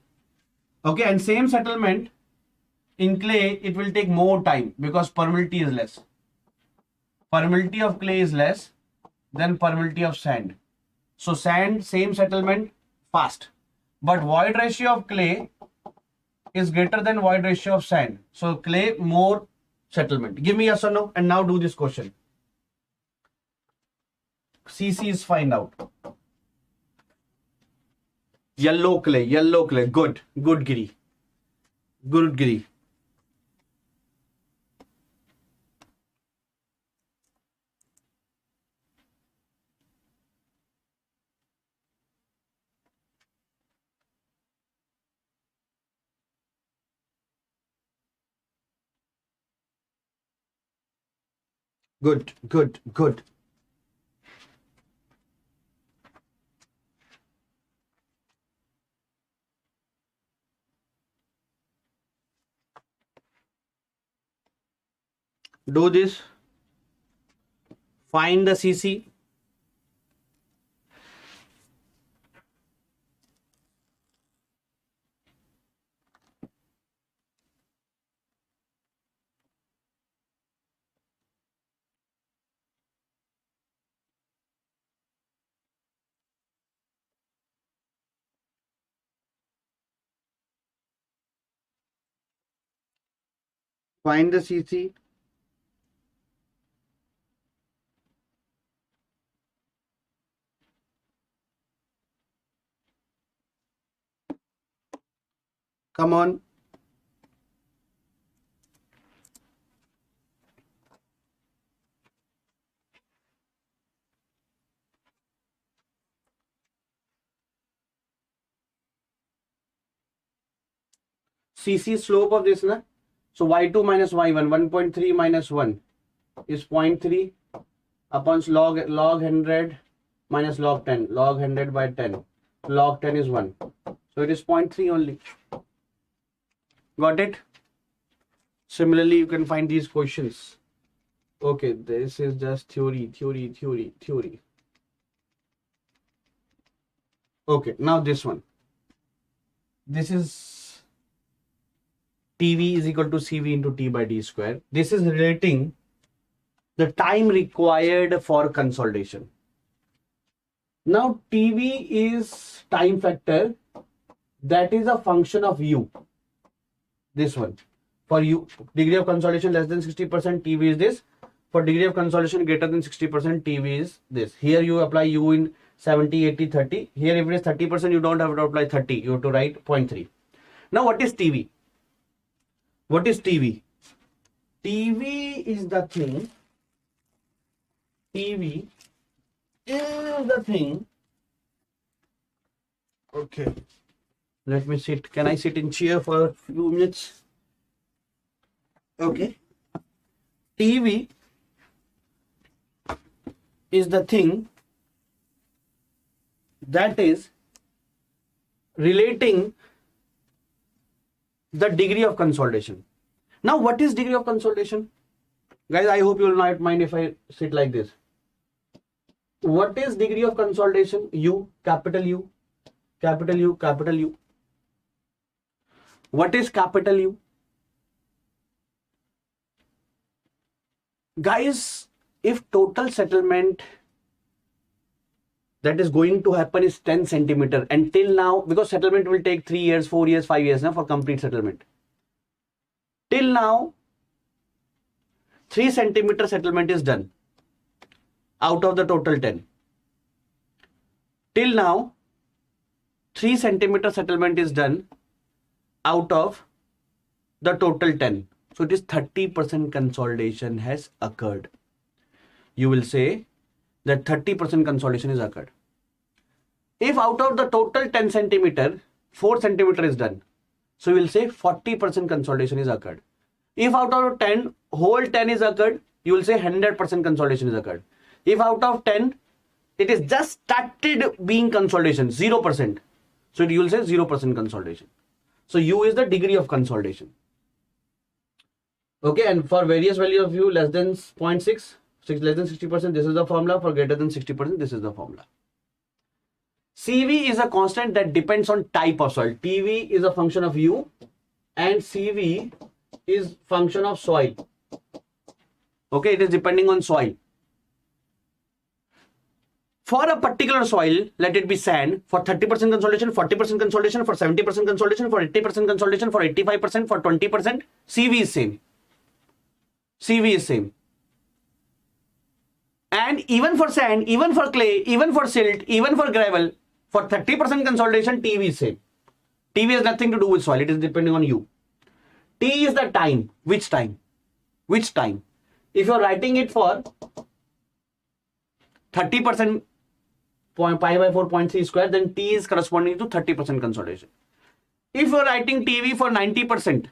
Okay, and same settlement in clay, it will take more time because permeability is less. Permeability of clay is less than permeability of sand. So sand, same settlement, fast. But void ratio of clay is greater than void ratio of sand. So clay, more settlement. Give me yes or no, and now do this question. CC is find out. Yellow clay, good, Giri. Good, Giri. Good. Do this. Find the CC. Find the CC. Come on. CC slope of this, na? So y2 minus y1, 1.3 minus 1 is 0.3 upon log 100 minus log 10. Log 100 by 10. Log 10 is 1. So it is 0.3 only. Got it? Similarly, you can find these questions. Okay, this is just theory. Okay, now this one. This is TV is equal to CV into T by D square. This is relating the time required for consolidation. Now TV is time factor, that is a function of U. This one. For U, degree of consolidation less than 60%, TV is this. For degree of consolidation greater than 60%, TV is this. Here you apply U in 70, 80, 30. Here if it is 30%, you don't have to apply 30. You have to write 0.3. Now what is TV? What is TV? TV is the thing. TV is the thing. Okay. Let me sit. Can I sit in chair for a few minutes? Okay. TV is the thing that is relating the degree of consolidation. Now, what is degree of consolidation? Guys, I hope you will not mind if I sit like this. What is degree of consolidation? U, capital U, capital U, capital U. What is capital U? Guys, if total settlement that is going to happen is 10 centimeter, and till now, because settlement will take 3 years, 4 years, 5 years now for complete settlement. Till now, 3 centimeter settlement is done out of the total 10. Till now, 3 centimeter settlement is done out of the total 10. So it is 30% consolidation has occurred. You will say that 30% consolidation is occurred. If out of the total 10 centimeter, 4 centimeter is done, so you will say 40% consolidation is occurred. If out of 10, whole 10 is occurred, you will say 100% consolidation is occurred. If out of 10, it is just started being consolidation, 0%. So you will say 0% consolidation. So U is the degree of consolidation. Okay, and for various values of U less than 0.6, less than 60%, this is the formula. For greater than 60%, this is the formula. CV is a constant that depends on type of soil. TV is a function of U and CV is function of soil. Okay, it is depending on soil. For a particular soil, let it be sand, for 30% consolidation, 40% consolidation, for 70% consolidation, for 80% consolidation, for 85%, for 20%, CV is same. CV is same. And even for sand, even for clay, even for silt, even for gravel, for 30% consolidation, TV is same. TV has nothing to do with soil. It is depending on you. T is the time. Which time? Which time? If you are writing it for 30% pi by 4.3 square, then T is corresponding to 30% consolidation. If you are writing TV for 90%,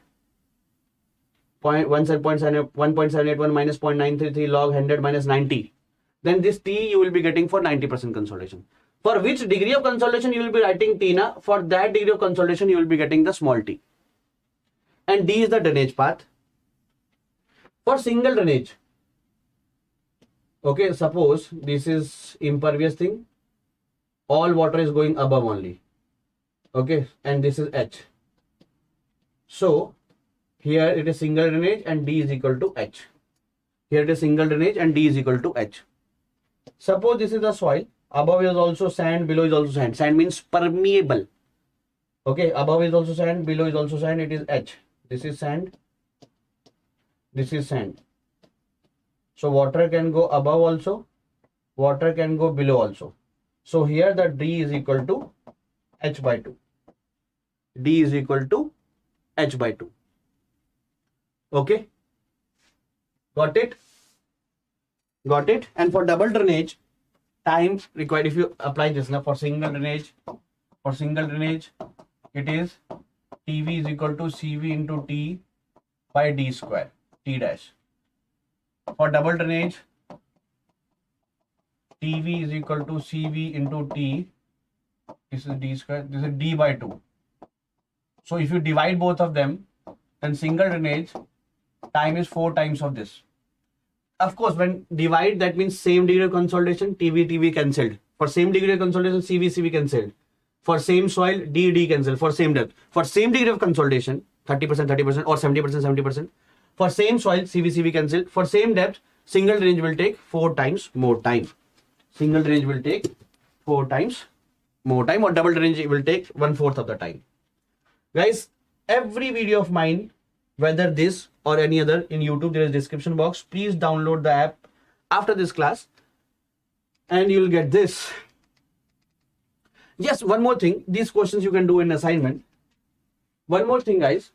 1.781 minus 0.933 log 100 minus 90, then this T you will be getting for 90% consolidation. For which degree of consolidation you will be writing T na? For that degree of consolidation you will be getting the small t. And D is the drainage path. For single drainage, okay, suppose this is impervious thing, all water is going above only, okay, and this is H. So here it is single drainage and D is equal to H. Here it is single drainage and D is equal to H. Suppose this is the soil, above is also sand, below is also sand. Sand means permeable. Okay, above is also sand, below is also sand, it is H. This is sand, This is sand. So water can go above also, water can go below also. So here the D is equal to H by 2. D is equal to H by 2. Okay. Got it? Got it? And for double drainage, time required, if you apply this now for single drainage, it is TV is equal to CV into T by D square, T dash. For double drainage, TV is equal to CV into T. This is D square. This is D by 2. So if you divide both of them, then single drainage time is 4 times of this. Of course, when divide, that means same degree of consolidation, TV cancelled. For same degree of consolidation, CV cancelled. For same soil, D cancelled. For same depth. For same degree of consolidation, 30% or 70%. For same soil, CV cancelled. For same depth, single drainage will take 4 times more time. Single drainage will take 4 times more time, or double drainage will take 1/4 of the time. Guys, every video of mine, whether this or any other in YouTube, there is description box. Please download the app after this class and you'll get this. Yes, one more thing. These questions you can do in assignment. One more thing, guys.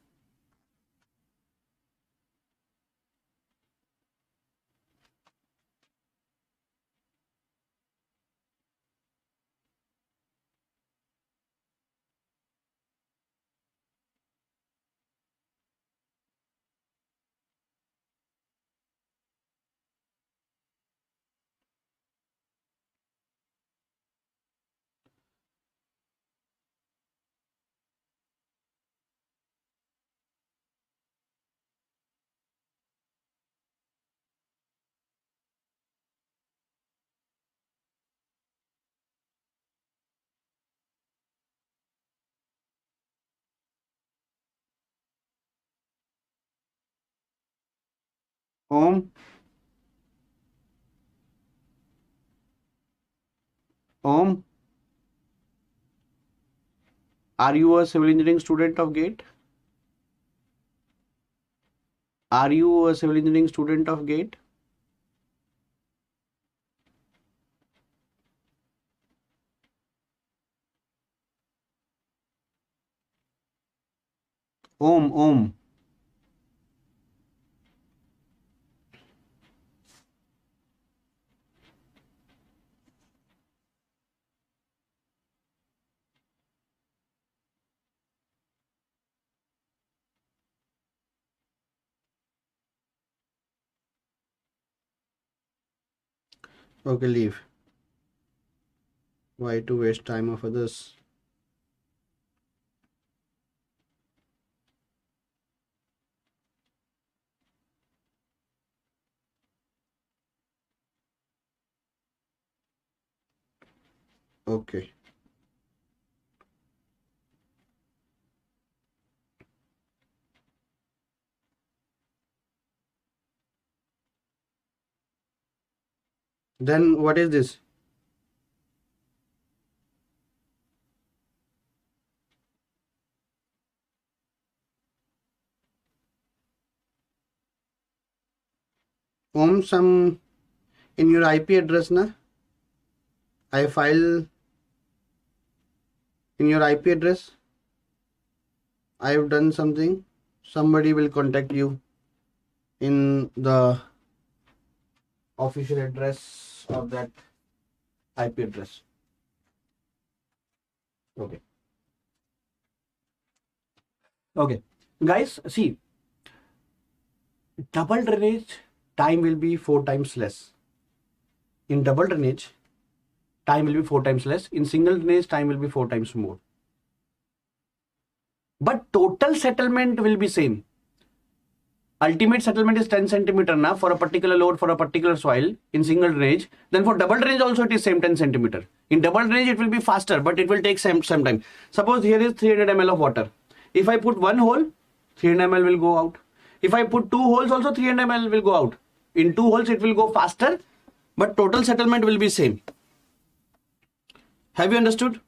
Om, are you a civil engineering student of GATE? Are you a civil engineering student of GATE? Om. Okay, leave. Why to waste time of others? Okay. Then what is this? Om, some in your IP address, na? I file in your IP address. I have done something. Somebody will contact you in the official address of that IP address. Okay. Okay. Guys, see, double drainage time will be 4 times less. In double drainage, time will be 4 times less. In single drainage, time will be 4 times more. But total settlement will be same. Ultimate settlement is 10 centimeter now for a particular load for a particular soil in single drainage. Then for double drainage also it is same 10 centimeter. In double drainage it will be faster, but it will take some time. Suppose here is 300 ml of water. If I put one hole, 300 ml will go out. If I put 2 holes also, 300 ml will go out. In 2 holes it will go faster, but total settlement will be same. Have you understood?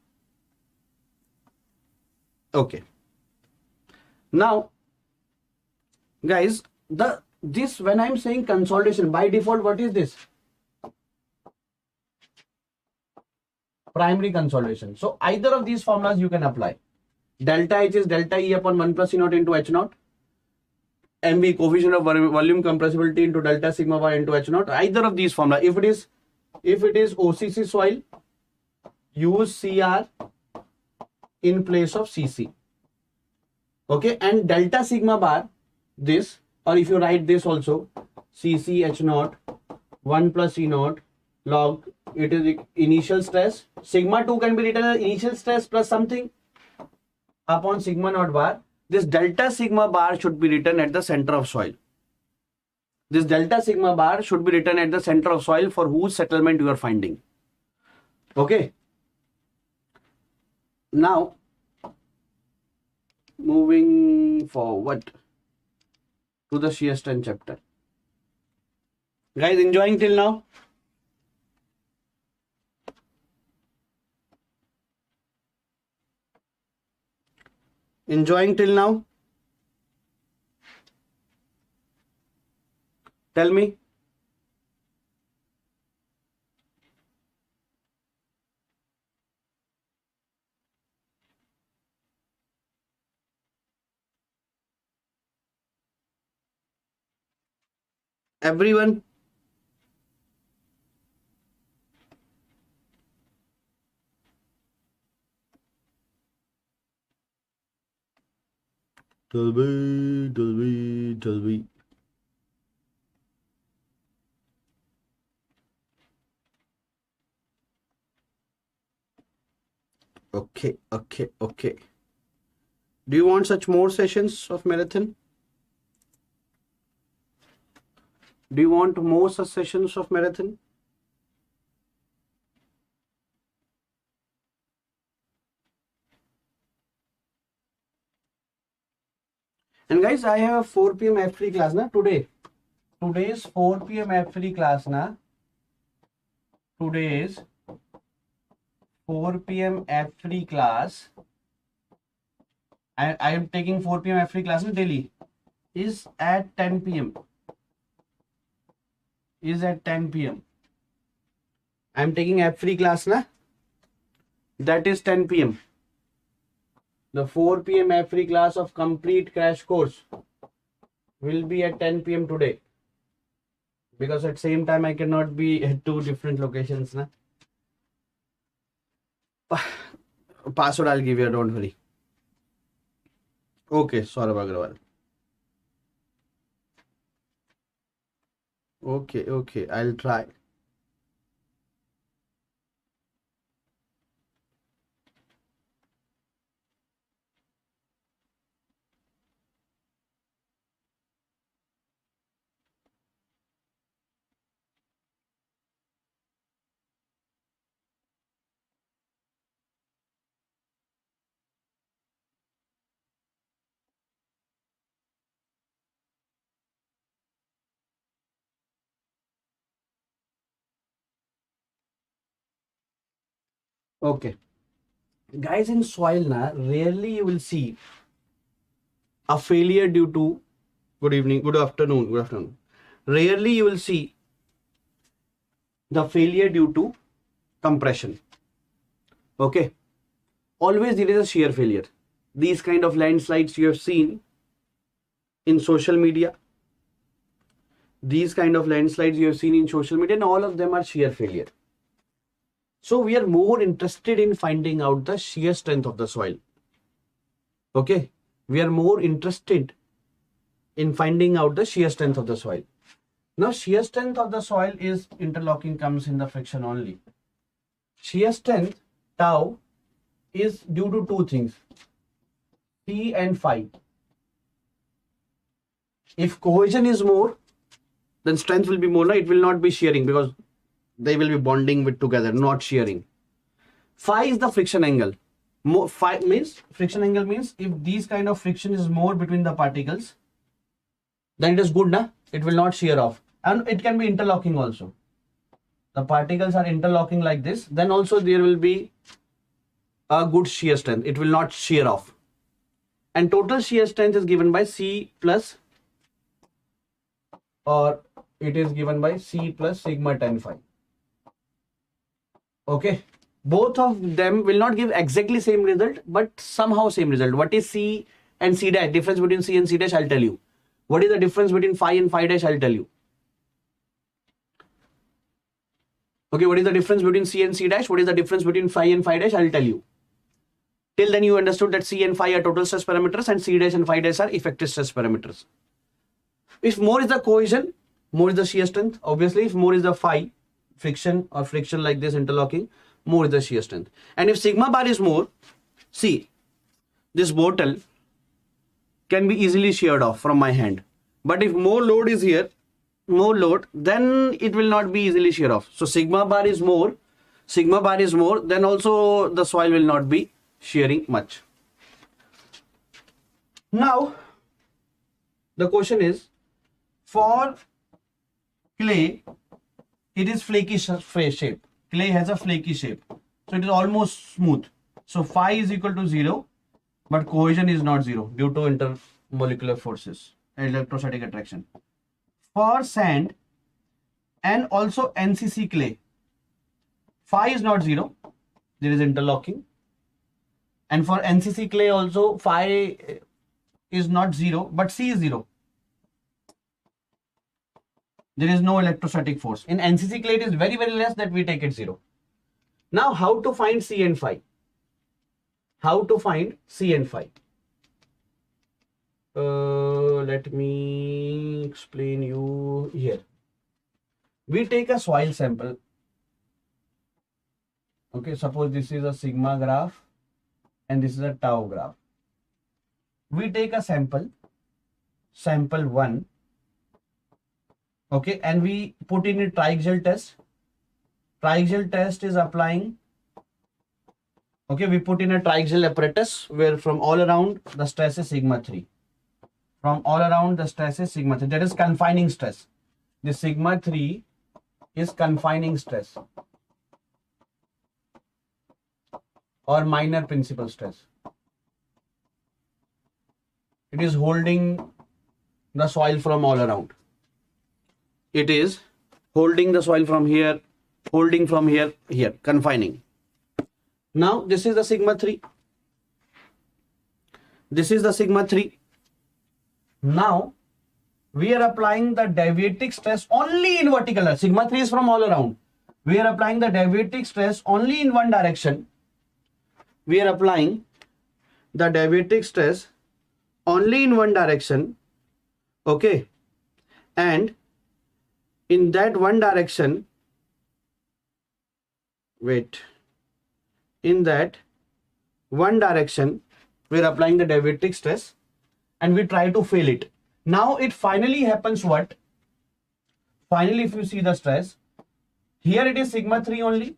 Okay. Now, guys, the this, when I'm saying consolidation, by default, what is this? Primary consolidation. So either of these formulas you can apply. Delta H is delta E upon 1 plus E naught into H naught. MV, coefficient of volume compressibility, into delta sigma bar into H naught. Either of these formula. If it is OCC soil, use CR in place of CC. Okay, and delta sigma bar, this, or if you write this also, CC H naught 1 plus E naught log, it is initial stress. Sigma 2 can be written as initial stress plus something upon sigma naught bar. This delta sigma bar should be written at the center of soil. This delta sigma bar should be written at the center of soil for whose settlement you are finding. Okay. Now, moving forward to the shear strength chapter. Guys, enjoying till now? Enjoying till now? Tell me. Everyone? Tell me. Okay. Do you want such more sessions of marathon? Do you want more such sessions of marathon? And guys, I have a 4 p.m. F3 class na today. Today's 4 p.m. F3 class na. Today's 4 p.m. F3 class. I am taking 4 p.m. F3 class in Delhi. Is at 10 p.m. Is at 10 p.m. I am taking F3 class na. That is 10 p.m. The 4 p.m. F3 class of complete crash course will be at 10 p.m. today. Because at same time I cannot be at two different locations. Na? Password I'll give you, don't worry. Okay, Saurabh Agrawal. Okay, I'll try. Okay. Guys, in soil na, rarely you will see a failure due to, good afternoon. Rarely you will see the failure due to compression. Okay. Always there is a shear failure. These kind of landslides you have seen in social media. These kind of landslides you have seen in social media, and all of them are shear failure. So we are more interested in finding out the shear strength of the soil. Okay. We are more interested in finding out the shear strength of the soil. Now, shear strength of the soil is interlocking comes in the friction only. Shear strength tau is due to two things, P and phi. If cohesion is more, then strength will be more. It will not be shearing because they will be bonding with together, not shearing. Phi is the friction angle. More, phi means friction angle means if these kind of friction is more between the particles, then it is good, na? It will not shear off. And it can be interlocking also. The particles are interlocking like this, then also there will be a good shear strength. It will not shear off. And total shear strength is given by C plus or it is given by C plus sigma tan phi. Okay, both of them will not give exactly same result, but somehow same result. What is C and C dash? Difference between C and C dash, I'll tell you. What is the difference between phi and phi dash? I'll tell you. Okay, what is the difference between C and C dash? What is the difference between phi and phi dash? I'll tell you. Till then you understood that C and phi are total stress parameters and C dash and phi dash are effective stress parameters. If more is the cohesion, more is the shear strength. Obviously, if more is the phi, friction or friction like this interlocking, more is the shear strength. And if sigma bar is more, see, this bottle can be easily sheared off from my hand. But if more load is here, more load, then it will not be easily shear off. So sigma bar is more, then also the soil will not be shearing much. Now, the question is, for clay, it is flaky shape. Clay has a flaky shape. So it is almost smooth. So phi is equal to 0, but cohesion is not 0 due to intermolecular forces and electrostatic attraction. For sand and also NCC clay, phi is not 0. There is interlocking. And for NCC clay also, phi is not 0, but C is 0. There is no electrostatic force. In NCC clay, it is very, very less that we take it 0. Now, how to find C and phi? How to find C and phi? Let me explain you here. We take a soil sample. Okay, suppose this is a sigma graph and this is a tau graph. We take a sample, sample 1. Okay, and we put in a triaxial test. Triaxial test is applying. Okay, we put in a triaxial apparatus where from all around the stress is sigma 3. From all around the stress is sigma 3. That is confining stress. The sigma 3 is confining stress or minor principal stress. It is holding the soil from all around. It is holding the soil from here, holding from here, confining. Now, this is the sigma 3. This is the sigma 3. Now, we are applying the deviatic stress only in vertical. Sigma 3 is from all around. We are applying the deviatic stress only in one direction. We are applying the deviatic stress only in one direction. Okay. And in that one direction, in that one direction, we are applying the deviatic stress and we try to fail it. Now it finally happens what? Finally, if you see the stress, here it is sigma 3 only.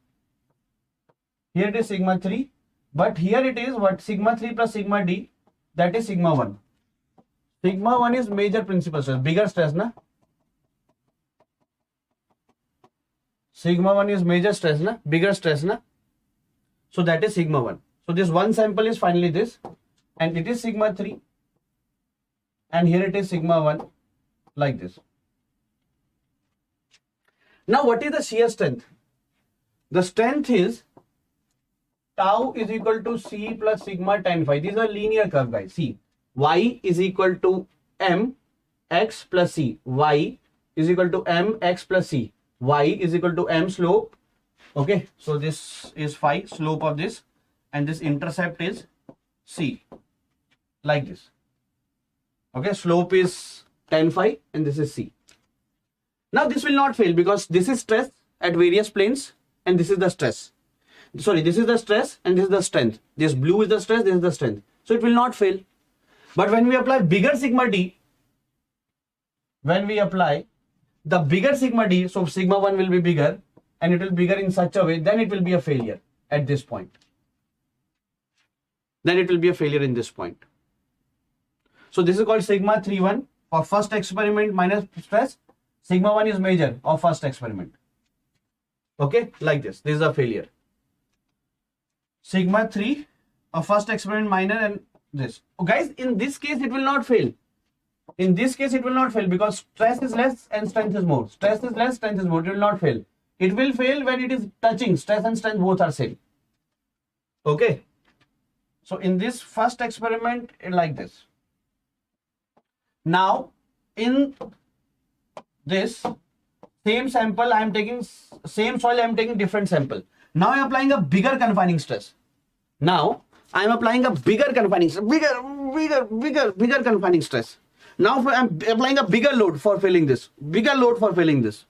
Here it is sigma 3. But here it is what? Sigma 3 plus sigma d, that is sigma 1. Sigma 1 is major principal stress, bigger stress, na? Sigma 1 is major stress, na? Bigger stress, na? So that is sigma 1. So this one sample is finally this, and it is sigma 3. And here it is sigma 1, like this. Now what is the shear strength? The strength is tau is equal to C plus sigma tan phi. These are linear curve, guys. See, y is equal to m x plus c. Y is equal to m x plus c. Y is equal to m slope. Okay, so this is phi, slope of this, and this intercept is c, like this. Okay, slope is tan phi and this is c. Now this will not fail because this is stress at various planes and this is the stress. Sorry, this is the stress and this is the strength. This blue is the stress, this is the strength. So it will not fail. But when we apply bigger sigma d, when we apply the bigger sigma d, so sigma 1 will be bigger and it will be bigger in such a way, then it will be a failure at this point. Then it will be a failure in this point. So this is called sigma 3-1 for first experiment minus stress. Sigma 1 is major of first experiment. Okay, like this. This is a failure. Sigma 3 of first experiment minor and this. Oh, guys, in this case, it will not fail. In this case, it will not fail because stress is less and strength is more. Stress is less, strength is more. It will not fail. It will fail when it is touching. Stress and strength both are same. Okay. So in this first experiment, like this. Now, in this same sample, I am taking same soil. I am taking different sample. Now I am applying a bigger confining stress. Now I am applying a bigger confining stress, bigger confining stress. Now I am applying a bigger load for filling this. Bigger load for filling this.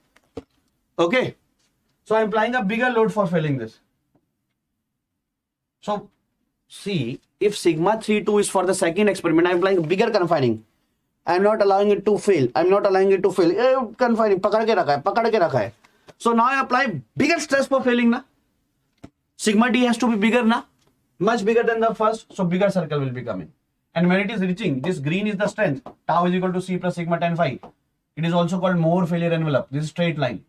Okay. So I am applying a bigger load for filling this. So see, if sigma 32 is for the second experiment, I am applying a bigger confining. I am not allowing it to fail. I am not allowing it to fail. Confining, pakad ke rakha hai. So now I apply bigger stress for failing na. Sigma D has to be bigger na. Much bigger than the first. So bigger circle will be coming. And when it is reaching, this green is the strength. Tau is equal to C plus sigma tan phi. It is also called more failure envelope. This is straight line.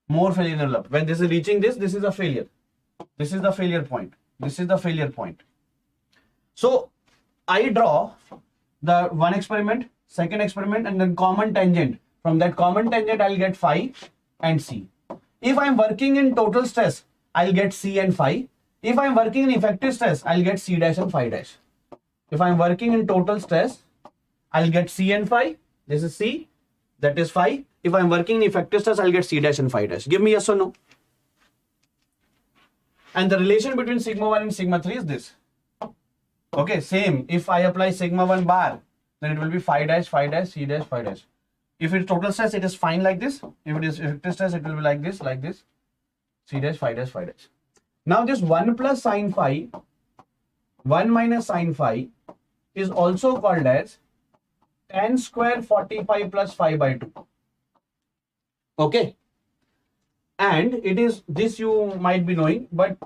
More failure envelope. When this is reaching this is a failure. This is the failure point. This is the failure point. So I draw the one experiment, second experiment, and then common tangent. From that common tangent, I'll get phi and C. If I'm working in total stress, I'll get C and phi. If I'm working in effective stress, I'll get C dash and phi dash. If I'm working in total stress, I'll get C and phi. This is C. That is phi. If I'm working in effective stress, I'll get C dash and phi dash. Give me yes or no. And the relation between sigma 1 and sigma 3 is this. Okay, same. If I apply sigma 1 bar, then it will be phi dash, C dash, phi dash. If it's total stress, it is fine like this. If it is effective stress, it will be like this, C dash, phi dash, phi dash. Now this 1 plus sin phi, 1 minus sin phi is also called as tan square 45 plus phi by 2. Okay. And it is, this you might be knowing, but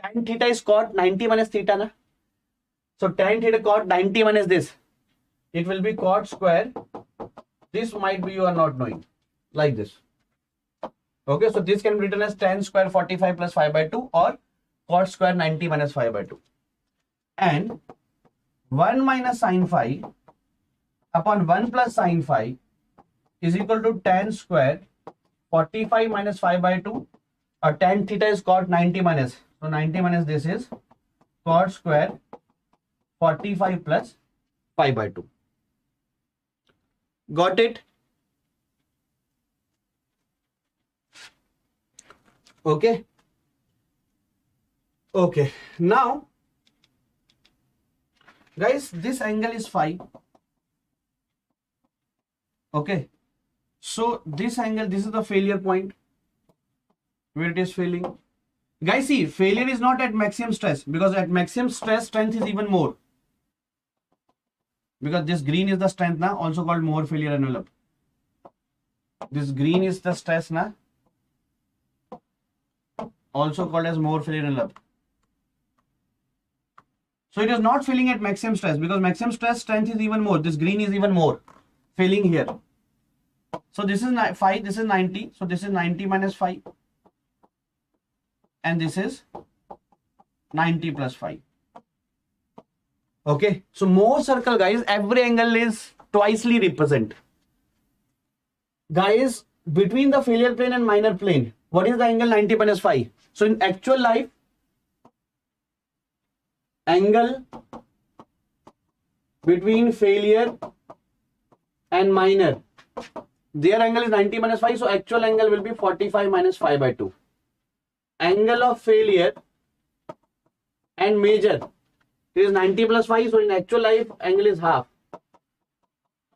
tan theta is cot 90 minus theta na. So tan theta cot 90 minus this. It will be cot square. This might be you are not knowing. Like this. Okay, so this can be written as tan square 45 plus phi by 2 or cot square 90 minus phi by 2. And 1 minus sin phi upon 1 plus sin phi is equal to tan square 45 minus phi by 2, or tan theta is cot 90 minus. So 90 minus this is cot square 45 plus phi by 2. Got it? Okay. Okay. Now, guys, this angle is phi. Okay. So this angle, this is the failure point where it is failing. Guys, see, failure is not at maximum stress, because at maximum stress, strength is even more. Because this green is the strength now, also called more failure envelope. This green is the stress now, also called as more failure envelope. So it is not failing at maximum stress, because maximum stress strength is even more. This green is even more failing here. So this is phi, this is 90. So this is 90 minus phi. And this is 90 plus phi. Okay. So more circle, guys, every angle is twicely represent. Guys, between the failure plane and minor plane, what is the angle 90 minus phi? So in actual life, angle between failure and minor, their angle is 90 minus phi, so actual angle will be 45 minus phi by 2. Angle of failure and major, it is 90 plus phi, so in actual life, angle is half.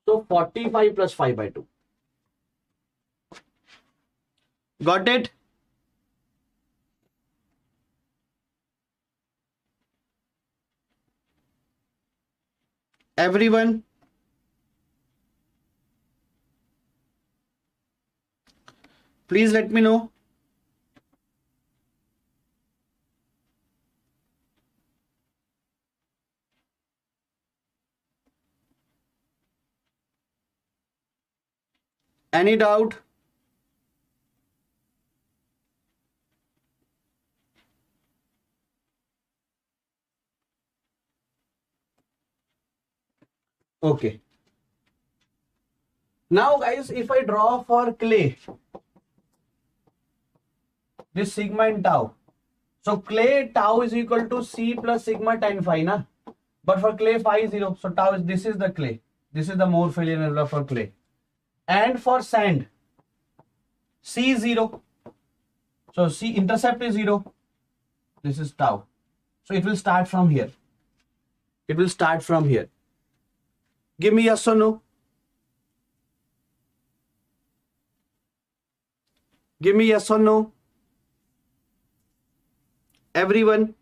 So 45 plus phi by 2. Got it? Everyone? Please let me know. Any doubt? Okay. Now guys, if I draw for clay, this sigma and tau. So clay tau is equal to C plus sigma tan phi, na? But for clay phi is 0. So tau is, this is the clay. This is the more failure nebula for clay. And for sand, C is 0. So C intercept is 0. This is tau. So it will start from here. It will start from here. Give me yes or no. Give me yes or no. Everyone.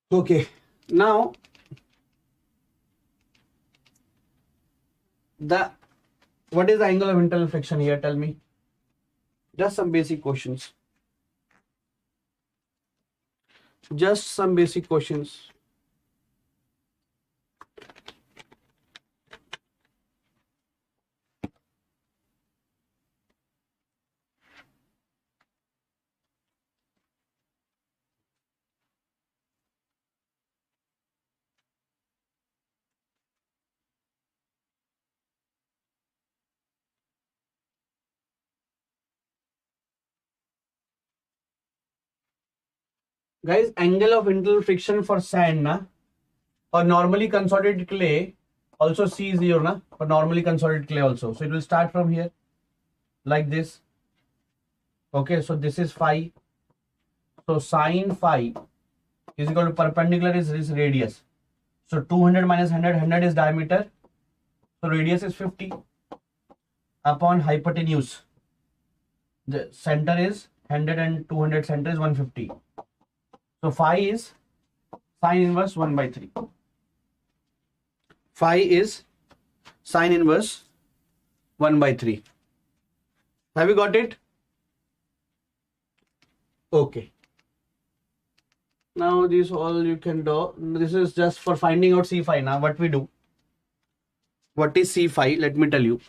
Okay. Now what is the angle of internal friction here? Tell me. Just some basic questions. Just some basic questions. Guys, angle of internal friction for sand, na? Or normally consolidated clay, also C is 0, na? But normally consolidated clay also. So it will start from here, like this. Okay, so this is phi. So sine phi is equal to perpendicular is radius. So 200 minus 100, 100 is diameter. So radius is 50 upon hypotenuse. The center is 100 and 200, center is 150. So phi is sine inverse 1 by 3. Phi is sine inverse 1 by 3. Have you got it? Okay. Now this all you can do. This is just for finding out C phi. Now what we do? What is C phi? Let me tell you.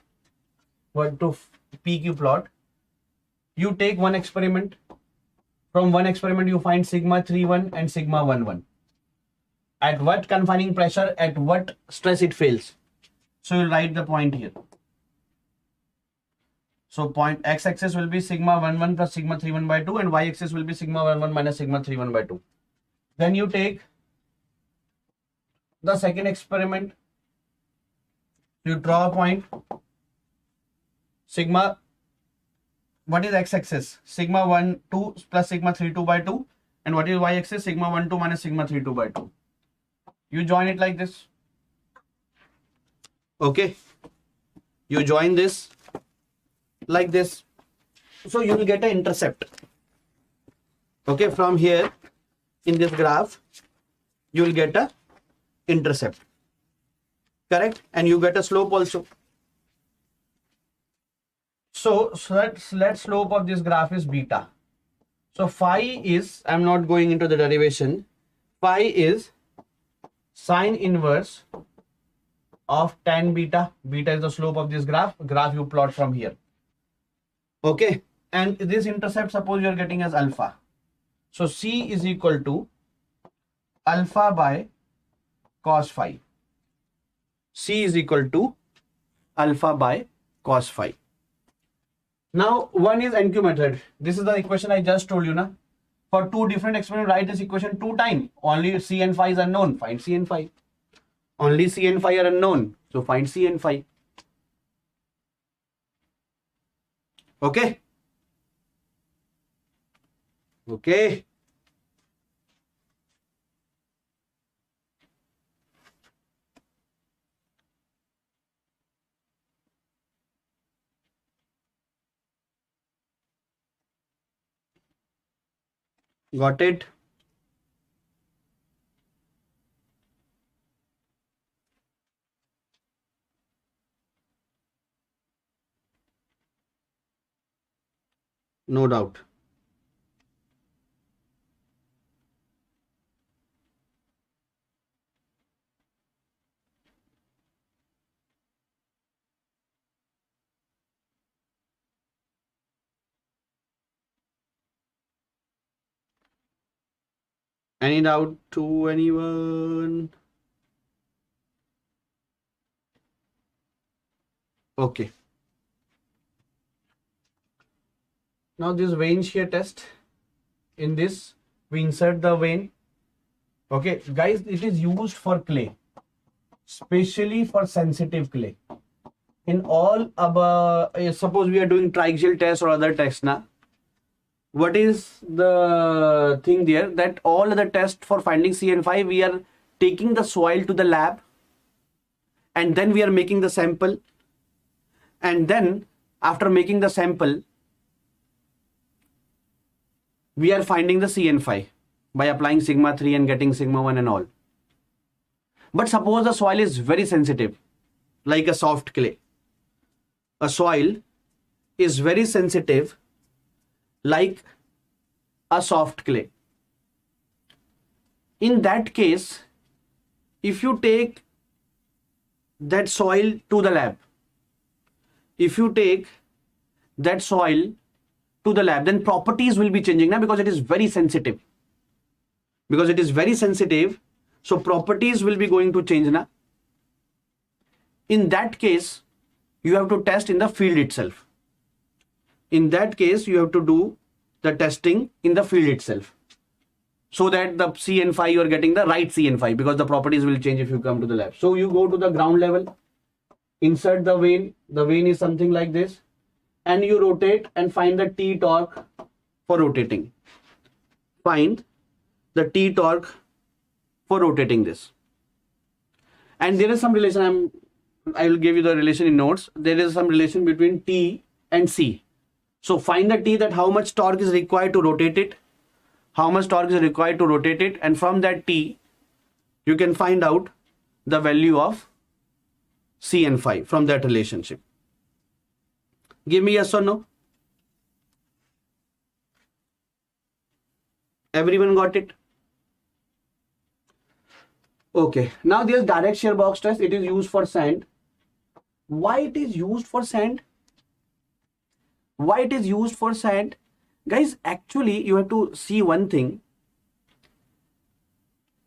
What to PQ plot? You take one experiment. From one experiment you find sigma 31 and sigma 11. At what confining pressure, at what stress it fails. So you write the point here. So point x-axis will be sigma 11 plus sigma 31 by 2 and y-axis will be sigma 11 minus sigma 31 by 2. Then you take the second experiment. You draw a point. Sigma, what is x-axis? Sigma 1, 2 plus sigma 3, 2 by 2. And what is y-axis? Sigma 1, 2 minus sigma 3, 2 by 2. You join it like this. Okay. You join this like this. So you will get an intercept. Okay. From here in this graph, you will get a intercept. Correct. And you get a slope also. So let slope of this graph is beta. So phi is, I'm not going into the derivation. Phi is sine inverse of tan beta. Beta is the slope of this graph. Graph you plot from here. Okay. And this intercept, suppose you are getting as alpha. So C is equal to alpha by cos phi. C is equal to alpha by cos phi. Now, one is NQ method. This is the equation I just told you, na? For two different experiments, write this equation 2 times. Only C and phi is unknown. Find C and phi. Only C and phi are unknown. So find C and phi. Okay. Okay. Got it? No doubt. Any doubt to anyone? Okay. Now this vein shear test. In this, we insert the vein. Okay, guys, it is used for clay, especially for sensitive clay. In all suppose we are doing triaxial test or other tests now. What is the thing there? That all the tests for finding CN5, we are taking the soil to the lab, and then we are making the sample, and then after making the sample, we are finding the CN5 by applying sigma 3 and getting sigma 1 and all. But suppose the soil is very sensitive, like a soft clay. A soil is very sensitive like a soft clay. In that case, if you take that soil to the lab, then properties will be changing now, because it is very sensitive. So properties will be going to change now. In that case, you have to test in the field itself. In that case, you have to do the testing in the field itself, so that the CN5, you are getting the right CN5, because the properties will change if you come to the lab. So you go to the ground level, insert the vein. The vein is something like this, and you rotate and find the T torque for rotating. Find the T torque for rotating this. And there is some relation, I will give you the relation in notes. There is some relation between T and C. So find the T, that how much torque is required to rotate it. And from that T, you can find out the value of CN5 from that relationship. Give me yes or no. Everyone got it? Okay. Now there's direct shear box test. It is used for sand. Why it is used for sand? Guys, actually, you have to see one thing.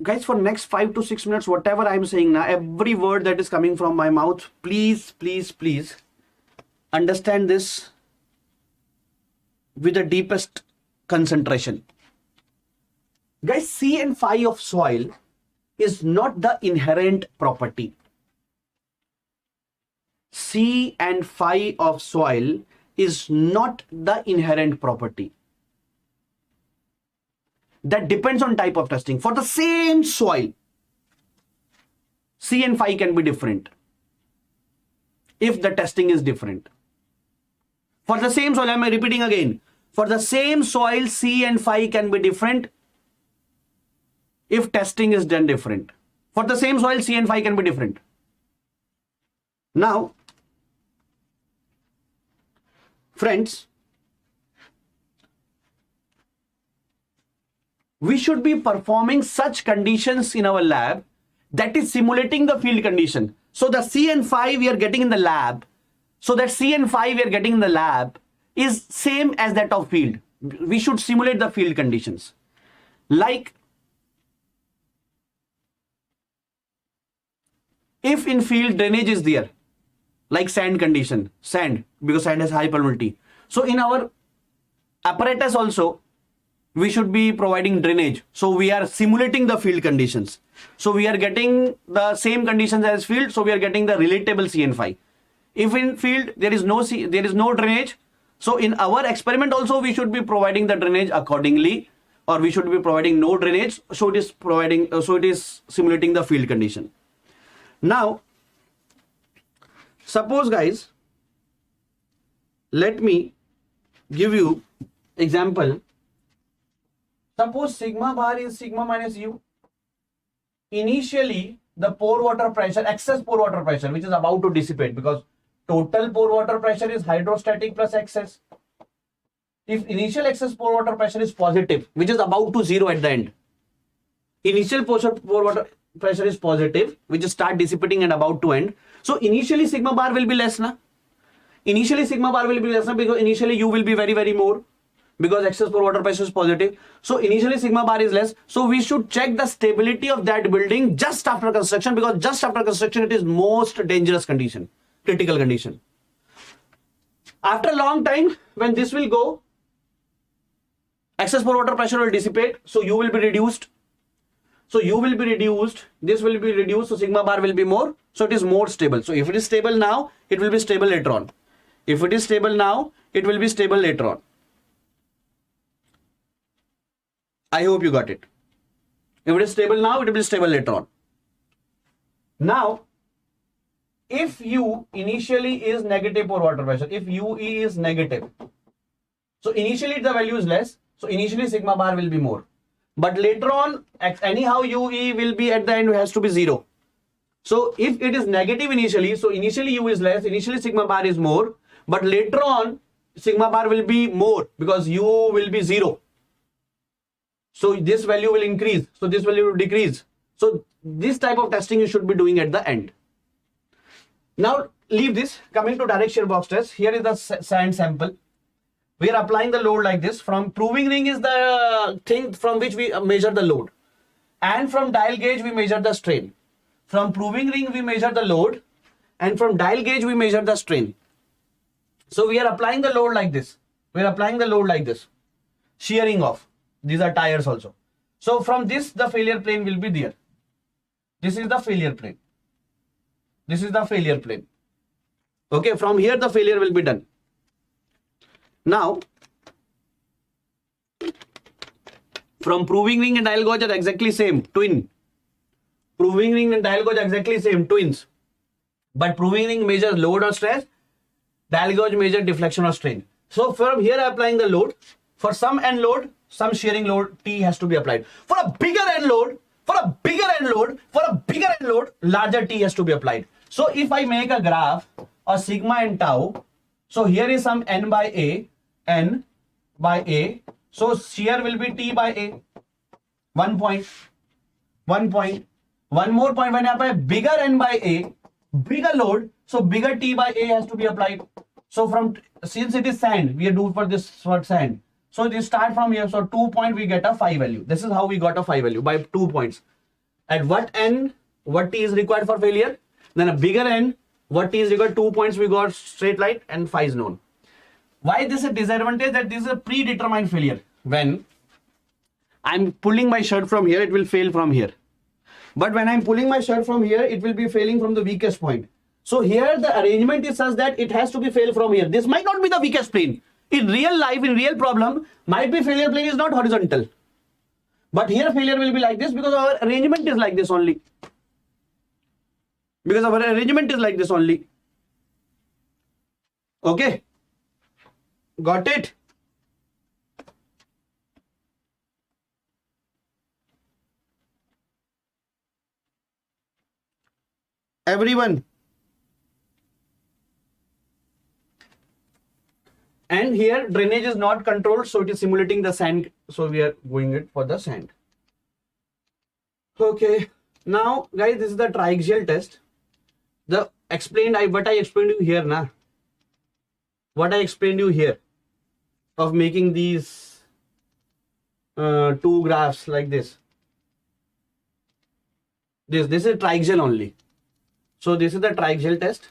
Guys, for next 5 to 6 minutes, whatever I'm saying now, every word that is coming from my mouth, please understand this with the deepest concentration. Guys, C and phi of soil is not the inherent property. C and phi of soil is not the inherent property. That depends on type of testing. For the same soil, C and phi can be different if the testing is different. For the same soil, I'm repeating again. For the same soil, C and phi can be different if testing is done different. For the same soil, C and phi can be different. Now, friends, we should be performing such conditions in our lab that is simulating the field condition. So the C and phi we are getting in the lab, is same as that of field. We should simulate the field conditions. Like, if in field drainage is there, like sand condition, because sand has high permeability. So in our apparatus also, we should be providing drainage. So we are simulating the field conditions. So we are getting the same conditions as field. So we are getting the relatable C and phi. If in field there is no drainage, so in our experiment also we should be providing the drainage accordingly, or we should be providing no drainage. So it is simulating the field condition. Now, suppose guys, let me give you example. Suppose sigma bar is sigma minus u. Initially, the pore water pressure, excess pore water pressure, which is about to dissipate, because total pore water pressure is hydrostatic plus excess. If initial excess pore water pressure is positive, which is about to zero at the end, initial pore water pressure is positive, which is start dissipating and about to end. So initially sigma bar will be less, na? Because initially u will be very, very more, because excess pore water pressure is positive. So initially sigma bar is less. So we should check the stability of that building just after construction, because just after construction it is most dangerous condition, critical condition. After a long time, when this will go, excess pore water pressure will dissipate. So you will be reduced. So you will be reduced. This will be reduced. So sigma bar will be more. So it is more stable. So if it is stable now, it will be stable later on. If it is stable now, it will be stable later on. I hope you got it. If it is stable now, it will be stable later on. Now, if U initially is negative pore water pressure, if UE is negative, so initially the value is less, so initially sigma bar will be more. But later on, anyhow UE will be at the end has to be 0. So if it is negative initially, so initially U is less, initially sigma bar is more, but later on sigma bar will be more because U will be 0. So this value will increase. So this value will decrease. So this type of testing you should be doing at the end. Now leave this. Coming to direct shear box test. Here is the sand sample. We are applying the load like this. From proving ring is the thing from which we measure the load. And from dial gauge we measure the strain. From proving ring we measure the load. And from dial gauge we measure the strain. So we are applying the load like this. We are applying the load like this. Shearing off. These are tires also. So from this the failure plane will be there. This is the failure plane. This is the failure plane. Okay, from here the failure will be done. Now, from proving ring and dial gauge are exactly same, twin. Proving ring and dial gauge are exactly same, twins. But proving ring measures load or stress, dial gauge measures deflection or strain. So from here applying the load, for some end load, some shearing load T has to be applied. For a bigger end load, larger T has to be applied. So if I make a graph of sigma and tau, so here is some N by A. So shear will be T by A. 1 point. One more point, when I apply bigger N by A, bigger load, so bigger T by A has to be applied. So since it is sand, we do for this for sand. So this start from here. So 2 point we get a phi value. This is how we got a phi value, by 2 points. At what N, what T is required for failure? Then a bigger N, what T is required? 2 points we got straight line and phi is known. Why this is a disadvantage? That this is a predetermined failure. When I'm pulling my shirt from here, it will fail from here. But when I'm pulling my shirt from here, it will be failing from the weakest point. So here the arrangement is such that it has to be fail from here. This might not be the weakest plane. In real life, in real problem, might be failure plane is not horizontal. But here failure will be like this because our arrangement is like this only. Because our arrangement is like this only. Okay. Got it? Everyone. And here drainage is not controlled, so it is simulating the sand. So we are going it for the sand. Okay. Now, guys, this is the triaxial test. What I explained you here, na? What I explained you here of making these two graphs like this. This is triaxial only. So this is the triaxial test.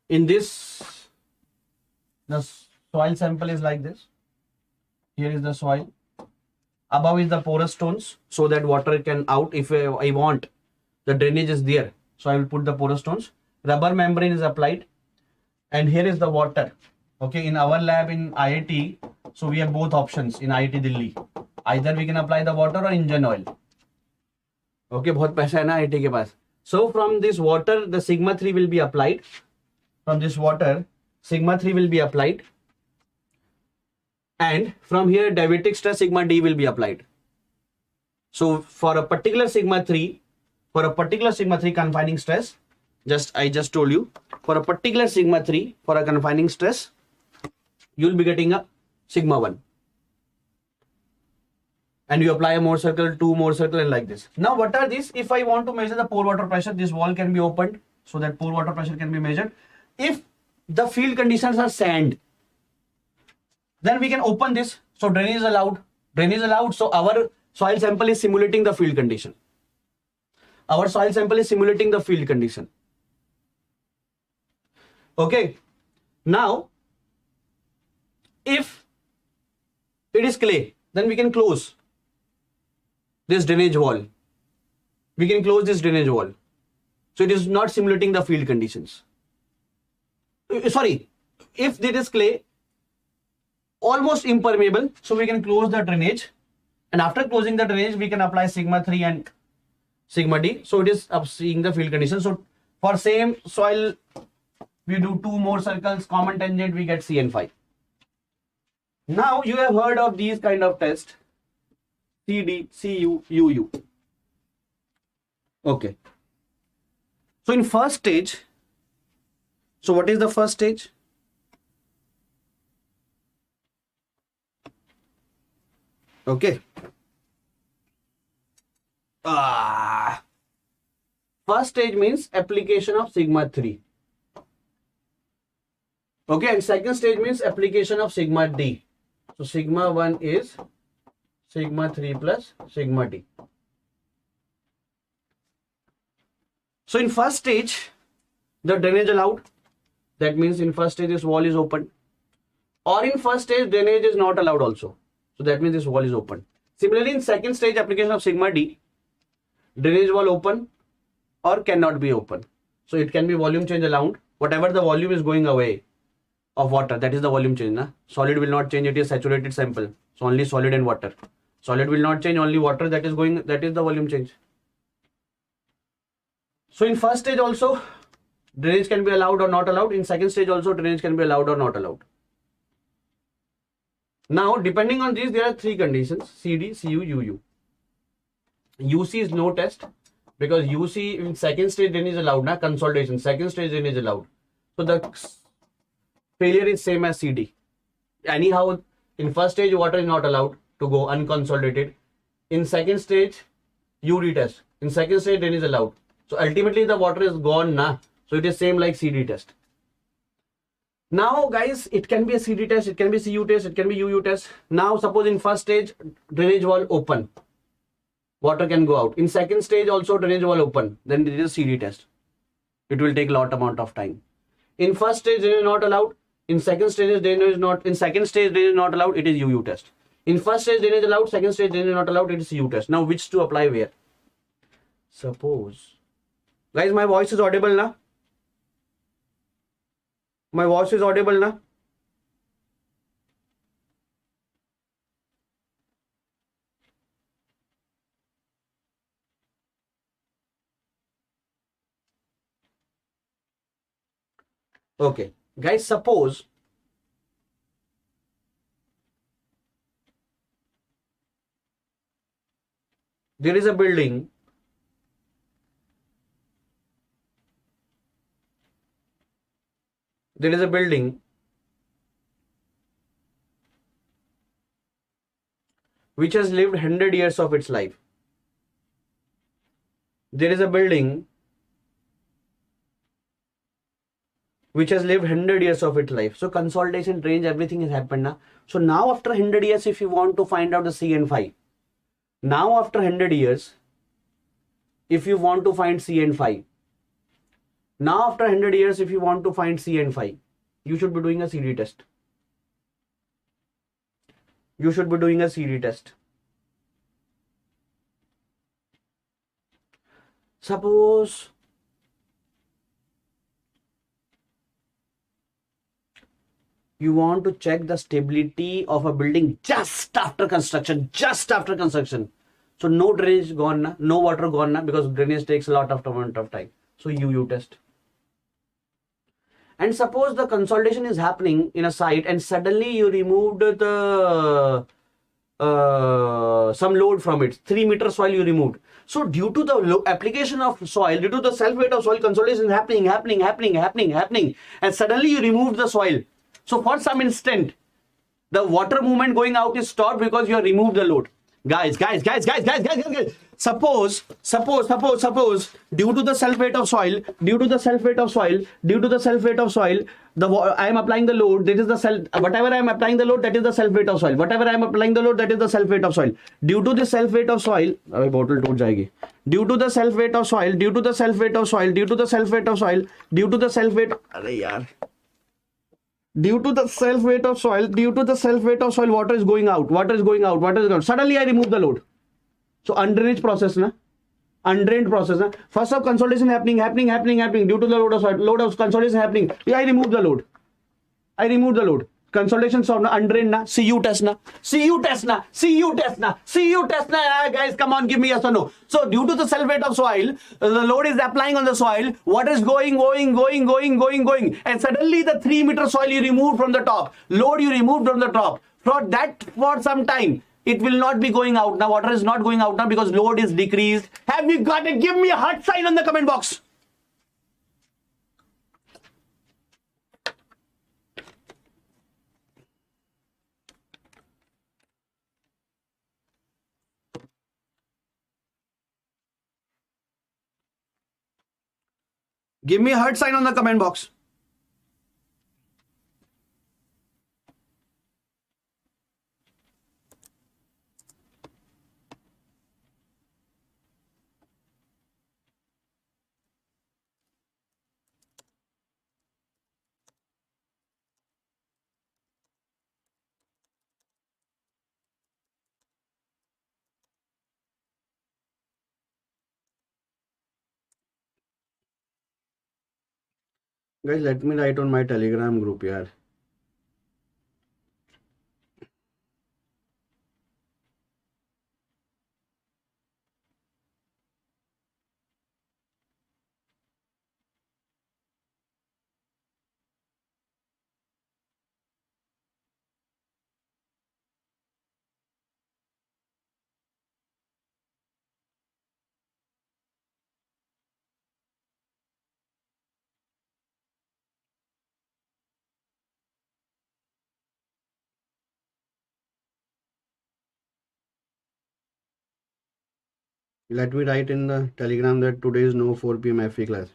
In this, the soil sample is like this. Here is the soil. Above is the porous stones, so that water can out. If I want, the drainage is there, so I will put the porous stones. Rubber membrane is applied, and here is the water. Okay, in our lab in IIT, so we have both options in IIT Delhi. Either we can apply the water or engine oil. Okay, बहुत पैसा है ना IIT के पास. So from this water, the sigma 3 will be applied. From this water, sigma 3 will be applied. And from here, diabatic stress sigma D will be applied. So for a particular sigma 3, confining stress, I just told you, for a particular sigma 3, for a confining stress, you will be getting a sigma 1. And you apply a more circle, 2 more circle, and like this. Now what are these? If I want to measure the pore water pressure, this wall can be opened so that pore water pressure can be measured. If the field conditions are sand, Then we can open this. So drainage is allowed. Drainage is allowed. So our soil sample is simulating the field condition. Our soil sample is simulating the field condition. Okay. Now, if it is clay, then we can close this drainage wall. We can close this drainage wall. So it is not simulating the field conditions. Sorry, if it is clay, almost impermeable, so we can close the drainage. And after closing the drainage, we can apply sigma 3 and sigma d. So it is seeing the field condition. So for same soil, we do 2 more circles, common tangent, we get CN5. Now you have heard of these kind of tests, CD, CU, UU. Okay. So in first stage, so what is the first stage? Okay. First stage means application of sigma 3. Okay, and second stage means application of sigma d. So sigma 1 is sigma 3 plus sigma d. So in first stage, the drainage allowed. That means in first stage this wall is open. Or in first stage drainage is not allowed also. So that means this wall is open. Similarly, in second stage application of sigma d, drainage wall open or cannot be open. So it can be volume change allowed. Whatever the volume is going away of water, that is the volume change. Na? Solid will not change, it is saturated sample. So only solid and water. Solid will not change, only water that is going, that is the volume change. So in first stage also, drainage can be allowed or not allowed. In second stage also, drainage can be allowed or not allowed. Now, depending on these, there are 3 conditions, CD, CU, UU. UC is no test because UC in second stage drainage is allowed, na? Consolidation, second stage drainage is allowed. So the failure is same as CD. Anyhow, in first stage, water is not allowed to go unconsolidated. In second stage, UD test. In second stage, drainage is allowed. So ultimately, the water is gone, na? So it is same like CD test. Now, guys, it can be a CD test, it can be CU test, it can be UU test. Now, suppose in first stage, drainage wall open. Water can go out. In second stage, also drainage wall open. Then it is CD test. It will take a lot amount of time. In first stage, drainage is not allowed. In second stage, drainage is not. In second stage, drainage is not allowed. It is UU test. In first stage, drainage allowed. Second stage, drainage not allowed. It is CU test. Now, which to apply where? Suppose, guys, my voice is audible, na? My voice is audible, na? Okay, guys, suppose there is a building which has lived 100 years of its life. There is a building which has lived 100 years of its life. So consolidation, range, everything has happened now. So now after 100 years, if you want to find out the CN5, now after 100 years, if you want to find CN5, now after 100 years, if you want to find CN5, you should be doing a CD test. You should be doing a CD test. Suppose you want to check the stability of a building just after construction. So no drainage gone, na? No water gone, na? Because drainage takes a lot of amount of time. So UU test. And suppose the consolidation is happening in a site and suddenly you removed the some load from it. 3 meter soil you removed. So due to the application of soil, due to the self-weight of soil, consolidation is happening. And suddenly you removed the soil. So for some instant, the water movement going out is stopped because you have removed the load. Guys. Suppose due to the self-weight of soil, I am applying the load, that is the whatever I am applying the load, that is the self weight of soil. Whatever I am applying the load, that is the self weight of soil. Due to the self weight of soil, bottle टूट जाएगी. Due to the self weight of soil, due to the self weight of soil, due to the self weight of soil, due to the self weight, अरे यार, due to the self weight of soil, due to the self weight of soil, water is going out, water is going out, water is going out. Suddenly I remove the load. So undrainage process na. Undrained process. First of consolidation happening due to the load of soil, load of consolidation happening. Yeah, I remove the load. I remove the load. Consolidation solved na, undrained na, CU test na, CU test na, CU test na, CU test na. Guys, come on, give me yes or no. So due to the self weight of soil, the load is applying on the soil, water is going, and suddenly the 3-meter soil you removed from the top, load you removed from the top. For some time, it will not be going out. Now water is not going out now because load is decreased. Have you got it? Give me a heart sign on the comment box. Give me a heart sign on the comment box. Guys, let me write on my Telegram group yaar. Let me write in the Telegram that today is no 4 p.m. FE class.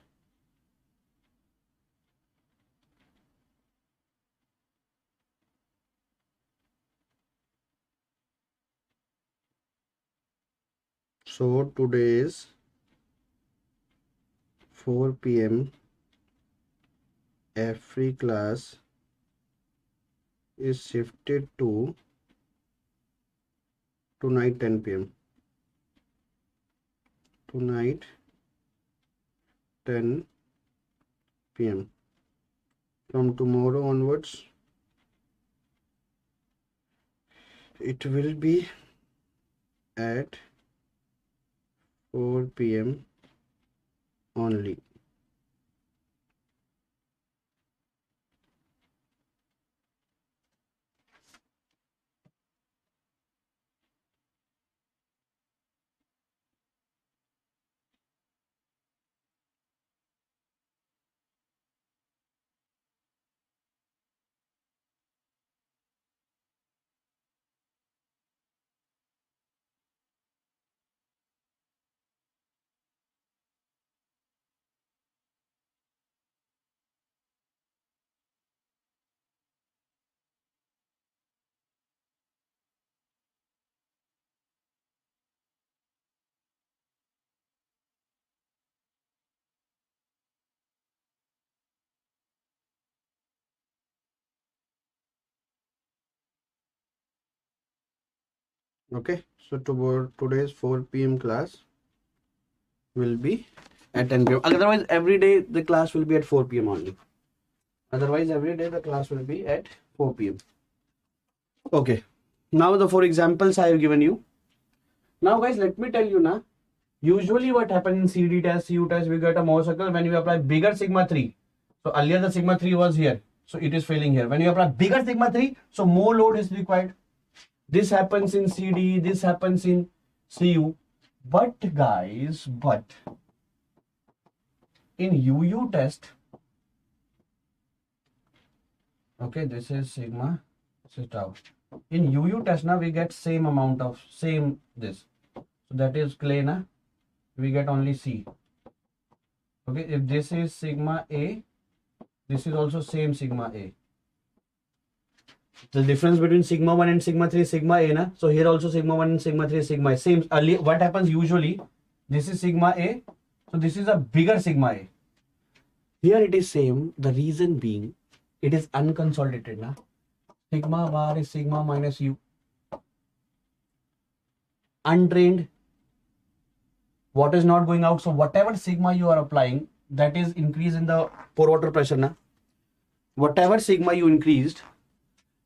So today is 4 p.m. FE class is shifted to tonight 10 p.m. Tonight 10 p.m. From tomorrow onwards, it will be at 4 p.m. only. Okay, so today's 4 p.m. class will be at 10 p.m. Otherwise, every day the class will be at 4 p.m. only. Otherwise, every day the class will be at 4 p.m. Okay, now the 4 examples I have given you. Now, guys, let me tell you now. Usually, what happens in CD test, CU test, we get a more circle when you apply bigger sigma 3. So earlier the sigma 3 was here, so it is failing here. When you apply bigger sigma 3, so more load is required. This happens in CD, this happens in CU. But guys, in UU test, okay, this is sigma, this is tau. In UU test now we get same amount of this. So that is clay na, we get only C. Okay, if this is sigma A, This is also same sigma A. The difference between sigma 1 and sigma 3 is sigma A, na? So here also sigma 1 and sigma 3 is sigma A. Same. Earlier, what happens usually? This is sigma A. So this is a bigger sigma A. Here it is same. The reason being, it is unconsolidated, na? Sigma bar is sigma minus U. Undrained. Water is not going out. So whatever sigma you are applying, that is increase in the pore water pressure, na? Whatever sigma you increased,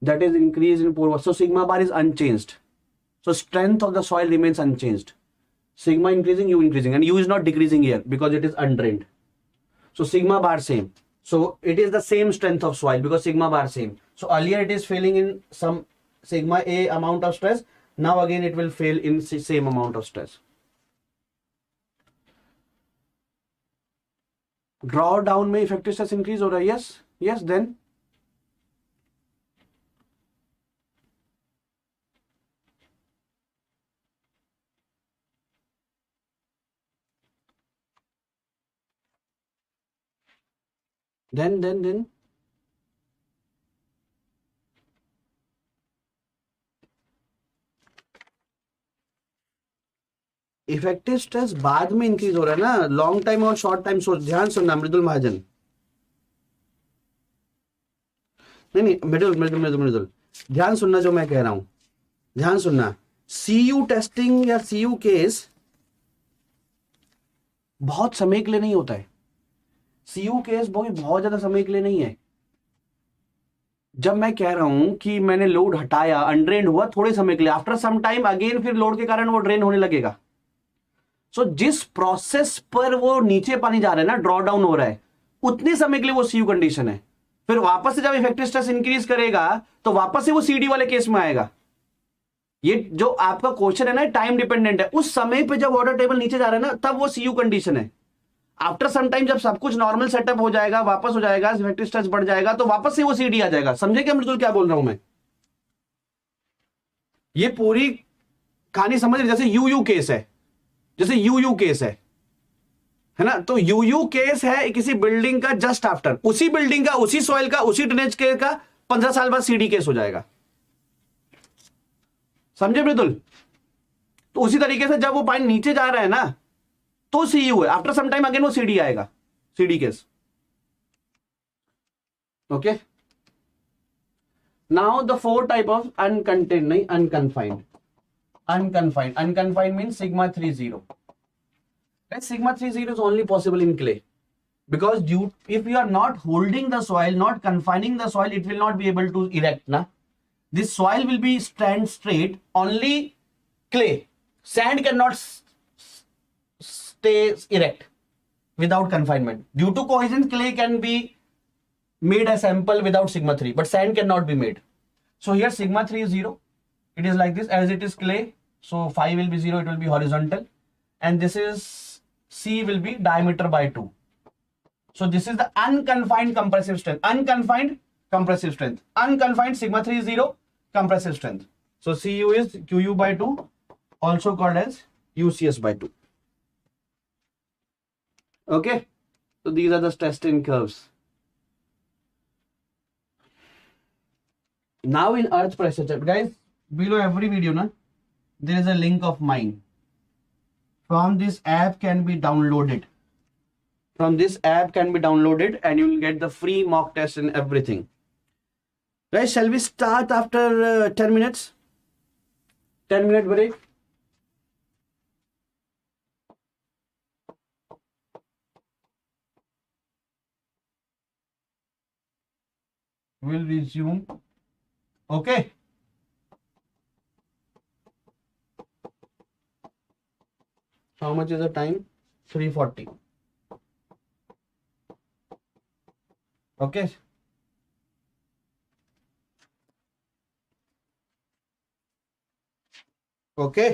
that is increase in pore water. So sigma bar is unchanged. So strength of the soil remains unchanged. Sigma increasing, U increasing, and U is not decreasing here because it is undrained. So sigma bar same. So it is the same strength of soil because sigma bar same. So earlier it is failing in some sigma A amount of stress. Now again it will fail in same amount of stress. Draw down में effective stress increase हो रहा है. Yes, yes. Then effective stress बाद में increase हो रहा है ना. लॉन्ग टाइम और शॉर्ट टाइम सोच. ध्यान सुनना मृदुल महाजन. नहीं मृदुल मृदुल मृदुल मृदुल ध्यान सुनना जो मैं कह रहा हूं. ध्यान सुनना. सीयू टेस्टिंग या सीयू केस बहुत समय के लिए नहीं होता है. सीयू केस बहुत ज्यादा समय के लिए नहीं है. जब मैं कह रहा हूं कि मैंने लोड हटाया, अनड्रेन हुआ थोड़े समय के लिए, आफ्टर सम टाइम अगेन फिर लोड के कारण वो ड्रेन होने लगेगा. सो जिस प्रोसेस पर वो नीचे पानी जा रहा है ना, ड्रॉ डाउन हो रहा है, उतने समय के लिए वो सीयू कंडीशन है. फिर वापस से जब इफेक्टिव स्ट्रेस इंक्रीज करेगा तो वापस से वो सीडी वाले केस में आएगा. ये जो आपका क्वेश्चन है ना, टाइम डिपेंडेंट है. उस समय पे जब वाटर टेबल नीचे जा रहा है ना, तब वो सीयू कंडीशन है. आफ्टर सम टाइम जब सब कुछ नॉर्मल सेटअप हो जाएगा, वापस हो जाएगा, इफेक्टिव स्ट्रेस बढ़ जाएगा, तो वापस से वो सीडी आ जाएगा. समझे क्या मृदुल क्या बोल रहा हूं मैं? ये पूरी कहानी समझ रहे. जैसे यूयू केस है, जैसे यूयू केस है ना. तो यूयू केस है किसी बिल्डिंग का जस्ट आफ्टर, उसी बिल्डिंग का, उसी सॉइल का, उसी ड्रेनेज के का 15 साल बाद सीडी केस हो जाएगा. समझे मृदुल? तो उसी तरीके से जब वो पानी नीचे जा रहा है ना, तो सीयू है. आफ्टर सम टाइम अगेन वो सीडी आएगा, CD case. Okay. Now the four type of uncontained, नहीं unconfined. Unconfined means sigma 3 0. That sigma 3 0 is only possible in clay because if you are not holding the soil, not confining the soil, it will not be able to erect. Na, this soil will be stand straight. Only clay, sand cannot stay erect without confinement. Due to cohesion, clay can be made a sample without sigma 3, but sand cannot be made. So here sigma 3 is 0. It is like this. As it is clay, so phi will be 0, it will be horizontal, and this is C will be diameter by 2. So this is the unconfined compressive strength. Unconfined compressive strength. Unconfined sigma 3 is 0, compressive strength. So Cu is Qu by 2, also called as UCS by 2. Okay. So these are the stress strain curves. Now in earth pressure check, guys, below every video na, there is a link of mine. From this app can be downloaded. From this app can be downloaded and you will get the free mock test and everything. Guys, shall we start after 10 minutes? 10-minute break. We'll resume. Okay. How much is the time? 3:40. Okay. Okay.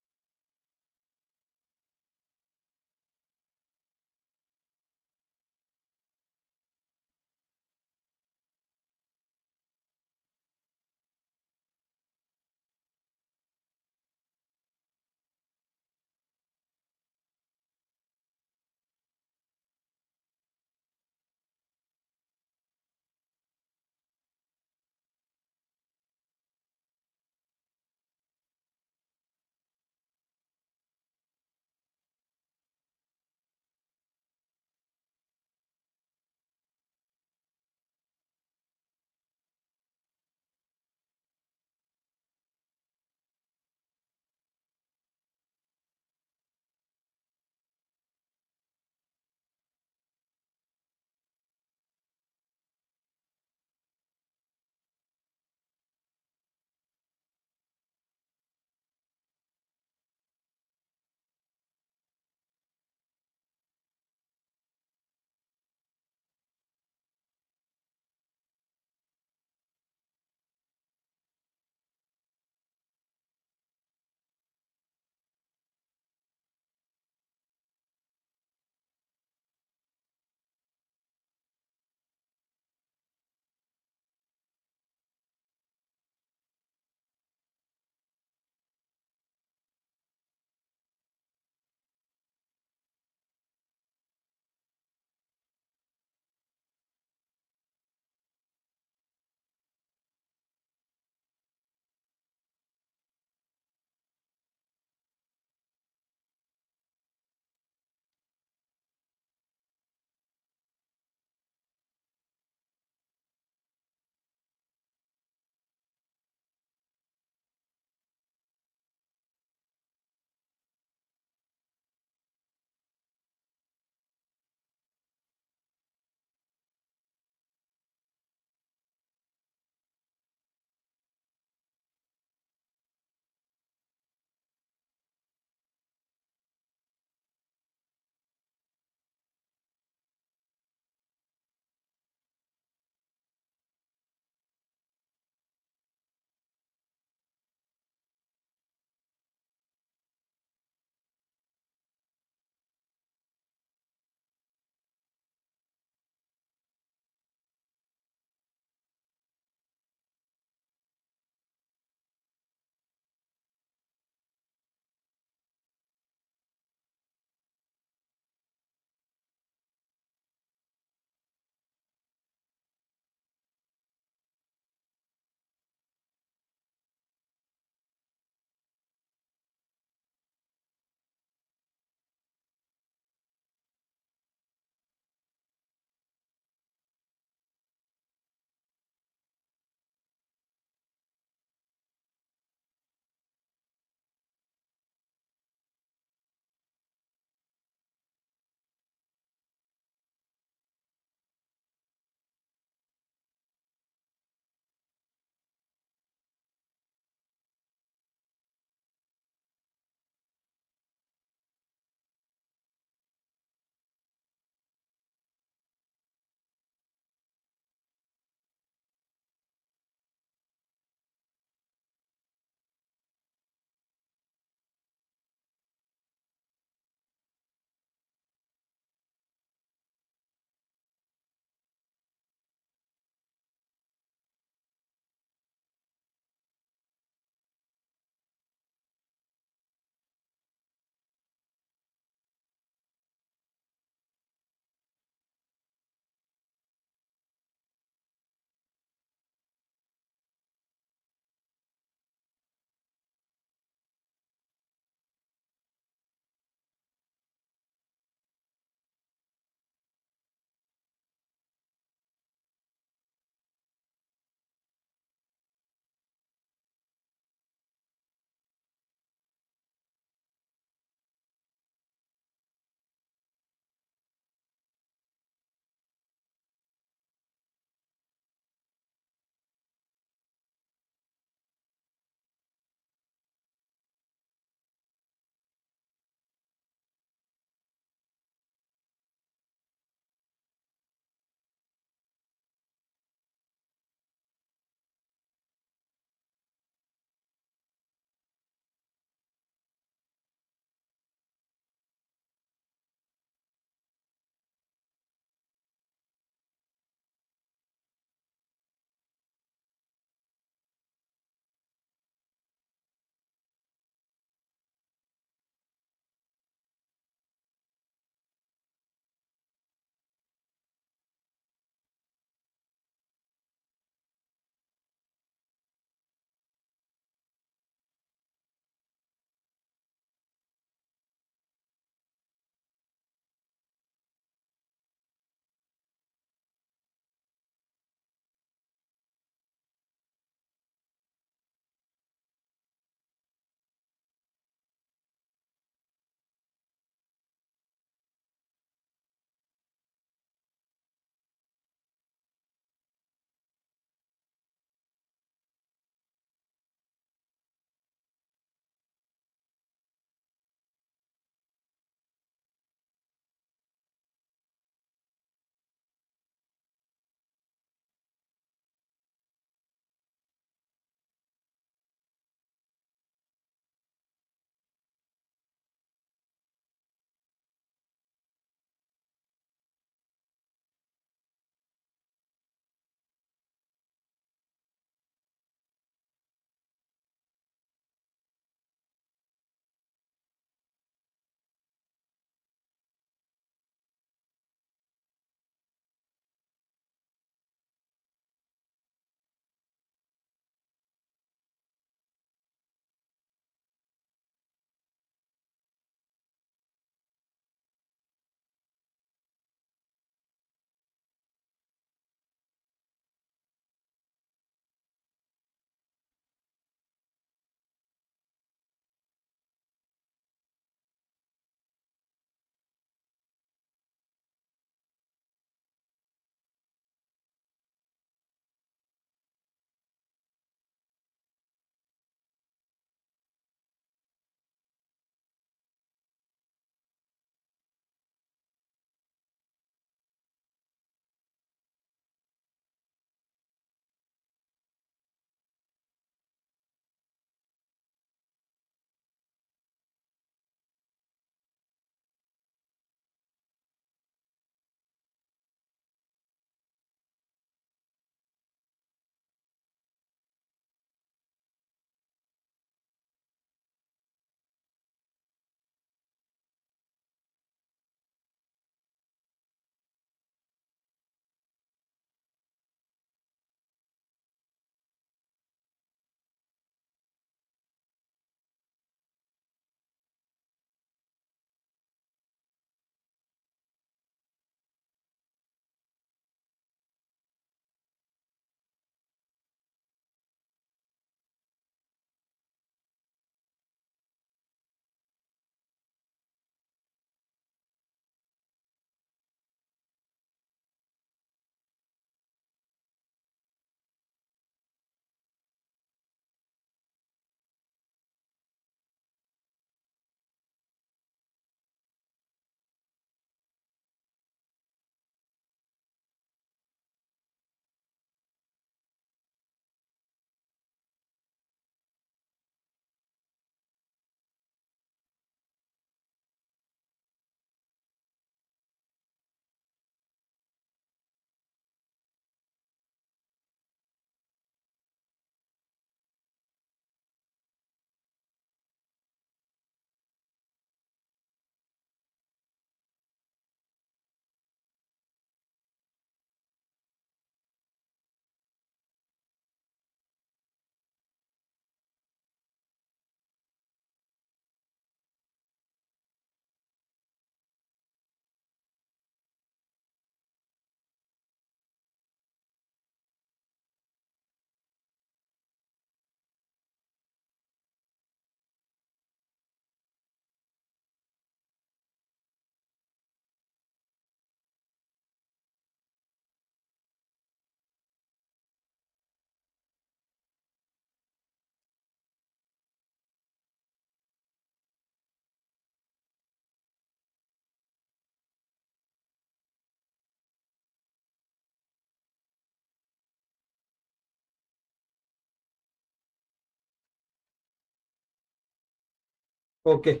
Okay.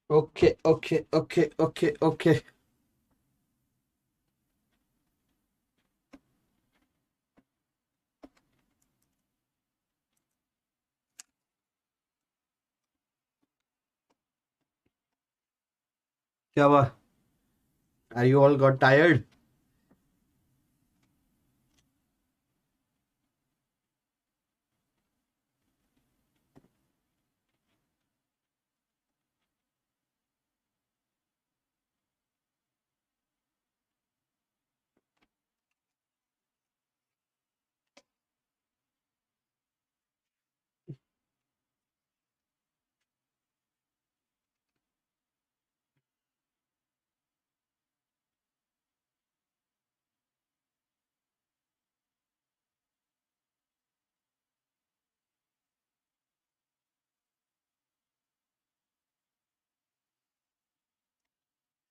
Okay. क्या हुआ? Are you all got tired?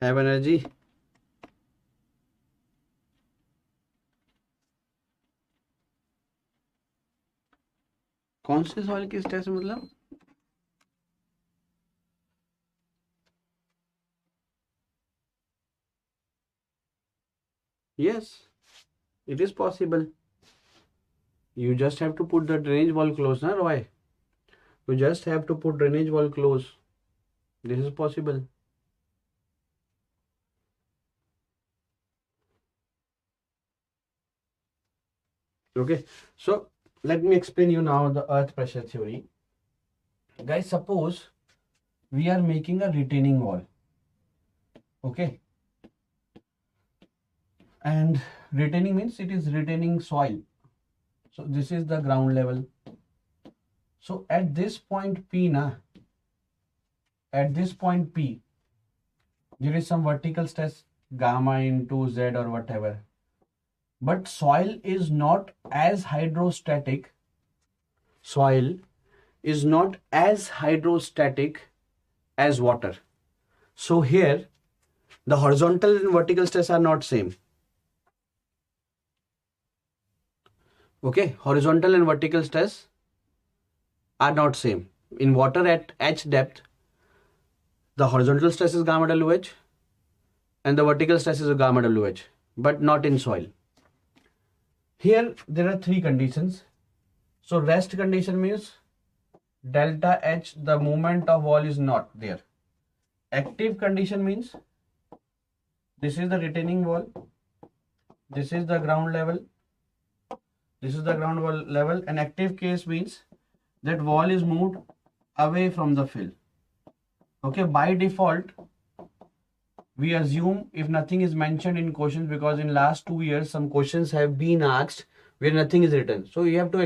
Have energy? कौन से सवाल की stress मतलब? Yes, it is possible. You just have to put the drainage wall close, na Roy? You just have to put drainage wall close. This is possible. Okay, so let me explain you now the earth pressure theory. Guys, suppose we are making a retaining wall. Okay, and retaining means it is retaining soil. So this is the ground level. So at this point P, at this point P, there is some vertical stress gamma into Z or whatever. But soil is not as hydrostatic. Soil is not as hydrostatic as water. So here the horizontal and vertical stress are not same. Okay, horizontal and vertical stress are not same. In water at H depth, the horizontal stress is gamma WH and the vertical stress is gamma WH, but not in soil. Here there are three conditions. So rest condition means delta H, the movement of wall is not there. Active condition means this is the retaining wall, this is the ground level, this is the ground wall level, and active case means that wall is moved away from the fill. Okay, by default we assume if nothing is mentioned in questions, because in last 2 years some questions have been asked where nothing is written, so you have to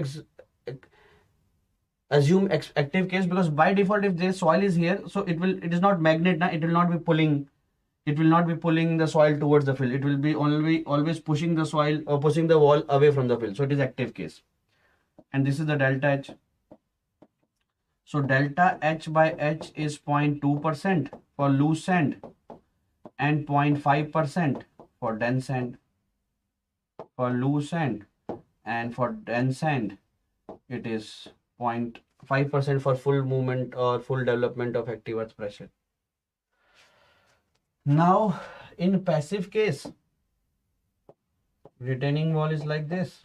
assume active case, because by default if the soil is here, so it is not magnet now, it will not be pulling the soil towards the fill, it will be always pushing the soil or pushing the wall away from the fill, so it is active case. And this is the delta H. So delta H by H is 0.2% for loose sand and 0.5% for dense sand. For loose sand and for dense sand it is 0.5% for full movement or full development of active earth pressure. Now in passive case, retaining wall is like this,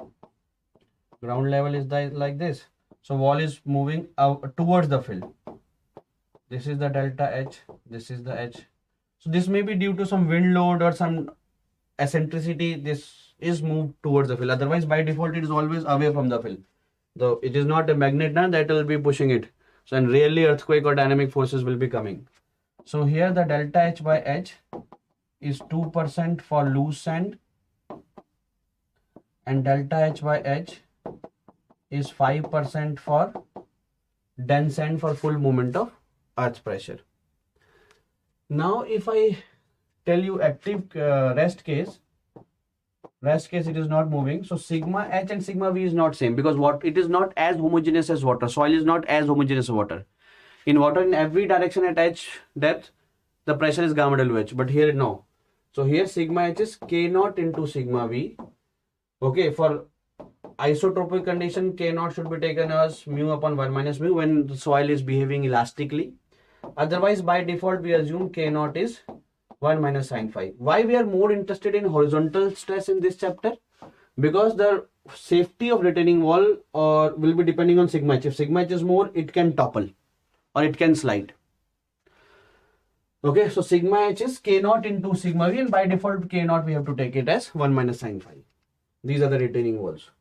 ground level is like this, so wall is moving out towards the fill. This is the delta H, this is the H. So this may be due to some wind load or some eccentricity, this is moved towards the fill, otherwise by default it is always away from the fill. Though it is not a magnet now that will be pushing it, so and rarely earthquake or dynamic forces will be coming. So here the delta H by H is 2% for loose sand and delta H by H is 5% for dense sand for full movement of earth pressure. Now if I tell you active rest case it is not moving, so sigma H and sigma V is not same, because it is not as homogeneous as water. Soil is not as homogeneous as water. In water, in every direction at H depth the pressure is gamma WH, but here no. So here sigma H is K naught into sigma V. Okay, for Isotropic condition K naught should be taken as mu upon 1 minus mu when the soil is behaving elastically. Otherwise, by default, we assume K naught is 1 minus sin phi. Why we are more interested in horizontal stress in this chapter? Because the safety of retaining wall will be depending on sigma h. If sigma h is more, it can topple or it can slide. Okay, so sigma h is K naught into sigma v, and by default K naught we have to take it as 1 minus sin phi. These are the retaining walls.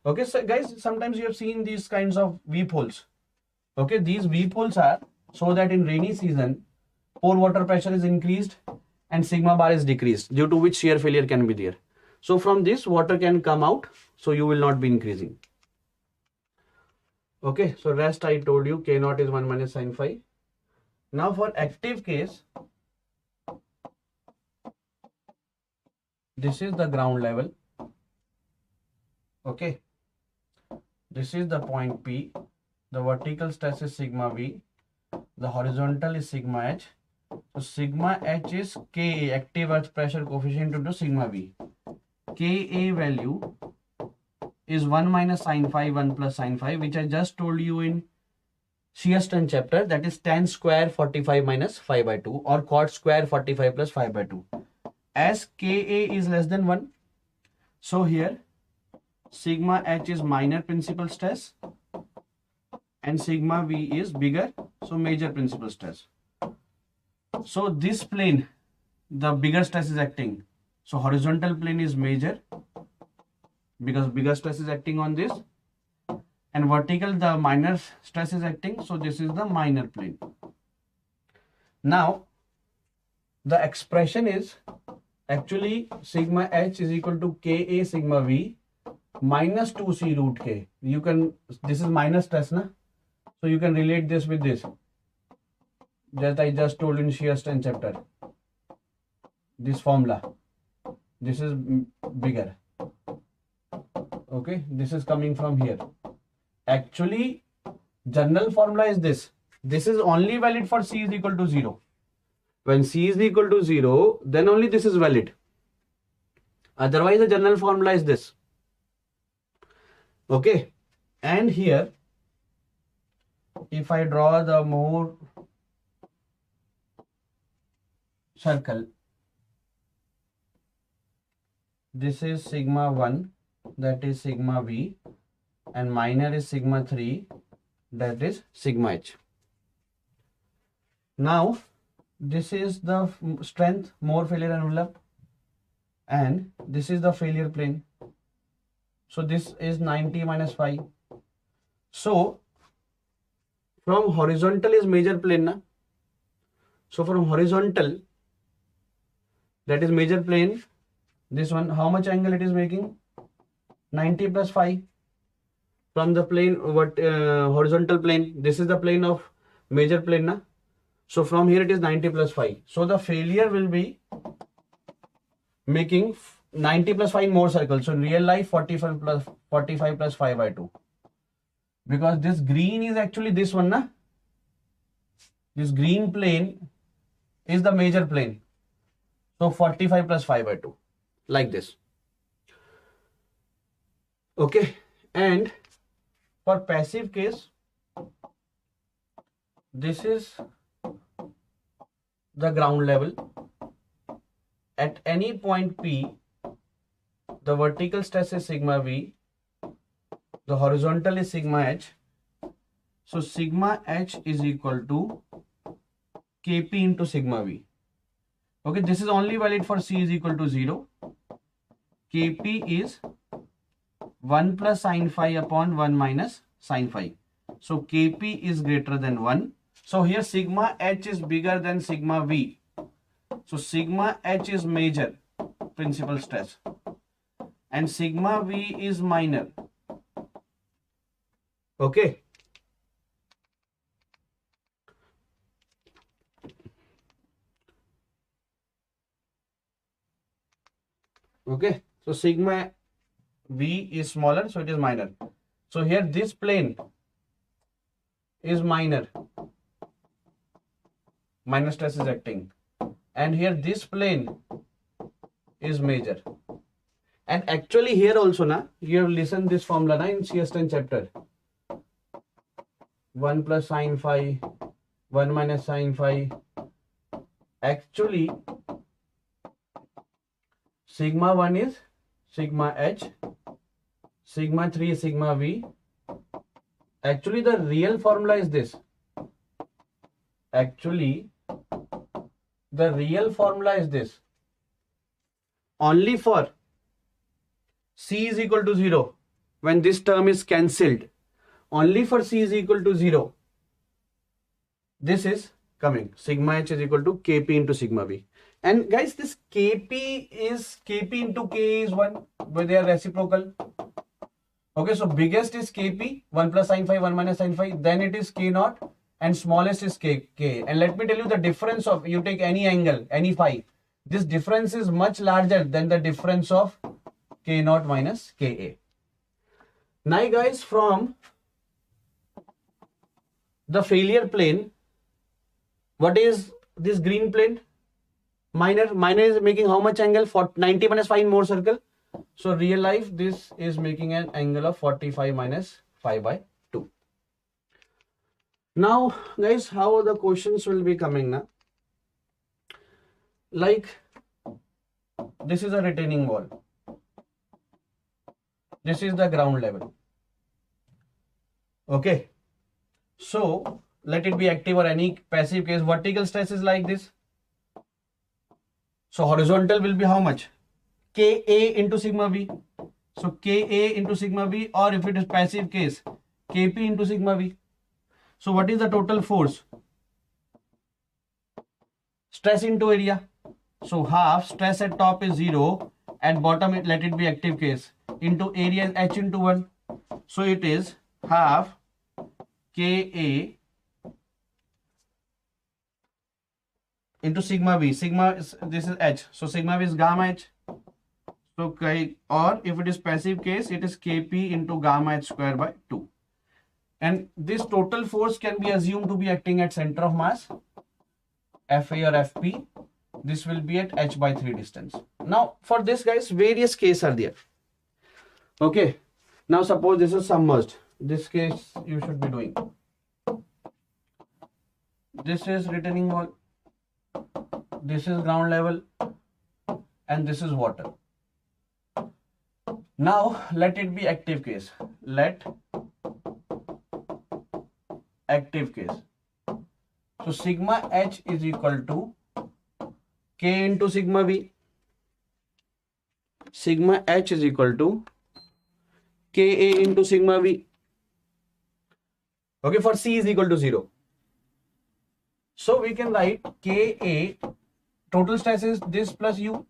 Okay, so guys, sometimes you have seen these kinds of weep holes. Okay, these weep holes are so that in rainy season, pore water pressure is increased and sigma bar is decreased, due to which shear failure can be there. So from this, water can come out, so you will not be increasing. Okay, so rest I told you, K naught is 1 minus sin phi. Now for active case, this is the ground level. Okay, this is the point P. The vertical stress is sigma V. The horizontal is sigma H. So sigma H is Ka, active earth pressure coefficient, into sigma V. Ka value is 1 minus sin phi, 1 plus sin phi, which I just told you in shear strength chapter, that is tan square 45 minus 5 by 2 or cot square 45 plus 5 by 2. As Ka is less than 1, so here sigma H is minor principal stress and sigma V is bigger, so major principal stress. So this plane, the bigger stress is acting. So horizontal plane is major because bigger stress is acting on this, and vertical, the minor stress is acting. So this is the minor plane. Now the expression is actually sigma H is equal to Ka sigma V minus 2c root K. You can, this is minus stress, na? So you can relate this with this. Just I just told in shear strength chapter. This formula. This is bigger. Okay, this is coming from here. Actually, general formula is this. This is only valid for C is equal to 0. When C is equal to 0, then only this is valid. Otherwise, the general formula is this. Okay, and here, if I draw the more circle, this is sigma 1, that is sigma V, and minor is sigma 3, that is sigma H. Now this is the strength, more failure envelope, and this is the failure plane. So this is 90 minus 5. So from horizontal is major plane, na? So from horizontal, that is major plane, this one, how much angle it is making? 90 plus 5. From the plane, horizontal plane, this is the plane of major plane, na? So from here it is 90 plus 5. So the failure will be making 90 plus 5 more circles. So in real life 45 plus 5 by 2. Because this green is actually this one, na? This green plane is the major plane. So 45 plus 5 by 2. Like this. Okay. And for passive case, this is the ground level. At any point P, the vertical stress is sigma V, the horizontal is sigma H. So sigma H is equal to Kp into sigma V. Okay, this is only valid for C is equal to 0. Kp is 1 plus sin phi upon 1 minus sin phi. So Kp is greater than 1. So here sigma H is bigger than sigma V. So sigma H is major principal stress and sigma V is minor. Okay. Okay. So sigma V is smaller, so it is minor. So here this plane is minor. Minor stress is acting. And here this plane is major. And actually here also na, you have listened this formula na in CS10 chapter. 1 plus sine phi, 1 minus sine phi. Actually, sigma 1 is sigma h, sigma 3 is sigma v. Actually, the real formula is this. Actually, the real formula is this. Only for C is equal to 0, when this term is cancelled, only for C is equal to 0, this is coming. Sigma h is equal to Kp into sigma v. And guys, this Kp into K is 1, where they are reciprocal. Okay, so biggest is Kp, 1 plus sine phi, 1 minus sine phi, then it is K naught, and smallest is K. And let me tell you the difference of, you take any angle, any phi, this difference is much larger than the difference of K naught minus Ka. Now guys, from the failure plane, what is this green plane? Minor is making how much angle? 90 minus 5 in more circle. So real life, this is making an angle of 45 minus 5 by 2. Now guys, how the questions will be coming now? Like, this is a retaining wall. This is the ground level. Okay. So let it be active or any passive case. Vertical stress is like this. So horizontal will be how much? Ka into sigma v. So Ka into sigma v, or if it is passive case, Kp into sigma v. So what is the total force? Stress into area. So half stress at top is 0 and bottom let it be active case into area is h into 1. So it is half Ka into sigma v. Sigma is, this is h. So sigma v is gamma h. So or if it is passive case, it is Kp into gamma h square by 2. And this total force can be assumed to be acting at center of mass, Fa or Fp. This will be at h by 3 distance. Now for this guys, various cases are there. Okay. Now suppose this is submerged. This case you should be doing. This is retaining wall. This is ground level. And this is water. Now let it be active case. Let active case. So sigma h is equal to K into sigma v. Sigma h is equal to Ka into sigma v. Okay, for C is equal to 0. So we can write Ka, total stress is this plus U.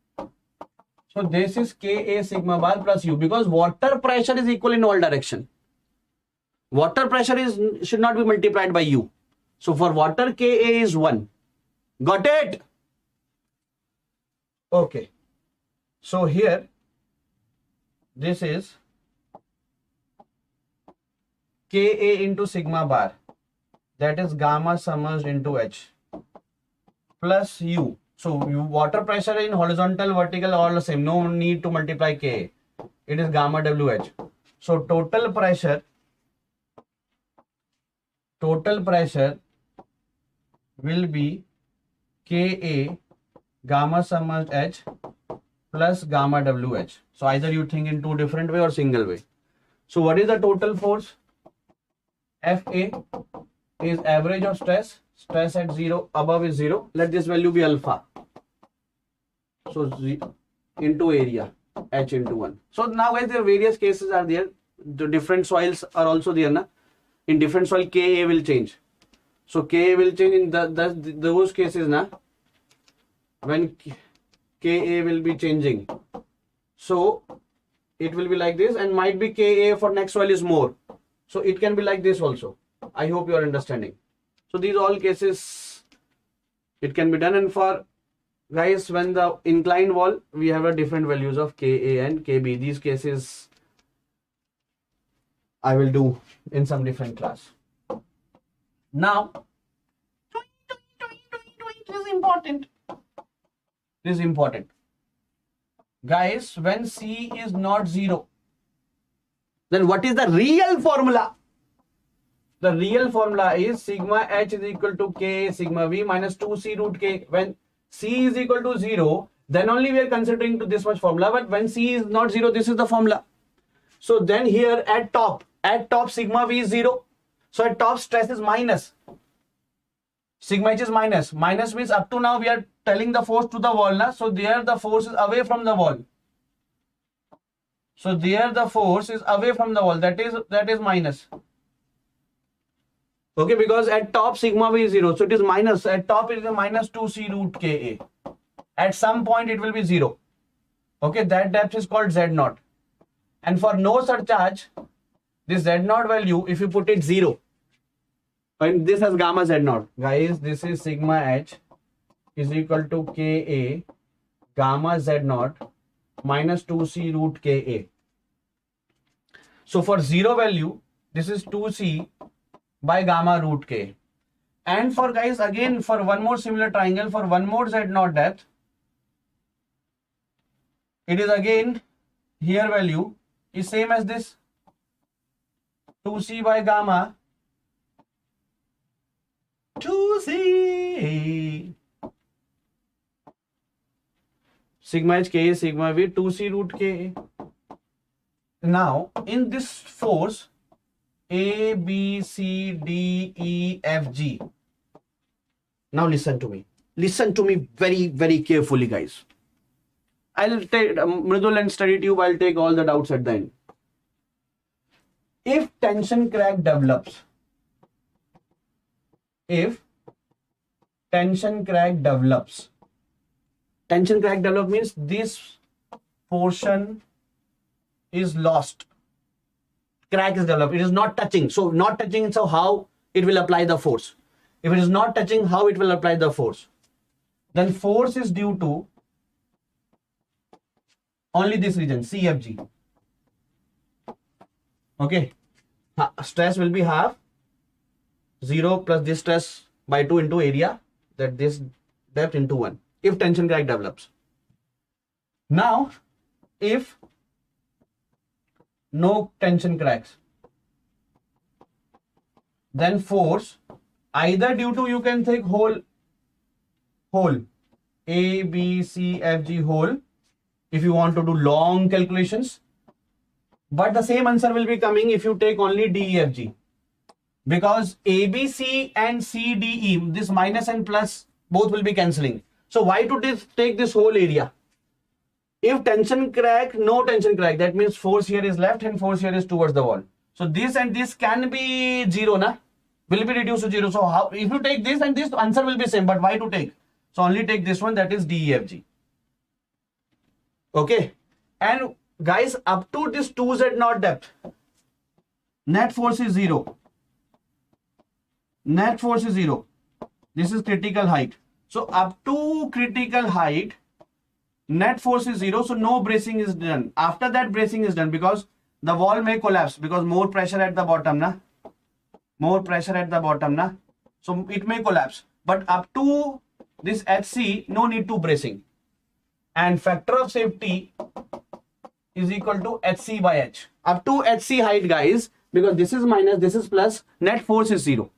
So this is Ka sigma bar plus U, because water pressure is equal in all direction. Water pressure should not be multiplied by U. So for water, Ka is 1. Got it? Okay. So here, this is Ka into sigma bar, that is gamma submerged into H, plus U. So water pressure in horizontal, vertical, all the same. No need to multiply Ka. It is gamma WH. So total pressure will be Ka gamma submerged H plus gamma WH. So either you think in two different way or single way. So what is the total force? Fa is average of stress. Stress at 0, above is 0. Let this value be alpha. So into area, H into 1. So now guys, there are various cases are there. The different soils are also there. Na? In different soil, Ka will change. So Ka will change in those cases. Na? When Ka will be changing. So it will be like this, and might be Ka for next soil is more. So it can be like this also. I hope you are understanding. So these all cases, it can be done. And for guys, when the inclined wall, we have a different values of Ka and Kb. These cases I will do in some different class. Now, this is important. This is important. Guys, when C is not 0, then what is the real formula? The real formula is sigma H is equal to K sigma V minus 2C root K. When C is equal to 0, then only we are considering to this much formula. But when C is not 0, this is the formula. So then here at top sigma V is 0. So at top stress is minus. Sigma H is minus. Minus means up to now we are telling the force to the wall. Na? So there the force is away from the wall. So there the force is away from the wall. That is minus. Okay, because at top sigma V is 0. So it is minus. At top it is a minus 2C root Ka. At some point it will be 0. Okay, that depth is called Z0. And for no surcharge, this Z0 value, if you put it 0, and this has gamma Z0. Guys, this is sigma H is equal to Ka gamma Z0 minus 2C root Ka. So for 0 value, this is 2C by gamma root K. And for guys, again, for one more similar triangle, for one more Z0 depth, it is again, here value is same as this, 2C by gamma 2C sigma H K sigma V 2C root K. Now in this force A, B, C, D, E, F, G. Now listen to me. Listen to me very, very carefully, guys. I'll take Mridul and study tube. I'll take all the doubts at the end. If tension crack develops, tension crack develops means this portion is lost. Crack is developed. It is not touching. So not touching, so how it will apply the force? If it is not touching, how it will apply the force? Then force is due to only this region, CFG. Okay. Stress will be half 0 plus this stress by 2 into area, that this depth into 1. If tension crack develops. Now, if no tension cracks, then force either due to, you can take whole A, B, C, F, G whole if you want to do long calculations, but the same answer will be coming if you take only D, E, F, G, because A, B, C and C, D, E, this minus and plus both will be cancelling. So why to take this whole area? If tension crack, no tension crack, that means force here is left and force here is towards the wall. So this and this can be 0, na? Will be reduced to 0. So how, if you take this and this, answer will be same, but why to take? So only take this one, that is DEFG. Okay. And guys, up to this 2Z0 depth, net force is 0. Net force is 0. This is critical height. So up to critical height, net force is 0, so no bracing is done. After that, bracing is done because the wall may collapse because more pressure at the bottom, na? More pressure at the bottom, na? So it may collapse. But up to this HC, no need to bracing. And factor of safety is equal to HC by H. Up to HC height, guys, because this is minus, this is plus, net force is 0.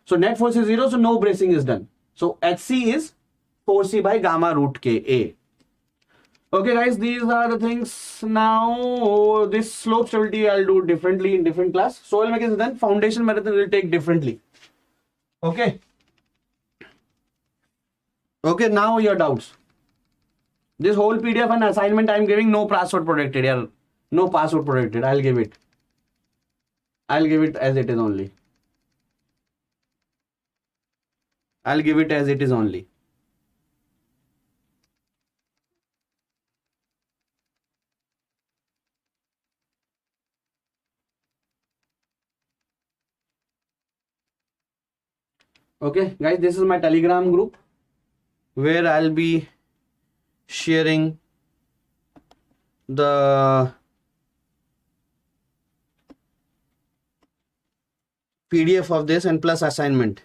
So net force is 0, so no bracing is done. So HC is 4C by gamma root Ka. Okay, guys, these are the things. Now, this slope stability I'll do differently in different class. Soil mechanics then foundation marathon will take differently. Okay. Okay, now your doubts. This whole PDF and assignment I'm giving, no password protected. Yeah, no password protected. I'll give it. I'll give it as it is only. I'll give it as it is only. Okay, guys, this is my Telegram group where I'll be sharing the PDF of this and plus assignment.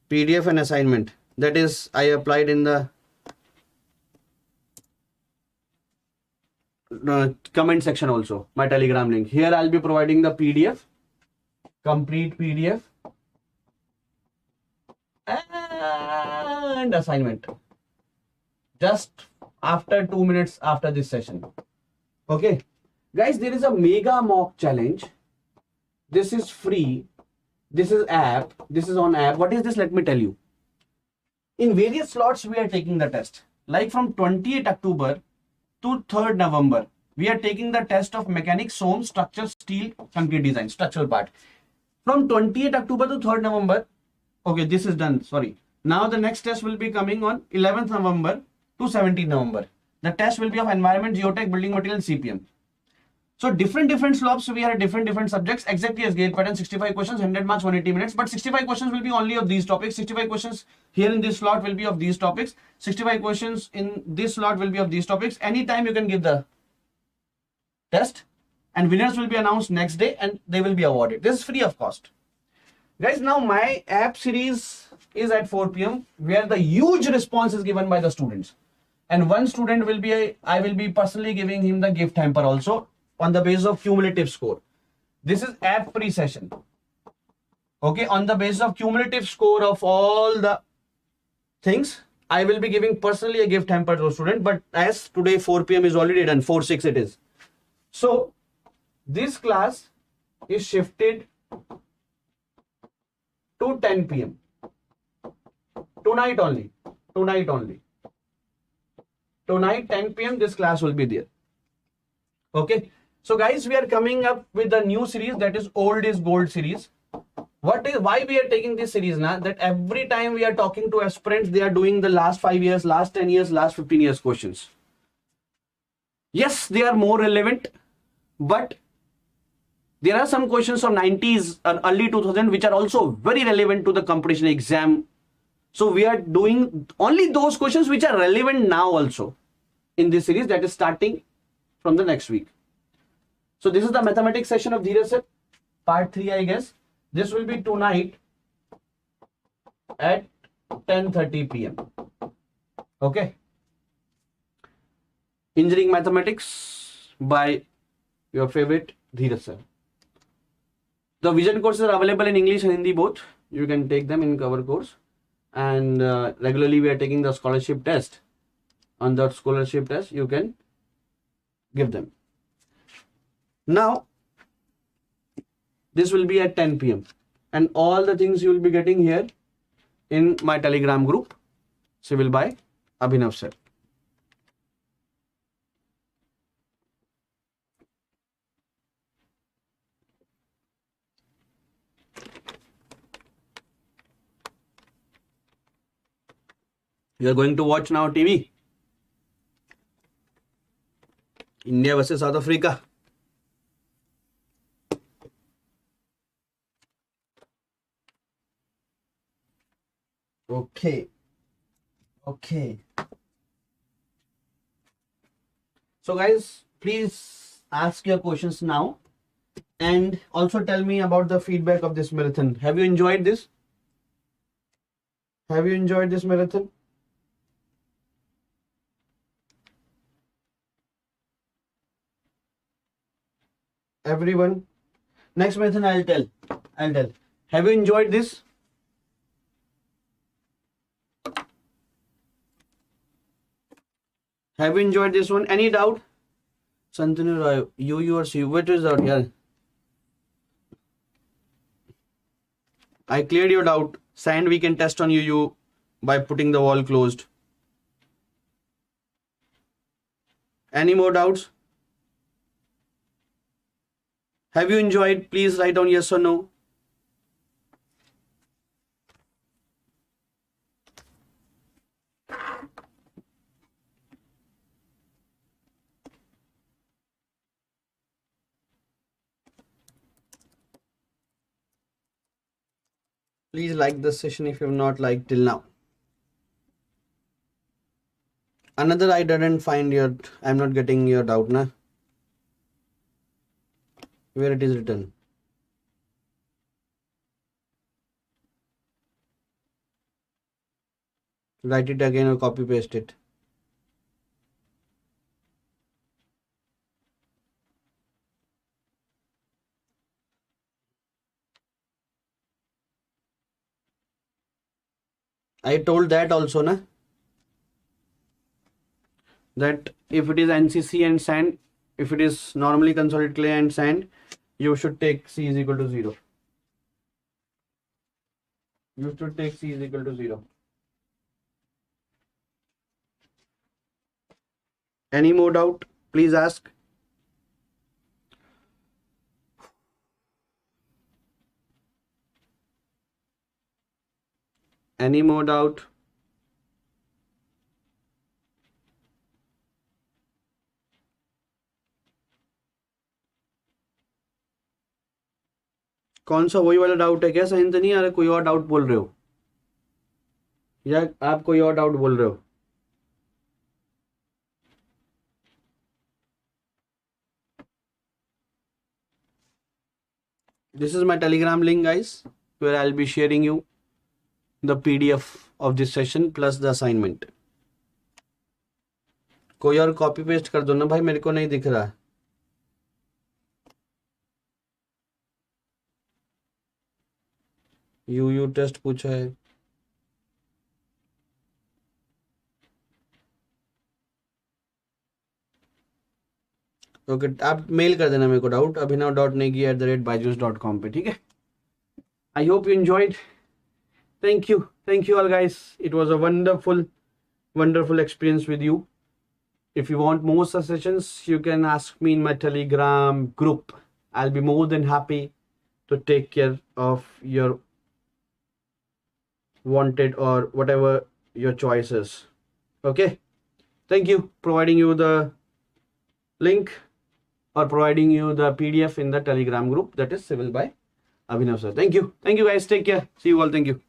PDF and assignment. That is, I applied in the comment section also, my Telegram link. Here I'll be providing the PDF, complete PDF and assignment just after 2 minutes after this session. Okay, guys, there is a mega mock challenge. This is free. This is app. This is on app. What is this? Let me tell you. In various slots, we are taking the test. Like from 28 October to 3rd November, we are taking the test of mechanics, foam, structure, steel, concrete design, structural part. From 28 October to 3rd November, okay, this is done. Sorry. Now the next test will be coming on 11th November to 17th November. The test will be of environment, geotech, building material, CPM. So different slots, we have different subjects, exactly as grade pattern, 65 questions, 100 marks, 180 minutes. But 65 questions will be only of these topics. 65 questions here in this slot will be of these topics. 65 questions in this slot will be of these topics. Anytime you can give the test, and winners will be announced next day and they will be awarded. This is free of cost. Guys, now my app series is at 4 p.m. where the huge response is given by the students. And one student will be, I will be personally giving him the gift hamper also, on the basis of cumulative score. This is app free session. Okay, on the basis of cumulative score of all the things, I will be giving personally a gift hamper to a student. But as today 4 p.m. is already done, 4/6 it is. So this class is shifted to 10 p.m. Tonight only. Tonight 10 p.m. this class will be there. Okay. So guys, we are coming up with a new series, that is old is gold series. Why we are taking this series now? That every time we are talking to aspirants, they are doing the last 5 years, last 10 years, last 15 years questions. Yes, they are more relevant, but there are some questions from 90s and early 2000 which are also very relevant to the competition exam. So we are doing only those questions which are relevant now also in this series, that is starting from the next week. So this is the mathematics session of Dheeraj sir, part 3, I guess. This will be tonight at 10:30 p.m. Okay. Engineering mathematics by your favorite Dheeraj sir. The vision courses are available in English and Hindi both. You can take them in cover course. And regularly we are taking the scholarship test. On that scholarship test, you can give them. Now, this will be at 10 p.m. and all the things you will be getting here in my Telegram group, Civil by Abhinav sir. You are going to watch now TV. India versus South Africa. Okay. So guys, please ask your questions now and also tell me about the feedback of this marathon. Have you enjoyed this? Have you enjoyed this marathon? Everyone, next marathon I'll tell. Have you enjoyed this? Have you enjoyed this one? Any doubt? Santanu Roy, what is out here? I cleared your doubt. Sand we can test on you by putting the wall closed. Any more doubts? Have you enjoyed? Please write down yes or no. Please like this session if you have not liked till now. Another, I didn't find your, I'm not getting your doubt na. Where it is written. Write it again or copy paste it. I told that also, na? That if it is NCC and sand, if it is normally consolidated clay and sand, you should take C is equal to 0. You should take C is equal to 0. Any more doubt? Please ask. Any more doubt? कौन सा वही वाला doubt है क्या? Sign तो नहीं आ रहा, कोई और डाउट बोल रहे हो या आप कोई और डाउट बोल रहे हो? This is my Telegram link, guys, where I'll be sharing you the PDF of this session plus the assignment. कोई और कॉपी पेस्ट कर दो ना भाई, मेरे को नहीं दिख रहा. यू टेस्ट पूछा है. ओके, आप मेल कर देना मेरे को डाउट abhinav.negi@byju's.com पे, ठीक है? I hope you enjoyed. Thank you all, guys. It was a wonderful experience with you. If you want more such sessions, you can ask me in my Telegram group. I'll be more than happy to take care of your wanted or whatever your choice is. Okay, thank you. Providing you the link or providing you the PDF in the Telegram group, that is Civil by Abhinav sir. Thank you guys. Take care. See you all. Thank you.